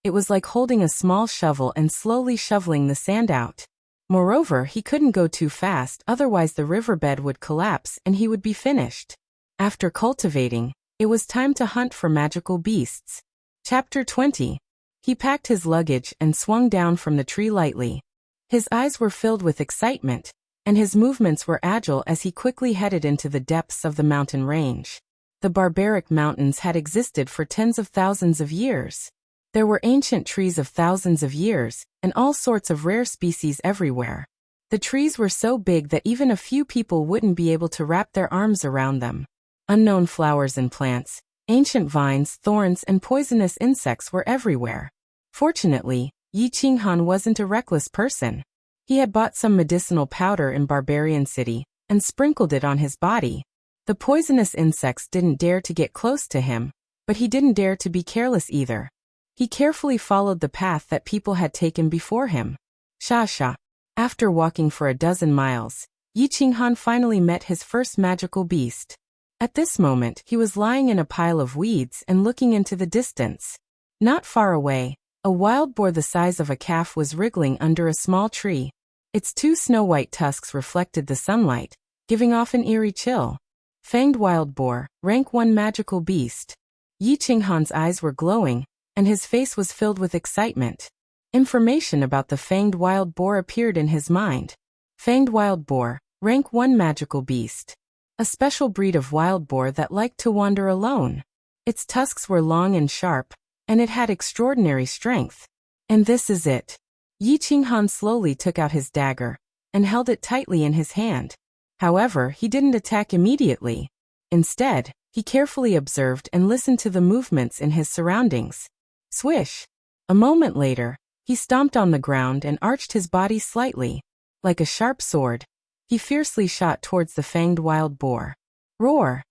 A: it was like holding a small shovel and slowly shoveling the sand out. Moreover, he couldn't go too fast, otherwise the riverbed would collapse and he would be finished. After cultivating, it was time to hunt for magical beasts. Chapter 20. He packed his luggage and swung down from the tree lightly. His eyes were filled with excitement, and his movements were agile as he quickly headed into the depths of the mountain range. The barbaric mountains had existed for tens of thousands of years. There were ancient trees of thousands of years, and all sorts of rare species everywhere. The trees were so big that even a few people wouldn't be able to wrap their arms around them. Unknown flowers and plants, ancient vines, thorns, and poisonous insects were everywhere. Fortunately, Yi Qinghan wasn't a reckless person. He had bought some medicinal powder in Barbarian City and sprinkled it on his body. The poisonous insects didn't dare to get close to him, but he didn't dare to be careless either. He carefully followed the path that people had taken before him. Sha. After walking for a dozen miles, Yi Qinghan finally met his first magical beast. At this moment, he was lying in a pile of weeds and looking into the distance. Not far away, a wild boar the size of a calf was wriggling under a small tree. Its two snow-white tusks reflected the sunlight, giving off an eerie chill. Fanged wild boar, rank 1 magical beast. Yi Qinghan's eyes were glowing, and his face was filled with excitement. Information about the fanged wild boar appeared in his mind. Fanged wild boar, rank 1 magical beast. A special breed of wild boar that liked to wander alone. Its tusks were long and sharp, and it had extraordinary strength. And this is it. Yi Qinghan slowly took out his dagger and held it tightly in his hand. However, he didn't attack immediately. Instead, he carefully observed and listened to the movements in his surroundings. Swish! A moment later, he stomped on the ground and arched his body slightly. Like a sharp sword, he fiercely shot towards the fanged wild boar. Roar!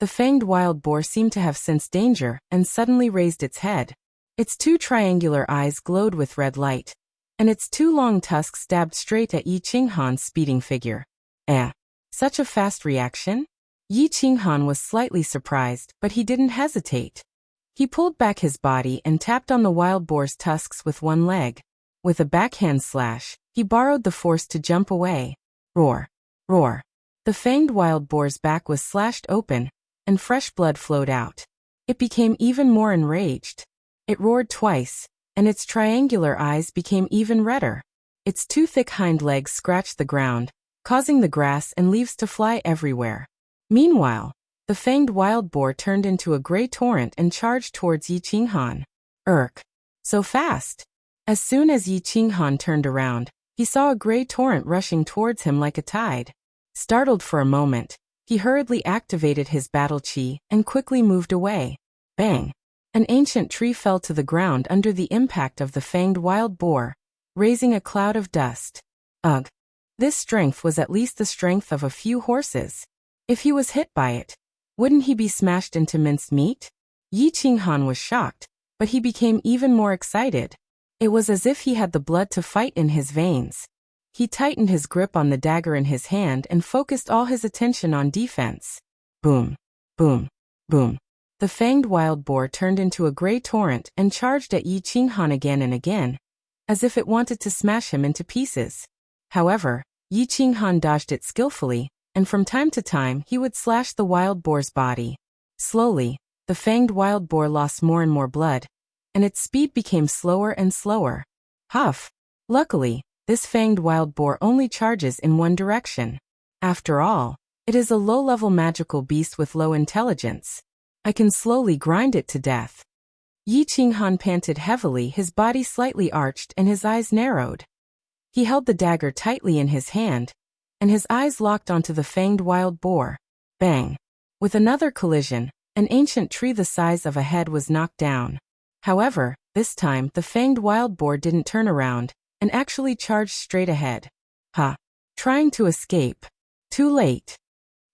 A: The fanged wild boar seemed to have sensed danger and suddenly raised its head. Its two triangular eyes glowed with red light, and its two long tusks stabbed straight at Yi Qinghan's speeding figure. Such a fast reaction? Yi Qinghan was slightly surprised, but he didn't hesitate. He pulled back his body and tapped on the wild boar's tusks with one leg. With a backhand slash, he borrowed the force to jump away. Roar! Roar! The fanged wild boar's back was slashed open, and fresh blood flowed out. It became even more enraged. It roared twice, and its triangular eyes became even redder. Its two thick hind legs scratched the ground, causing the grass and leaves to fly everywhere. Meanwhile, the fanged wild boar turned into a gray torrent and charged towards Yi Qinghan. So fast! As soon as Yi Qinghan turned around, he saw a gray torrent rushing towards him like a tide. Startled for a moment, he hurriedly activated his battle chi and quickly moved away. Bang! An ancient tree fell to the ground under the impact of the fanged wild boar, raising a cloud of dust. Ugh! This strength was at least the strength of a few horses. If he was hit by it, wouldn't he be smashed into minced meat? Yi Qinghan was shocked, but he became even more excited. It was as if he had the blood to fight in his veins. He tightened his grip on the dagger in his hand and focused all his attention on defense. Boom! Boom! Boom! The fanged wild boar turned into a gray torrent and charged at Yi Qinghan again and again, as if it wanted to smash him into pieces. However, Yi Qinghan dodged it skillfully, and from time to time he would slash the wild boar's body. Slowly, the fanged wild boar lost more and more blood, and its speed became slower and slower. Huff! Luckily, this fanged wild boar only charges in one direction. After all, it is a low-level magical beast with low intelligence. I can slowly grind it to death. Yi Qinghan panted heavily, his body slightly arched and his eyes narrowed. He held the dagger tightly in his hand, and his eyes locked onto the fanged wild boar. Bang! With another collision, an ancient tree the size of a head was knocked down. However, this time the fanged wild boar didn't turn around, and actually charged straight ahead. Ha! Trying to escape. Too late.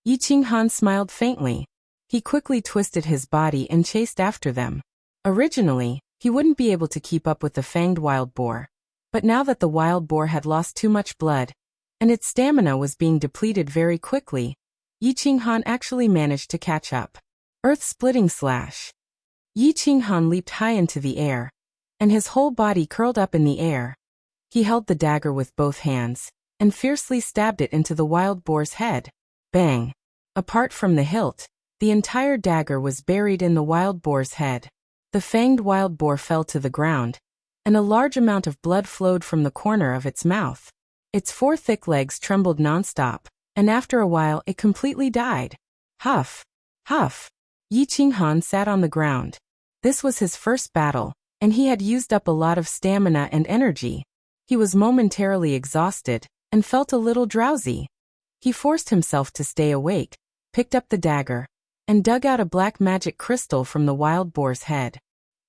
A: Yi Qinghan smiled faintly. He quickly twisted his body and chased after them. Originally, he wouldn't be able to keep up with the fanged wild boar, but now that the wild boar had lost too much blood, and its stamina was being depleted very quickly, Yi Qinghan actually managed to catch up. Earth-splitting slash. Yi Qinghan leaped high into the air, and his whole body curled up in the air. He held the dagger with both hands, and fiercely stabbed it into the wild boar's head. Bang! Apart from the hilt, the entire dagger was buried in the wild boar's head. The fanged wild boar fell to the ground, and a large amount of blood flowed from the corner of its mouth. Its four thick legs trembled nonstop, and after a while it completely died. Huff! Huff! Yi Qinghan sat on the ground. This was his first battle, and he had used up a lot of stamina and energy. He was momentarily exhausted, and felt a little drowsy. He forced himself to stay awake, picked up the dagger, and dug out a black magic crystal from the wild boar's head.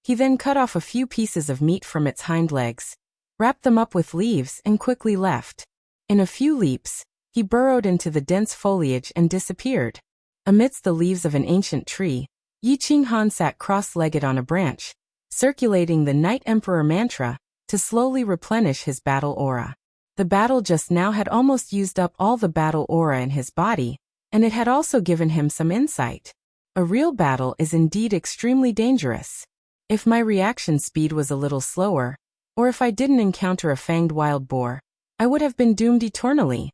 A: He then cut off a few pieces of meat from its hind legs, wrapped them up with leaves and quickly left. In a few leaps, he burrowed into the dense foliage and disappeared. Amidst the leaves of an ancient tree, Yi Qinghan sat cross-legged on a branch, circulating the Night Emperor mantra to slowly replenish his battle aura. The battle just now had almost used up all the battle aura in his body, and it had also given him some insight. A real battle is indeed extremely dangerous. If my reaction speed was a little slower, or if I didn't encounter a fanged wild boar, I would have been doomed eternally.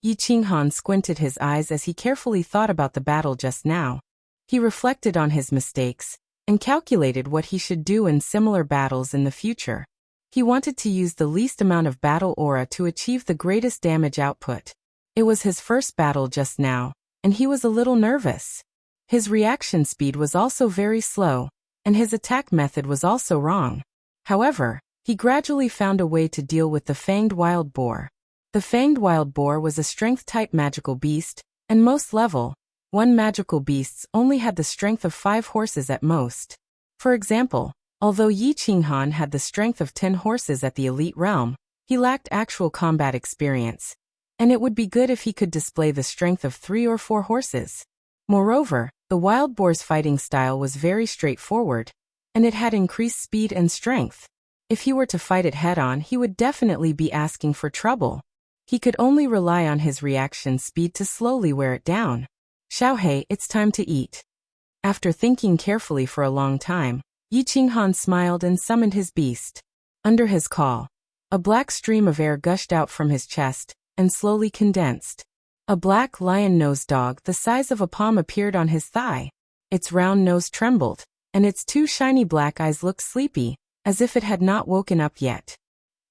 A: Yi Qinghan squinted his eyes as he carefully thought about the battle just now. He reflected on his mistakes, and calculated what he should do in similar battles in the future. He wanted to use the least amount of battle aura to achieve the greatest damage output. It was his first battle just now, and he was a little nervous. His reaction speed was also very slow, and his attack method was also wrong. However, he gradually found a way to deal with the fanged wild boar. The fanged wild boar was a strength-type magical beast, and most level 1 magical beasts only had the strength of 5 horses at most. For example, although Yi Qinghan had the strength of 10 horses at the elite realm, he lacked actual combat experience, and it would be good if he could display the strength of 3 or 4 horses. Moreover, the wild boar's fighting style was very straightforward, and it had increased speed and strength. If he were to fight it head-on, he would definitely be asking for trouble. He could only rely on his reaction speed to slowly wear it down. Xiaohei, it's time to eat. After thinking carefully for a long time, Yi Qinghan smiled and summoned his beast. Under his call, a black stream of air gushed out from his chest and slowly condensed. A black lion-nosed dog the size of a palm appeared on his thigh. Its round nose trembled, and its two shiny black eyes looked sleepy, as if it had not woken up yet.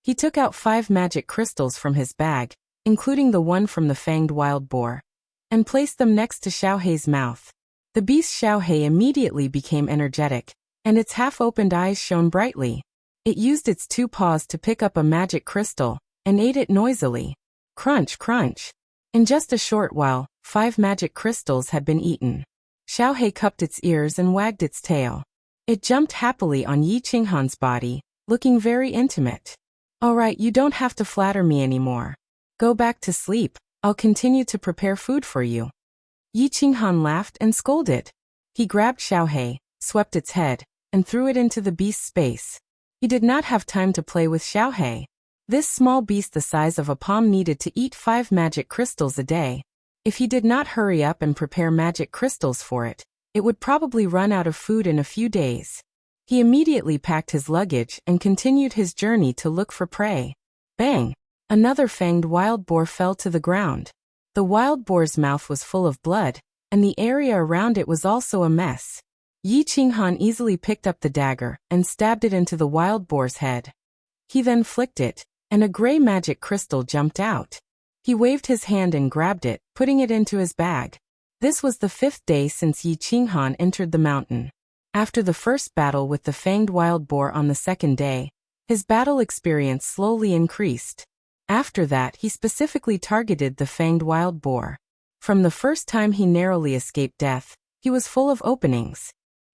A: He took out 5 magic crystals from his bag, including the one from the fanged wild boar, and placed them next to Xiaohei's mouth. The beast Xiaohei immediately became energetic, and its half-opened eyes shone brightly. It used its 2 paws to pick up a magic crystal, and ate it noisily. Crunch, crunch. In just a short while, 5 magic crystals had been eaten. Xiaohei cupped its ears and wagged its tail. It jumped happily on Yi Qinghan's body, looking very intimate. All right, you don't have to flatter me anymore. Go back to sleep, I'll continue to prepare food for you. Yi Qinghan laughed and scolded. He grabbed Xiaohei, swept its head, and threw it into the beast's space. He did not have time to play with Xiaohei. This small beast the size of a palm needed to eat 5 magic crystals a day. If he did not hurry up and prepare magic crystals for it, it would probably run out of food in a few days. He immediately packed his luggage and continued his journey to look for prey. Bang! Another fanged wild boar fell to the ground. The wild boar's mouth was full of blood, and the area around it was also a mess. Yi Qinghan easily picked up the dagger and stabbed it into the wild boar's head. He then flicked it, and a gray magic crystal jumped out. He waved his hand and grabbed it, putting it into his bag. This was the 5th day since Yi Qinghan entered the mountain. After the first battle with the fanged wild boar on the 2nd day, his battle experience slowly increased. After that, he specifically targeted the fanged wild boar. From the first time he narrowly escaped death, he was full of openings.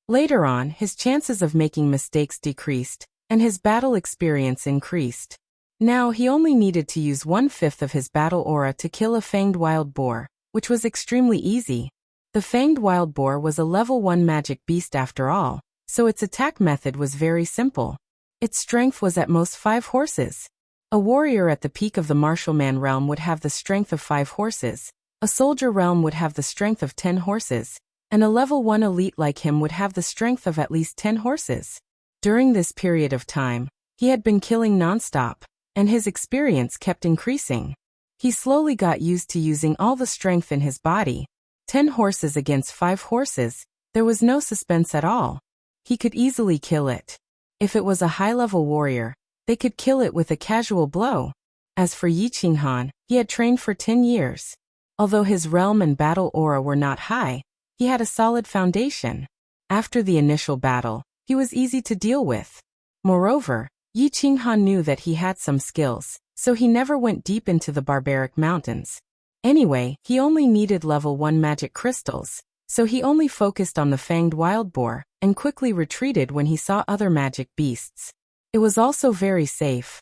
A: Later on, his chances of making mistakes decreased, and his battle experience increased. Now he only needed to use 1/5 of his battle aura to kill a fanged wild boar, which was extremely easy. The fanged wild boar was a level 1 magic beast after all, so its attack method was very simple. Its strength was at most 5 horses. A warrior at the peak of the martial man realm would have the strength of 5 horses, a soldier realm would have the strength of 10 horses, and a level 1 elite like him would have the strength of at least 10 horses. During this period of time, he had been killing non-stop, and his experience kept increasing. He slowly got used to using all the strength in his body. 10 horses against 5 horses, there was no suspense at all. He could easily kill it. If it was a high-level warrior, they could kill it with a casual blow. As for Yi Qinghan, he had trained for 10 years. Although his realm and battle aura were not high, he had a solid foundation. After the initial battle, he was easy to deal with. Moreover, Yi Qinghan knew that he had some skills, so he never went deep into the barbaric mountains. Anyway, he only needed level 1 magic crystals, so he only focused on the fanged wild boar, and quickly retreated when he saw other magic beasts. It was also very safe.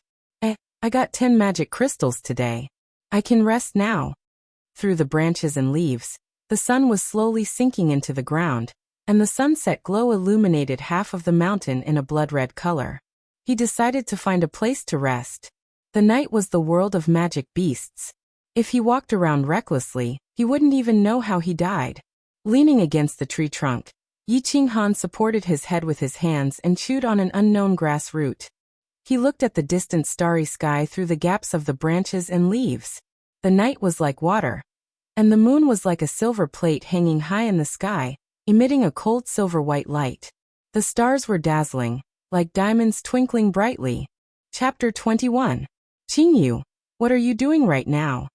A: I got 10 magic crystals today. I can rest now. Through the branches and leaves, the sun was slowly sinking into the ground, and the sunset glow illuminated half of the mountain in a blood-red color. He decided to find a place to rest. The night was the world of magic beasts. If he walked around recklessly, he wouldn't even know how he died. Leaning against the tree trunk, Yi Qinghan supported his head with his hands and chewed on an unknown grass root. He looked at the distant starry sky through the gaps of the branches and leaves. The night was like water, and the moon was like a silver plate hanging high in the sky, emitting a cold silver-white light. The stars were dazzling, like diamonds twinkling brightly. Chapter 21. Qingyu, what are you doing right now?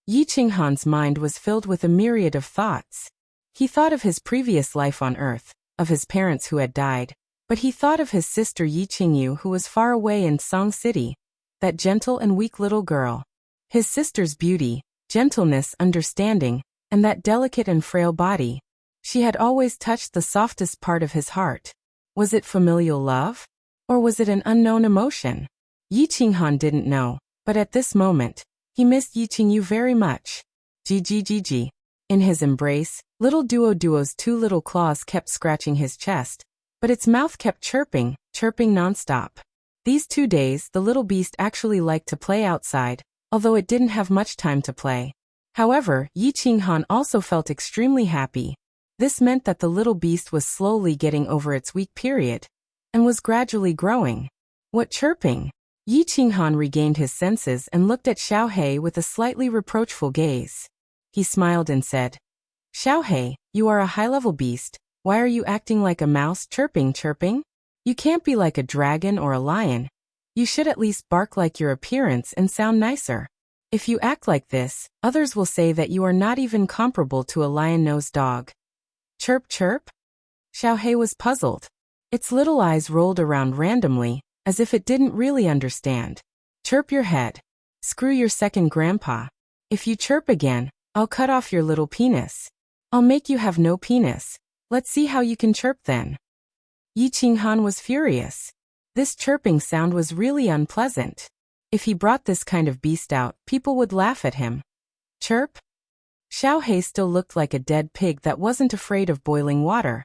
A: Yi Qinghan's mind was filled with a myriad of thoughts. He thought of his previous life on Earth, of his parents who had died, but he thought of his sister Yi Qingyu who was far away in Song City, that gentle and weak little girl. His sister's beauty, gentleness, understanding, and that delicate and frail body. She had always touched the softest part of his heart. Was it familial love? Or was it an unknown emotion? Yi Qinghan didn't know, but at this moment, he missed Yi Qingyu very much. GGGG. In his embrace, little Duo's two little claws kept scratching his chest, but its mouth kept chirping nonstop. These 2 days, the little beast actually liked to play outside, although it didn't have much time to play. However, Yi Qinghan also felt extremely happy. This meant that the little beast was slowly getting over its weak period, and was gradually growing. What chirping? Yi Qinghan regained his senses and looked at Xiaohei with a slightly reproachful gaze. He smiled and said, "Xiaohei, you are a high-level beast. Why are you acting like a mouse chirping? You can't be like a dragon or a lion. You should at least bark like your appearance and sound nicer. If you act like this, others will say that you are not even comparable to a lion-nosed dog." Chirp chirp? Xiaohei was puzzled. Its little eyes rolled around randomly, as if it didn't really understand. "Chirp your head. Screw your second grandpa. If you chirp again, I'll cut off your little penis. I'll make you have no penis. Let's see how you can chirp then." Yi Qinghan was furious. This chirping sound was really unpleasant. If he brought this kind of beast out, people would laugh at him. Chirp? Xiaohei still looked like a dead pig that wasn't afraid of boiling water,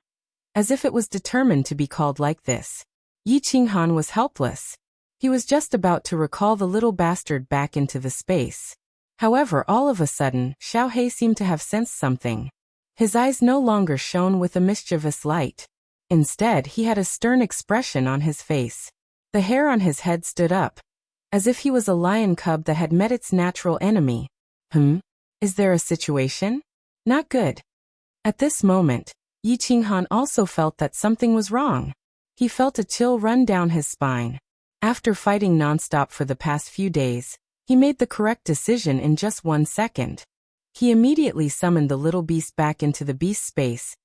A: as if it was determined to be called like this. Yi Qinghan was helpless. He was just about to recall the little bastard back into the space. However, all of a sudden, Xiaohei seemed to have sensed something. His eyes no longer shone with a mischievous light. Instead, he had a stern expression on his face. The hair on his head stood up, as if he was a lion cub that had met its natural enemy. Is there a situation? Not good. At this moment, Yi Qinghan also felt that something was wrong. He felt a chill run down his spine. After fighting nonstop for the past few days, he made the correct decision in just 1 second. He immediately summoned the little beast back into the beast space.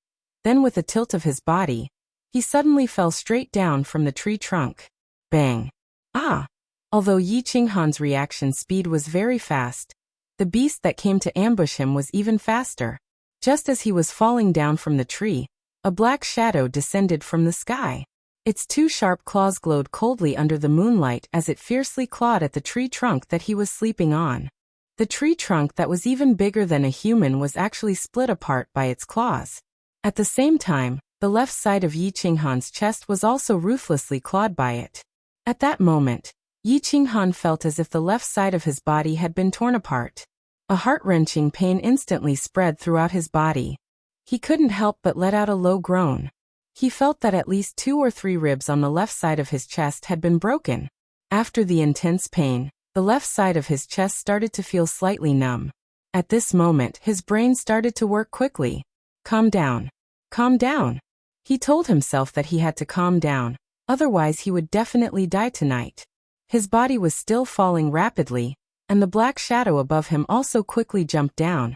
A: Then with a tilt of his body, he suddenly fell straight down from the tree trunk. Bang! Ah! Although Yi Qinghan's reaction speed was very fast, the beast that came to ambush him was even faster. Just as he was falling down from the tree, a black shadow descended from the sky. Its 2 sharp claws glowed coldly under the moonlight as it fiercely clawed at the tree trunk that he was sleeping on. The tree trunk that was even bigger than a human was actually split apart by its claws. At the same time, the left side of Yi Qinghan's chest was also ruthlessly clawed by it. At that moment, Yi Qinghan felt as if the left side of his body had been torn apart. A heart-wrenching pain instantly spread throughout his body. He couldn't help but let out a low groan. He felt that at least 2 or 3 ribs on the left side of his chest had been broken. After the intense pain, the left side of his chest started to feel slightly numb. At this moment, his brain started to work quickly. Calm down. Calm down. He told himself that he had to calm down, otherwise he would definitely die tonight. His body was still falling rapidly, and the black shadow above him also quickly jumped down,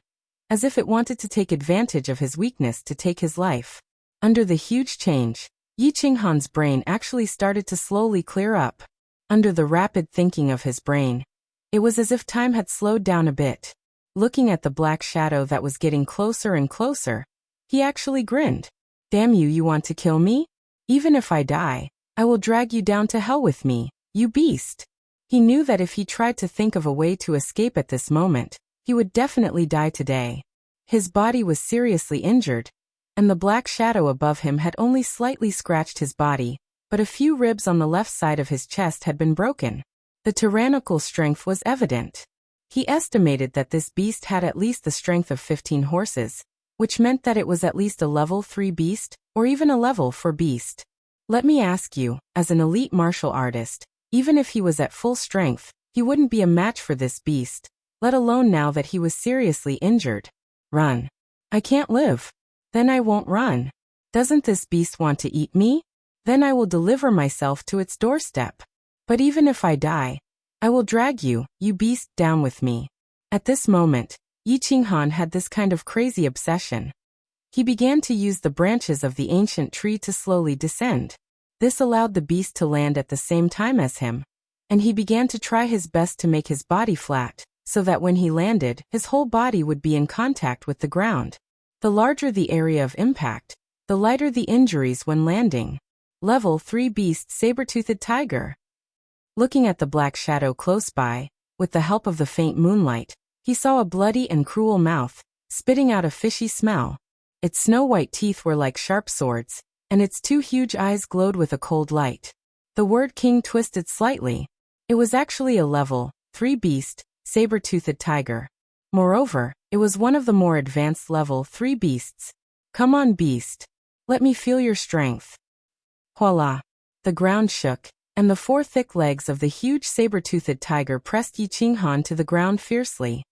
A: as if it wanted to take advantage of his weakness to take his life. Under the huge change, Yi Qinghan's brain actually started to slowly clear up. Under the rapid thinking of his brain, it was as if time had slowed down a bit. Looking at the black shadow that was getting closer and closer, he actually grinned. "Damn you, you want to kill me? Even if I die, I will drag you down to hell with me, you beast." He knew that if he tried to think of a way to escape at this moment, he would definitely die today. His body was seriously injured, and the black shadow above him had only slightly scratched his body, but a few ribs on the left side of his chest had been broken. The tyrannical strength was evident. He estimated that this beast had at least the strength of 15 horses, which meant that it was at least a level 3 beast, or even a level 4 beast. Let me ask you, as an elite martial artist, even if he was at full strength, he wouldn't be a match for this beast, let alone now that he was seriously injured. Run. I can't live. Then I won't run. Doesn't this beast want to eat me? Then I will deliver myself to its doorstep. But even if I die, I will drag you, you beast, down with me. At this moment, Yi Qinghan had this kind of crazy obsession. He began to use the branches of the ancient tree to slowly descend. This allowed the beast to land at the same time as him, and he began to try his best to make his body flat, so that when he landed, his whole body would be in contact with the ground. The larger the area of impact, the lighter the injuries when landing. Level 3 Beast Saber-toothed Tiger. Looking at the black shadow close by, with the help of the faint moonlight, he saw a bloody and cruel mouth, spitting out a fishy smell. Its snow-white teeth were like sharp swords, and its 2 huge eyes glowed with a cold light. The word king twisted slightly. It was actually a level 3 beast, saber-toothed tiger. Moreover, it was one of the more advanced level 3 beasts. Come on, beast. Let me feel your strength. Voila! The ground shook, and the 4 thick legs of the huge saber-toothed tiger pressed Yi Qinghan to the ground fiercely.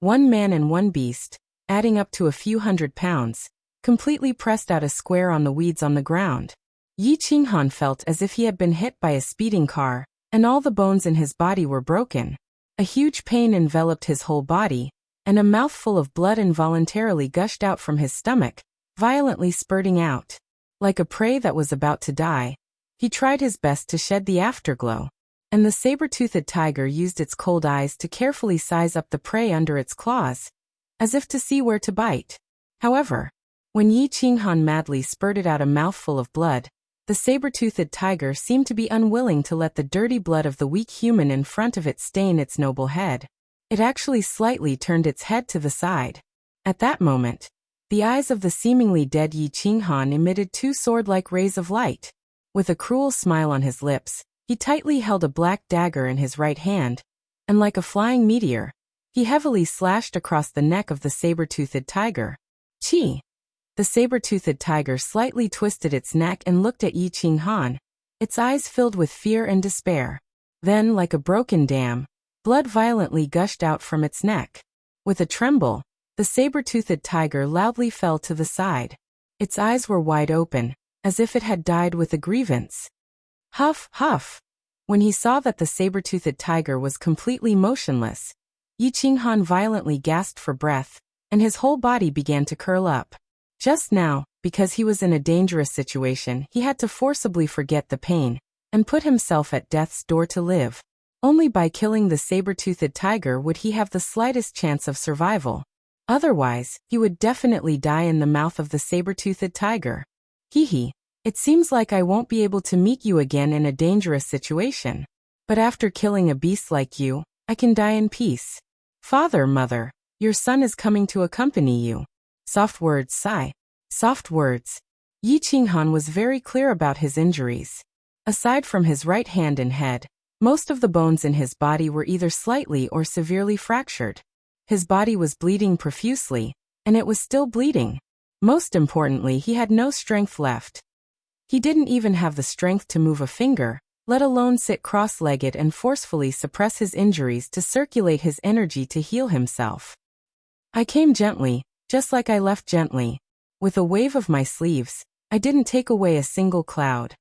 A: 1 man and 1 beast, adding up to a few hundred pounds, completely pressed out a square on the weeds on the ground. Yi Qinghan felt as if he had been hit by a speeding car, and all the bones in his body were broken. A huge pain enveloped his whole body, and a mouthful of blood involuntarily gushed out from his stomach, violently spurting out. Like a prey that was about to die, he tried his best to shed the afterglow, and the saber-toothed tiger used its cold eyes to carefully size up the prey under its claws, as if to see where to bite. However, when Yi Qinghan madly spurted out a mouthful of blood, the saber-toothed tiger seemed to be unwilling to let the dirty blood of the weak human in front of it stain its noble head. It actually slightly turned its head to the side. At that moment, the eyes of the seemingly dead Yi Qinghan emitted 2 sword-like rays of light. With a cruel smile on his lips, he tightly held a black dagger in his right hand, and like a flying meteor, he heavily slashed across the neck of the saber-toothed tiger. Chi! The saber-toothed tiger slightly twisted its neck and looked at Yi Qinghan, its eyes filled with fear and despair. Then, like a broken dam, blood violently gushed out from its neck. With a tremble, the saber-toothed tiger loudly fell to the side. Its eyes were wide open, as if it had died with a grievance. Huff, huff! When he saw that the saber-toothed tiger was completely motionless, Yi Qinghan violently gasped for breath, and his whole body began to curl up. Just now, because he was in a dangerous situation, he had to forcibly forget the pain, and put himself at death's door to live. Only by killing the saber-toothed tiger would he have the slightest chance of survival. Otherwise, he would definitely die in the mouth of the saber-toothed tiger. Hee, it seems like I won't be able to meet you again in a dangerous situation. But after killing a beast like you, I can die in peace. Father, mother, your son is coming to accompany you. Soft words, sigh. Soft words. Yi Qinghan was very clear about his injuries. Aside from his right hand and head, most of the bones in his body were either slightly or severely fractured. His body was bleeding profusely, and it was still bleeding. Most importantly, he had no strength left. He didn't even have the strength to move a finger, let alone sit cross-legged and forcefully suppress his injuries to circulate his energy to heal himself. I came gently, just like I left gently. With a wave of my sleeves, I didn't take away a single cloud.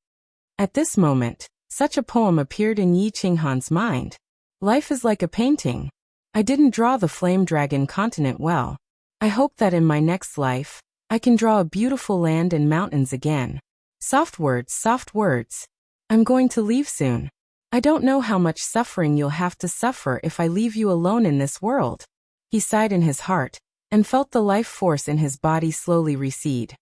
A: At this moment, such a poem appeared in Yi Qinghan's mind. Life is like a painting. I didn't draw the flame dragon continent well. I hope that in my next life, I can draw a beautiful land and mountains again. Soft words, soft words. I'm going to leave soon. I don't know how much suffering you'll have to suffer if I leave you alone in this world. He sighed in his heart, and felt the life force in his body slowly recede.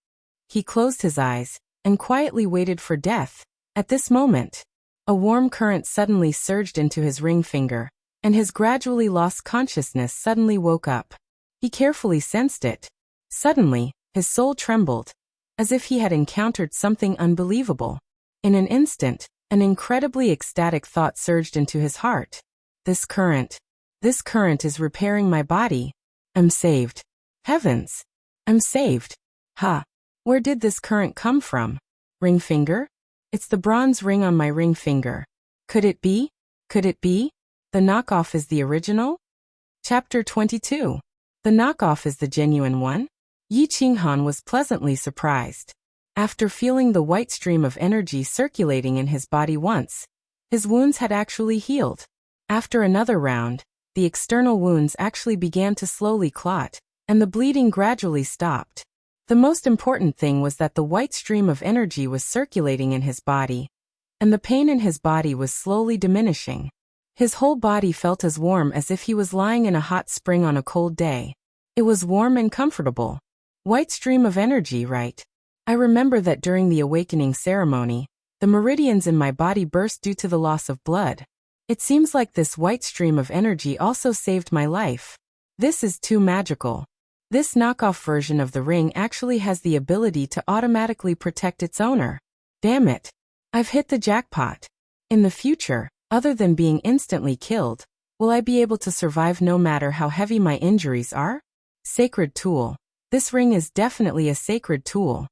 A: He closed his eyes, and quietly waited for death. At this moment, a warm current suddenly surged into his ring finger, and his gradually lost consciousness suddenly woke up. He carefully sensed it. Suddenly, his soul trembled, as if he had encountered something unbelievable. In an instant, an incredibly ecstatic thought surged into his heart. This current is repairing my body. I'm saved. Heavens! I'm saved. Ha! Where did this current come from? Ring finger? It's the bronze ring on my ring finger. Could it be? Could it be? The knockoff is the original? Chapter 22. The knockoff is the genuine one? Yi Qinghan was pleasantly surprised. After feeling the white stream of energy circulating in his body once, his wounds had actually healed. After another round, the external wounds actually began to slowly clot, and the bleeding gradually stopped. The most important thing was that the white stream of energy was circulating in his body, and the pain in his body was slowly diminishing. His whole body felt as warm as if he was lying in a hot spring on a cold day. It was warm and comfortable. White stream of energy, right? I remember that during the awakening ceremony, the meridians in my body burst due to the loss of blood. It seems like this white stream of energy also saved my life. This is too magical. This knockoff version of the ring actually has the ability to automatically protect its owner. Damn it. I've hit the jackpot. In the future, other than being instantly killed, will I be able to survive no matter how heavy my injuries are? Sacred tool. This ring is definitely a sacred tool.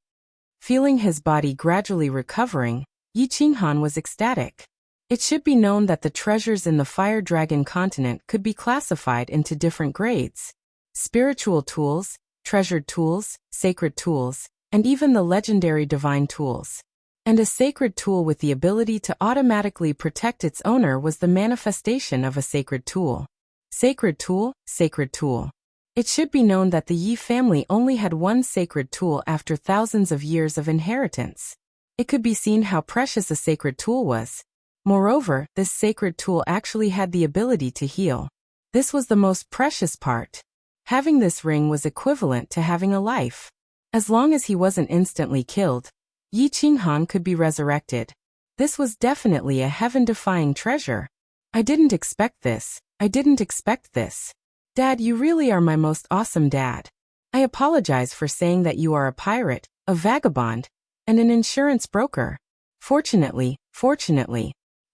A: Feeling his body gradually recovering, Yi Qinghan was ecstatic. It should be known that the treasures in the Fire Dragon continent could be classified into different grades. Spiritual tools, treasured tools, sacred tools, and even the legendary divine tools. And a sacred tool with the ability to automatically protect its owner was the manifestation of a sacred tool. Sacred tool, sacred tool. It should be known that the Yi family only had one sacred tool after thousands of years of inheritance. It could be seen how precious a sacred tool was. Moreover, this sacred tool actually had the ability to heal. This was the most precious part. Having this ring was equivalent to having a life. As long as he wasn't instantly killed, Yi Qinghan could be resurrected. This was definitely a heaven-defying treasure. I didn't expect this. I didn't expect this. Dad, you really are my most awesome dad. I apologize for saying that you are a pirate, a vagabond, and an insurance broker. Fortunately,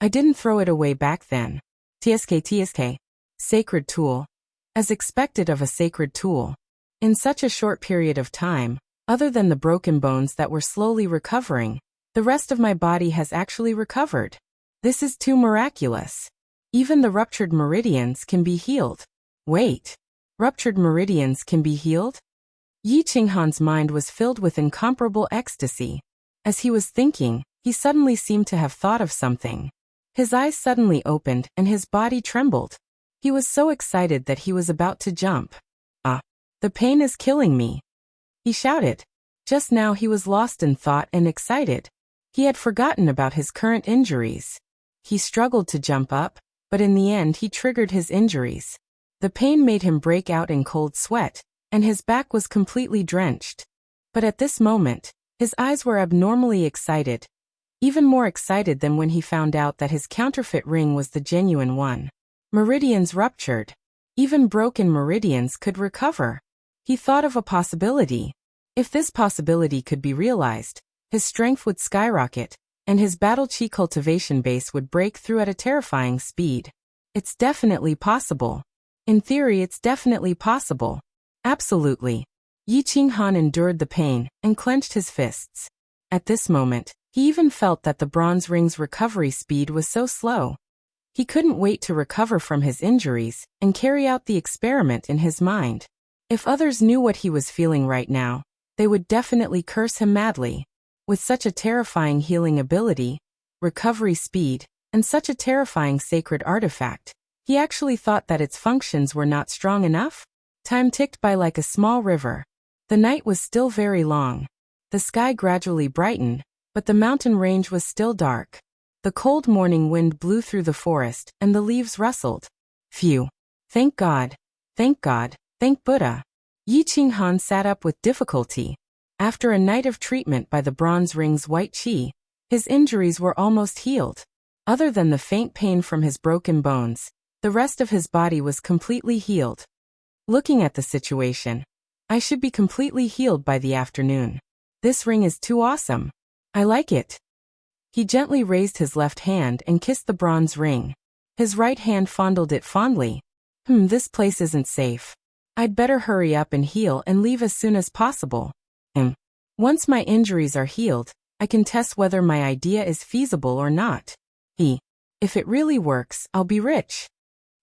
A: I didn't throw it away back then. TSK. Sacred tool. As expected of a sacred tool. In such a short period of time, other than the broken bones that were slowly recovering, the rest of my body has actually recovered. This is too miraculous. Even the ruptured meridians can be healed. Wait. Ruptured meridians can be healed? Yi Qinghan's mind was filled with incomparable ecstasy. As he was thinking, he suddenly seemed to have thought of something. His eyes suddenly opened and his body trembled. He was so excited that he was about to jump. The pain is killing me, he shouted. Just now he was lost in thought and excited. He had forgotten about his current injuries. He struggled to jump up, but in the end he triggered his injuries. The pain made him break out in cold sweat, and his back was completely drenched. But at this moment, his eyes were abnormally excited. Even more excited than when he found out that his counterfeit ring was the genuine one. Meridians ruptured. Even broken meridians could recover. He thought of a possibility. If this possibility could be realized, his strength would skyrocket, and his battle chi cultivation base would break through at a terrifying speed. It's definitely possible. In theory, it's definitely possible. Absolutely. Yi Qinghan endured the pain and clenched his fists. At this moment, he even felt that the bronze ring's recovery speed was so slow. He couldn't wait to recover from his injuries and carry out the experiment in his mind. If others knew what he was feeling right now, they would definitely curse him madly. With such a terrifying healing ability, recovery speed, and such a terrifying sacred artifact, he actually thought that its functions were not strong enough. Time ticked by like a small river. The night was still very long. The sky gradually brightened, but the mountain range was still dark. The cold morning wind blew through the forest, and the leaves rustled. Phew. Thank God. Thank God. Thank Buddha. Yi Qinghan sat up with difficulty. After a night of treatment by the bronze ring's white qi, his injuries were almost healed. Other than the faint pain from his broken bones, the rest of his body was completely healed. Looking at the situation, I should be completely healed by the afternoon. This ring is too awesome. I like it. He gently raised his left hand and kissed the bronze ring. His right hand fondled it fondly. This place isn't safe. I'd better hurry up and heal and leave as soon as possible. Once my injuries are healed, I can test whether my idea is feasible or not. If it really works, I'll be rich.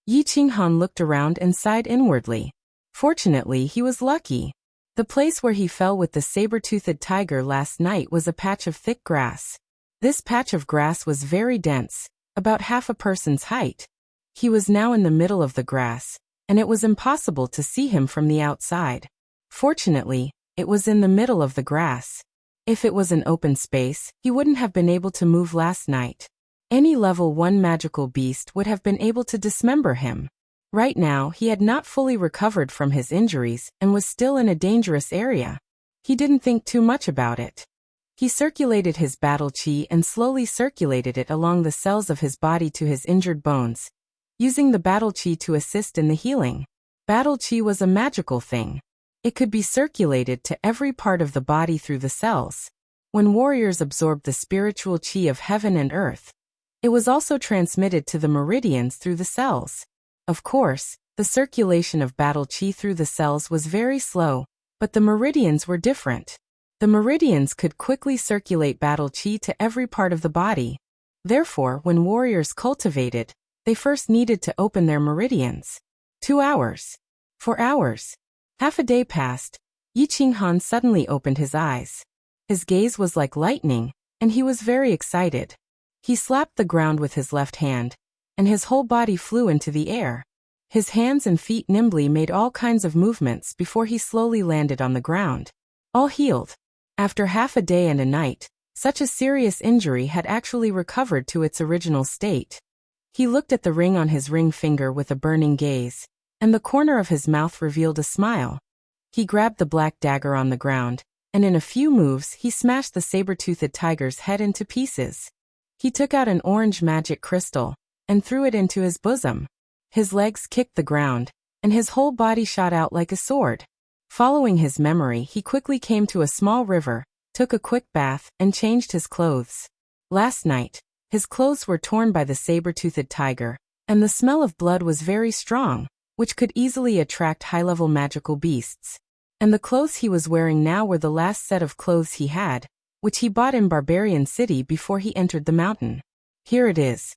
A: Yi Qinghan looked around and sighed inwardly. Fortunately, he was lucky. The place where he fell with the saber-toothed tiger last night was a patch of thick grass. This patch of grass was very dense, about half a person's height. He was now in the middle of the grass, and it was impossible to see him from the outside. Fortunately, it was in the middle of the grass. If it was an open space, he wouldn't have been able to move last night. Any level 1 magical beast would have been able to dismember him. Right now, he had not fully recovered from his injuries and was still in a dangerous area. He didn't think too much about it. He circulated his battle chi and slowly circulated it along the cells of his body to his injured bones, using the battle chi to assist in the healing. Battle chi was a magical thing. It could be circulated to every part of the body through the cells. When warriors absorbed the spiritual chi of heaven and earth, it was also transmitted to the meridians through the cells. Of course, the circulation of battle chi through the cells was very slow, but the meridians were different. The meridians could quickly circulate battle chi to every part of the body. Therefore, when warriors cultivated, they first needed to open their meridians. 2 hours. 4 hours. Half a day passed. Yi Qinghan suddenly opened his eyes. His gaze was like lightning, and he was very excited. He slapped the ground with his left hand, and his whole body flew into the air. His hands and feet nimbly made all kinds of movements before he slowly landed on the ground. All healed. After half a day and a night, such a serious injury had actually recovered to its original state. He looked at the ring on his ring finger with a burning gaze, and the corner of his mouth revealed a smile. He grabbed the black dagger on the ground, and in a few moves he smashed the saber-toothed tiger's head into pieces. He took out an orange magic crystal, and threw it into his bosom. His legs kicked the ground, and his whole body shot out like a sword. Following his memory, he quickly came to a small river, took a quick bath, and changed his clothes. Last night, his clothes were torn by the saber-toothed tiger, and the smell of blood was very strong, which could easily attract high-level magical beasts. And the clothes he was wearing now were the last set of clothes he had, which he bought in Barbarian City before he entered the mountain. Here it is.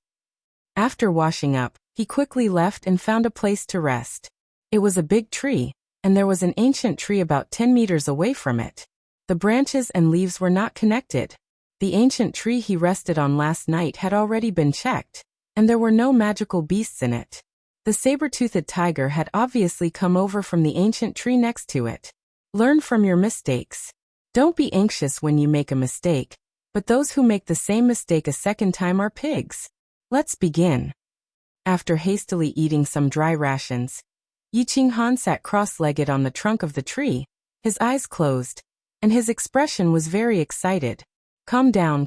A: After washing up, he quickly left and found a place to rest. It was a big tree, and there was an ancient tree about 10 meters away from it. The branches and leaves were not connected. The ancient tree he rested on last night had already been checked, and there were no magical beasts in it. The saber-toothed tiger had obviously come over from the ancient tree next to it. Learn from your mistakes. Don't be anxious when you make a mistake, but those who make the same mistake a second time are pigs. Let's begin. After hastily eating some dry rations, Yi Qinghan sat cross-legged on the trunk of the tree, his eyes closed, and his expression was very excited. Calm down,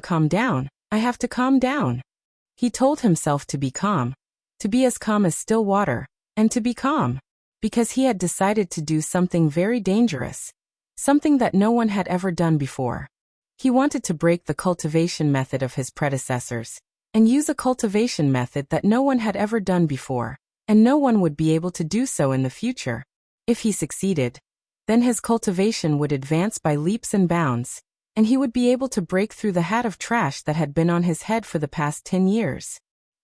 A: I have to calm down. He told himself to be calm, to be as calm as still water, and to be calm, because he had decided to do something very dangerous, something that no one had ever done before. He wanted to break the cultivation method of his predecessors, and use a cultivation method that no one had ever done before, and no one would be able to do so in the future. If he succeeded, then his cultivation would advance by leaps and bounds, and he would be able to break through the hat of trash that had been on his head for the past 10 years.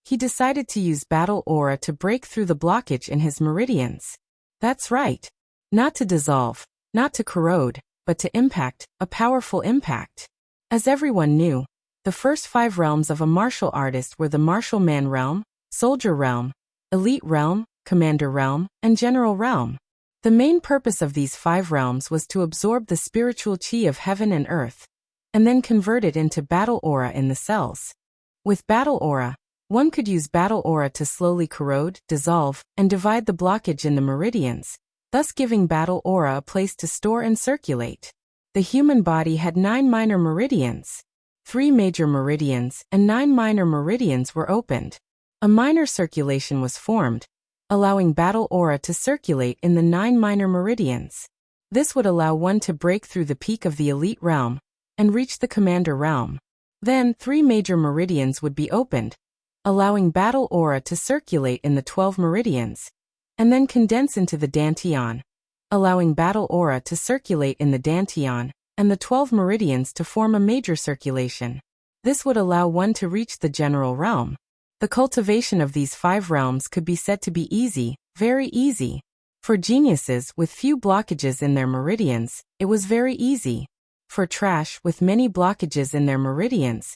A: He decided to use battle aura to break through the blockage in his meridians. That's right. Not to dissolve, not to corrode, but to impact, a powerful impact. As everyone knew, the first 5 realms of a martial artist were the martial man realm, soldier realm, elite realm, commander realm, and general realm. The main purpose of these 5 realms was to absorb the spiritual chi of heaven and earth, and then convert it into battle aura in the cells. With battle aura, one could use battle aura to slowly corrode, dissolve, and divide the blockage in the meridians, thus giving battle aura a place to store and circulate. The human body had 9 minor meridians. 3 major meridians and 9 minor meridians were opened. A minor circulation was formed, allowing battle aura to circulate in the 9 minor meridians. This would allow one to break through the peak of the elite realm and reach the commander realm. Then 3 major meridians would be opened, allowing battle aura to circulate in the 12 meridians, and then condense into the dantian, allowing battle aura to circulate in the dantian and the 12 meridians to form a major circulation. This would allow one to reach the general realm. The cultivation of these 5 realms could be said to be easy, very easy. For geniuses with few blockages in their meridians, it was very easy. For trash with many blockages in their meridians,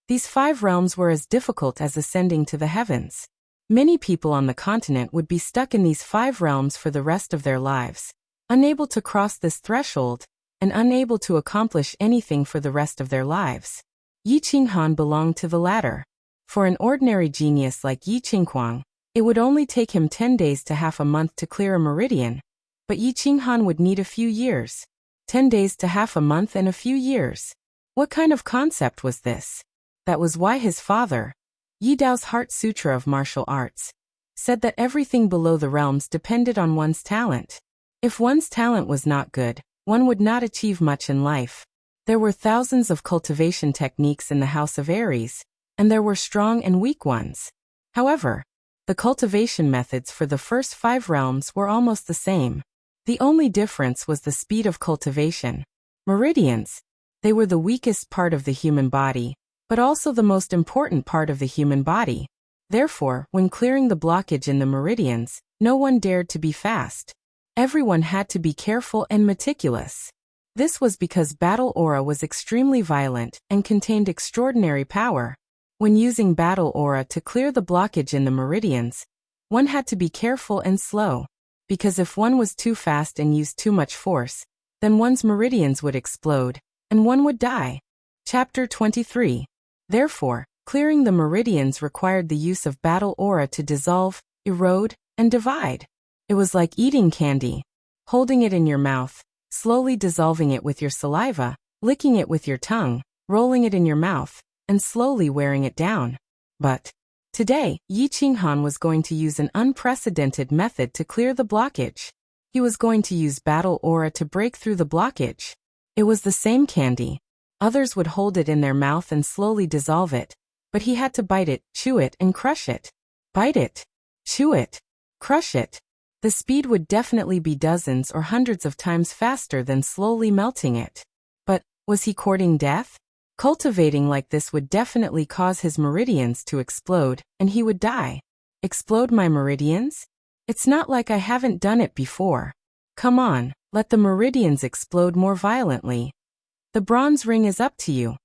A: these 5 realms were as difficult as ascending to the heavens. Many people on the continent would be stuck in these 5 realms for the rest of their lives, unable to cross this threshold, and unable to accomplish anything for the rest of their lives. Yi Qinghan belonged to the latter. For an ordinary genius like Yi Qinghuang, it would only take him 10 days to half a month to clear a meridian, but Yi Qinghan would need a few years. 10 days to half a month and a few years. What kind of concept was this? That was why his father, Yi Dao's Heart Sutra of Martial Arts, said that everything below the realms depended on one's talent. If one's talent was not good, one would not achieve much in life. There were thousands of cultivation techniques in the House of Aries, and there were strong and weak ones. However, the cultivation methods for the first 5 realms were almost the same. The only difference was the speed of cultivation. Meridians. They were the weakest part of the human body, but also the most important part of the human body. Therefore, when clearing the blockage in the meridians, no one dared to be fast. Everyone had to be careful and meticulous. This was because battle aura was extremely violent and contained extraordinary power. When using battle aura to clear the blockage in the meridians, one had to be careful and slow, because if one was too fast and used too much force, then one's meridians would explode, and one would die. Chapter 23. Therefore, clearing the meridians required the use of battle aura to dissolve, erode, and divide. It was like eating candy, holding it in your mouth, slowly dissolving it with your saliva, licking it with your tongue, rolling it in your mouth, and slowly wearing it down. But today, Yi Qinghan was going to use an unprecedented method to clear the blockage. He was going to use battle aura to break through the blockage. It was the same candy. Others would hold it in their mouth and slowly dissolve it, but he had to bite it, chew it, and crush it. Bite it, chew it, crush it. The speed would definitely be dozens or hundreds of times faster than slowly melting it. But was he courting death? Cultivating like this would definitely cause his meridians to explode, and he would die. Explode my meridians? It's not like I haven't done it before. Come on, let the meridians explode more violently. The bronze ring is up to you.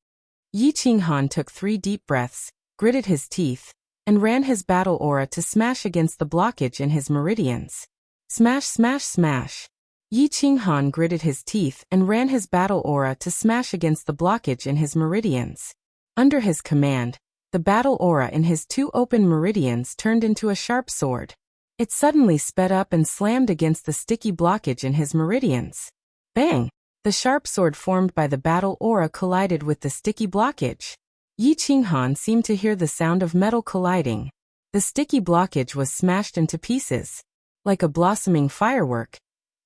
A: Yi Qinghan took 3 deep breaths, gritted his teeth, and ran his battle aura to smash against the blockage in his meridians. Smash, smash, smash. Yi Qinghan gritted his teeth and ran his battle aura to smash against the blockage in his meridians. Under his command, the battle aura in his 2 open meridians turned into a sharp sword. It suddenly sped up and slammed against the sticky blockage in his meridians. Bang! The sharp sword formed by the battle aura collided with the sticky blockage. Yi Qinghan seemed to hear the sound of metal colliding. The sticky blockage was smashed into pieces. Like a blossoming firework,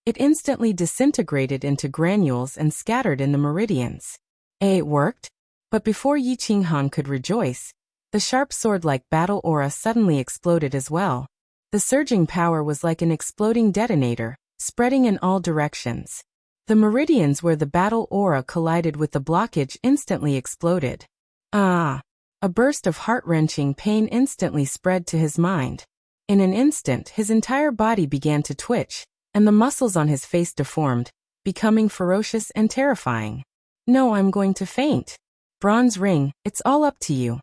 A: it instantly disintegrated into granules and scattered in the meridians. It worked? But before Yi Qinghan could rejoice, the sharp sword-like battle aura suddenly exploded as well. The surging power was like an exploding detonator, spreading in all directions. The meridians where the battle aura collided with the blockage instantly exploded. Ah! A burst of heart-wrenching pain instantly spread to his mind. In an instant, his entire body began to twitch, and the muscles on his face deformed, becoming ferocious and terrifying. No, I'm going to faint. Bronze ring, it's all up to you.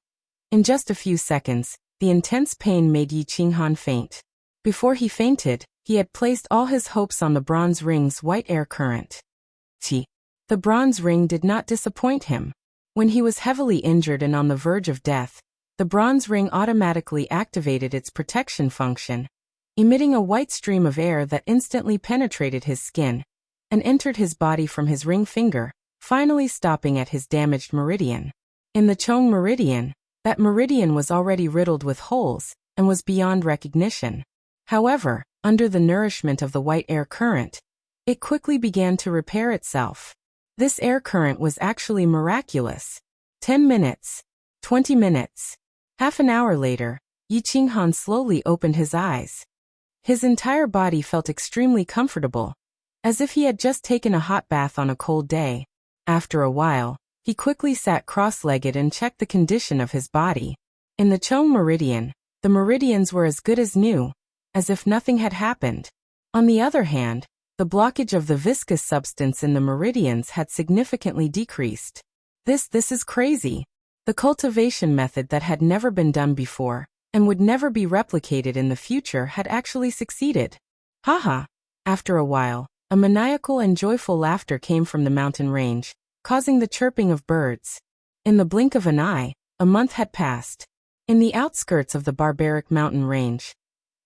A: In just a few seconds, the intense pain made Yi Qinghan faint. Before he fainted, he had placed all his hopes on the bronze ring's white air current. The bronze ring did not disappoint him. When he was heavily injured and on the verge of death, the bronze ring automatically activated its protection function, emitting a white stream of air that instantly penetrated his skin and entered his body from his ring finger, finally stopping at his damaged meridian. In the Chong meridian, that meridian was already riddled with holes and was beyond recognition. However, under the nourishment of the white air current, it quickly began to repair itself. This air current was actually miraculous. 10 minutes, 20 minutes, half an hour later, Yi Qinghan slowly opened his eyes. His entire body felt extremely comfortable, as if he had just taken a hot bath on a cold day. After a while, he quickly sat cross-legged and checked the condition of his body. In the Chong meridian, the meridians were as good as new, as if nothing had happened. On the other hand, the blockage of the viscous substance in the meridians had significantly decreased. This is crazy. The cultivation method that had never been done before, and would never be replicated in the future, had actually succeeded. Haha! After a while, a maniacal and joyful laughter came from the mountain range, causing the chirping of birds. In the blink of an eye, a month had passed. In the outskirts of the barbaric mountain range,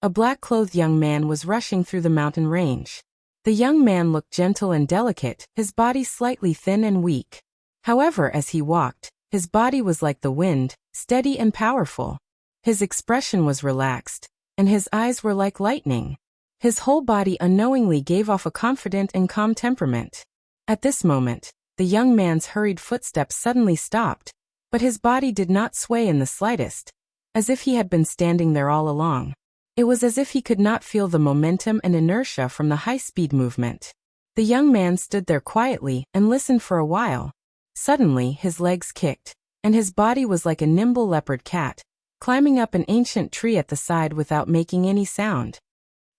A: a black-clothed young man was rushing through the mountain range. The young man looked gentle and delicate, his body slightly thin and weak. However, as he walked, his body was like the wind, steady and powerful. His expression was relaxed, and his eyes were like lightning. His whole body unknowingly gave off a confident and calm temperament. At this moment, the young man's hurried footsteps suddenly stopped, but his body did not sway in the slightest, as if he had been standing there all along. It was as if he could not feel the momentum and inertia from the high-speed movement. The young man stood there quietly and listened for a while. Suddenly, his legs kicked, and his body was like a nimble leopard cat, climbing up an ancient tree at the side without making any sound.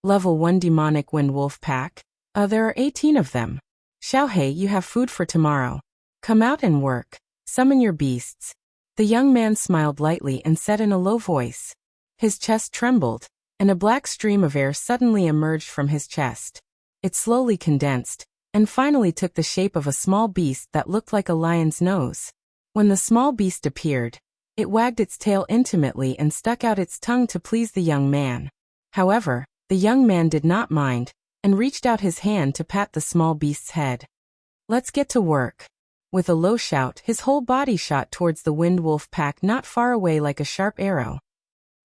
A: Level 1 Demonic Wind Wolf Pack. There are 18 of them. Xiaohei, you have food for tomorrow. Come out and work. Summon your beasts. The young man smiled lightly and said in a low voice. His chest trembled, and a black stream of air suddenly emerged from his chest. It slowly condensed, and finally took the shape of a small beast that looked like a lion's nose. When the small beast appeared, it wagged its tail intimately and stuck out its tongue to please the young man. However, the young man did not mind, and reached out his hand to pat the small beast's head. Let's get to work. With a low shout, his whole body shot towards the wind wolf pack not far away like a sharp arrow.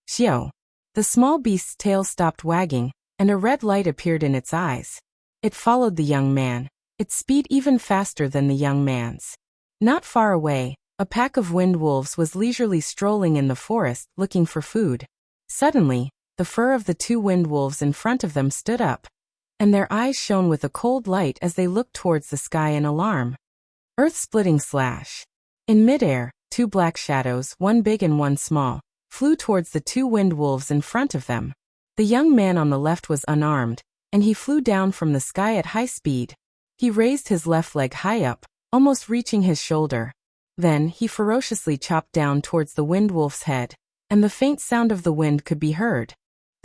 A: Xiao. The small beast's tail stopped wagging, and a red light appeared in its eyes. It followed the young man, its speed even faster than the young man's. Not far away, a pack of wind wolves was leisurely strolling in the forest looking for food. Suddenly, the fur of the two wind wolves in front of them stood up, and their eyes shone with a cold light as they looked towards the sky in alarm. Earth-splitting slash. In midair, two black shadows, one big and one small, flew towards the two wind wolves in front of them. The young man on the left was unarmed, and he flew down from the sky at high speed. He raised his left leg high up, almost reaching his shoulder. Then, he ferociously chopped down towards the wind wolf's head, and the faint sound of the wind could be heard.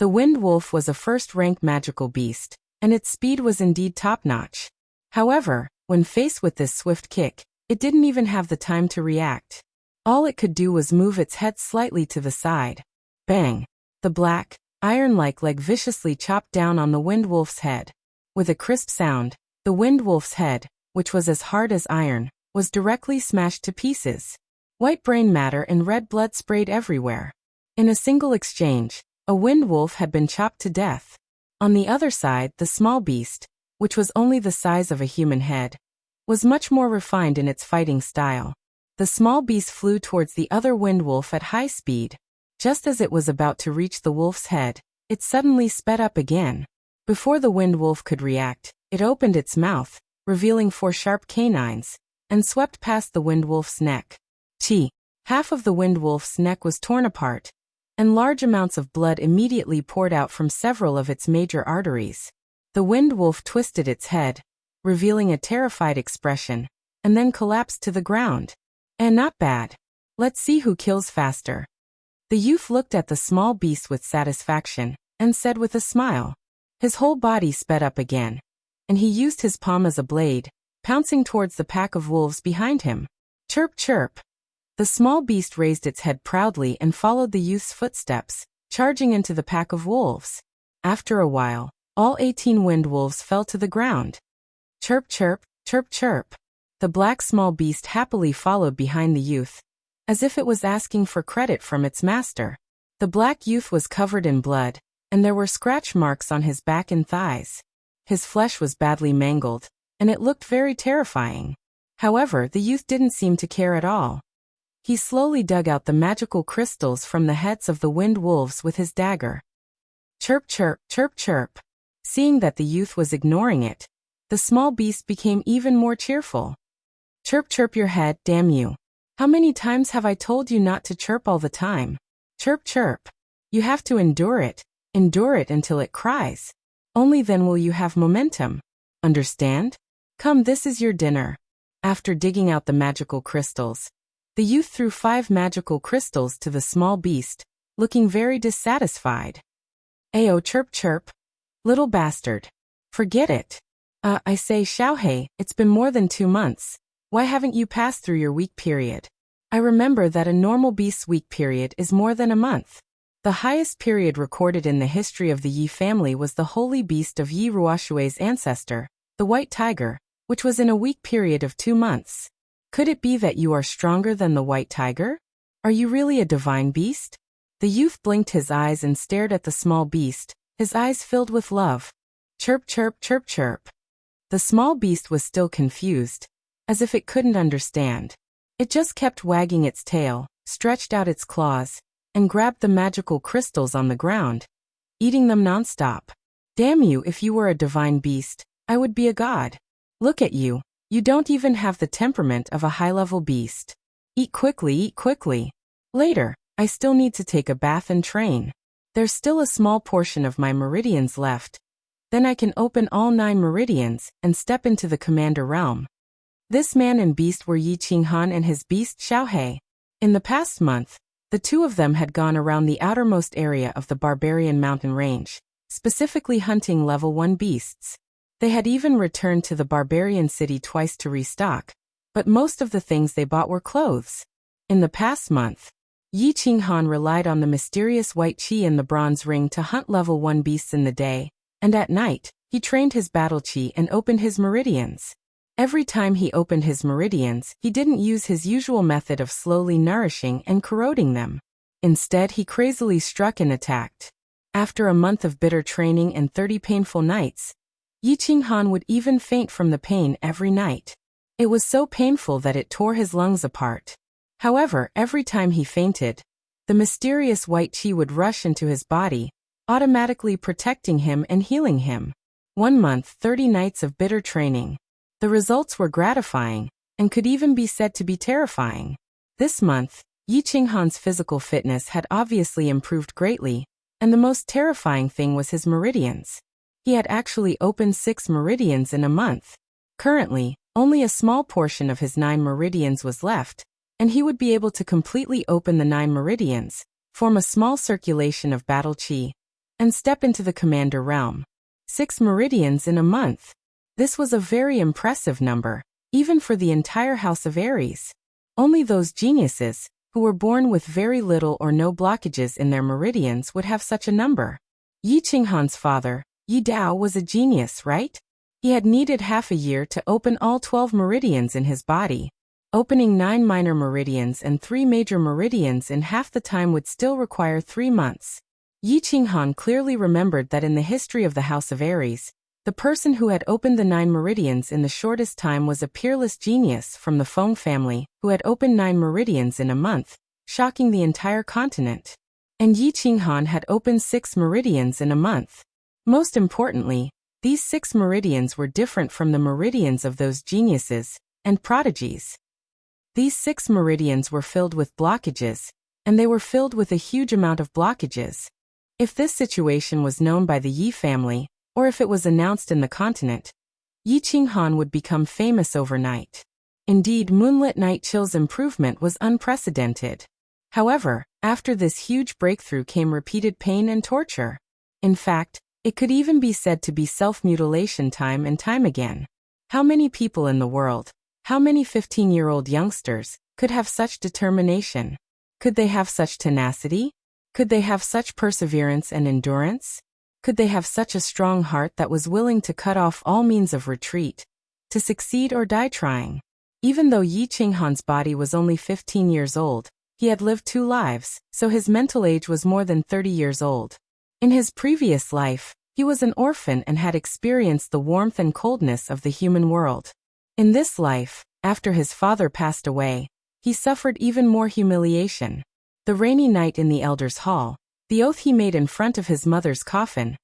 A: The wind wolf was a first-rank magical beast, and its speed was indeed top-notch. However, when faced with this swift kick, it didn't even have the time to react. All it could do was move its head slightly to the side. Bang! The black, iron-like leg viciously chopped down on the wind wolf's head. With a crisp sound, the wind wolf's head, which was as hard as iron, was directly smashed to pieces. White brain matter and red blood sprayed everywhere. In a single exchange, a wind wolf had been chopped to death. On the other side, the small beast, which was only the size of a human head, was much more refined in its fighting style. The small beast flew towards the other wind wolf at high speed. Just as it was about to reach the wolf's head, it suddenly sped up again. Before the wind wolf could react, it opened its mouth, revealing 4 sharp canines, and swept past the wind wolf's neck. Half of the wind wolf's neck was torn apart, and large amounts of blood immediately poured out from several of its major arteries. The wind wolf twisted its head, revealing a terrified expression, and then collapsed to the ground. And not bad. Let's see who kills faster. The youth looked at the small beast with satisfaction, and said with a smile. His whole body sped up again, and he used his palm as a blade, pouncing towards the pack of wolves behind him. Chirp chirp. The small beast raised its head proudly and followed the youth's footsteps, charging into the pack of wolves. After a while, all 18 wind wolves fell to the ground. Chirp chirp, chirp chirp. The black small beast happily followed behind the youth, as if it was asking for credit from its master. The black youth was covered in blood, and there were scratch marks on his back and thighs. His flesh was badly mangled, and it looked very terrifying. However, the youth didn't seem to care at all. He slowly dug out the magical crystals from the heads of the wind wolves with his dagger. Chirp chirp, chirp chirp. Seeing that the youth was ignoring it, the small beast became even more cheerful. Chirp chirp your head, damn you. How many times have I told you not to chirp all the time? Chirp chirp. You have to endure it until it cries. Only then will you have momentum. Understand? Come, this is your dinner. After digging out the magical crystals, the youth threw 5 magical crystals to the small beast, looking very dissatisfied. Ayo, chirp chirp. Little bastard. Forget it. I say, Xiaohei, it's been more than 2 months. Why haven't you passed through your week period? I remember that a normal beast's week period is more than a month. The highest period recorded in the history of the Yi family was the holy beast of Yi Ruoshui's ancestor, the white tiger, which was in a week period of 2 months. Could it be that you are stronger than the white tiger? Are you really a divine beast? The youth blinked his eyes and stared at the small beast, his eyes filled with love. Chirp, chirp, chirp, chirp. The small beast was still confused, as if it couldn't understand. It just kept wagging its tail, stretched out its claws, and grabbed the magical crystals on the ground, eating them nonstop. Damn you, if you were a divine beast, I would be a god. Look at you. You don't even have the temperament of a high-level beast. Eat quickly, eat quickly. Later, I still need to take a bath and train. There's still a small portion of my meridians left. Then I can open all 9 meridians and step into the commander realm. This man and beast were Yi Qinghan and his beast Xiaohe. In the past month, the two of them had gone around the outermost area of the barbarian mountain range, specifically hunting level 1 beasts. They had even returned to the barbarian city twice to restock, but most of the things they bought were clothes. In the past month, Yi Qinghan relied on the mysterious white qi in the bronze ring to hunt level 1 beasts in the day, and at night, he trained his battle qi and opened his meridians. Every time he opened his meridians, he didn't use his usual method of slowly nourishing and corroding them. Instead, he crazily struck and attacked. After a month of bitter training and 30 painful nights, Yi Qinghan would even faint from the pain every night. It was so painful that it tore his lungs apart. However, every time he fainted, the mysterious white qi would rush into his body, automatically protecting him and healing him. 1 month, 30 nights of bitter training. The results were gratifying, and could even be said to be terrifying. This month, Yi Qinghan's physical fitness had obviously improved greatly, and the most terrifying thing was his meridians. He had actually opened 6 meridians in a month. Currently, only a small portion of his 9 meridians was left, and he would be able to completely open the 9 meridians, form a small circulation of battle qi, and step into the commander realm. 6 meridians in a month. This was a very impressive number, even for the entire House of Aries. Only those geniuses, who were born with very little or no blockages in their meridians, would have such a number. Yi Qinghan's father, Yi Dao, was a genius, right? He had needed half a year to open all 12 meridians in his body. Opening 9 minor meridians and 3 major meridians in half the time would still require 3 months. Yi Qinghan clearly remembered that in the history of the House of Aries, the person who had opened the 9 meridians in the shortest time was a peerless genius from the Feng family, who had opened 9 meridians in a month, shocking the entire continent. And Yi Qinghan had opened 6 meridians in a month. Most importantly, these 6 meridians were different from the meridians of those geniuses and prodigies. These 6 meridians were filled with blockages, and they were filled with a huge amount of blockages. If this situation was known by the Yi family, or if it was announced in the continent, Yi Qinghan would become famous overnight. Indeed, Moonlit Night Chill's improvement was unprecedented. However, after this huge breakthrough came repeated pain and torture. In fact, it could even be said to be self-mutilation time and time again. How many people in the world, how many 15-year-old youngsters, could have such determination? Could they have such tenacity? Could they have such perseverance and endurance? Could they have such a strong heart that was willing to cut off all means of retreat, to succeed or die trying? Even though Yi Qinghan's body was only 15 years old, he had lived 2 lives, so his mental age was more than 30 years old. In his previous life, he was an orphan and had experienced the warmth and coldness of the human world. In this life, after his father passed away, he suffered even more humiliation. The rainy night in the Elder's Hall, the oath he made in front of his mother's coffin,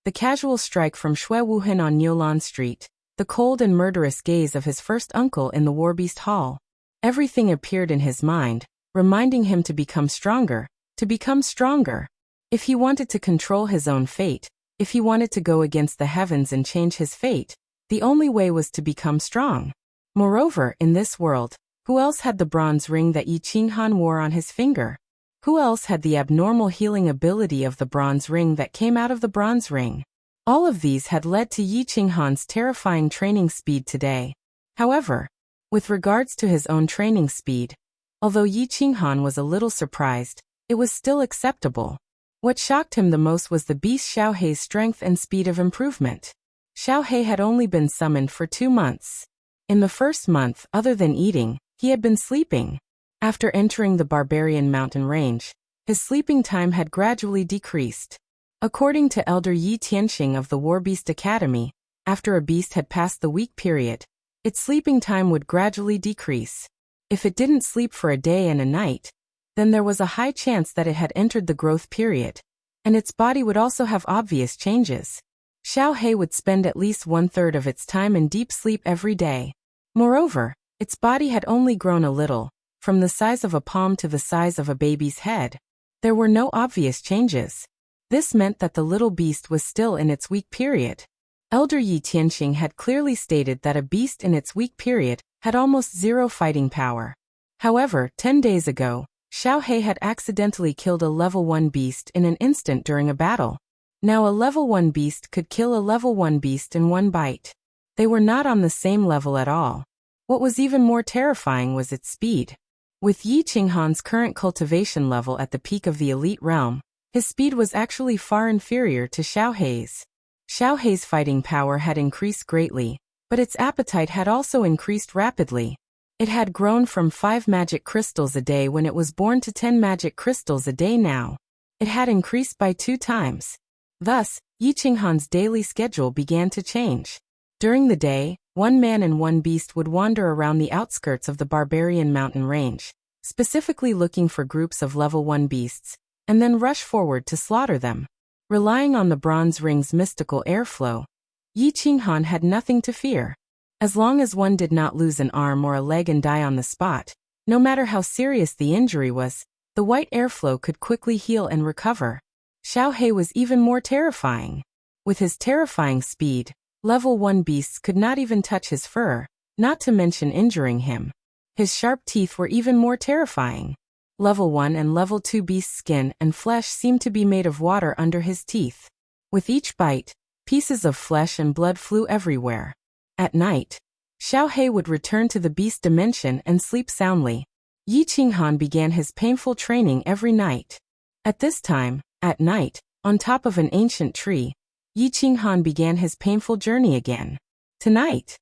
A: the casual strike from Shui Wuhan on Niulan Street, the cold and murderous gaze of his first uncle in the Warbeast Hall. Everything appeared in his mind, reminding him to become stronger, to become stronger. If he wanted to control his own fate, if he wanted to go against the heavens and change his fate, the only way was to become strong. Moreover, in this world, who else had the bronze ring that Yi Qinghan wore on his finger? Who else had the abnormal healing ability of the bronze ring that came out of the bronze ring? All of these had led to Yi Qinghan's terrifying training speed today. However, with regards to his own training speed, although Yi Qinghan was a little surprised, it was still acceptable. What shocked him the most was the beast Xiaohe's strength and speed of improvement. Xiaohe had only been summoned for 2 months. In the first month, other than eating, he had been sleeping. After entering the barbarian mountain range, his sleeping time had gradually decreased. According to Elder Yi Tianxing of the War Beast Academy, after a beast had passed the week period, its sleeping time would gradually decrease. If it didn't sleep for a day and a night, then there was a high chance that it had entered the growth period, and its body would also have obvious changes. Xiao He would spend at least 1/3 of its time in deep sleep every day. Moreover, its body had only grown a little, from the size of a palm to the size of a baby's head. There were no obvious changes. This meant that the little beast was still in its weak period. Elder Yi Tianxing had clearly stated that a beast in its weak period had almost zero fighting power. However, 10 days ago, Xiao He had accidentally killed a level 1 beast in an instant during a battle. Now a level 1 beast could kill a level 1 beast in one bite. They were not on the same level at all. What was even more terrifying was its speed. With Yi Qinghan's current cultivation level at the peak of the elite realm, his speed was actually far inferior to Xiao He's. Xiao He's fighting power had increased greatly, but its appetite had also increased rapidly. It had grown from 5 magic crystals a day when it was born to 10 magic crystals a day now. It had increased by 2 times. Thus, Yi Qinghan's daily schedule began to change. During the day, one man and one beast would wander around the outskirts of the barbarian mountain range, specifically looking for groups of level 1 beasts, and then rush forward to slaughter them. Relying on the bronze ring's mystical airflow, Yi Qinghan had nothing to fear. As long as one did not lose an arm or a leg and die on the spot, no matter how serious the injury was, the white airflow could quickly heal and recover. Xiao He was even more terrifying. With his terrifying speed, level 1 beasts could not even touch his fur, not to mention injuring him. His sharp teeth were even more terrifying. Level 1 and level 2 beasts' skin and flesh seemed to be made of water under his teeth. With each bite, pieces of flesh and blood flew everywhere. At night, Xiao He would return to the beast dimension and sleep soundly. Yi Qinghan began his painful training every night. At this time, at night, on top of an ancient tree, Yi Qinghan began his painful journey again. Tonight,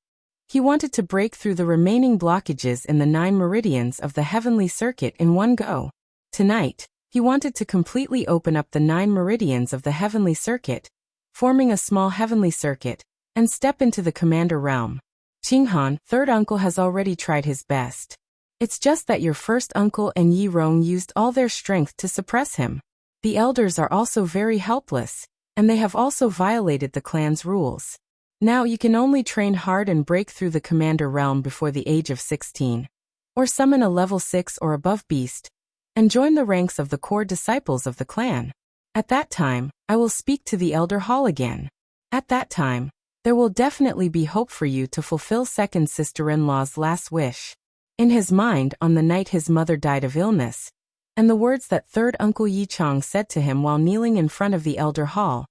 A: he wanted to break through the remaining blockages in the 9 meridians of the heavenly circuit in one go. Tonight, he wanted to completely open up the 9 meridians of the heavenly circuit, forming a small heavenly circuit, and step into the commander realm. Qinghan, third uncle, has already tried his best. It's just that your first uncle and Yi Rong used all their strength to suppress him. The elders are also very helpless, and they have also violated the clan's rules. Now you can only train hard and break through the commander realm before the age of 16, or summon a level 6 or above beast, and join the ranks of the core disciples of the clan. At that time, I will speak to the Elder Hall again. At that time, there will definitely be hope for you to fulfill second sister-in-law's last wish. In his mind, on the night his mother died of illness, and the words that third uncle Yi Chang said to him while kneeling in front of the Elder Hall,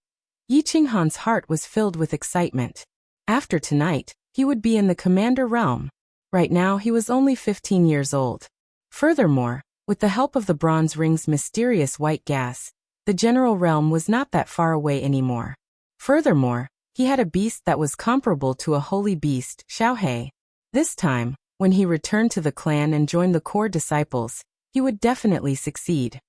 A: Yi Qinghan's heart was filled with excitement. After tonight, he would be in the commander realm. Right now he was only 15 years old. Furthermore, with the help of the bronze ring's mysterious white gas, the general realm was not that far away anymore. Furthermore, he had a beast that was comparable to a holy beast, Xiao He. This time, when he returned to the clan and joined the core disciples, he would definitely succeed.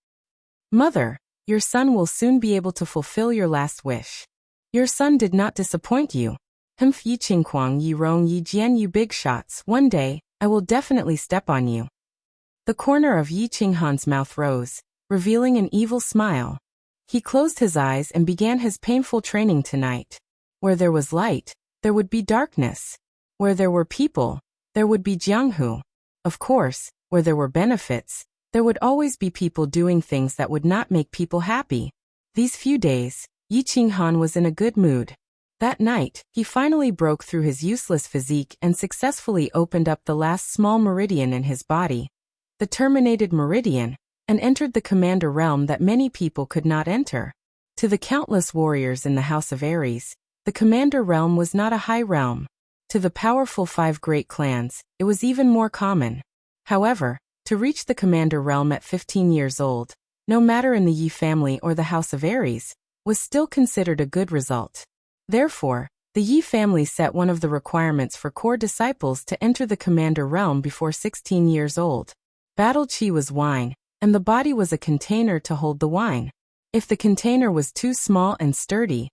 A: Mother, your son will soon be able to fulfill your last wish. Your son did not disappoint you. Humph, Yi Qingquang, Yi Rong, Yi Jian, you big shots. One day, I will definitely step on you. The corner of Yi Qinghan's mouth rose, revealing an evil smile. He closed his eyes and began his painful training tonight. Where there was light, there would be darkness. Where there were people, there would be Jianghu. Of course, where there were benefits, there would always be people doing things that would not make people happy. These few days, Yi Qinghan was in a good mood. That night, he finally broke through his useless physique and successfully opened up the last small meridian in his body, the terminated meridian, and entered the commander realm that many people could not enter. To the countless warriors in the House of Aries, the commander realm was not a high realm. To the powerful 5 great clans, it was even more common. However, to reach the commander realm at 15 years old, no matter in the Yi family or the House of Aries, was still considered a good result. Therefore, the Yi family set one of the requirements for core disciples to enter the commander realm before 16 years old. Battle Qi was wine, and the body was a container to hold the wine. If the container was too small and sturdy,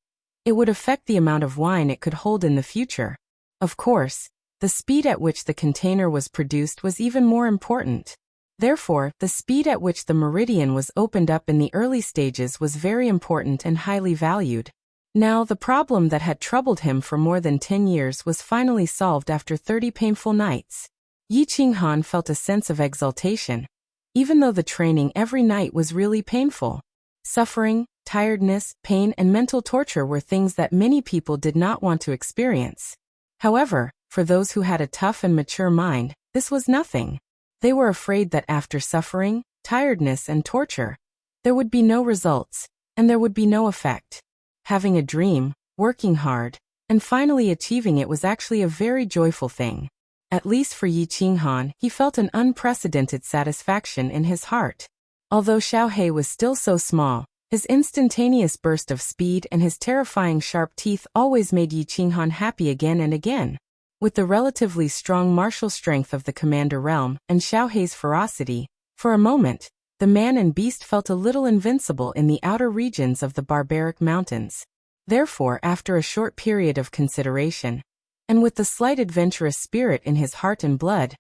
A: it would affect the amount of wine it could hold in the future. Of course, the speed at which the container was produced was even more important. Therefore, the speed at which the meridian was opened up in the early stages was very important and highly valued. Now, the problem that had troubled him for more than 10 years was finally solved after 30 painful nights. Yi Qinghan felt a sense of exultation, even though the training every night was really painful. Suffering, tiredness, pain, and mental torture were things that many people did not want to experience. However, for those who had a tough and mature mind, this was nothing. They were afraid that after suffering, tiredness, and torture, there would be no results, and there would be no effect. Having a dream, working hard, and finally achieving it was actually a very joyful thing. At least for Yi Qinghan, he felt an unprecedented satisfaction in his heart. Although Xiaohei was still so small, his instantaneous burst of speed and his terrifying sharp teeth always made Yi Qinghan happy again and again. With the relatively strong martial strength of the Commander Realm and Xiaohei's ferocity, for a moment, the man and beast felt a little invincible in the outer regions of the barbaric mountains. Therefore, after a short period of consideration, and with the slight adventurous spirit in his heart and blood,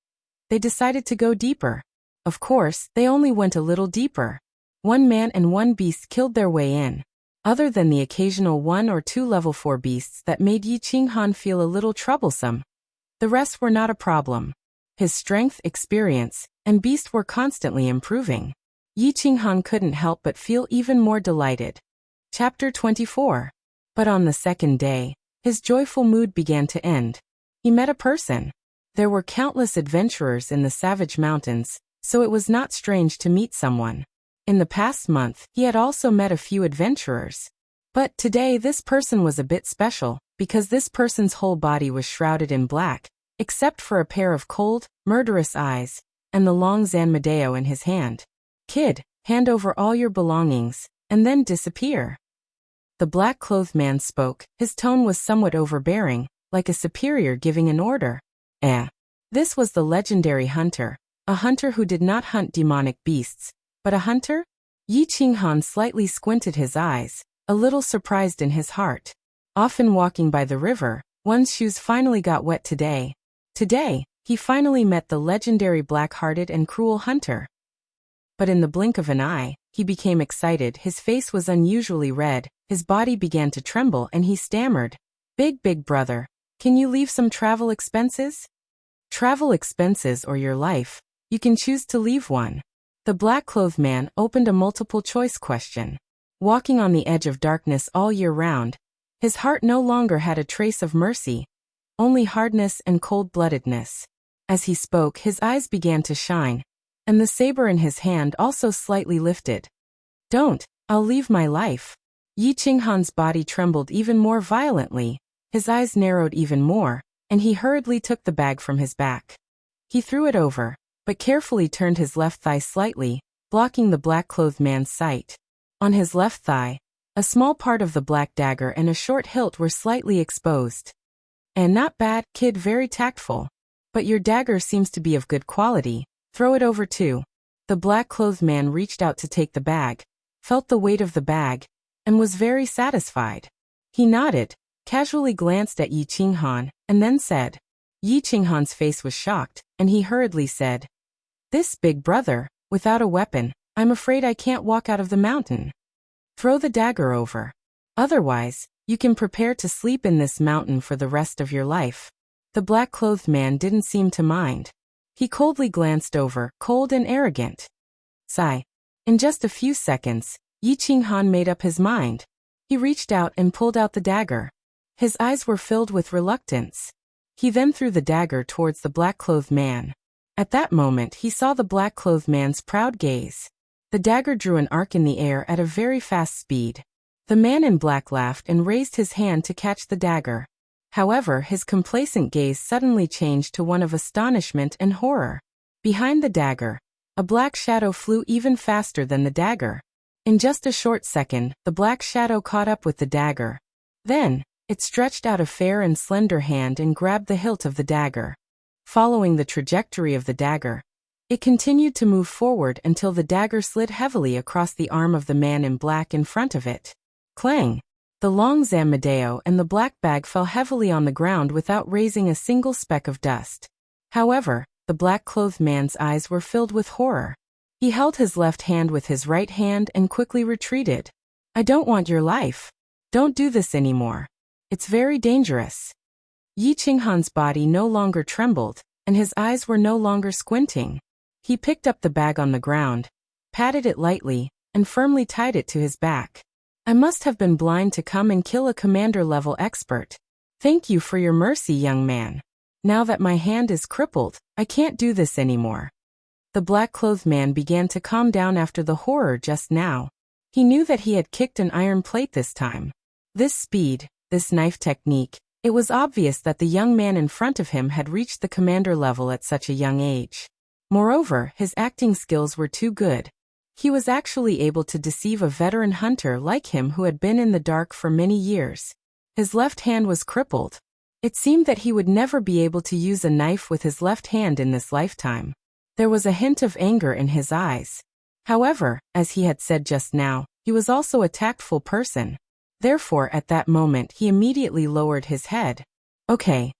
A: they decided to go deeper. Of course, they only went a little deeper. One man and one beast killed their way in. Other than the occasional 1 or 2 level 4 beasts that made Yi Qinghan feel a little troublesome, the rest were not a problem. His strength, experience, and beast were constantly improving. Yi Qinghan couldn't help but feel even more delighted. Chapter 24. But on the second day, his joyful mood began to end. He met a person. There were countless adventurers in the savage mountains, so it was not strange to meet someone. In the past month, he had also met a few adventurers. But today this person was a bit special, because this person's whole body was shrouded in black, except for a pair of cold, murderous eyes, and the long Zanmadeo in his hand. "Kid, hand over all your belongings, and then disappear." The black-clothed man spoke. His tone was somewhat overbearing, like a superior giving an order. This was the legendary hunter, a hunter who did not hunt demonic beasts, but a hunter? Yi Qinghan slightly squinted his eyes, a little surprised in his heart. Often walking by the river, one's shoes finally got wet today. Today, he finally met the legendary black-hearted and cruel hunter. But in the blink of an eye, he became excited. His face was unusually red, his body began to tremble, and he stammered, Big brother, can you leave some travel expenses?" "Travel expenses or your life, you can choose to leave one." The black-clothed man opened a multiple-choice question. Walking on the edge of darkness all year round, his heart no longer had a trace of mercy, only hardness and cold-bloodedness. As he spoke, his eyes began to shine, and the saber in his hand also slightly lifted. "Don't, I'll leave my life." Yi Qinghan's body trembled even more violently, his eyes narrowed even more, and he hurriedly took the bag from his back. He threw it over, but carefully turned his left thigh slightly, blocking the black-clothed man's sight. On his left thigh, a small part of the black dagger and a short hilt were slightly exposed. "And not bad, kid, very tactful. But your dagger seems to be of good quality. Throw it over too." The black-clothed man reached out to take the bag, felt the weight of the bag, and was very satisfied. He nodded, casually glanced at Yi Qinghan, and then said. Yi Qinghan's face was shocked, and he hurriedly said, "This big brother, without a weapon, I'm afraid I can't walk out of the mountain." "Throw the dagger over. Otherwise, you can prepare to sleep in this mountain for the rest of your life." The black-clothed man didn't seem to mind. He coldly glanced over, cold and arrogant. Sigh. In just a few seconds, Yi Qinghan made up his mind. He reached out and pulled out the dagger. His eyes were filled with reluctance. He then threw the dagger towards the black-clothed man. At that moment he saw the black-clothed man's proud gaze. The dagger drew an arc in the air at a very fast speed. The man in black laughed and raised his hand to catch the dagger. However, his complacent gaze suddenly changed to one of astonishment and horror. Behind the dagger, a black shadow flew even faster than the dagger. In just a short second, the black shadow caught up with the dagger. Then, it stretched out a fair and slender hand and grabbed the hilt of the dagger. Following the trajectory of the dagger, It continued to move forward until the dagger slid heavily across the arm of the man in black in front of it. Clang! The long Zamadeo and the black bag fell heavily on the ground without raising a single speck of dust. However, the black-clothed man's eyes were filled with horror. He held his left hand with his right hand and quickly retreated. I don't want your life. Don't do this anymore. It's very dangerous. Yi Qinghan's body no longer trembled, and his eyes were no longer squinting. He picked up the bag on the ground, patted it lightly, and firmly tied it to his back. I must have been blind to come and kill a commander-level expert. Thank you for your mercy, young man. Now that my hand is crippled, I can't do this anymore. The black-clothed man began to calm down after the horror just now. He knew that he had kicked an iron plate this time. This speed, this knife technique, it was obvious that the young man in front of him had reached the commander level at such a young age. Moreover, his acting skills were too good. He was actually able to deceive a veteran hunter like him who had been in the dark for many years. His left hand was crippled. It seemed that he would never be able to use a knife with his left hand in this lifetime. There was a hint of anger in his eyes. However, as he had said just now, he was also a tactful person. Therefore, at that moment, he immediately lowered his head. Okay.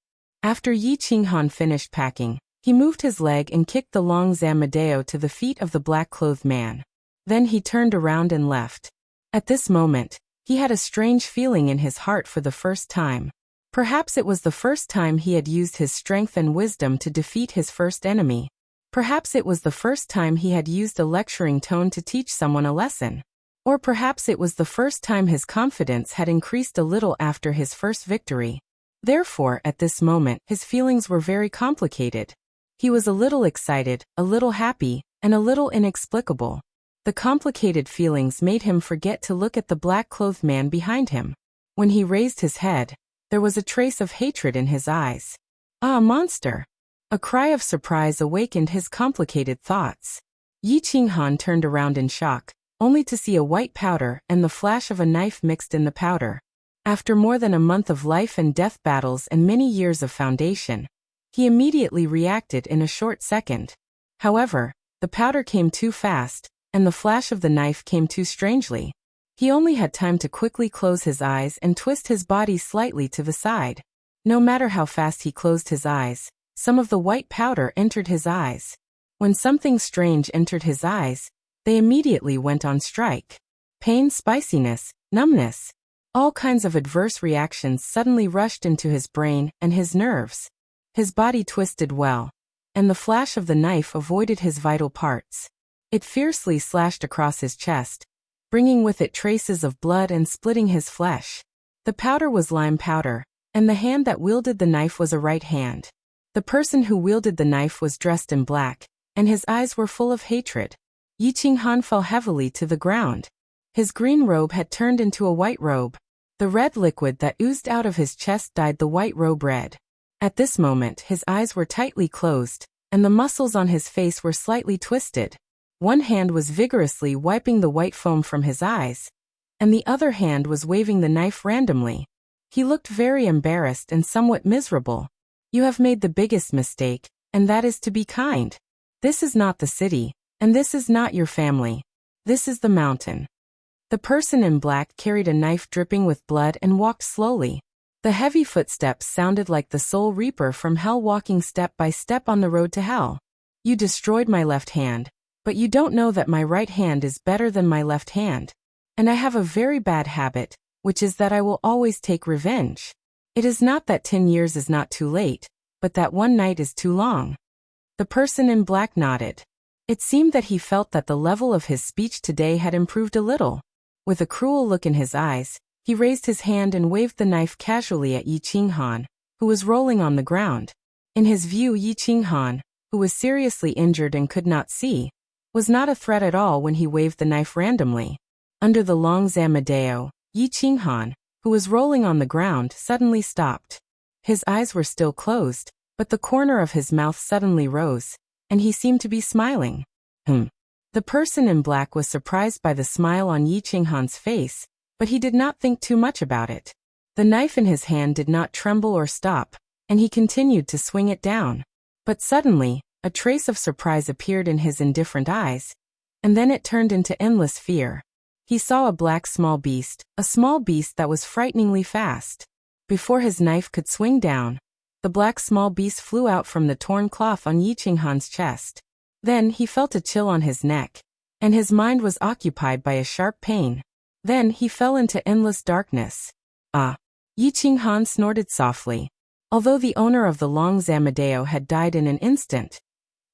A: After Yi Qinghan finished packing, he moved his leg and kicked the long Zamadeo to the feet of the black-clothed man. Then he turned around and left. At this moment, he had a strange feeling in his heart for the first time. Perhaps it was the first time he had used his strength and wisdom to defeat his first enemy. Perhaps it was the first time he had used a lecturing tone to teach someone a lesson. Or perhaps it was the first time his confidence had increased a little after his first victory. Therefore, at this moment, his feelings were very complicated. He was a little excited, a little happy, and a little inexplicable. The complicated feelings made him forget to look at the black-clothed man behind him. When he raised his head, there was a trace of hatred in his eyes. Ah, monster! A cry of surprise awakened his complicated thoughts. Yi Qinghan turned around in shock, only to see a white powder and the flash of a knife mixed in the powder. After more than a month of life and death battles and many years of foundation, he immediately reacted in a short second. However, the powder came too fast, and the flash of the knife came too strangely. He only had time to quickly close his eyes and twist his body slightly to the side. No matter how fast he closed his eyes, some of the white powder entered his eyes. When something strange entered his eyes, they immediately went on strike. Pain, spiciness, numbness. All kinds of adverse reactions suddenly rushed into his brain and his nerves. His body twisted well, and the flash of the knife avoided his vital parts. It fiercely slashed across his chest, bringing with it traces of blood and splitting his flesh. The powder was lime powder, and the hand that wielded the knife was a right hand. The person who wielded the knife was dressed in black, and his eyes were full of hatred. Yi Qinghan fell heavily to the ground. His green robe had turned into a white robe. The red liquid that oozed out of his chest dyed the white robe red. At this moment, his eyes were tightly closed, and the muscles on his face were slightly twisted. One hand was vigorously wiping the white foam from his eyes, and the other hand was waving the knife randomly. He looked very embarrassed and somewhat miserable. You have made the biggest mistake, and that is to be kind. This is not the city, and this is not your family. This is the mountain. The person in black carried a knife dripping with blood and walked slowly. The heavy footsteps sounded like the Soul Reaper from hell walking step by step on the road to hell. You destroyed my left hand, but you don't know that my right hand is better than my left hand. And I have a very bad habit, which is that I will always take revenge. It is not that 10 years is not too late, but that one night is too long. The person in black nodded. It seemed that he felt that the level of his speech today had improved a little. With a cruel look in his eyes, he raised his hand and waved the knife casually at Yi Qinghan, who was rolling on the ground. In his view, Yi Qinghan, who was seriously injured and could not see, was not a threat at all when he waved the knife randomly. Under the long Zamadeo, Yi Qinghan, who was rolling on the ground, suddenly stopped. His eyes were still closed, but the corner of his mouth suddenly rose, and he seemed to be smiling. The person in black was surprised by the smile on Yi Qinghan's face, but he did not think too much about it. The knife in his hand did not tremble or stop, and he continued to swing it down. But suddenly, A trace of surprise appeared in his indifferent eyes, and then it turned into endless fear. He saw a black small beast that was frighteningly fast. Before his knife could swing down, the black small beast flew out from the torn cloth on Yi Qinghan's chest. Then he felt a chill on his neck, and his mind was occupied by a sharp pain. Then he fell into endless darkness. Ah! Yi Qinghan snorted softly. Although the owner of the long Zamadeo had died in an instant,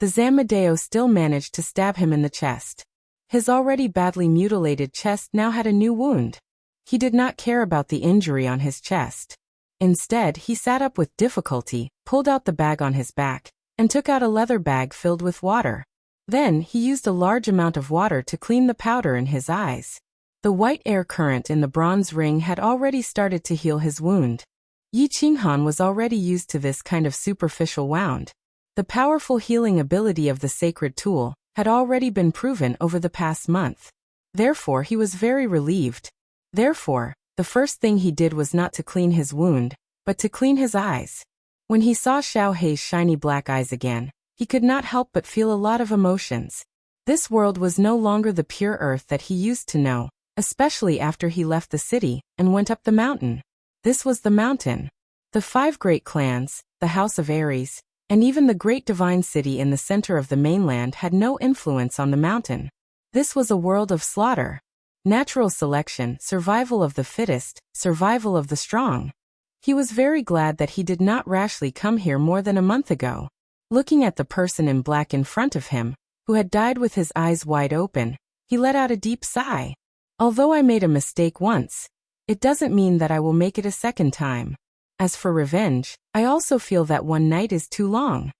A: the Zamadeo still managed to stab him in the chest. His already badly mutilated chest now had a new wound. He did not care about the injury on his chest. Instead, he sat up with difficulty, pulled out the bag on his back, and took out a leather bag filled with water. Then he used a large amount of water to clean the powder in his eyes. The white air current in the bronze ring had already started to heal his wound. Yi Qinghan was already used to this kind of superficial wound. The powerful healing ability of the sacred tool had already been proven over the past month. Therefore, he was very relieved. Therefore, the first thing he did was not to clean his wound, but to clean his eyes. When he saw Xiao Hei's shiny black eyes again, he could not help but feel a lot of emotions. This world was no longer the pure earth that he used to know, especially after he left the city and went up the mountain. This was the mountain. The 5 great clans, the House of Ares, and even the great divine city in the center of the mainland had no influence on the mountain. This was a world of slaughter. Natural selection, survival of the fittest, survival of the strong. He was very glad that he did not rashly come here more than a month ago. Looking at the person in black in front of him, who had died with his eyes wide open, he let out a deep sigh. Although I made a mistake once, it doesn't mean that I will make it a second time. As for revenge, I also feel that one night is too long.